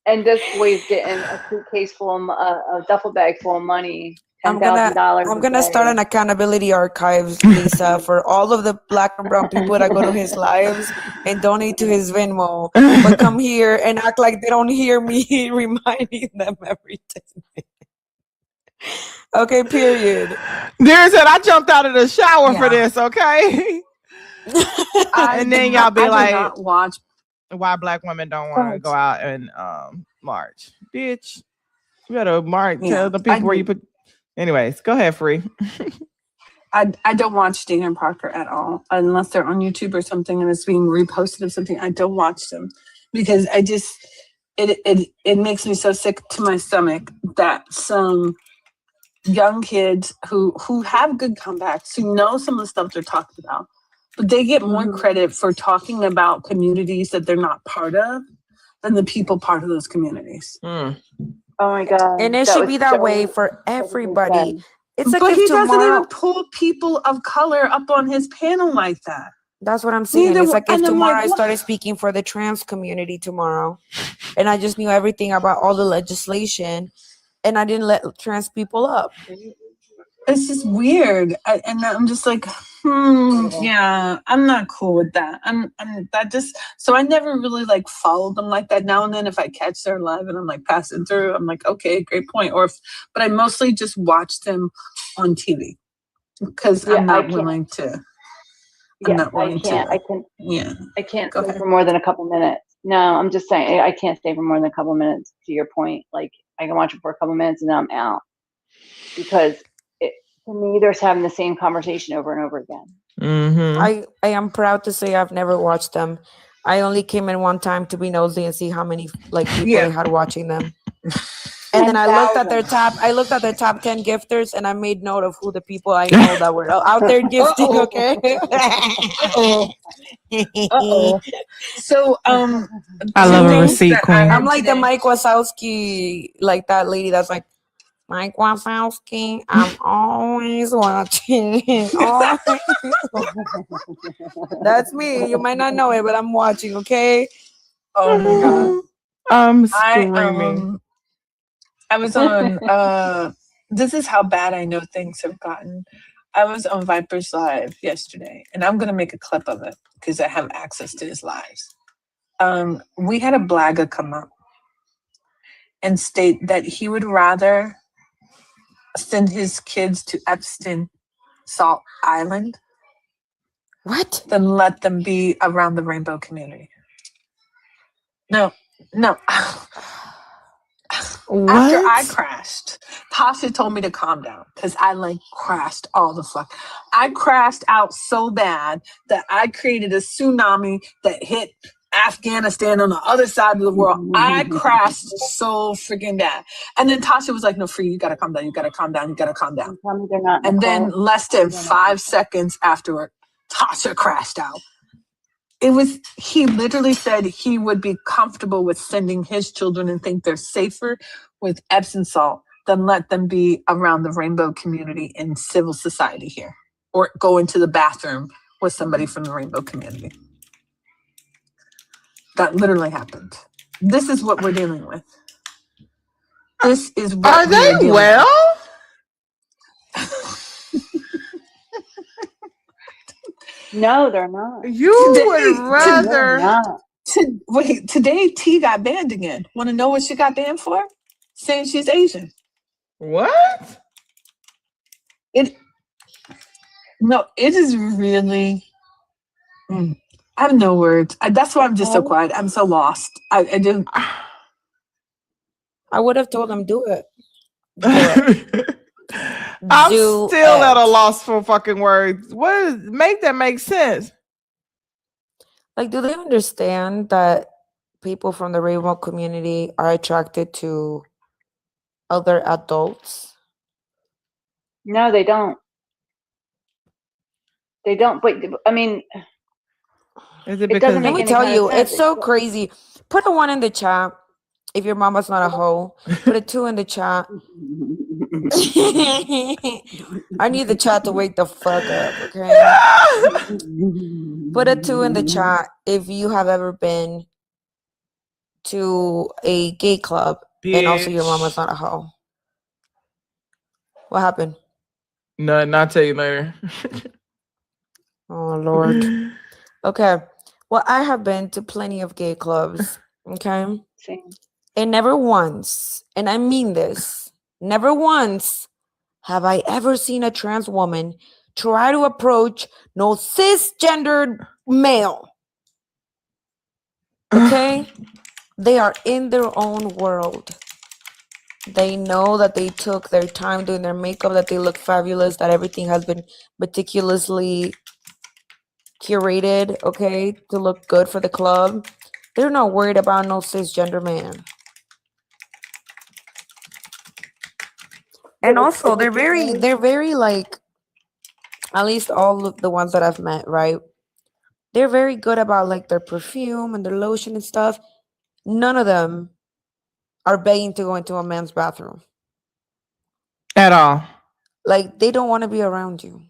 And this boy's getting a suitcase full of a duffel bag full of money. $10,000. I'm gonna start an accountability archives, Lisa, for all of the black and brown people that go to his lives and donate to his Venmo, but come here and act like they don't hear me reminding them every day. Okay, period. There said I jumped out of the shower for this, okay? And then y'all be like, watch why black women don't want to go out and march. Bitch, you gotta march. Tell the people where you put. Anyways, go ahead, Free. I don't watch Dan Parker at all, unless they're on YouTube or something and it's being reposted or something. I don't watch them because it makes me so sick to my stomach that some young kids who have good comebacks, who know some of the stuff they're talking about, but they get more credit for talking about communities that they're not part of than the people part of those communities. Mm. Oh my God. And it should be that way for everybody. It's like But if he doesn't tomorrow, even pull people of color up on his panel like that. that's what I'm saying. Neither It's like if and I'm tomorrow like, I what? started speaking for the trans community tomorrow, and I just knew everything about all the legislation, and I didn't let trans people up. It's just weird, and I'm just like, yeah, I'm not cool with that. I'm that just so I never really like followed them like that. Now and then, if I catch their live and I'm like passing through, I'm like, okay, great point. But I mostly just watch them on TV because I'm not willing to. I'm not willing to. Yeah, I can't Go stay ahead. for more than a couple minutes. No, I'm just saying I can't stay for more than a couple minutes. To your point, like I can watch it for a couple minutes and then I'm out because to me, they're just having the same conversation over and over again. Mm-hmm. I am proud to say I've never watched them. I only came in one time to be nosy and see how many like people they had watching them. And then I looked at their top 10 gifters and I made note of who the people I know that were out there gifting, okay? So I love a receipt queen. I'm like the Mike Wazowski, like that lady that's like, Mike Wazowski, I'm always watching. That's me. You might not know it, but I'm watching, okay? Oh my God. I'm screaming. I was on this is how bad I know things have gotten. I was on Viper's Live yesterday, and I'm gonna make a clip of it because I have access to his lives. We had a blagger come up and state that he would rather send his kids to Epstein Salt Island than let them be around the rainbow community. No. After I crashed, Tasha told me to calm down because I like crashed all the fuck. I crashed out so bad that I created a tsunami that hit Afghanistan on the other side of the world. I crashed so freaking bad. And then Tasha was like, no, Free, you gotta calm down, you gotta calm down, you gotta calm down. And then less than 5 seconds afterward, Tasha crashed out. He literally said he would be comfortable with sending his children and think they're safer with Epsom salt than let them be around the rainbow community in civil society here or go into the bathroom with somebody from the rainbow community. That literally happened. This is what we're dealing with. This is what Are they dealing well? No, they're not. You would rather. Wait, today T got banned again. Want to know what she got banned for? Saying she's Asian. What? It is really. I have no words. That's why I'm just so quiet. I'm so lost. I didn't. I would have told him do it. I'm still at a loss for fucking words. Make that make sense? Like, do they understand that people from the rainbow community are attracted to other adults? No, they don't. They don't. But I mean, it doesn't Let make me any tell kind you, of sense. it's so crazy. Put a 1 in the chat if your mama's not a hoe. Put a 2 in the chat. I need the chat to wake the fuck up, okay? Put a 2 in the chat if you have ever been to a gay club and also your mama's not a hoe. What happened? No, not tell you later. Oh, Lord. Okay. Well, I have been to plenty of gay clubs, okay? Same. And never once, and I mean this, never once have I ever seen a trans woman try to approach no cisgendered male. Okay? They are in their own world. They know that they took their time doing their makeup, that they look fabulous, that everything has been meticulously curated, okay, to look good for the club. They're not worried about no cisgender man. And also, they're very like, at least all of the ones that I've met, right? They're very good about like their perfume and their lotion and stuff. none of them are begging to go into a man's bathroom. At all. Like, they don't want to be around you.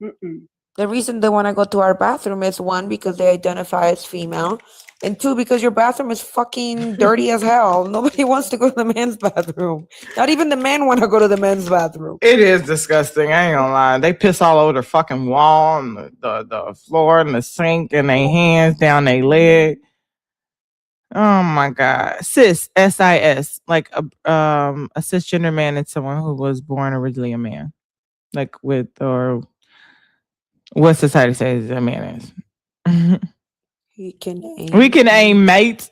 Mm-mm. The reason they want to go to our bathroom is, one, because they identify as female, and two, because your bathroom is fucking dirty as hell. Nobody wants to go to the men's bathroom. Not even the men want to go to the men's bathroom. It is disgusting. I ain't gonna lie. They piss all over the fucking wall and the floor and the sink and their hands down their leg. Oh my God. Cis, S-I-S. Like a cisgender man is someone who was born originally a man. Like with, or what society says a man is. We can aim, mate.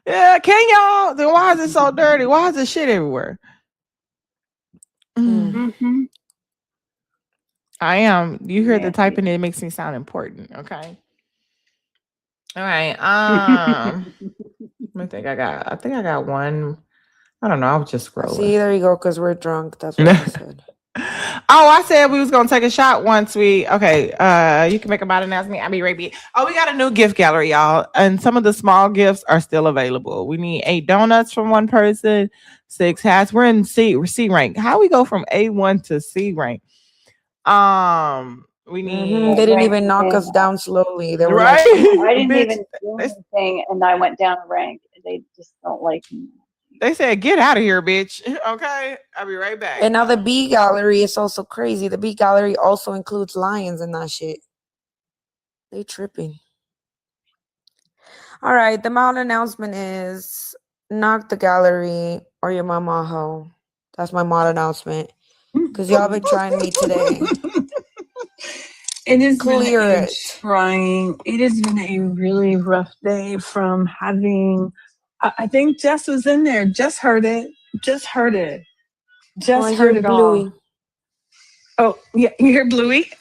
Yeah, can y'all? Then why is it so dirty? Why is there shit everywhere? Mm-hmm. I am. You hear the typing, it makes me sound important. Okay. All right. I think I got one. I don't know. I was just scrolling. See, there you go, because we're drunk. That's what I said. Oh, I said we was gonna take a shot once we. Okay. You can make about announcement. I'll be right back. Oh, we got a new gift gallery, y'all, and some of the small gifts are still available. We need 8 donuts from one person, 6 hats. We're in C rank. How we go from A1 to C rank? We need. They didn't even knock us down slowly. They were right. I didn't even do anything, and I went down a rank. They just don't like me. They said, "Get out of here, bitch." Okay, I'll be right back. And now the B gallery is also crazy. The B gallery also includes lions and that shit. They tripping. All right, the mild announcement is knock the gallery or your mama a hoe. That's my mild announcement. Because y'all been trying me today. It has Clear been it. trying. It has been a really rough day from having. I think Jess was in there. Just heard it. Just heard it. Just I heard hear it Bluey. all. Oh yeah, you hear Bluey?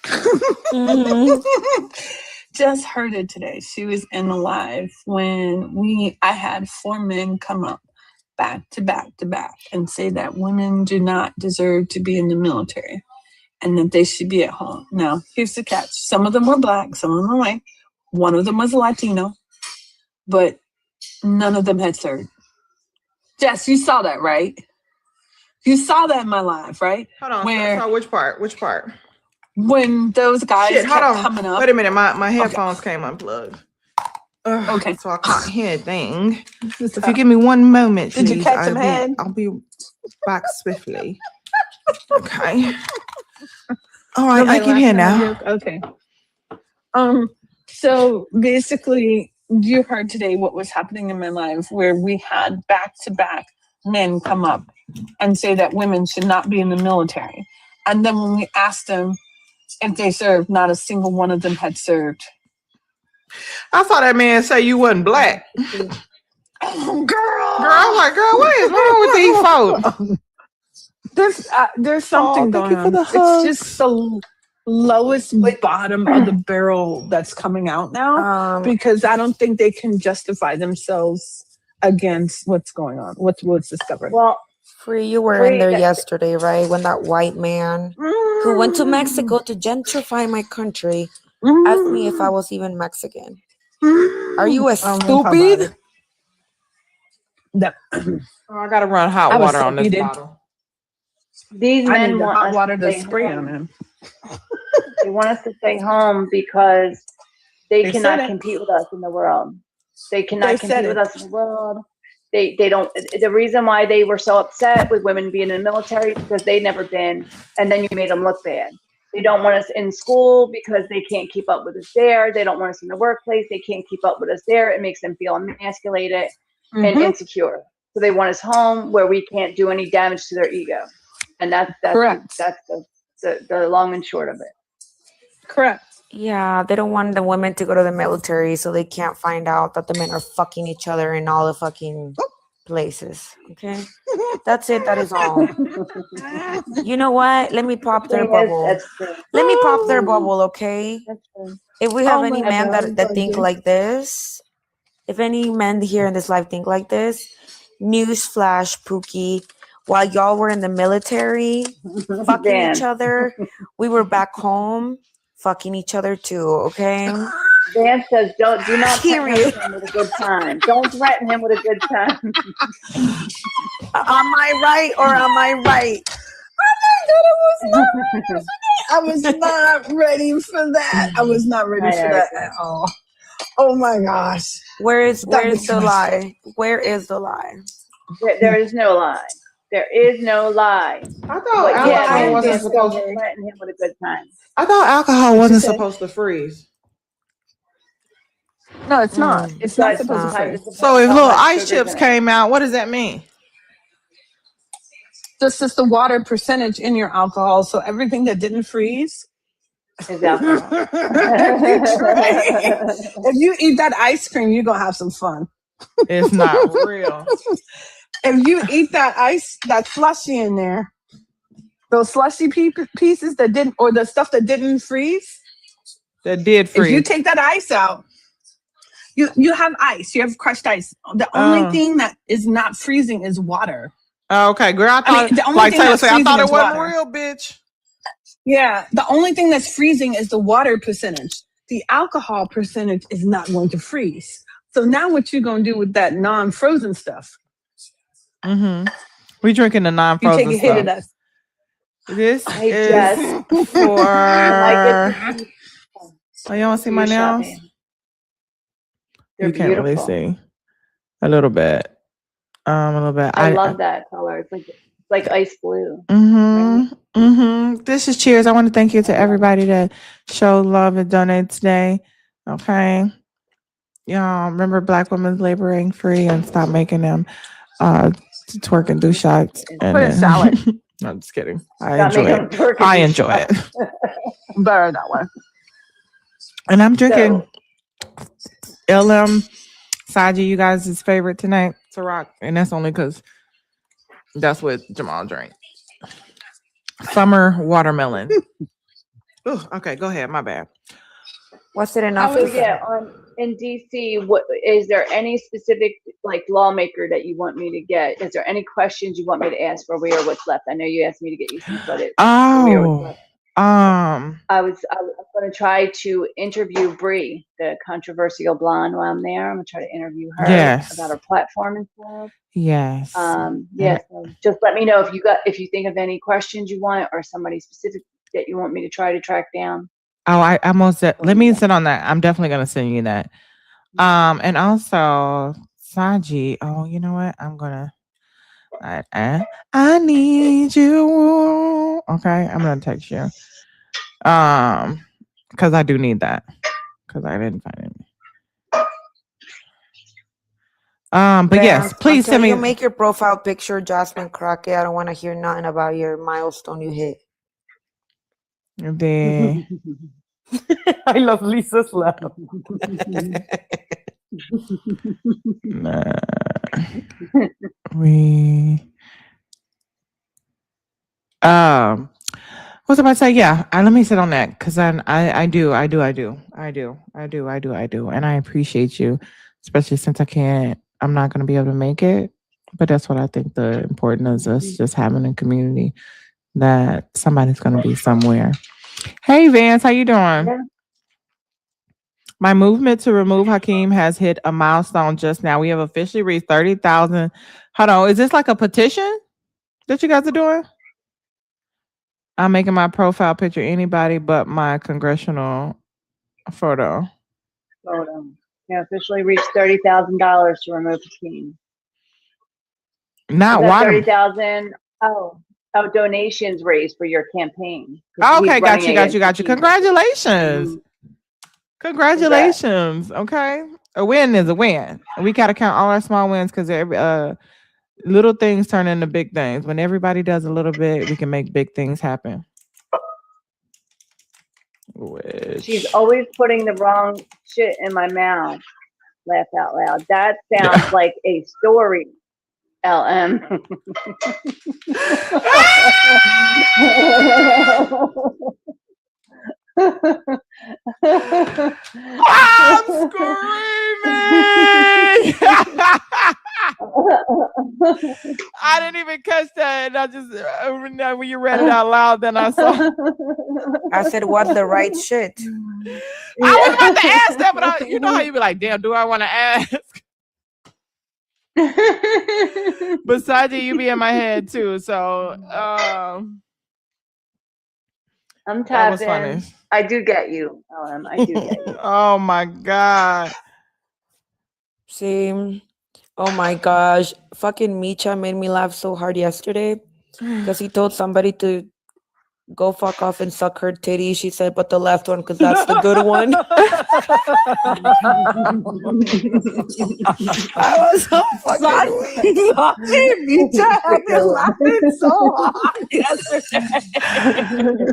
Just heard it today. She was in the live when I had 4 men come up back to back to back and say that women do not deserve to be in the military and that they should be at home. Now, here's the catch. Some of them were black, some of them were white. One of them was Latino, but none of them had served. Jess, you saw that, right? You saw that in my live, right? Hold on. Where, so which part? Which part? When those guys Shit, hold kept on. coming up. Wait a minute. My headphones came unplugged. Okay. So I can't hear a thing. If you give me one moment, Did you please, catch him head? I'll be back swiftly. Okay. All right, I can hear now. Okay. So basically, you heard today what was happening in my life, where we had back-to-back men come up and say that women should not be in the military. And then when we asked them if they served, not a single one of them had served. I saw that man say you wasn't black. Oh, Girl, I'm like, girl, what is wrong with these folks? There's something going on. It's just the lowest bottom of the barrel that's coming out now, because I don't think they can justify themselves against what's going on, what's discovered. Well, Free, you were in there yesterday, right? When that white man who went to Mexico to gentrify my country asked me if I was even Mexican. Are you a stupid? No. I gotta run hot water on this bottle. These I men need the want hot us water to to stay spray home. on him. They want us to stay home because they They cannot said it. compete with us in the world. They cannot They said compete with it. us in the world. They don't. The reason why they were so upset with women being in the military is because they'd never been, and then you made them look bad. They don't want us in school because they can't keep up with us there. They don't want us in the workplace. They can't keep up with us there. It makes them feel emasculated and insecure. So they want us home where we can't do any damage to their ego. And that's Correct. the long and short of it. Correct. Yeah, they don't want the women to go to the military so they can't find out that the men are fucking each other in all the fucking places. Okay? That's it. That is all. You know what? Let me pop their bubble. Let me pop their bubble, okay? If we have any men that think like this, if any men here in this life think like this, newsflash, Pookie, while y'all were in the military, fucking each other, we were back home, fucking each other too, okay? Dan says, do not threaten Period. him with a good time. Don't threaten him with a good time. Am I right or am I right? I was not ready for that. I was not ready for that at all. Oh my gosh. Where's the lie? Where is the lie? There is no lie. There is no lie. I thought alcohol wasn't supposed to threaten him with a good time. I thought alcohol wasn't supposed to freeze. No, it's not. It's not supposed to freeze. So if little ice chips came out, what does that mean? Just as the water percentage in your alcohol. So everything that didn't freeze is alcohol. If you eat that ice cream, you're gonna have some fun. It's not real. If you eat that slushy in there, those slushy pieces that didn't, or the stuff that didn't freeze, that did freeze. If you take that ice out, you have ice. You have crushed ice. The only thing that is not freezing is water. Oh, okay, girl. I thought, the only like thing Taylor that's said, I thought it freezing is wasn't water. real, bitch. Yeah, the only thing that's freezing is the water percentage. The alcohol percentage is not going to freeze. So now what you going to do with that non-frozen stuff? Mm-hmm. We drinking the You non-frozen take a hit of stuff. that. This Hey, is Jess. for... Oh, you want to see my nails? They're You can't really beautiful. see. A little bit. A little bit. I love that color. It's like ice blue. This is cheers. I want to thank you to everybody that showed love and donated today. Okay. Y'all remember Black women's laboring free and stop making them twerk and do shots. And Put a salad. No, I'm just kidding. I Stop enjoy making it. them twerk and I do enjoy it. Better that way. And I'm drinking LM Saji, you guys' favorite tonight, Ciroc. And that's only because that's what Jamal drank. Summer watermelon. Ooh, okay, go ahead. My bad. What's it enough So to say? yeah, in DC, what is there any specific like lawmaker that you want me to get? Is there any questions you want me to ask for We Are What's Left? I know you asked me to get you some credit. I was going to try to interview Bree, the controversial blonde, while I'm there. I'm going to try to interview her about her platform and stuff. Yes. So just let me know if you think of any questions you want or somebody specific that you want me to try to track down. Oh, I almost let me sit on that. I'm definitely gonna send you that. And also Saji. Oh, you know what? I'm gonna. I need you. Okay, I'm gonna text you. Because I do need that. Because I didn't find it. But yes, please send me. You make your profile picture, Jasmine Crockett. I don't want to hear nothing about your milestone you hit. I love Lisa's laugh. What's I about to say? Yeah, let me sit on that because I do, and I appreciate you, especially since I'm not gonna be able to make it. But that's what I think the important is us just having a community that somebody's gonna be somewhere. Hey Vance, how you doing? Yeah. My movement to remove Hakeem has hit a milestone just now. We have officially reached 30,000. Hold on, is this like a petition that you guys are doing? I'm making my profile picture anybody but my congressional photo. Hold on. Yeah, officially reached $30,000 to remove Hakeem. Not water. 30,000. Oh, donations raised for your campaign. Okay, got you. Congratulations. Congratulations. Okay. A win is a win. We got to count all our small wins because every little things turn into big things. When everybody does a little bit, we can make big things happen. She's always putting the wrong shit in my mouth. Laugh out loud. That sounds like a story. LM. I'm screaming. I didn't even catch that. And I just when you read it out loud, then I saw. I said, what the right shit? I was about to ask that, but you know how you be like, damn, do I want to ask? But Saji, you be in my head too, so I'm that was tapping. funny. I do get you, I do get you. Oh my God. See, oh my gosh, fucking Micha made me laugh so hard yesterday because he told somebody to go fuck off and suck her titty. She said, but the left one because that's the good one. I was so fucking Micha had me laughing so hard yesterday.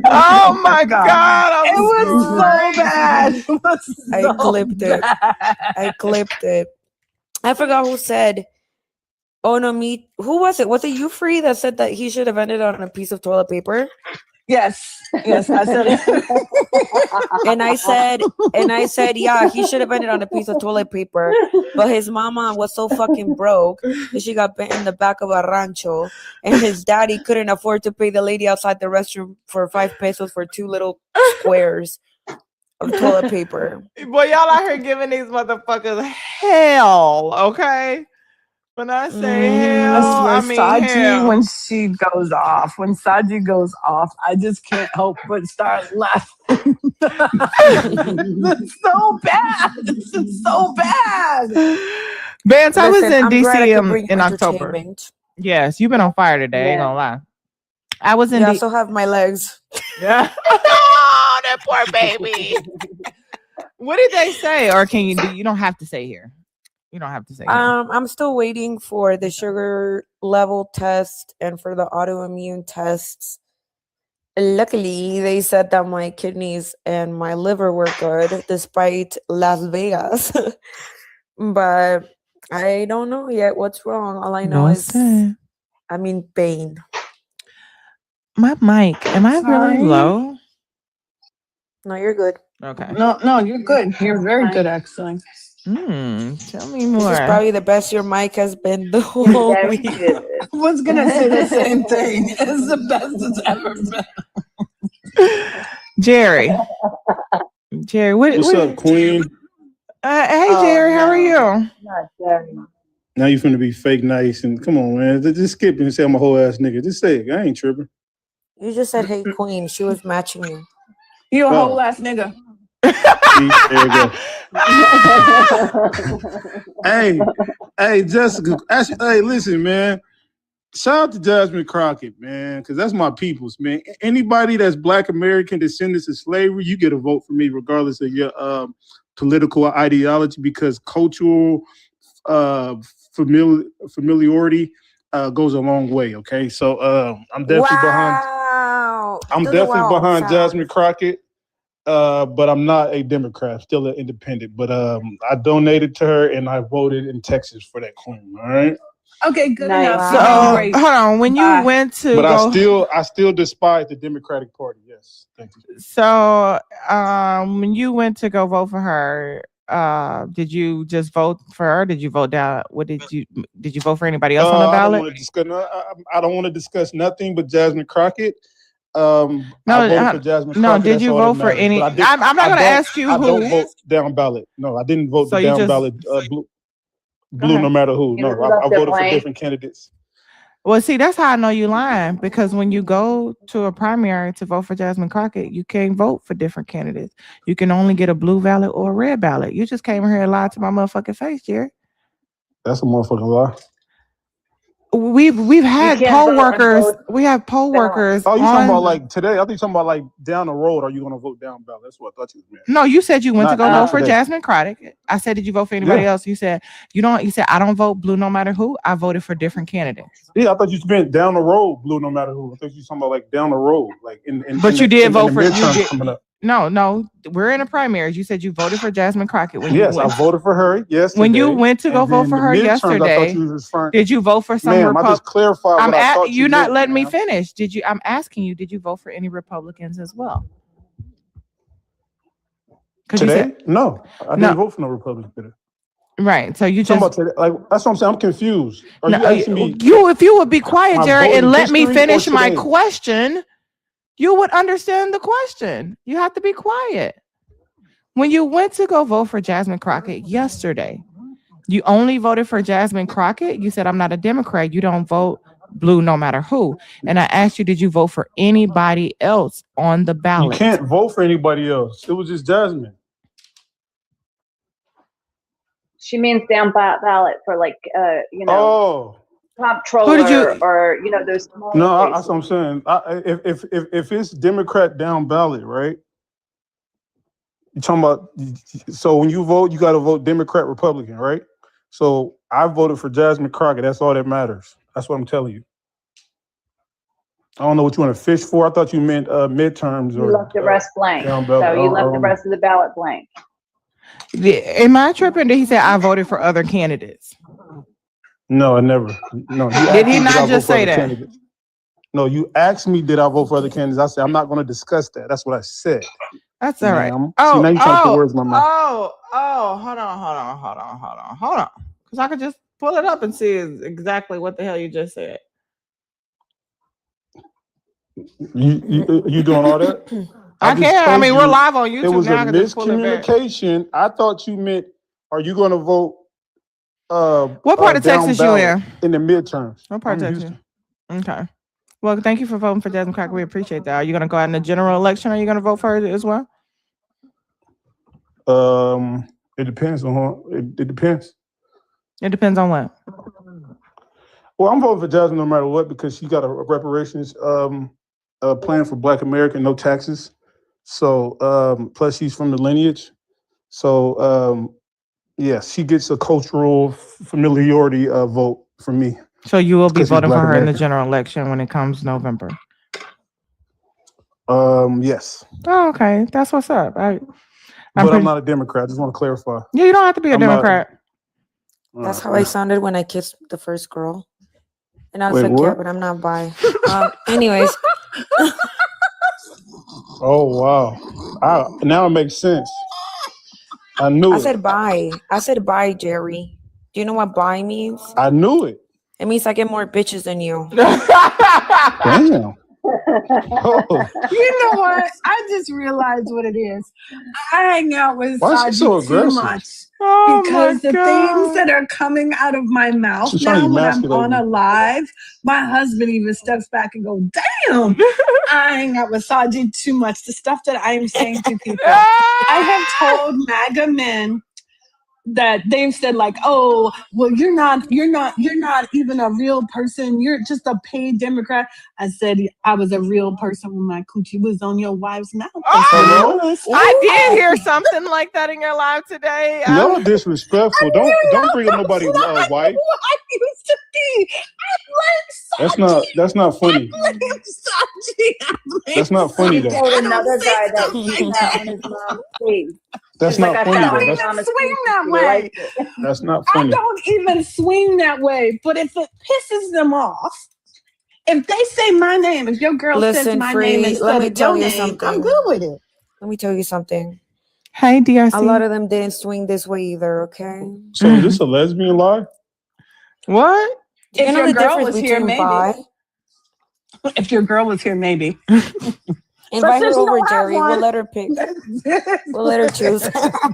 Oh my God. It was so bad. It was I clipped it. I clipped it. I forgot who said, oh no, me. Who was it? Was it you, Free, that said that he should have ended on a piece of toilet paper? Yes, I said it. And I said, yeah, he should have ended on a piece of toilet paper. But his mama was so fucking broke that she got bent in the back of a rancho, and his daddy couldn't afford to pay the lady outside the restroom for 5 pesos for 2 little squares of toilet paper. Boy, y'all out here giving these motherfuckers hell, okay? When I say hell, I mean Saji, hell. when she goes off, when Saji goes off, I just can't help but start laughing. It's so bad. It's so bad. Vance, I was Listen, in I'm glad I could DC bring in October. entertainment. Yes, you've been on fire today. Ain't gonna lie. I was in Yeah, so have my legs. Yeah. Oh, that poor baby. What did they say? Or can you don't have to say here. You don't have to say here. I'm still waiting for the sugar level test and for the autoimmune tests. Luckily, they said that my kidneys and my liver were good despite Las Vegas. But I don't know yet what's wrong. All I know is I'm in pain. My mic, am I really low? No, you're good. Okay. No, you're good. You're very good, actually. Tell me This more. is probably the best your mic has been the whole week. I was gonna say the same thing. It's the best it's ever been. Jerry, What's up, Queen? Hey, Jerry, how are you? Not Jerry. Now you finna be fake nice and come on, man. Just skip and say I'm a whole ass nigga. Just say it. I ain't tripping. You just said, hey, queen. She was matching you. You a whole ass nigga. There you go. Hey, Jessica. Actually, hey, listen, man. Shout out to Jasmine Crockett, man, because that's my peoples, man. Anybody that's Black American descendants of slavery, you get a vote for me, regardless of your political ideology, because cultural familiarity goes a long way. Okay, so I'm definitely behind Jasmine Crockett. But I'm not a Democrat, still an independent. But I donated to her and I voted in Texas for that queen. All right. Okay, good Nice. enough. So Great. hold on. When you went to But I still despise the Democratic Party. Yes. Thank you. So when you went to go vote for her, did you just vote for her? Did you vote down? Did you vote for anybody else on the ballot? I don't want to discuss nothing but Jasmine Crockett. I voted for Jasmine Crockett. No, did you vote for any? I'm not going to ask you I who. don't vote down ballot. No, I didn't vote So the you down just- ballot blue no matter who. No, I voted for different candidates. Well, see, that's how I know you lying, because when you go to a primary to vote for Jasmine Crockett, you can't vote for different candidates. You can only get a blue ballot or a red ballot. You just came here and lied to my motherfucking face, Jerry. That's a motherfucking lie. We've had poll workers. We have poll workers. Oh, you talking about like today? I think you're talking about like down the road. Are you going to vote down ballot? That's what I thought you meant. No, you said you went to go Not vote for today. Jasmine Crockett. I said, did you vote for anybody else? You said you don't. You said I don't vote blue no matter who. I voted for different candidates. Yeah, I thought you meant down the road blue no matter who. I thought you were talking about like down the road, like in. But you did vote for midterms coming up. No, we're in a primaries. You said you voted for Jasmine Crockett when Yes, you went. I voted for her. Yes, When you went to go vote for her yesterday, did you vote for some Ma'am, I just clarified what I thought you're not meant, letting me ma'am. finish. I'm asking you, did you vote for any Republicans as well? Today? No, I didn't vote for no Republican today. Right. So you Talking just about like that's what I'm saying. I'm confused. Are no, you asking me? if you would be quiet, my Jerry, voting and let me history or finish my today? question, you would understand the question. You have to be quiet. When you went to go vote for Jasmine Crockett yesterday, you only voted for Jasmine Crockett. You said, I'm not a Democrat. You don't vote blue no matter who. And I asked you, did you vote for anybody else on the You ballot? can't vote for anybody else. It was just Jasmine. She means down ballot for like Oh. comptroller or those small No, races. that's what I'm saying. If it's Democrat down ballot, right? You're talking about. So when you vote, you got to vote Democrat, Republican, right? So I voted for Jasmine Crockett. That's all that matters. That's what I'm telling you. I don't know what you want to fish for. I thought you meant midterms You or left the rest blank. down ballot. So you I left the don't know. rest of the ballot blank. Am I tripping? Did he say I voted for other candidates? No, I never. No. Did he not just say that? No, you asked me, did I vote for other candidates? I said, I'm not going to discuss that. That's what I said. That's all right. See, now you're trying to put words in my mouth. Hold on. Because I could just pull it up and see exactly what the hell you just said. You doing all that? I can't. I mean, we're live on YouTube it was now. a I can just pull it back. miscommunication. I thought you meant, are you going to vote? What part of Texas you in? In the midterms. What part of Texas? Okay. Well, thank you for voting for Jasmine Crockett. We appreciate that. Are you going to go out in the general election? Or are you going to vote for her as well? It depends on it depends. It depends on what? Well, I'm voting for Jasmine no matter what because she got a reparations plan for Black America, no taxes. So plus she's from the lineage. So yes, she gets a cultural familiarity vote from me. So you will be voting for her in the American. general election when it comes November. Yes. Oh, okay. That's what's up. I'm not a Democrat. I just want to clarify. Yeah, you don't have to be a Democrat. That's how I sounded when I kissed the first girl. And I was Wait, like, yeah, what? but I'm not bi. Anyways. Oh, wow. Now it makes sense. I knew I it. said bi. I said bi, Jerry. Do you know what bi means? I knew it. It means I get more bitches than you. Damn. Oh. You know what? I just realized what it is. I hang out with Why is she Saji so too aggressive? much Oh because my the God. things that are coming out of my mouth She's trying to now when I'm emasculate on me. a live, my husband even steps back and goes, "Damn!" I hang out with Saji too much. The stuff that I am saying to people, I have told MAGA men that they've said like, oh, well, you're not even a real person. You're just a paid Democrat. I said I was a real person when my coochie was on your wife's mouth. Oh, I did hear something like that in your live today. Y'all disrespectful. Don't bring up nobody's wife. I used to be. I blame That's not funny. That's not funny He though. told another guy that he sat on his mom's face. That's He's not like, funny I though. sat on That's, Mama's swing face, that she way. liked it. that's not I funny. don't even swing that way. But if it pisses them off, if they say my name, if your girl says Listen, my Free, name let instead me of tell your you name, something. I'm good with it. Let me tell you something. Hey, DRC. A lot of them didn't swing this way either, okay? So is this a lesbian lie? What? Do you If know your the girl difference was here, between maybe. bi? If your girl was here, maybe. Invite her since you over, don't have Jerry. We'll one- let her pick. We'll let her choose.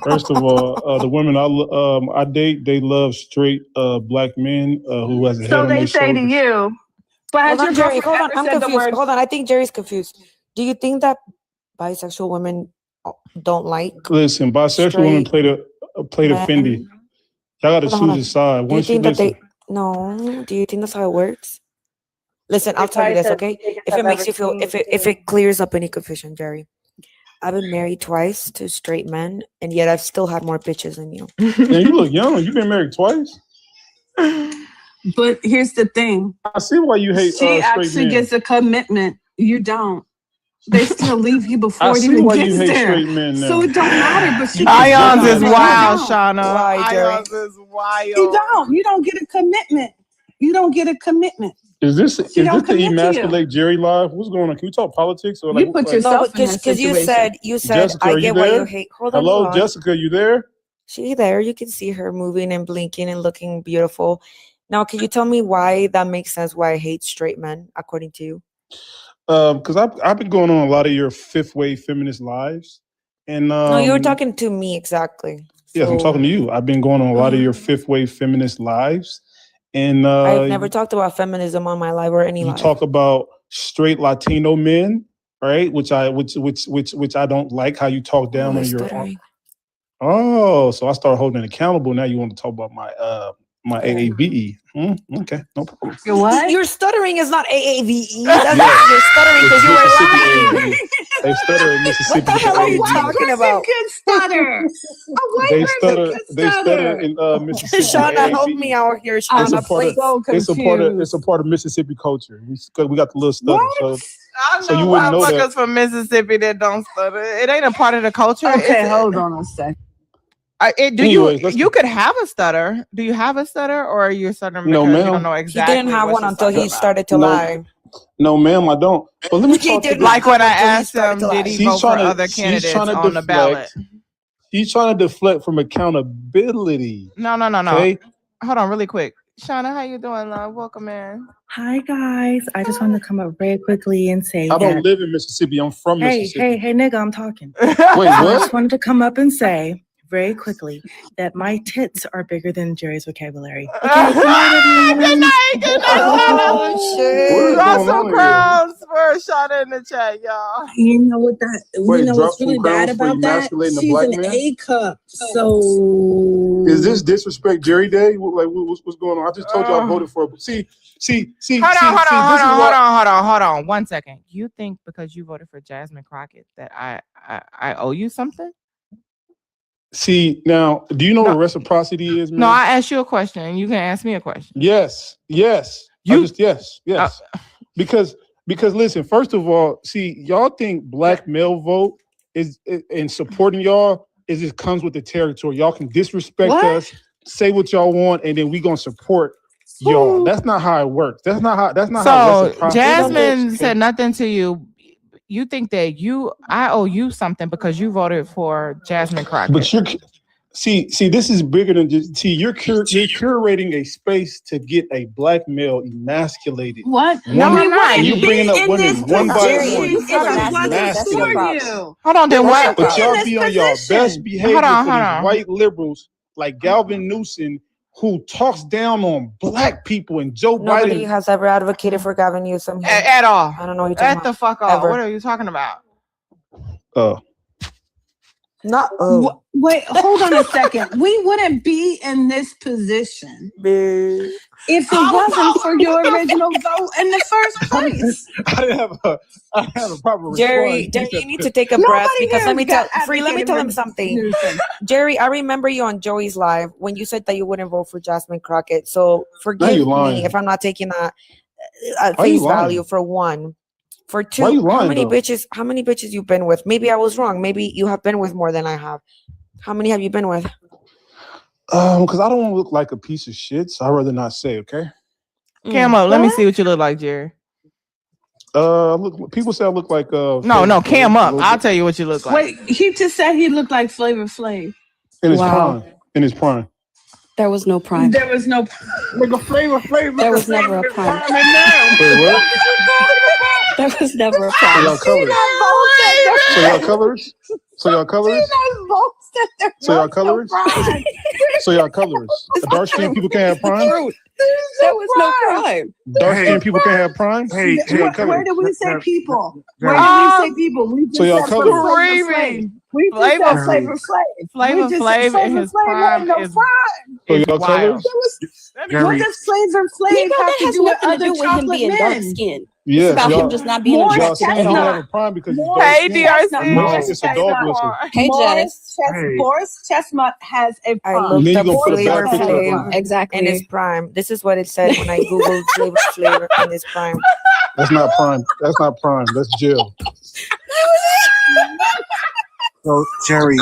First of all, the women I date, they love straight Black men who has a head So on they their say to shoulders. you, but has Hold your on, Jerry. girlfriend Hold on. ever I'm said the confused. word? Hold on. I think Jerry's confused. Do you think that bisexual women don't like Listen, bisexual women play the men? Fendi. Y'all got to Hold on. choose a side. Do you Once you think that listen, they... No. Do you think that's how it works? Listen, I'll If tell you I this, said okay? the biggest If it I've makes ever you feel... seen If it clears up any confusion, Jerry. I've been married twice to straight men, and yet I've still had more bitches than you. man, you look young. You've been married twice. But here's the thing. I see why you hate She straight actually men. gets a commitment. You don't. They still leave you before I it see even why you gets hate there. straight men now. So it don't matter. But she Ions gets is a wild, commitment. Shauna. Why, Jerry? Ions is wild. You don't. You don't get a commitment. You don't get a commitment. Is this She don't the commit to you. emasculate Jerry live? What's going on? Can we talk politics or like? You put like yourself No, in that because you situation. said Jessica, I are you get why there? you hate. Hold on, Hello, hold on. Jessica, you there? She there. You can see her moving and blinking and looking beautiful. Now, can you tell me why that makes sense? Why I hate straight men, according to you? Because I've been going on a lot of your fifth wave feminist lives, and No, you were talking to me exactly. yes, I'm talking to you. I've been going on a lot of your fifth wave feminist lives, and I've never talked about feminism on my live or any you live. talk about straight Latino men, right? Which I don't like how you talk down on your. Oh, so I started holding it accountable. Now you want to talk about my my AAVE? Okay, no problem. Your what? Your stuttering is not AAVE. That's You're stuttering because you were lying. They stutter in Mississippi. What the hell are you talking about? Can stutter. A white They person stutter. can They stutter stutter. in Mississippi. Shauna, help me out here. Shauna, please. It's a part of Mississippi culture. We got the little stutter. I So know you wouldn't know that. motherfuckers from Mississippi that don't stutter. It ain't a part of the culture. Okay, hold on a sec. You could have a stutter. Do you have a stutter, or are you stuttering because No, you ma'am. don't know exactly? He didn't have what one you're until he talking about? started to lie. No, ma'am, I don't. But let me talk to Like when I asked him, did he vote for other she's candidates trying to on the ballot? He's trying to deflect from accountability. No. Okay? Hold on, really quick. Shauna, how you doing, love? Welcome in. Hi guys, I just wanted to come up very quickly and say I don't that. live in Mississippi. I'm from Mississippi. Hey, nigga, I'm talking. Wait, I what? just wanted to come up and say very quickly that my tits are bigger than Jerry's vocabulary. Okay, good night, everyone. Oh, shit. Drop some crowns for Shauna in the chat, y'all. You know what that? Wait, you know drop what's really some bad crowns for about that? emasculating a She's black an man? A cup. So Is this disrespect Jerry Day? Like, what's going on? I just told you I voted for it. See. Hold on. 1 second. You think because you voted for Jasmine Crockett that I owe you something? See, now, do you know what reciprocity is, man? No, I asked you a question, and you can ask me a question. Yes. Yes. Because listen, first of all, see, y'all think black male vote is in supporting y'all is it comes with the territory. Y'all can disrespect us, say what y'all want, and then we gonna support y'all. That's not how it works. That's not how So reciprocity Jasmine works. said nothing to you. You think that I owe you something because you voted for Jasmine Crockett. But see, this is bigger than just you're curating a space to get a black male emasculated. what? And you're bringing up women one by one. Hold on, then what? But y'all be on y'all best behavior for these white liberals like Galvin Newsom, who talks down on black people, and Joe Nobody Biden has ever advocated for Gavin Newsom here. At all. I don't know what you're talking At the about. fuck off. Ever. What are you talking about? Not Wait, hold on a second. We wouldn't be in this position if it wasn't for your original vote in the first place. I didn't have a proper response. Jerry, you need to take a breath because let me tell him something. Jerry, I remember you on Joey's live when you said that you wouldn't vote for Jasmine Crockett. So forgive me if I'm not taking that at face value for one. For two, how many bitches you've been with? Maybe I was wrong. Maybe you have been with more than I have. How many have you been with? Because I don't want to look like a piece of shit, so I'd rather not say, okay? Cam up. Let me see what you look like, Jerry. People say I look like No, cam up. I'll tell you what you look like. Wait, he just said he looked like Flavor Flav. In his prime. There was no prime. There was no Flavor. There was never a prime. Wait, what? There was never a prime. So y'all colors? So y'all colors? Dark skinned people can't have prime? There was no prime. Dark skinned people can't have prime? Where did we say people? Where did we say people? We just So y'all said colors. Flavor Flav. We just said Flavor Flav. Flavor Flav in his prime is So y'all colors? What does Flavor Flav have to do with other chocolate men? Dark skin. Yeah, It's about him just not being y'all saying he don't have a prime because he's dark skinned. It's a dog whistle. Hey, Janice. Boris Chestnut has a I prime. looked up put a Flavor back picture of Flav Exactly. in his prime. This is what it said when I googled Flavor Flav in his prime. That's not prime. That's jail. So Jerry,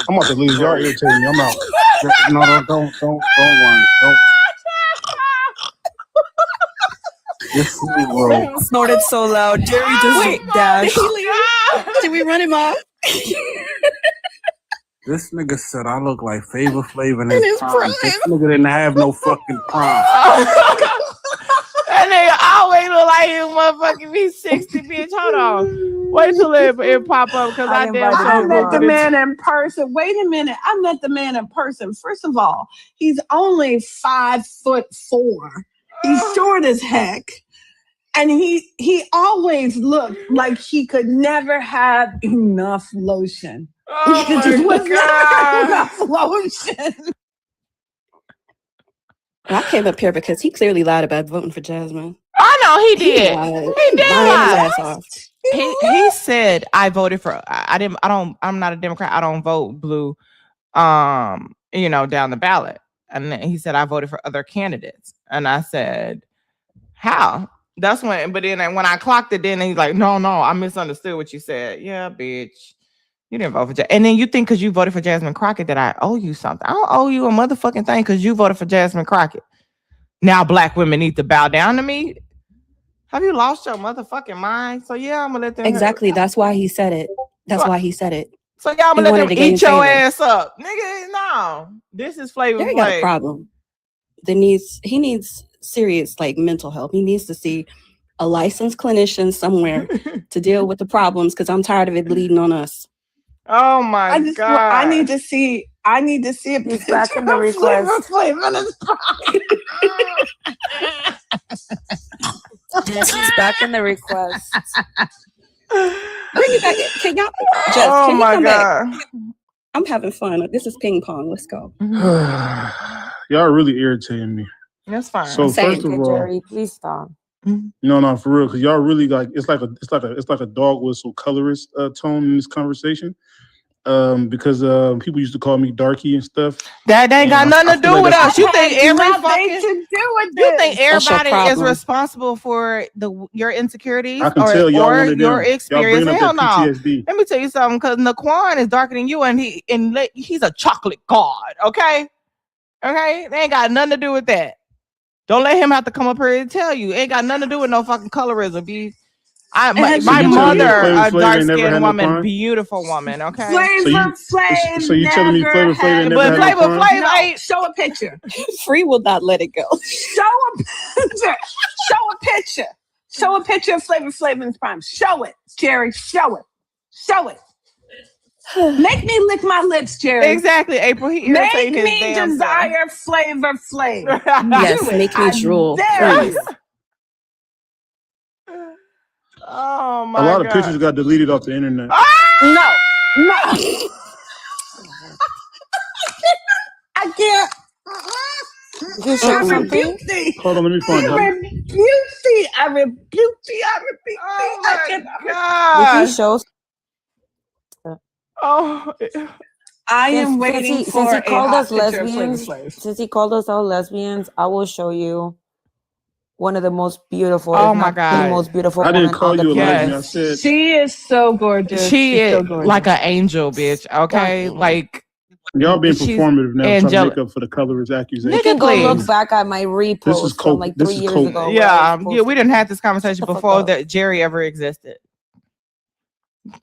I'm about to leave. Y'all irritating me. I'm out. No, don't worry. Don't. Snorted so loud. Jerry just dashed. Did we run him off? This nigga said I look like Flavor Flav in his prime. This nigga didn't have no fucking prime. That nigga always look like he motherfucking be 60, bitch. Hold on. Wait till it pop up because I damn I sure met the looked at man in person. Wait a minute. I met the man in person. First of all, he's only 5'4". He's short as heck. And he always looked like he could never have enough lotion. Oh There just was never God. enough lotion. I came up here because he clearly lied about voting for Jasmine. I know he did. lied. He did Lying his lie. ass off. He said I voted for I'm not a Democrat. I don't vote blue down the ballot. And then he said I voted for other candidates. And I said, how? That's when when I clocked it, then he's like, no, I misunderstood what you said. Yeah, bitch. You didn't vote for Jasmine. And then you think because you voted for Jasmine Crockett that I owe you something. I don't owe you a motherfucking thing because you voted for Jasmine Crockett. Now black women need to bow down to me. Have you lost your motherfucking mind? So yeah, I'm gonna let them Exactly. That's why he said it. That's why he said it. So y'all He gonna let wanted them to gain eat your favor. ass up. Nigga, no. This is Flavor Jerry got a Flav. problem. He needs serious mental help. He needs to see a licensed clinician somewhere to deal with the problems because I'm tired of it bleeding on us. Oh my God. I need to see a He's back in the picture of Flavor request. Flav in his He's back in the request. Bring it back. Can y'all? Jess, Oh can you my come God. back? I'm having fun. This is ping pong. Let's go. Y'all really irritating me. That's fine. So first of all, Jerry, please stop. no, for real, because y'all really it's like a dog whistle colorist tone in this conversation. Because people used to call me darky and stuff. That ain't got nothing to do with us. You think everybody is responsible for your insecurities I can tell y'all one of them. your experience? Y'all Hell bringing up no. that PTSD. Let me tell you something, because Naquan is darker than you, and he's a chocolate god. Okay, they ain't got nothing to do with that. Don't let him have to come up here and tell you. It ain't got nothing to do with no fucking colorism, B. My mother, a dark-skinned woman, beautiful woman. Okay. Flavor Flav. So you telling me Flavor Flav ain't never But had Flavor no Flav prime? ain't. Show a picture. Free will not let it go. Show a picture. Show a picture. Show a picture of Flavor Flav in his prime. Show it, Jerry. Show it. Show it. Make me lick my lips, Jerry. Exactly, April. He Make irritating his me damn desire Flavor Flav. Yes, Do it. make me drool, dare please. you. Oh my A lot of God. pictures got deleted off the internet. No. I can't. You show I something? rebuke thee. Hold on, let me find it. I rebuke thee. I rebuke thee. I rebuke thee. I cannot. Did he show? Oh. I am waiting for since he a called hot us picture of Flavor lesbians. Flav. Since he called us all lesbians, I will show you one of the most beautiful. Oh if my not God. the most beautiful. I didn't woman call on the you a planet. lesbian. I said She is so gorgeous. She She's so is gorgeous. like an angel, bitch. Okay, Stunning. like y'all being she's performative now, trying to angelic. make up for the colorist accusation. You can go please. look back at my repost from like 3 years ago. where I was Yeah, we didn't have this conversation Shut the fuck before up. that Jerry ever existed.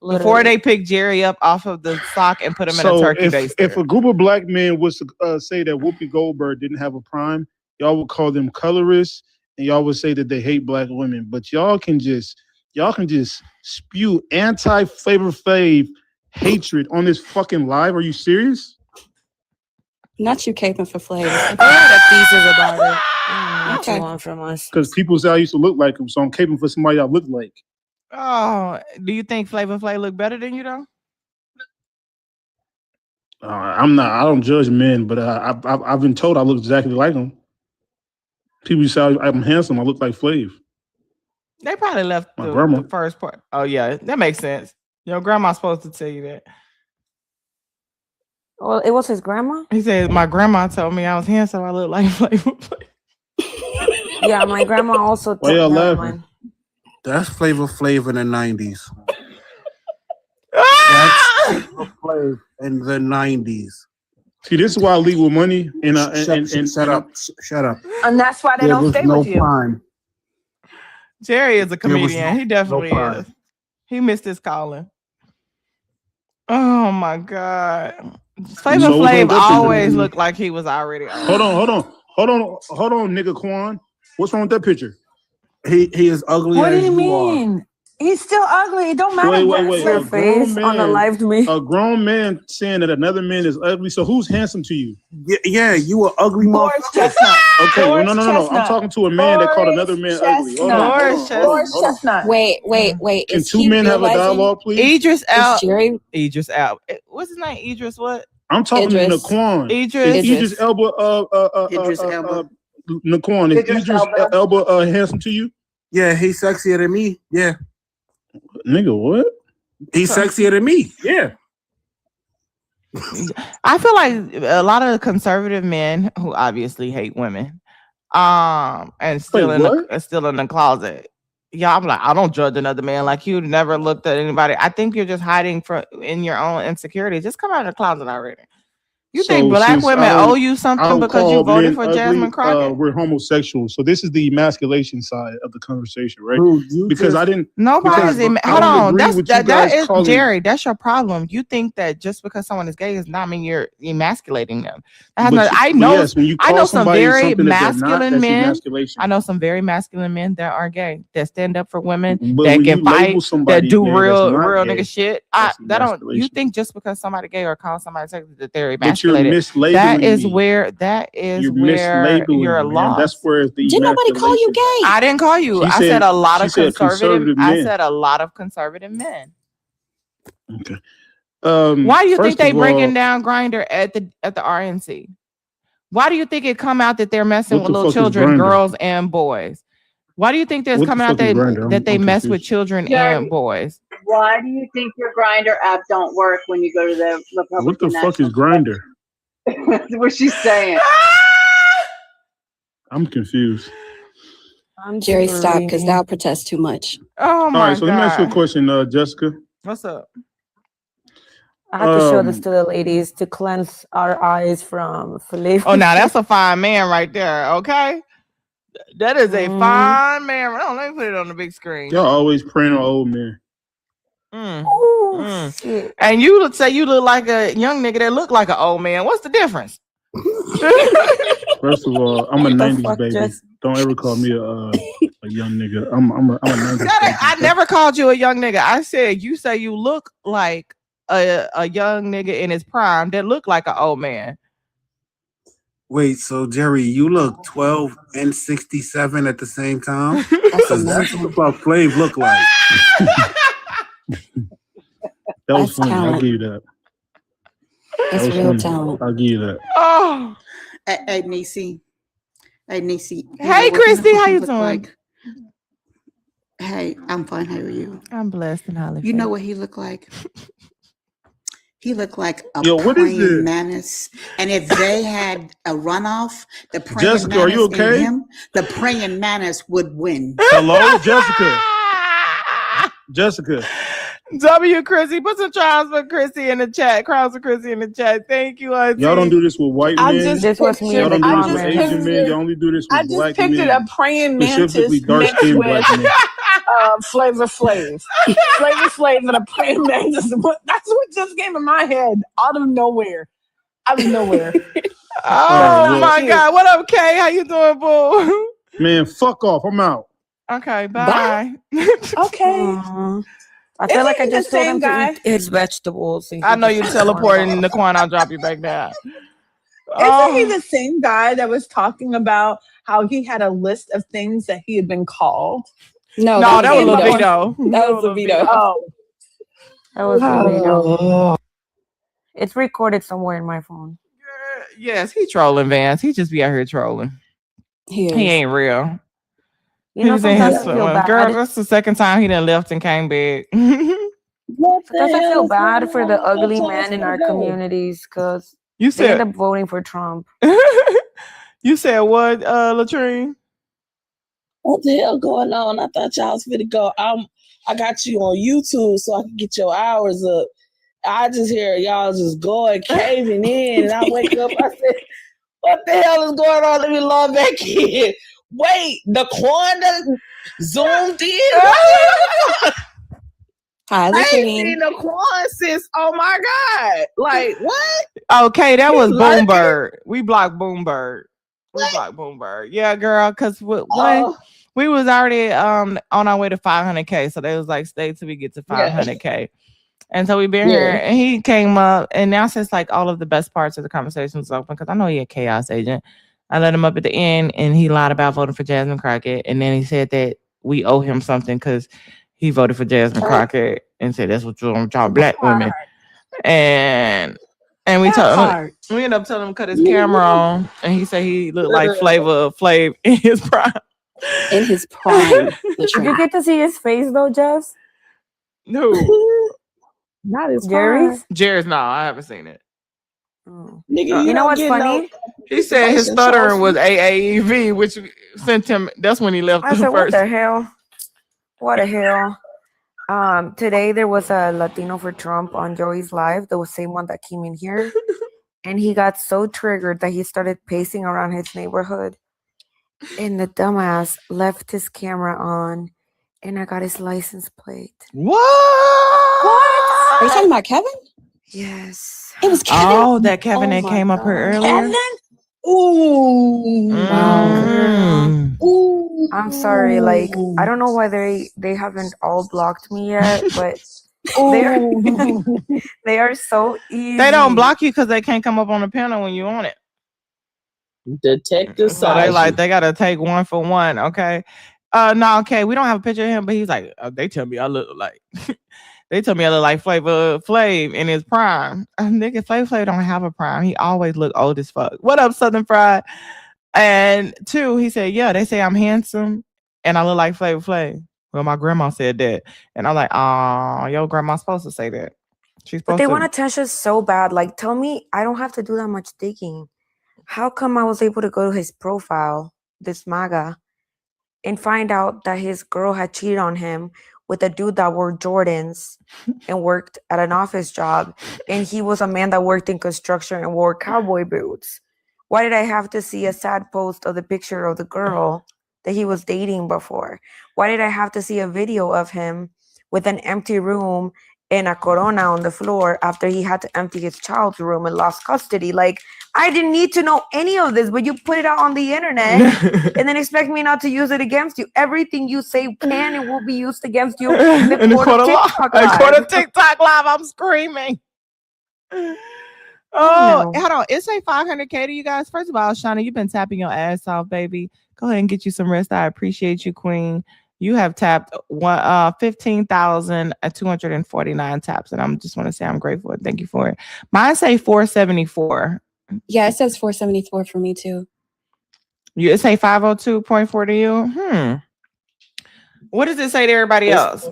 Before Literally. they picked Jerry up off of the sock and put him in a So turkey if baster. a group of black men was to say that Whoopi Goldberg didn't have a prime, y'all would call them colorists, and y'all would say that they hate black women. But y'all can just spew anti-Flavor Flav hatred on this fucking live. Are you serious? Not you caping for flavors. I had a thesis about it. What you want from us? Because people say I used to look like him, so I'm caping for somebody I look like. Oh, do you think Flavor Flav look better than you though? I'm not. I don't judge men, but I've been told I look exactly like him. People say I'm handsome. I look like Flav. They probably left My the grandma. first part. Oh yeah, that makes sense. Your grandma's supposed to tell you that. Well, it was his grandma. He said my grandma told me I was handsome. I look like Flavor Flav. Yeah, my grandma also. Why y'all never laughing? mind. That's Flavor Flav in the 90s. Ah! That's Flavor Flav in the 90s. See, this is why I leave with money and Shut up. Shut up. And that's why they There don't was stay no with you. prime. Jerry is a There was comedian. He definitely prime. is. He missed his calling. Oh my God. Flavor So what's wrong Flav with that picture? always looked like he was already old. Hold on, nigga Quan. What's wrong with that picture? He is ugly What do as you you are. mean? He's still ugly. It don't matter. Wait. Your face unalived me. A grown man saying that another man is ugly. So who's handsome to you? Yeah, you an ugly Boris motherfucker. Chestnut. Okay, well, Boris no. I'm Chestnut. talking to a man that called another man ugly. Hold on. Boris Chestnut. Wait. Can Is two he men have a realizing? dialogue, please? Idris Is Jerry? Idris Elba. What's his name? Idris what? I'm talking to Idris. Naquan. Idris. Is Idris Elba Idris Elba. Naquan, is Idris Elba handsome to you? Yeah, he's sexier than me. Yeah. Nigga, what? He's sexier than me. Yeah. I feel like a lot of conservative men who obviously hate women, and still in the closet. Yeah, I'm like, I don't judge another man like you. Never looked at anybody. I think you're just hiding in your own insecurity. Just come out of the closet already. You think black women owe you something because you voted for Jasmine Crockett? We're homosexuals, so this is the emasculation side of the conversation, right? Dude, because I didn't. Nobody's hold on. That is calling, Jerry. That's your problem. You think that just because someone is gay does not mean you're emasculating them. I know some very masculine men. I know some very masculine men that are gay that stand up for women, that can fight, that do real nigga shit. You think just because somebody gay or call somebody sexy that they're emasculated? That is where you're lost. That's where the Did nobody call you gay? I didn't call you. I said a lot of conservative men. I said a lot of conservative men. Okay. Why do you think they breaking down Grindr at the RNC? Why do you think it come out that they're messing with little children, girls and boys? Why do you think there's coming out that they mess with children and boys? Why do you think your Grindr app don't work when you go to the Republican? What the fuck is Grindr? That's what she's saying. I'm confused. Jerry, stop, because thou protest too much. Oh my All right, so let me ask you a question, Jessica. What's up? I have to show this to the ladies to cleanse our eyes from flavor. Oh, now that's a fine man right there. Okay, that is a fine man. Let me put it on the big screen. Y'all always praying on old men. Shit. And you say you look like a young nigga that look like an old man. What's the difference? First of all, I'm a '90s baby. Don't ever call me a young nigga. I'm a '90s baby. I never called you a young nigga. I said you say you look like a young nigga in his prime that look like an old man. Wait, so Jerry, you look 12 and 67 at the same time? That's what Flav look like. That was funny. I'll give you that. That's real talent. I'll give you that. Oh, Hey, Niecy. Hey, Niecy. Hey, Christy, how you doing? Like? Hey, I'm fine. How are you? I'm blessed and highly. You know what he looked like? He looked like a praying mantis. And if they had a runoff, the praying Jessica, mantis are you okay? and him, the praying mantis would win. Hello, Jessica. Jessica. W. Chrissy, put some trials for Chrissy in the chat. Crowds for Chrissy in the chat. Thank you, Auntie. Y'all don't do this with white men. This was me. Y'all don't do this with Asian men. Y'all only do this with black men. I just pictured a praying mantis specifically dark-skinned black men. Flavor Flav. Flavor Flav and a praying mantis. That's what just came in my head out of nowhere. Oh my God. What up, Kay? How you doing, boo? Man, fuck off. I'm out. Okay, bye. Okay. I feel like I Isn't he just the told same him guy? to eat his vegetables. I know you're teleporting in the corner. I'll drop you back down. Isn't he the same guy that was talking about how he had a list of things that he had been called? No, that was Levito. That was Levito. Oh. That was Levito. It's recorded somewhere in my phone. Yes, he trolling, Vance. He just be out here trolling. He ain't real. You know, sometimes I feel bad. Girl, that's the second time he done left and came back. Sometimes I feel bad for the ugly men in our communities because they end up voting for Trump. You said what, Latrine? What the hell going on? I thought y'all was finna go. I got you on YouTube so I can get your hours up. I just hear y'all just going, caving in, and I wake up, I said, what the hell is going on? Let me log back in. Wait, the Quanda zoomed in? Hi, I ain't Queen. seen the Quan sis. Oh my God. Like, what? Okay, that was lurking? Boombird. We blocked Boombird. We blocked Boombird. Yeah, girl, because one, Oh, we was already on our way to 500K. So they was like, stay till we get to yeah. 500K. And so we've been Yeah. here, and he came up, and now since like all of the best parts of the conversation was open, because I know he a chaos agent. I let him up at the end, and he lied about voting for Jasmine Crockett, and then he said that we owe him something because he voted for Jasmine Crockett, and said that's what you want y'all black women, and we we ended up telling him to cut his camera on, and he said he looked like Flavor Flav in his prime. In his prime. Did you get to see his face though, Jess? No. Not his Jerry's? Jerry's, no, I haven't seen it. Nigga, You know what's funny? He said his stuttering was AAEV, which sent him. That's when he left I the said, what first. the hell? What the hell? Today there was a Latino for Trump on Joey's live, the same one that came in here, and he got so triggered that he started pacing around his neighborhood, and the dumbass left his camera on, and I got his license plate. What? Are you talking about Kevin? Yes. It was Kevin. Oh, that Kevin that my came up here earlier. Kevin? Ooh. Mm. Ooh. I'm sorry, like I don't know why they haven't all blocked me yet, but they are so easy. They don't block you because they can't come up on the panel when you on it. Detective So they gotta take one for one. Okay. No, okay. We don't have a picture of him, but he's like, they tell me I look like they tell me I look like Flavor Flav in his prime. Nigga, Flavor Flav don't have a prime. He always look old as fuck. What up, Southern Fried? And two, he said, yeah, they say I'm handsome and I look like Flavor Flav. Well, my grandma said that. And I'm like, oh, your grandma's supposed to say that. She's But supposed they to. want attention so bad. Like, tell me, I don't have to do that much digging. How come I was able to go to his profile, this MAGA, and find out that his girl had cheated on him with a dude that wore Jordans and worked at an office job, and he was a man that worked in construction and wore cowboy boots? Why did I have to see a sad post of the picture of the girl that he was dating before? Why did I have to see a video of him with an empty room and a Corona on the floor after he had to empty his child's room and lost custody? Like, I didn't need to know any of this, but you put it out on the internet and then expect me not to use it against you. Everything you say can and will be used against you in the court of TikTok Live. Court of TikTok Live, I'm screaming. Oh, hold on. It's a 500K to you guys. First of all, Shauna, you've been tapping your ass off, baby. Go ahead and get you some rest. I appreciate you, Queen. You have tapped 15,249 taps, and I just want to say I'm grateful and thank you for it. Mine say 474. Yeah, it says 474 for me too. You say 502.4 to you? What does it say to everybody else?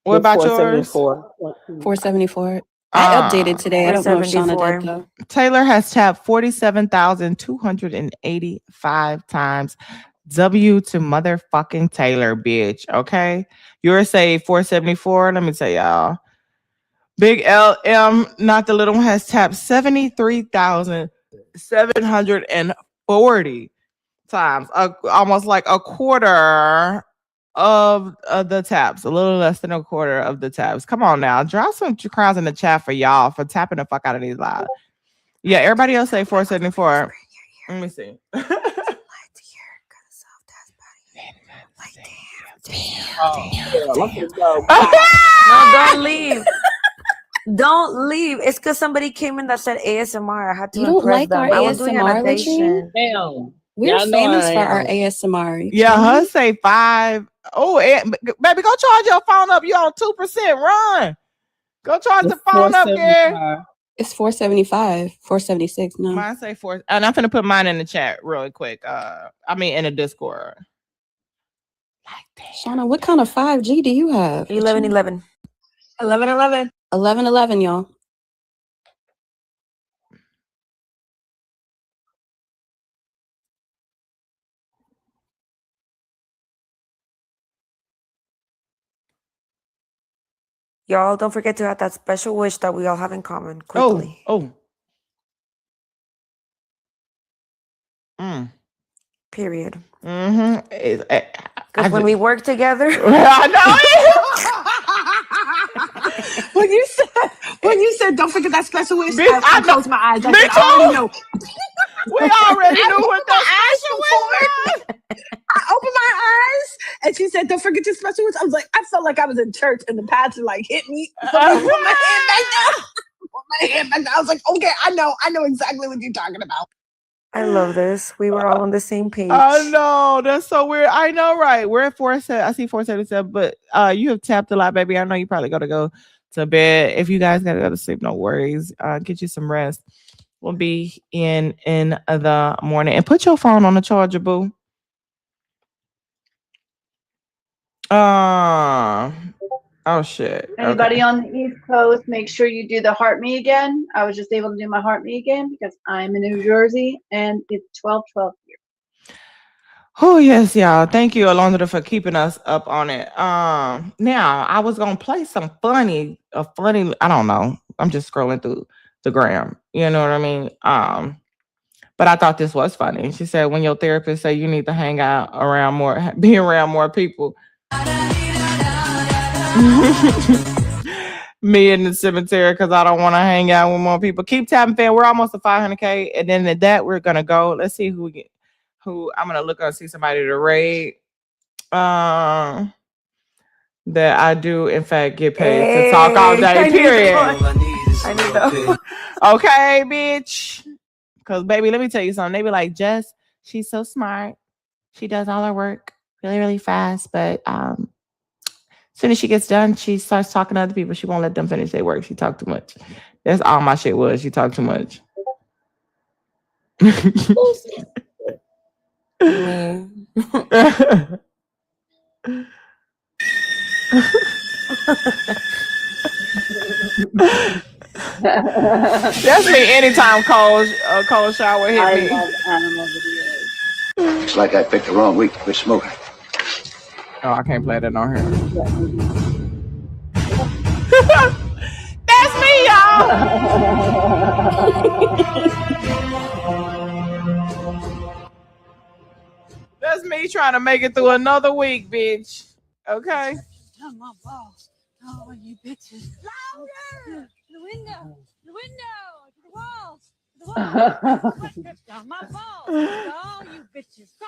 What about yours? 474. I updated today. I don't know if Shauna did though. Taylor has tapped 47,285 times. W to motherfucking Taylor, bitch. Okay. Yours say 474. Let me tell y'all. Big LM, not the little one, has tapped 73,740 times. Almost like a quarter of the taps, a little less than a quarter of the taps. Come on now, drop some crowns in the chat for y'all for tapping the fuck out of these lives. Yeah, everybody else say 474. Let me see. No, don't leave. Don't leave. It's because somebody came in that said ASMR. I had to You don't impress like them. our I was doing ASMR, annotation. Damn. We're famous for our ASMR. Yeah, her say 5. Oh, baby, go charge your phone up. You on 2%. Run. Go charge the phone up, girl. It's 475, 476. No. Mine say 4. And I'm going to put mine in the chat really quick. In the Discord. Shauna, what kind of 5G do you have? 1111. 1111. 1111, y'all. Y'all, don't forget to have that special wish that we all have in common quickly. Period. Mm-hmm. Because when we work together, I know it. When you said, don't forget that special wish, Bitch, I closed my eyes. I Me said, I already know. We already I knew what opened my that eyes special before. wish was. I opened my eyes and she said, don't forget your special wish. I was like, I felt like I was in church and the pastor like hit me for me to put my hand back down. Put my hand back down. I was like, okay, I know exactly what you're talking about. I love this. We were all on the same page. I know. That's so weird. I know, right? We're at 477. I see 477, but you have tapped a lot, baby. I know you probably got to go to bed. If you guys got to go to sleep, no worries. Get you some rest. We'll be in the morning. And put your phone on the charger, boo. Oh, shit. Anybody on the East Coast, make sure you do the Heart Me again. I was just able to do my Heart Me again because I'm in New Jersey and it's 12/12 here. Oh, yes, y'all. Thank you, Alondra, for keeping us up on it. Now, I was going to play some funny, I don't know. I'm just scrolling through the gram. You know what I mean? But I thought this was funny. She said, when your therapist say you need to hang out around more, be around more people. Me in the cemetery because I don't want to hang out with more people. Keep tapping, fan. We're almost to 500K. And then at that, we're going to go. Let's see who I'm going to look up and see somebody to raid. That I do, in fact, get paid to talk all day, period. I need that. Okay, bitch. Because, baby, let me tell you something. They be like, Jess, she's so smart. She does all her work really, really fast. But as soon as she gets done, she starts talking to other people. She won't let them finish their work. She talked too much. That's all my shit was. She talked too much. That's me anytime cold shower hit me. I love animal videos. Looks like I picked the wrong week to quit smoking. Oh, I can't play that on here. That's me, y'all. That's me trying to make it through another week, bitch. Okay. Oh, my balls. Oh, you bitches. Louder! The window! The window! To the walls! To the walls! Down my balls! Oh, you bitches! Go!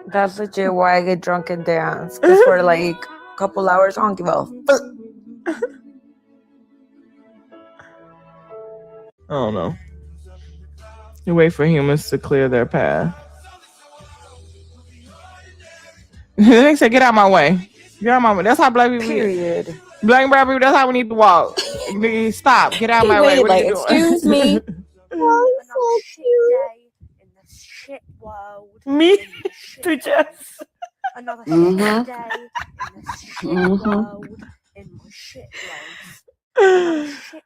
That's legit why I get drunk and dance. Because for like a couple hours, I don't give a fuck. I don't know. You wait for humans to clear their path. They say, get out my way. Get out my way. That's how black people. Period. Black and brown people, that's how we need to walk. Stop. Get out my way. What are you doing? Excuse me. Oh, so cute. In the shit world. Me to Jess. Another shit day in the shit world. In my shit world. Shit.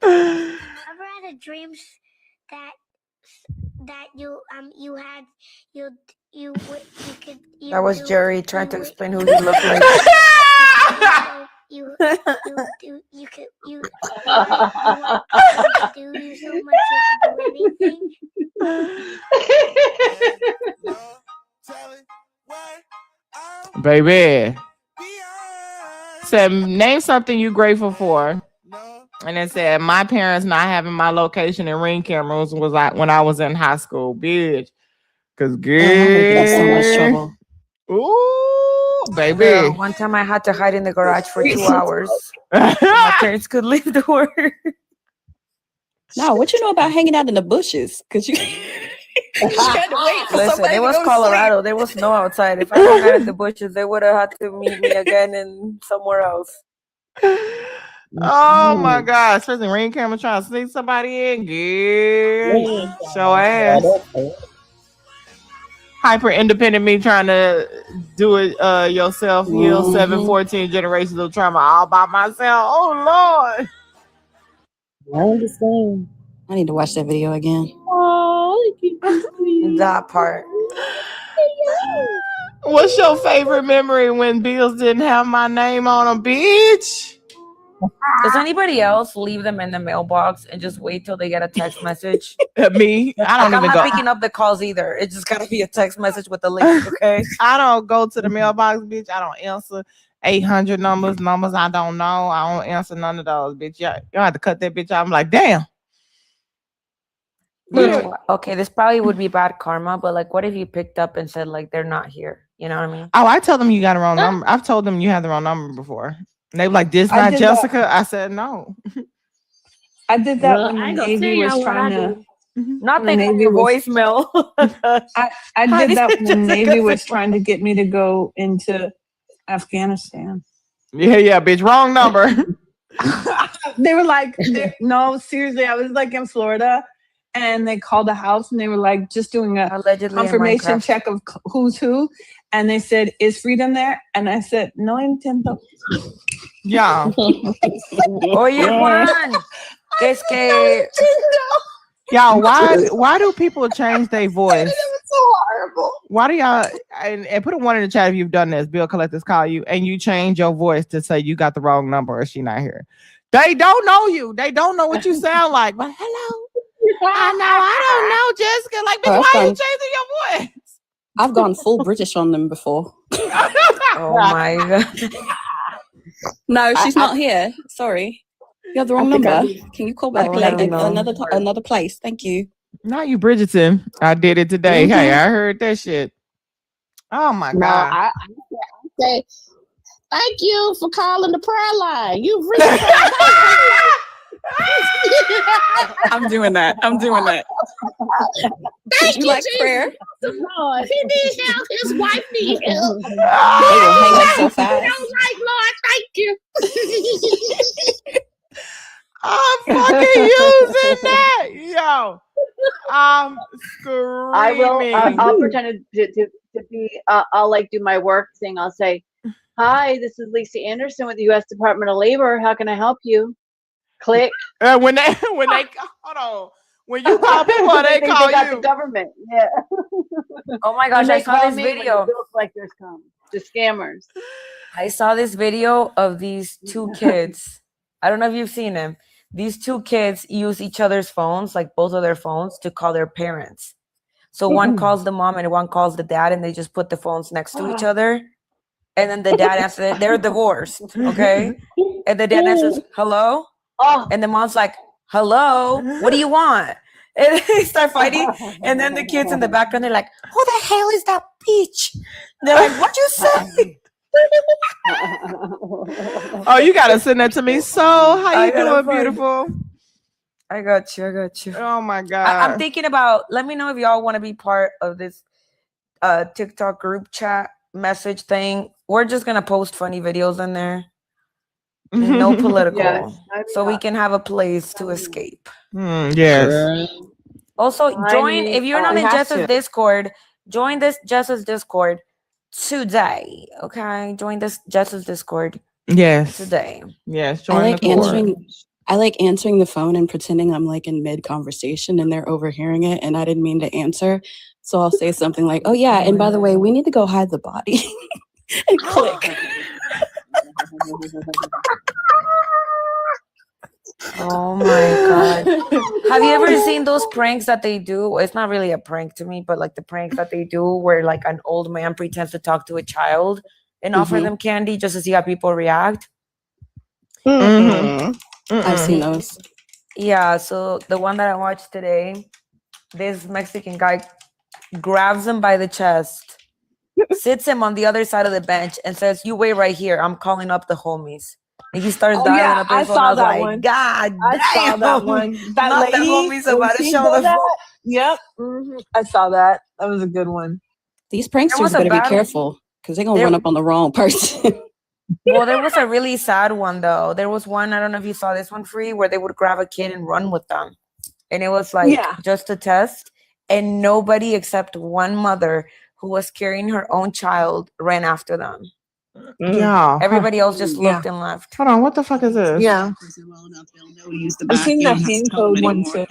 Ever had a dream that you had you could That was Jerry trying to explain who he looked like. you could do so much you could do anything. Baby. Said, name something you grateful for. And it said, my parents not having my location and ring cameras was like when I was in high school, bitch. Cause girl, so much trouble. Ooh, baby. Girl, one time I had to hide in the garage for 2 hours. So my parents could leave the door. No, what you know about hanging out in the bushes? Because you had to wait for Listen, somebody it to was go to Colorado. sleep. There was snow outside. If I hung out in the bushes, they would have had to meet me again in somewhere else. Oh my God. Especially ring camera trying to sneak somebody in. Girl. Show ass. Hyper independent me trying to do it yourself. Heal 714 generations of trauma all by myself. Oh Lord. I understand. I need to watch that video again. That part. What's your favorite memory when bills didn't have my name on them, bitch? Does anybody else leave them in the mailbox and just wait till they get a text message? Me, I don't I'm even not go. picking up the calls either. It just gotta be a text message with the link, okay? I don't go to the mailbox, bitch. I don't answer 800 numbers I don't know. I don't answer none of those, bitch. You have to cut that bitch out. I'm like, damn. You know, okay, this probably would be bad karma, but like, what if you picked up and said like they're not here? You know what I mean? Oh, I tell them you got the wrong number. I've told them you have the wrong number before. And they were like, this I not did Jessica. that. I said no. I did that when the Navy was trying to. Not when they the know Navy your was. voicemail. I Hi, did this that is when the Navy Jessica. was trying to get me to go into Afghanistan. Yeah, bitch. Wrong number. They were like, no, seriously. I was like in Florida, and they called the house, and they were like just doing a Allegedly in confirmation Minecraft. check of who's who, and they said, "Is Freedom there?" And I said, "No entiendo." Yeah. Oye, Juan. Que es que Y'all, why do people change their voice? So horrible. Why do y'all and put a one in the chat if you've done this? Bill collectors call you and you change your voice to say you got the wrong number or she not here. They don't know you. They don't know what you sound like. But hello, I don't know, Jessica. Like, bitch, why are you changing your voice? I've gone full British on them before. Oh my god. No, she's not here. Sorry. You have the wrong number. Can you call back another place? Thank you. Not you, Bridgerton. I did it today. Mm-hmm. Hey, I heard that shit. Oh my god. I say thank you for calling the prayer line. You've reached. I'm doing that. Thank you you, like Jesus. prayer? Lord, he needs help. His wife needs help. They will hang up so fast. Don't like Lord. Thank you. I'm fucking using that. Yo. I'm screaming. I'll pretend to be. I'll like do my work thing. I'll say, "Hi, this is Lisa Anderson with the U.S. Department of Labor. How can I help you?" Click. When they hold on. When you call people, they think call they got you. the government. Yeah. Oh my gosh, I saw this video. When the bill collectors come. The scammers. I saw this video of these two kids. I don't know if you've seen them. These two kids use each other's phones, like both of their phones, to call their parents. So one calls the mom and one calls the dad, and they just put the phones next to each other. And then the dad answers, they're divorced, okay? And the dad answers, hello? And the mom's like, hello? What do you want? And they start fighting. And then the kids in the background, they're like, who the hell is that bitch? They're like, what'd you say? Oh, you gotta send that to me. So, how you doing, beautiful? I got you. Oh my god. I'm thinking about. Let me know if y'all want to be part of this TikTok group chat message thing. We're just gonna post funny videos in there. No political, Yes, so we can have a place to escape. Yes. Also, join mean, if you're not we in have Jess's to. Discord. Join this Jess's Discord today. Okay, join this Jess's Discord. Yes. Today. Yes. I like answering the phone and pretending I'm like in mid conversation and they're overhearing it and I didn't mean to answer. So I'll say something like, "Oh yeah, and by the way, we need to go hide the body." And click. Oh my god. Have you ever seen those pranks that they do? It's not really a prank to me, but like the pranks that they do where like an old man pretends to talk to a child and offer them candy just to see how people react? I've seen those. Yeah, so the one that I watched today, this Mexican guy grabs him by the chest, sits him on the other side of the bench and says, "You wait right here. I'm calling up the homies." And he starts dialing up his phone. I was like, one. God damn. I saw that one. That Not lady. the homies about to she show did the phone. Yep. I saw that. That was a good one. These pranksters was a better be bad- careful because they're gonna run up on the wrong person. Well, there was a really sad one though. There was one, I don't know if you saw this one, Free, where they would grab a kid and run with them. And it was like just a test. And nobody except one mother who was carrying her own child ran after them. Yeah. Everybody else just looked and left. Hold on, what the fuck is this? Yeah. I've seen the hand code one too.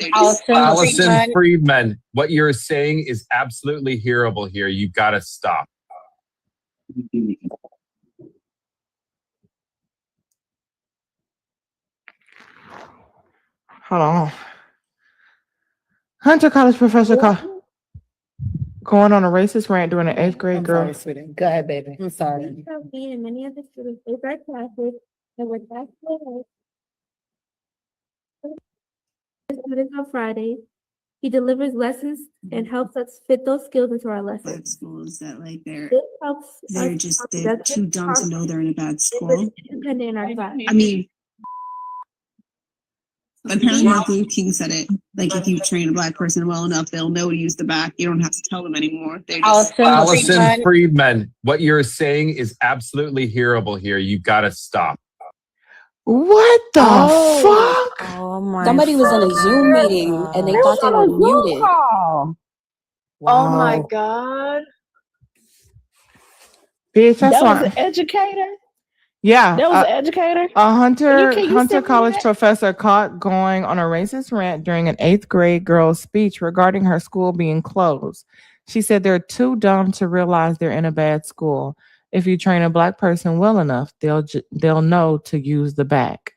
Allison Friedman, what you're saying is absolutely hearable here. You've got to stop. Hold on. Hunter College professor going on a racist rant during an 8th grade girl. Sorry, sweetie. Go ahead, baby. I'm sorry. Me and many other students take our classes and we're back to students on Fridays. He delivers lessons and helps us fit those skills into our lessons. Schools that like they're This helps they're us just be they're too dumb to know they're in a bad school. independent in our class. I mean, apparently Martin Luther King said it. Like if you train a black person well enough, they'll know to use the back. You don't have to tell them anymore. They just Allison Friedman, what you're saying is absolutely hearable here. You got to stop. What the fuck? Oh my! Somebody was in a Zoom meeting and they thought they were muted. Oh my God. Bitch, that's That was why. an educator? Yeah. That was an educator? A Hunter Can you Hunter send me College that? professor caught going on a racist rant during an 8th grade girl's speech regarding her school being closed. She said they're too dumb to realize they're in a bad school. If you train a black person well enough, they'll know to use the back.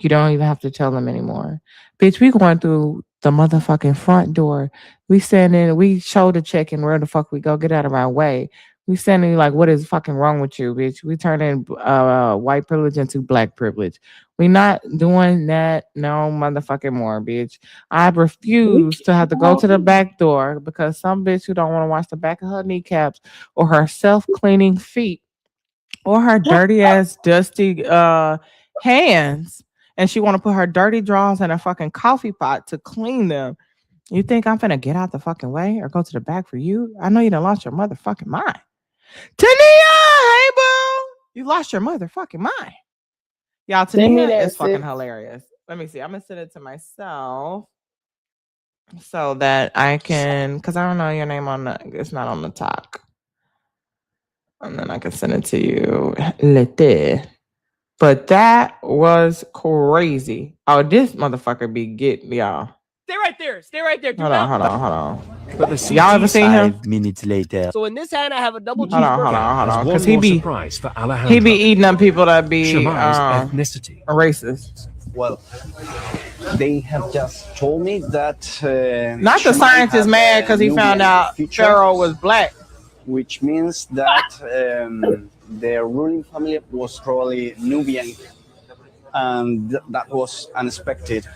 You don't even have to tell them anymore. Bitch, we going through the motherfucking front door. We standing, we shoulder checking where the fuck we go. Get out of our way. We standing like, what is fucking wrong with you, bitch? We turning white privilege into black privilege. We not doing that no motherfucking more, bitch. I refuse to have to go to the back door because some bitch who don't want to wash the back of her kneecaps or her self-cleaning feet or her dirty ass dusty hands, and she want to put her dirty drawers in a fucking coffee pot to clean them. You think I'm finna get out the fucking way or go to the back for you? I know you done lost your motherfucking mind. Tania, hey boo, you lost your motherfucking mind. Y'all, Send me Tania that, is fucking sis. hilarious. Let me see. I'm gonna send it to myself so that I can, because I don't know your name on the. It's not on the top, and then I can send it to you later. But that was crazy. Oh, this motherfucker be getting y'all. Stay right there. Stay right there. Do Hold not. on. But the y'all ever seen him? 5 minutes later. So in this hand, I have a double Hold cheeseburger. on. Because he be eating up people that be ethnicity. racist. Well, they have just told me that Not the Cymone scientist have mad because he Nubian found out feature, Pharaoh was black. which means that their ruling family was probably Nubian, and that was unexpected.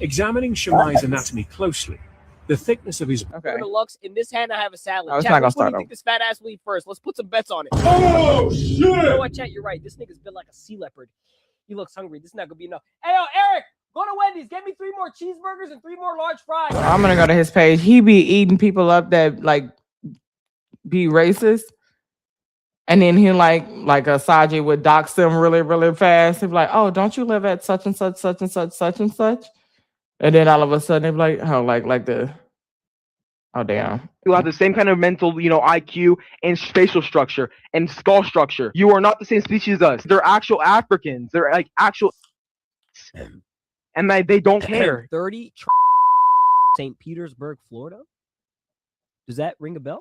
Examining Cymone's anatomy closely, the thickness of his Okay. Deluxe. In this hand, I have a salad. Oh, it's Chat, not gonna which one do start you think over. this fat ass will eat first? Let's put some bets on it. Oh, shit! You know what, Chat? You're right. This nigga's built like a sea leopard. He looks hungry. This is not gonna be enough. Hey, yo, Eric, go to Wendy's. Get me 3 more cheeseburgers and 3 more large fries. I'm gonna go to his page. He be eating people up that like be racist. And then he like a Saji would dox them really, really fast. He'd be like, oh, don't you live at such and such, such and such, such and such? And then all of a sudden they'd be like, oh, like the, oh damn. You have the same kind of mental, IQ and facial structure and skull structure. You are not the same species as us. They're actual Africans. They're like actual, and they don't care. 30 St. Petersburg, Florida. Does that ring a bell?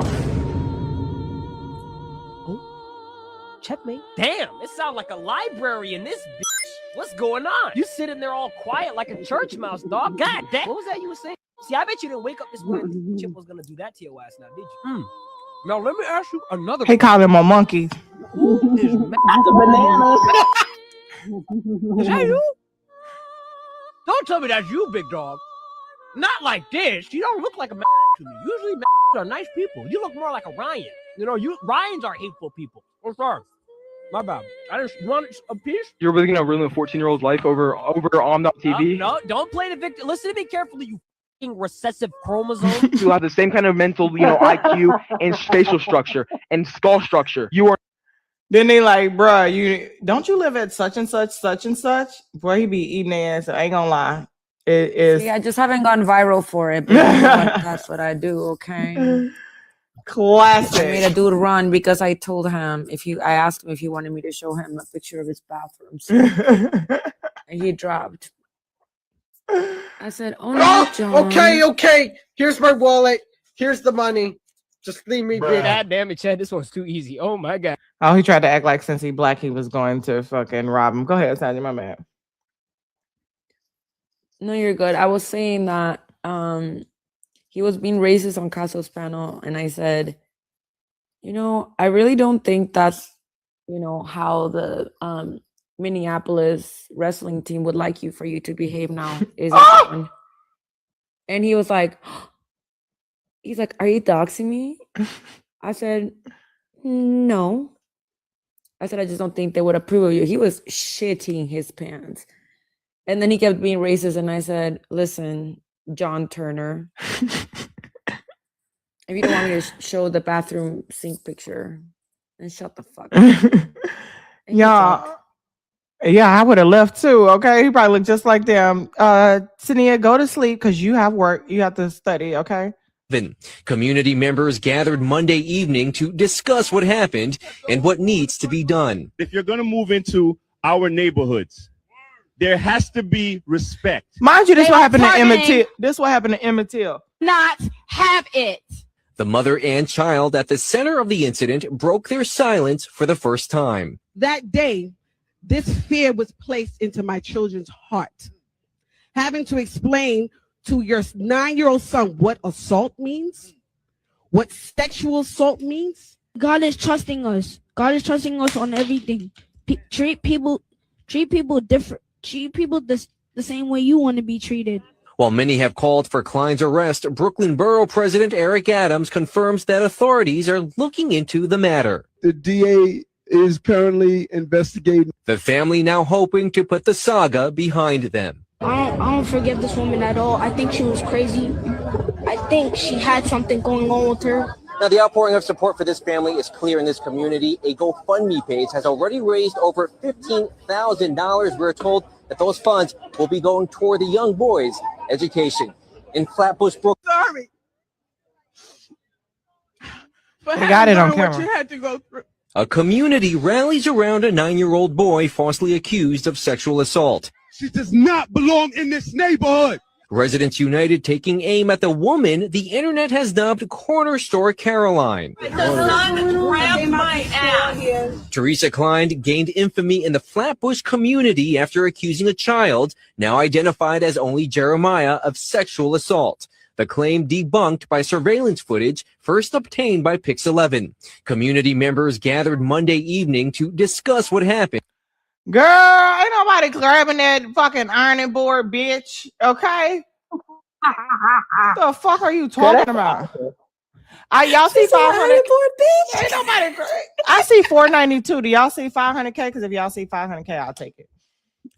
Oh, checkmate. Damn, it sounds like a library in this bitch. What's going on? You sitting there all quiet like a church mouse, dog. God damn. What was that you were saying? See, I bet you didn't wake up this morning thinking Chip was gonna do that to your ass now, did you? Now let me ask you another He called him a monkey. Who is Is that you? Don't tell me that's you, big dog. Not like this. You don't look like a to me. Usually are nice people. You look more like a Ryan. Ryans are hateful people. Oh, sorry. My bad. I just want a piece. You're really gonna ruin a 14-year-old's life over on TV? No, don't play the victim. Listen to me carefully, you f***ing recessive chromosome. You have the same kind of mental, IQ and facial structure and skull structure. You are. Then they like, bruh, don't you live at such and such, such and such? Boy, he be eating their ass. I ain't gonna lie. It is. See, I just haven't gone viral for it, but that's what I do, okay? Classic. I made a dude run because I told him I asked him if he wanted me to show him a picture of his bathroom. So, and he dropped. I said, oh no, John. Okay. Here's my wallet. Here's the money. Just leave me be. God damn it, Chad. This one's too easy. Oh my God. Oh, he tried to act like since he black, he was going to fucking rob him. Go ahead, Sandy, my man. No, you're good. I was saying that he was being racist on Caso's panel, and I said, I really don't think that's, how the Minneapolis wrestling team would like you for you to behave now. Is it John? And he was like, he's like, are you doxing me? I said, no. I said, I just don't think they would approve of you. He was shitting his pants. And then he kept being racist. And I said, listen, John Turner, if you don't want me to show the bathroom sink picture, then shut the fuck up. Yeah. Yeah, I would have left too. Okay. He probably looked just like them. Tania, go to sleep because you have work. You have to study. Okay. Community members gathered Monday evening to discuss what happened and what needs to be done. If you're going to move into our neighborhoods, there has to be respect. Mind you, this is what happened to Emmett Till. This is what happened to Emmett Till. Not have it. The mother and child at the center of the incident broke their silence for the first time. That day, this fear was placed into my children's heart. Having to explain to your 9-year-old son what assault means, what sexual assault means. God is trusting us. God is trusting us on everything. Treat people different. Treat people the same way you want to be treated. While many have called for Klein's arrest, Brooklyn Borough President Eric Adams confirms that authorities are looking into the matter. The DA is currently investigating. The family now hoping to put the saga behind them. I don't forgive this woman at all. I think she was crazy. I think she had something going on with her. Now, the outpouring of support for this family is clear in this community. A GoFundMe page has already raised over $15,000. We're told that those funds will be going toward the young boys' education. In Flatbush, Brooklyn. Sorry. They got it on camera. What you had to go through. A community rallies around a 9-year-old boy falsely accused of sexual assault. She does not belong in this neighborhood. Residents united taking aim at the woman the internet has dubbed Corner Store Caroline. The son grabbed my ass. Teresa Klein gained infamy in the Flatbush community after accusing a child, now identified as only Jeremiah, of sexual assault. The claim debunked by surveillance footage first obtained by Pix11. Community members gathered Monday evening to discuss what happened. Girl, ain't nobody grabbing that fucking ironing board, bitch. Okay? What the fuck are you talking about? Y'all see 500 board, bitch? Ain't nobody. I see 492. Do y'all see 500K? Because if y'all see 500K, I'll take it.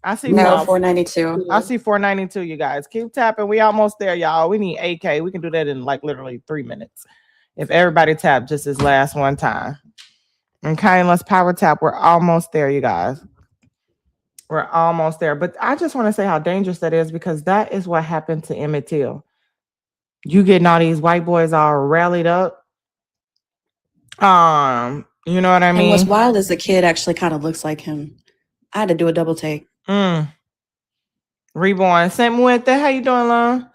I see 492. I see 492. You guys keep tapping. We almost there, y'all. We need 8K. We can do that in like literally 3 minutes. If everybody tap just this last one time. Okay, let's power tap. We're almost there, you guys. We're almost there. But I just want to say how dangerous that is, because that is what happened to Emmett Till. You getting all these white boys all rallied up. You know what I mean? And what's wild is the kid actually kind of looks like him. I had to do a double take. Reborn. Same with that. How you doing, Lon?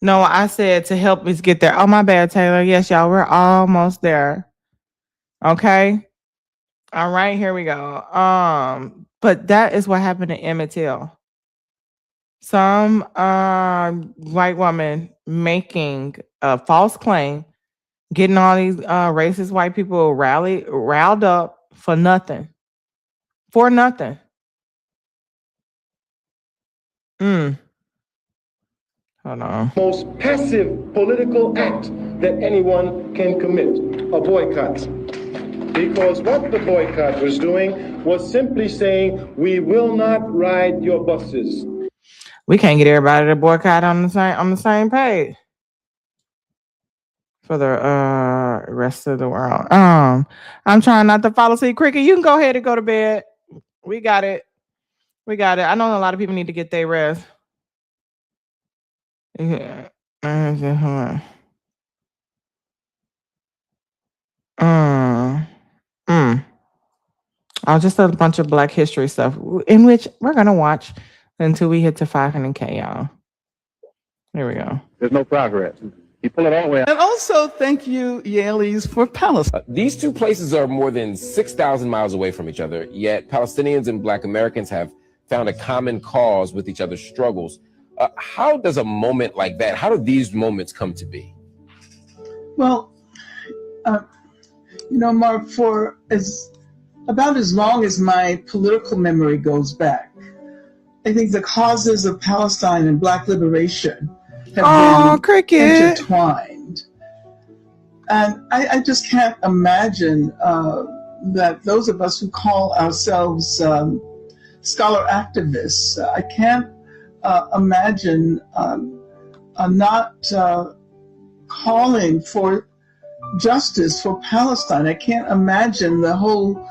No, I said to help us get there. Oh, my bad, Taylor. Yes, y'all. We're almost there. Okay. All right, here we go. But that is what happened to Emmett Till. Some white woman making a false claim, getting all these racist white people riled up for nothing. For nothing. Hold on. Most passive political act that anyone can commit, a boycott. Because what the boycott was doing was simply saying, we will not ride your buses. We can't get everybody to boycott on the same page for the rest of the world. I'm trying not to fall asleep. Cricket, you can go ahead and go to bed. We got it. We got it. I know a lot of people need to get their rest. Yeah. Just a bunch of Black History stuff, in which we're gonna watch until we hit to 500K, y'all. Here we go. There's no progress. You pull it all the way out. And also, thank you, Yalees, for Palestine. These two places are more than 6,000 miles away from each other, yet Palestinians and Black Americans have found a common cause with each other's struggles. How does a moment like that, how do these moments come to be? Well, Mark, for about as long as my political memory goes back, I think the causes of Palestine and Black liberation have been intertwined. And I just can't imagine that those of us who call ourselves scholar activists, I can't imagine not calling for justice for Palestine. I can't imagine the whole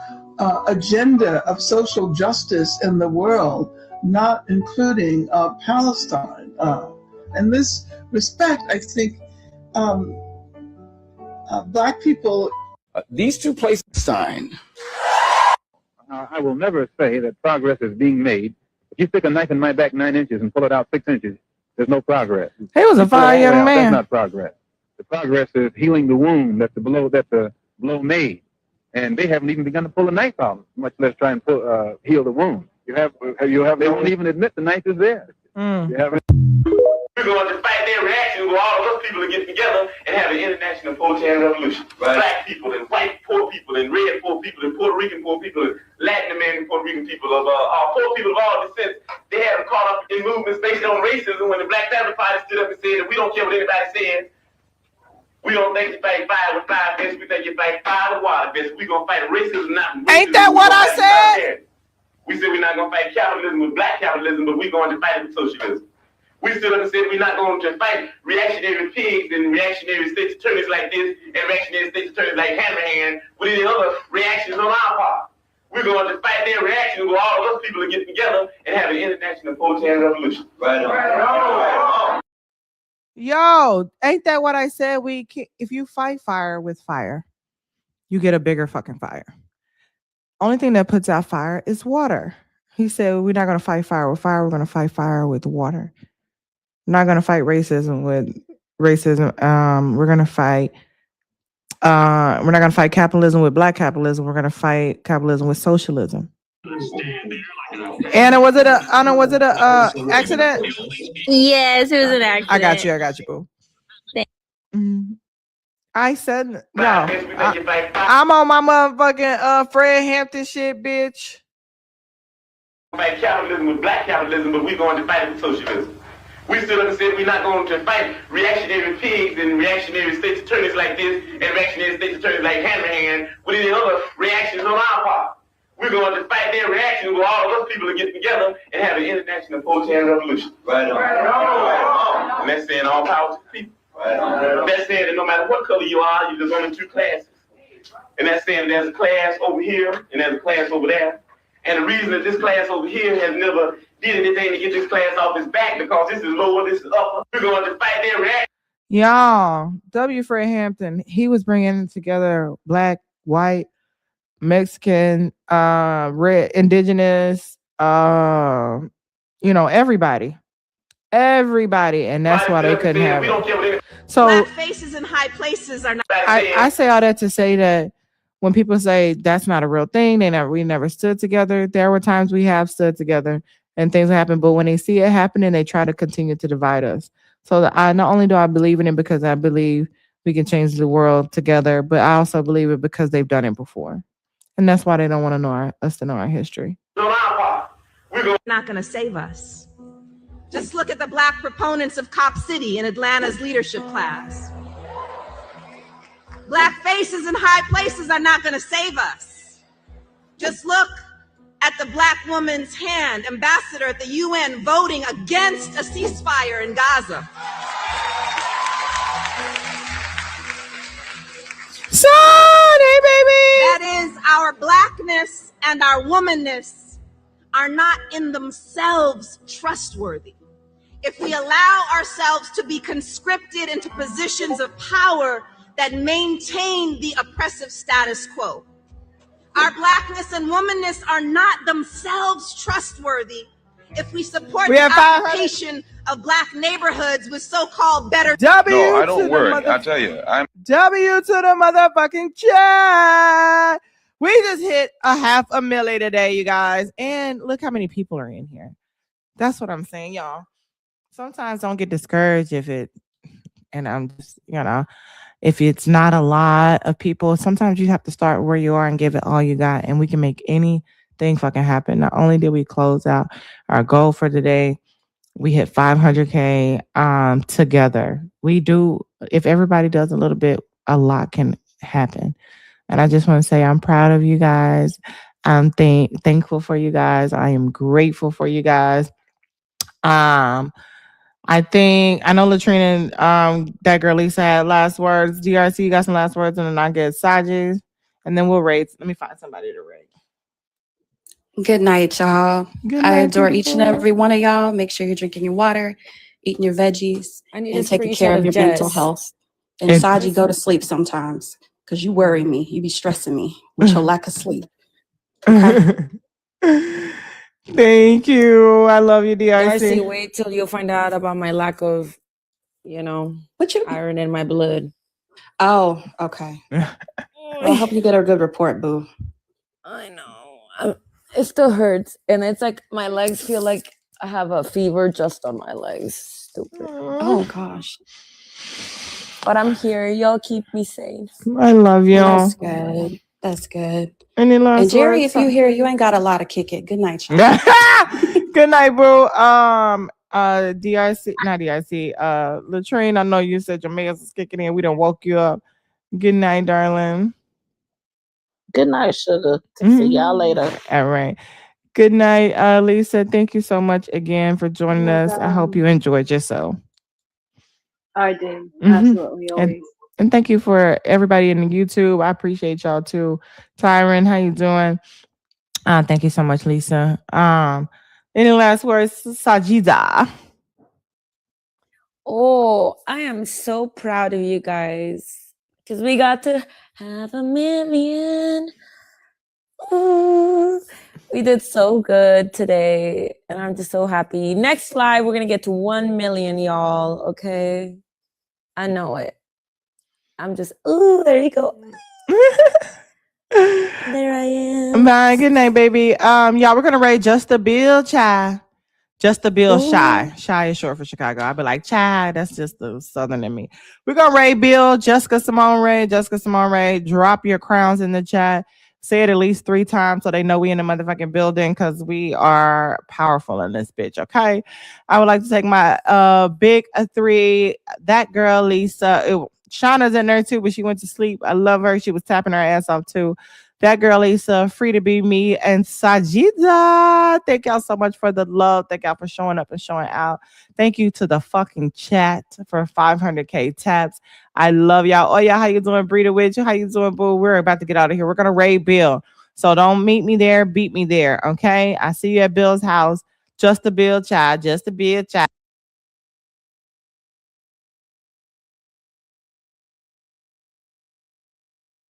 agenda of social justice in the world not including Palestine. In this respect, I think Black people... These two places... Sign. I will never say that progress is being made. If you stick a knife in my back 9 inches and pull it out 6 inches, there's no progress. He was a fine young man. That's not progress. The progress is healing the wound that the blow made. And they haven't even begun to pull the knife out, much less try and heal the wound. They won't even admit the knife is there. You haven't. We're going to fight their reaction where all of us people are getting together and have an international 4chan revolution. Right. Black people and white poor people and red poor people and Puerto Rican poor people and Latin American Puerto Rican people of poor people of all descents. They haven't caught up in movements based on racism when the Black Panther Party stood up and said that we don't care what anybody says. We don't think you fight fire with fire fists. We think you fight fire with water fists. We're going to fight racism, not racism. Ain't that what I said? We said we're not going to fight capitalism with black capitalism, but we're going to fight it with socialism. We stood up and said we're not going to fight reactionary pigs and reactionary state's attorneys like this and reactionary state's attorneys like Hammerhand with any other reactions on our part. We're going to fight their reactions where all of us people are getting together and have an international 4chan revolution. Right on. Right on. Yo, ain't that what I said? If you fight fire with fire, you get a bigger fucking fire. Only thing that puts out fire is water. He said, we're not going to fight fire with fire. We're going to fight fire with water. We're not going to fight racism with racism. We're going to fight. We're not going to fight capitalism with black capitalism. We're going to fight capitalism with socialism. Anna, was it a accident? Yes, it was an accident. I got you, boo. I said, no, I'm on my motherfucking Fred Hampton shit, bitch. Fight capitalism with black capitalism, but we're going to fight it with socialism. We stood up and said we're not going to fight reactionary pigs and reactionary state's attorneys like this and reactionary state's attorneys like Hammerhand with any other reactions on our part. We're going to fight their reactions where all of us people are getting together and have an international 4chan revolution. Right on. Right on. And that's saying all power to the people. Right on. That's saying that no matter what color you are, there's only two classes. And that's saying there's a class over here and there's a class over there. And the reason that this class over here has never did anything to get this class off its back because this is lower, this is upper. We're going to fight their reaction. Y'all, W. Fred Hampton, he was bringing together black, white, Mexican, red, indigenous, everybody, and that's why they couldn't have it. So black faces in high places are not. I say all that to say that when people say that's not a real thing, we never stood together. There were times we have stood together and things happen, but when they see it happening, they try to continue to divide us. So not only do I believe in it because I believe we can change the world together, but I also believe it because they've done it before. And that's why they don't want to know us to know our history. Not going to save us. Just look at the black proponents of Cop City in Atlanta's leadership class. Black faces in high places are not going to save us. Just look at the black woman's hand, ambassador at the UN, voting against a ceasefire in Gaza. Sonny, baby! That is, our blackness and our womanness are not in themselves trustworthy. If we allow ourselves to be conscripted into positions of power that maintain the oppressive status quo, our blackness and womanness are not themselves trustworthy if we support the occupation of black neighborhoods with so-called better... No, I don't worry. I tell you, I'm... W to the motherfucking chat. We just hit 500,000 today, you guys. And look how many people are in here. That's what I'm saying, y'all. sometimes don't get discouraged and I'm just, if it's not a lot of people, sometimes you have to start where you are and give it all you got, and we can make anything fucking happen. Not only did we close out our goal for today, we hit 500K together. We do, if everybody does a little bit, a lot can happen. And I just want to say I'm proud of you guys. I'm thankful for you guys. I am grateful for you guys. I know Latrina and that girl Lisa had last words. DRC, you got some last words, and then I get Saji, and then we'll rate. Let me find somebody to rate. Good night, y'all. Good I night, adore each and beautiful. every one of y'all. Make sure you're drinking your water, eating your veggies, I need and a taking screenshot care of of your mental Jess. health. And Saji, go to sleep sometimes because you worry me. You be stressing me with your lack of sleep. Okay? Thank you. I love you, Darcy, DRC. wait till you find out about my lack of, iron in my blood. Oh, okay. Well, I hope you get a good report, boo. I know. It still hurts. And it's like my legs feel like I have a fever just on my legs. Stupid. Oh, gosh. But I'm here. Y'all keep me safe. I love you. That's good. That's good. Any last And Jerry, words? if you hear, you ain't got a lot of kick it. Good night, y'all. Good night, bro. DRC, not DRC. Latrine, I know you said your males is kicking in. We done woke you up. Good night, darling. Good night, sugar. See y'all later. All right. Good night, Lisa. Thank you so much again for joining us. I hope you enjoyed yourself. I did. Absolutely, always. And thank you for everybody in the YouTube. I appreciate y'all too. Tyron, how you doing? Thank you so much, Lisa. Any last words, Sajida? Oh, I am so proud of you guys because we got to have 1 million. Ooh, we did so good today, and I'm just so happy. Next live, we're gonna get to 1 million, y'all. Okay, I know it. I'm just there you go. There I am. Bye. Good night, baby. Y'all, we're gonna rate Just the Bill, child. Just the Bill, Shy. Shy is short for Chicago. I'd be like, child, that's just the Southern in me. We're gonna rate Bill, Cymone Ray. Drop your crowns in the chat. Say it at least 3 times so they know we in the motherfucking building because we are powerful in this bitch. Okay. I would like to take my big 3. That girl, Lisa. Shauna's in there too, but she went to sleep. I love her. She was tapping her ass off too. That girl, Lisa, Free to Be Me, and Sajida. Thank y'all so much for the love. Thank y'all for showing up and showing out. Thank you to the fucking chat for 500K taps. I love y'all. Oh, yeah, how you doing, Breeder Witch? How you doing, boo? We're about to get out of here. We're going to raid Bill. So don't meet me there. Beat me there, okay? I see you at Bill's house. Just the Bill, child. Just the Bill, child.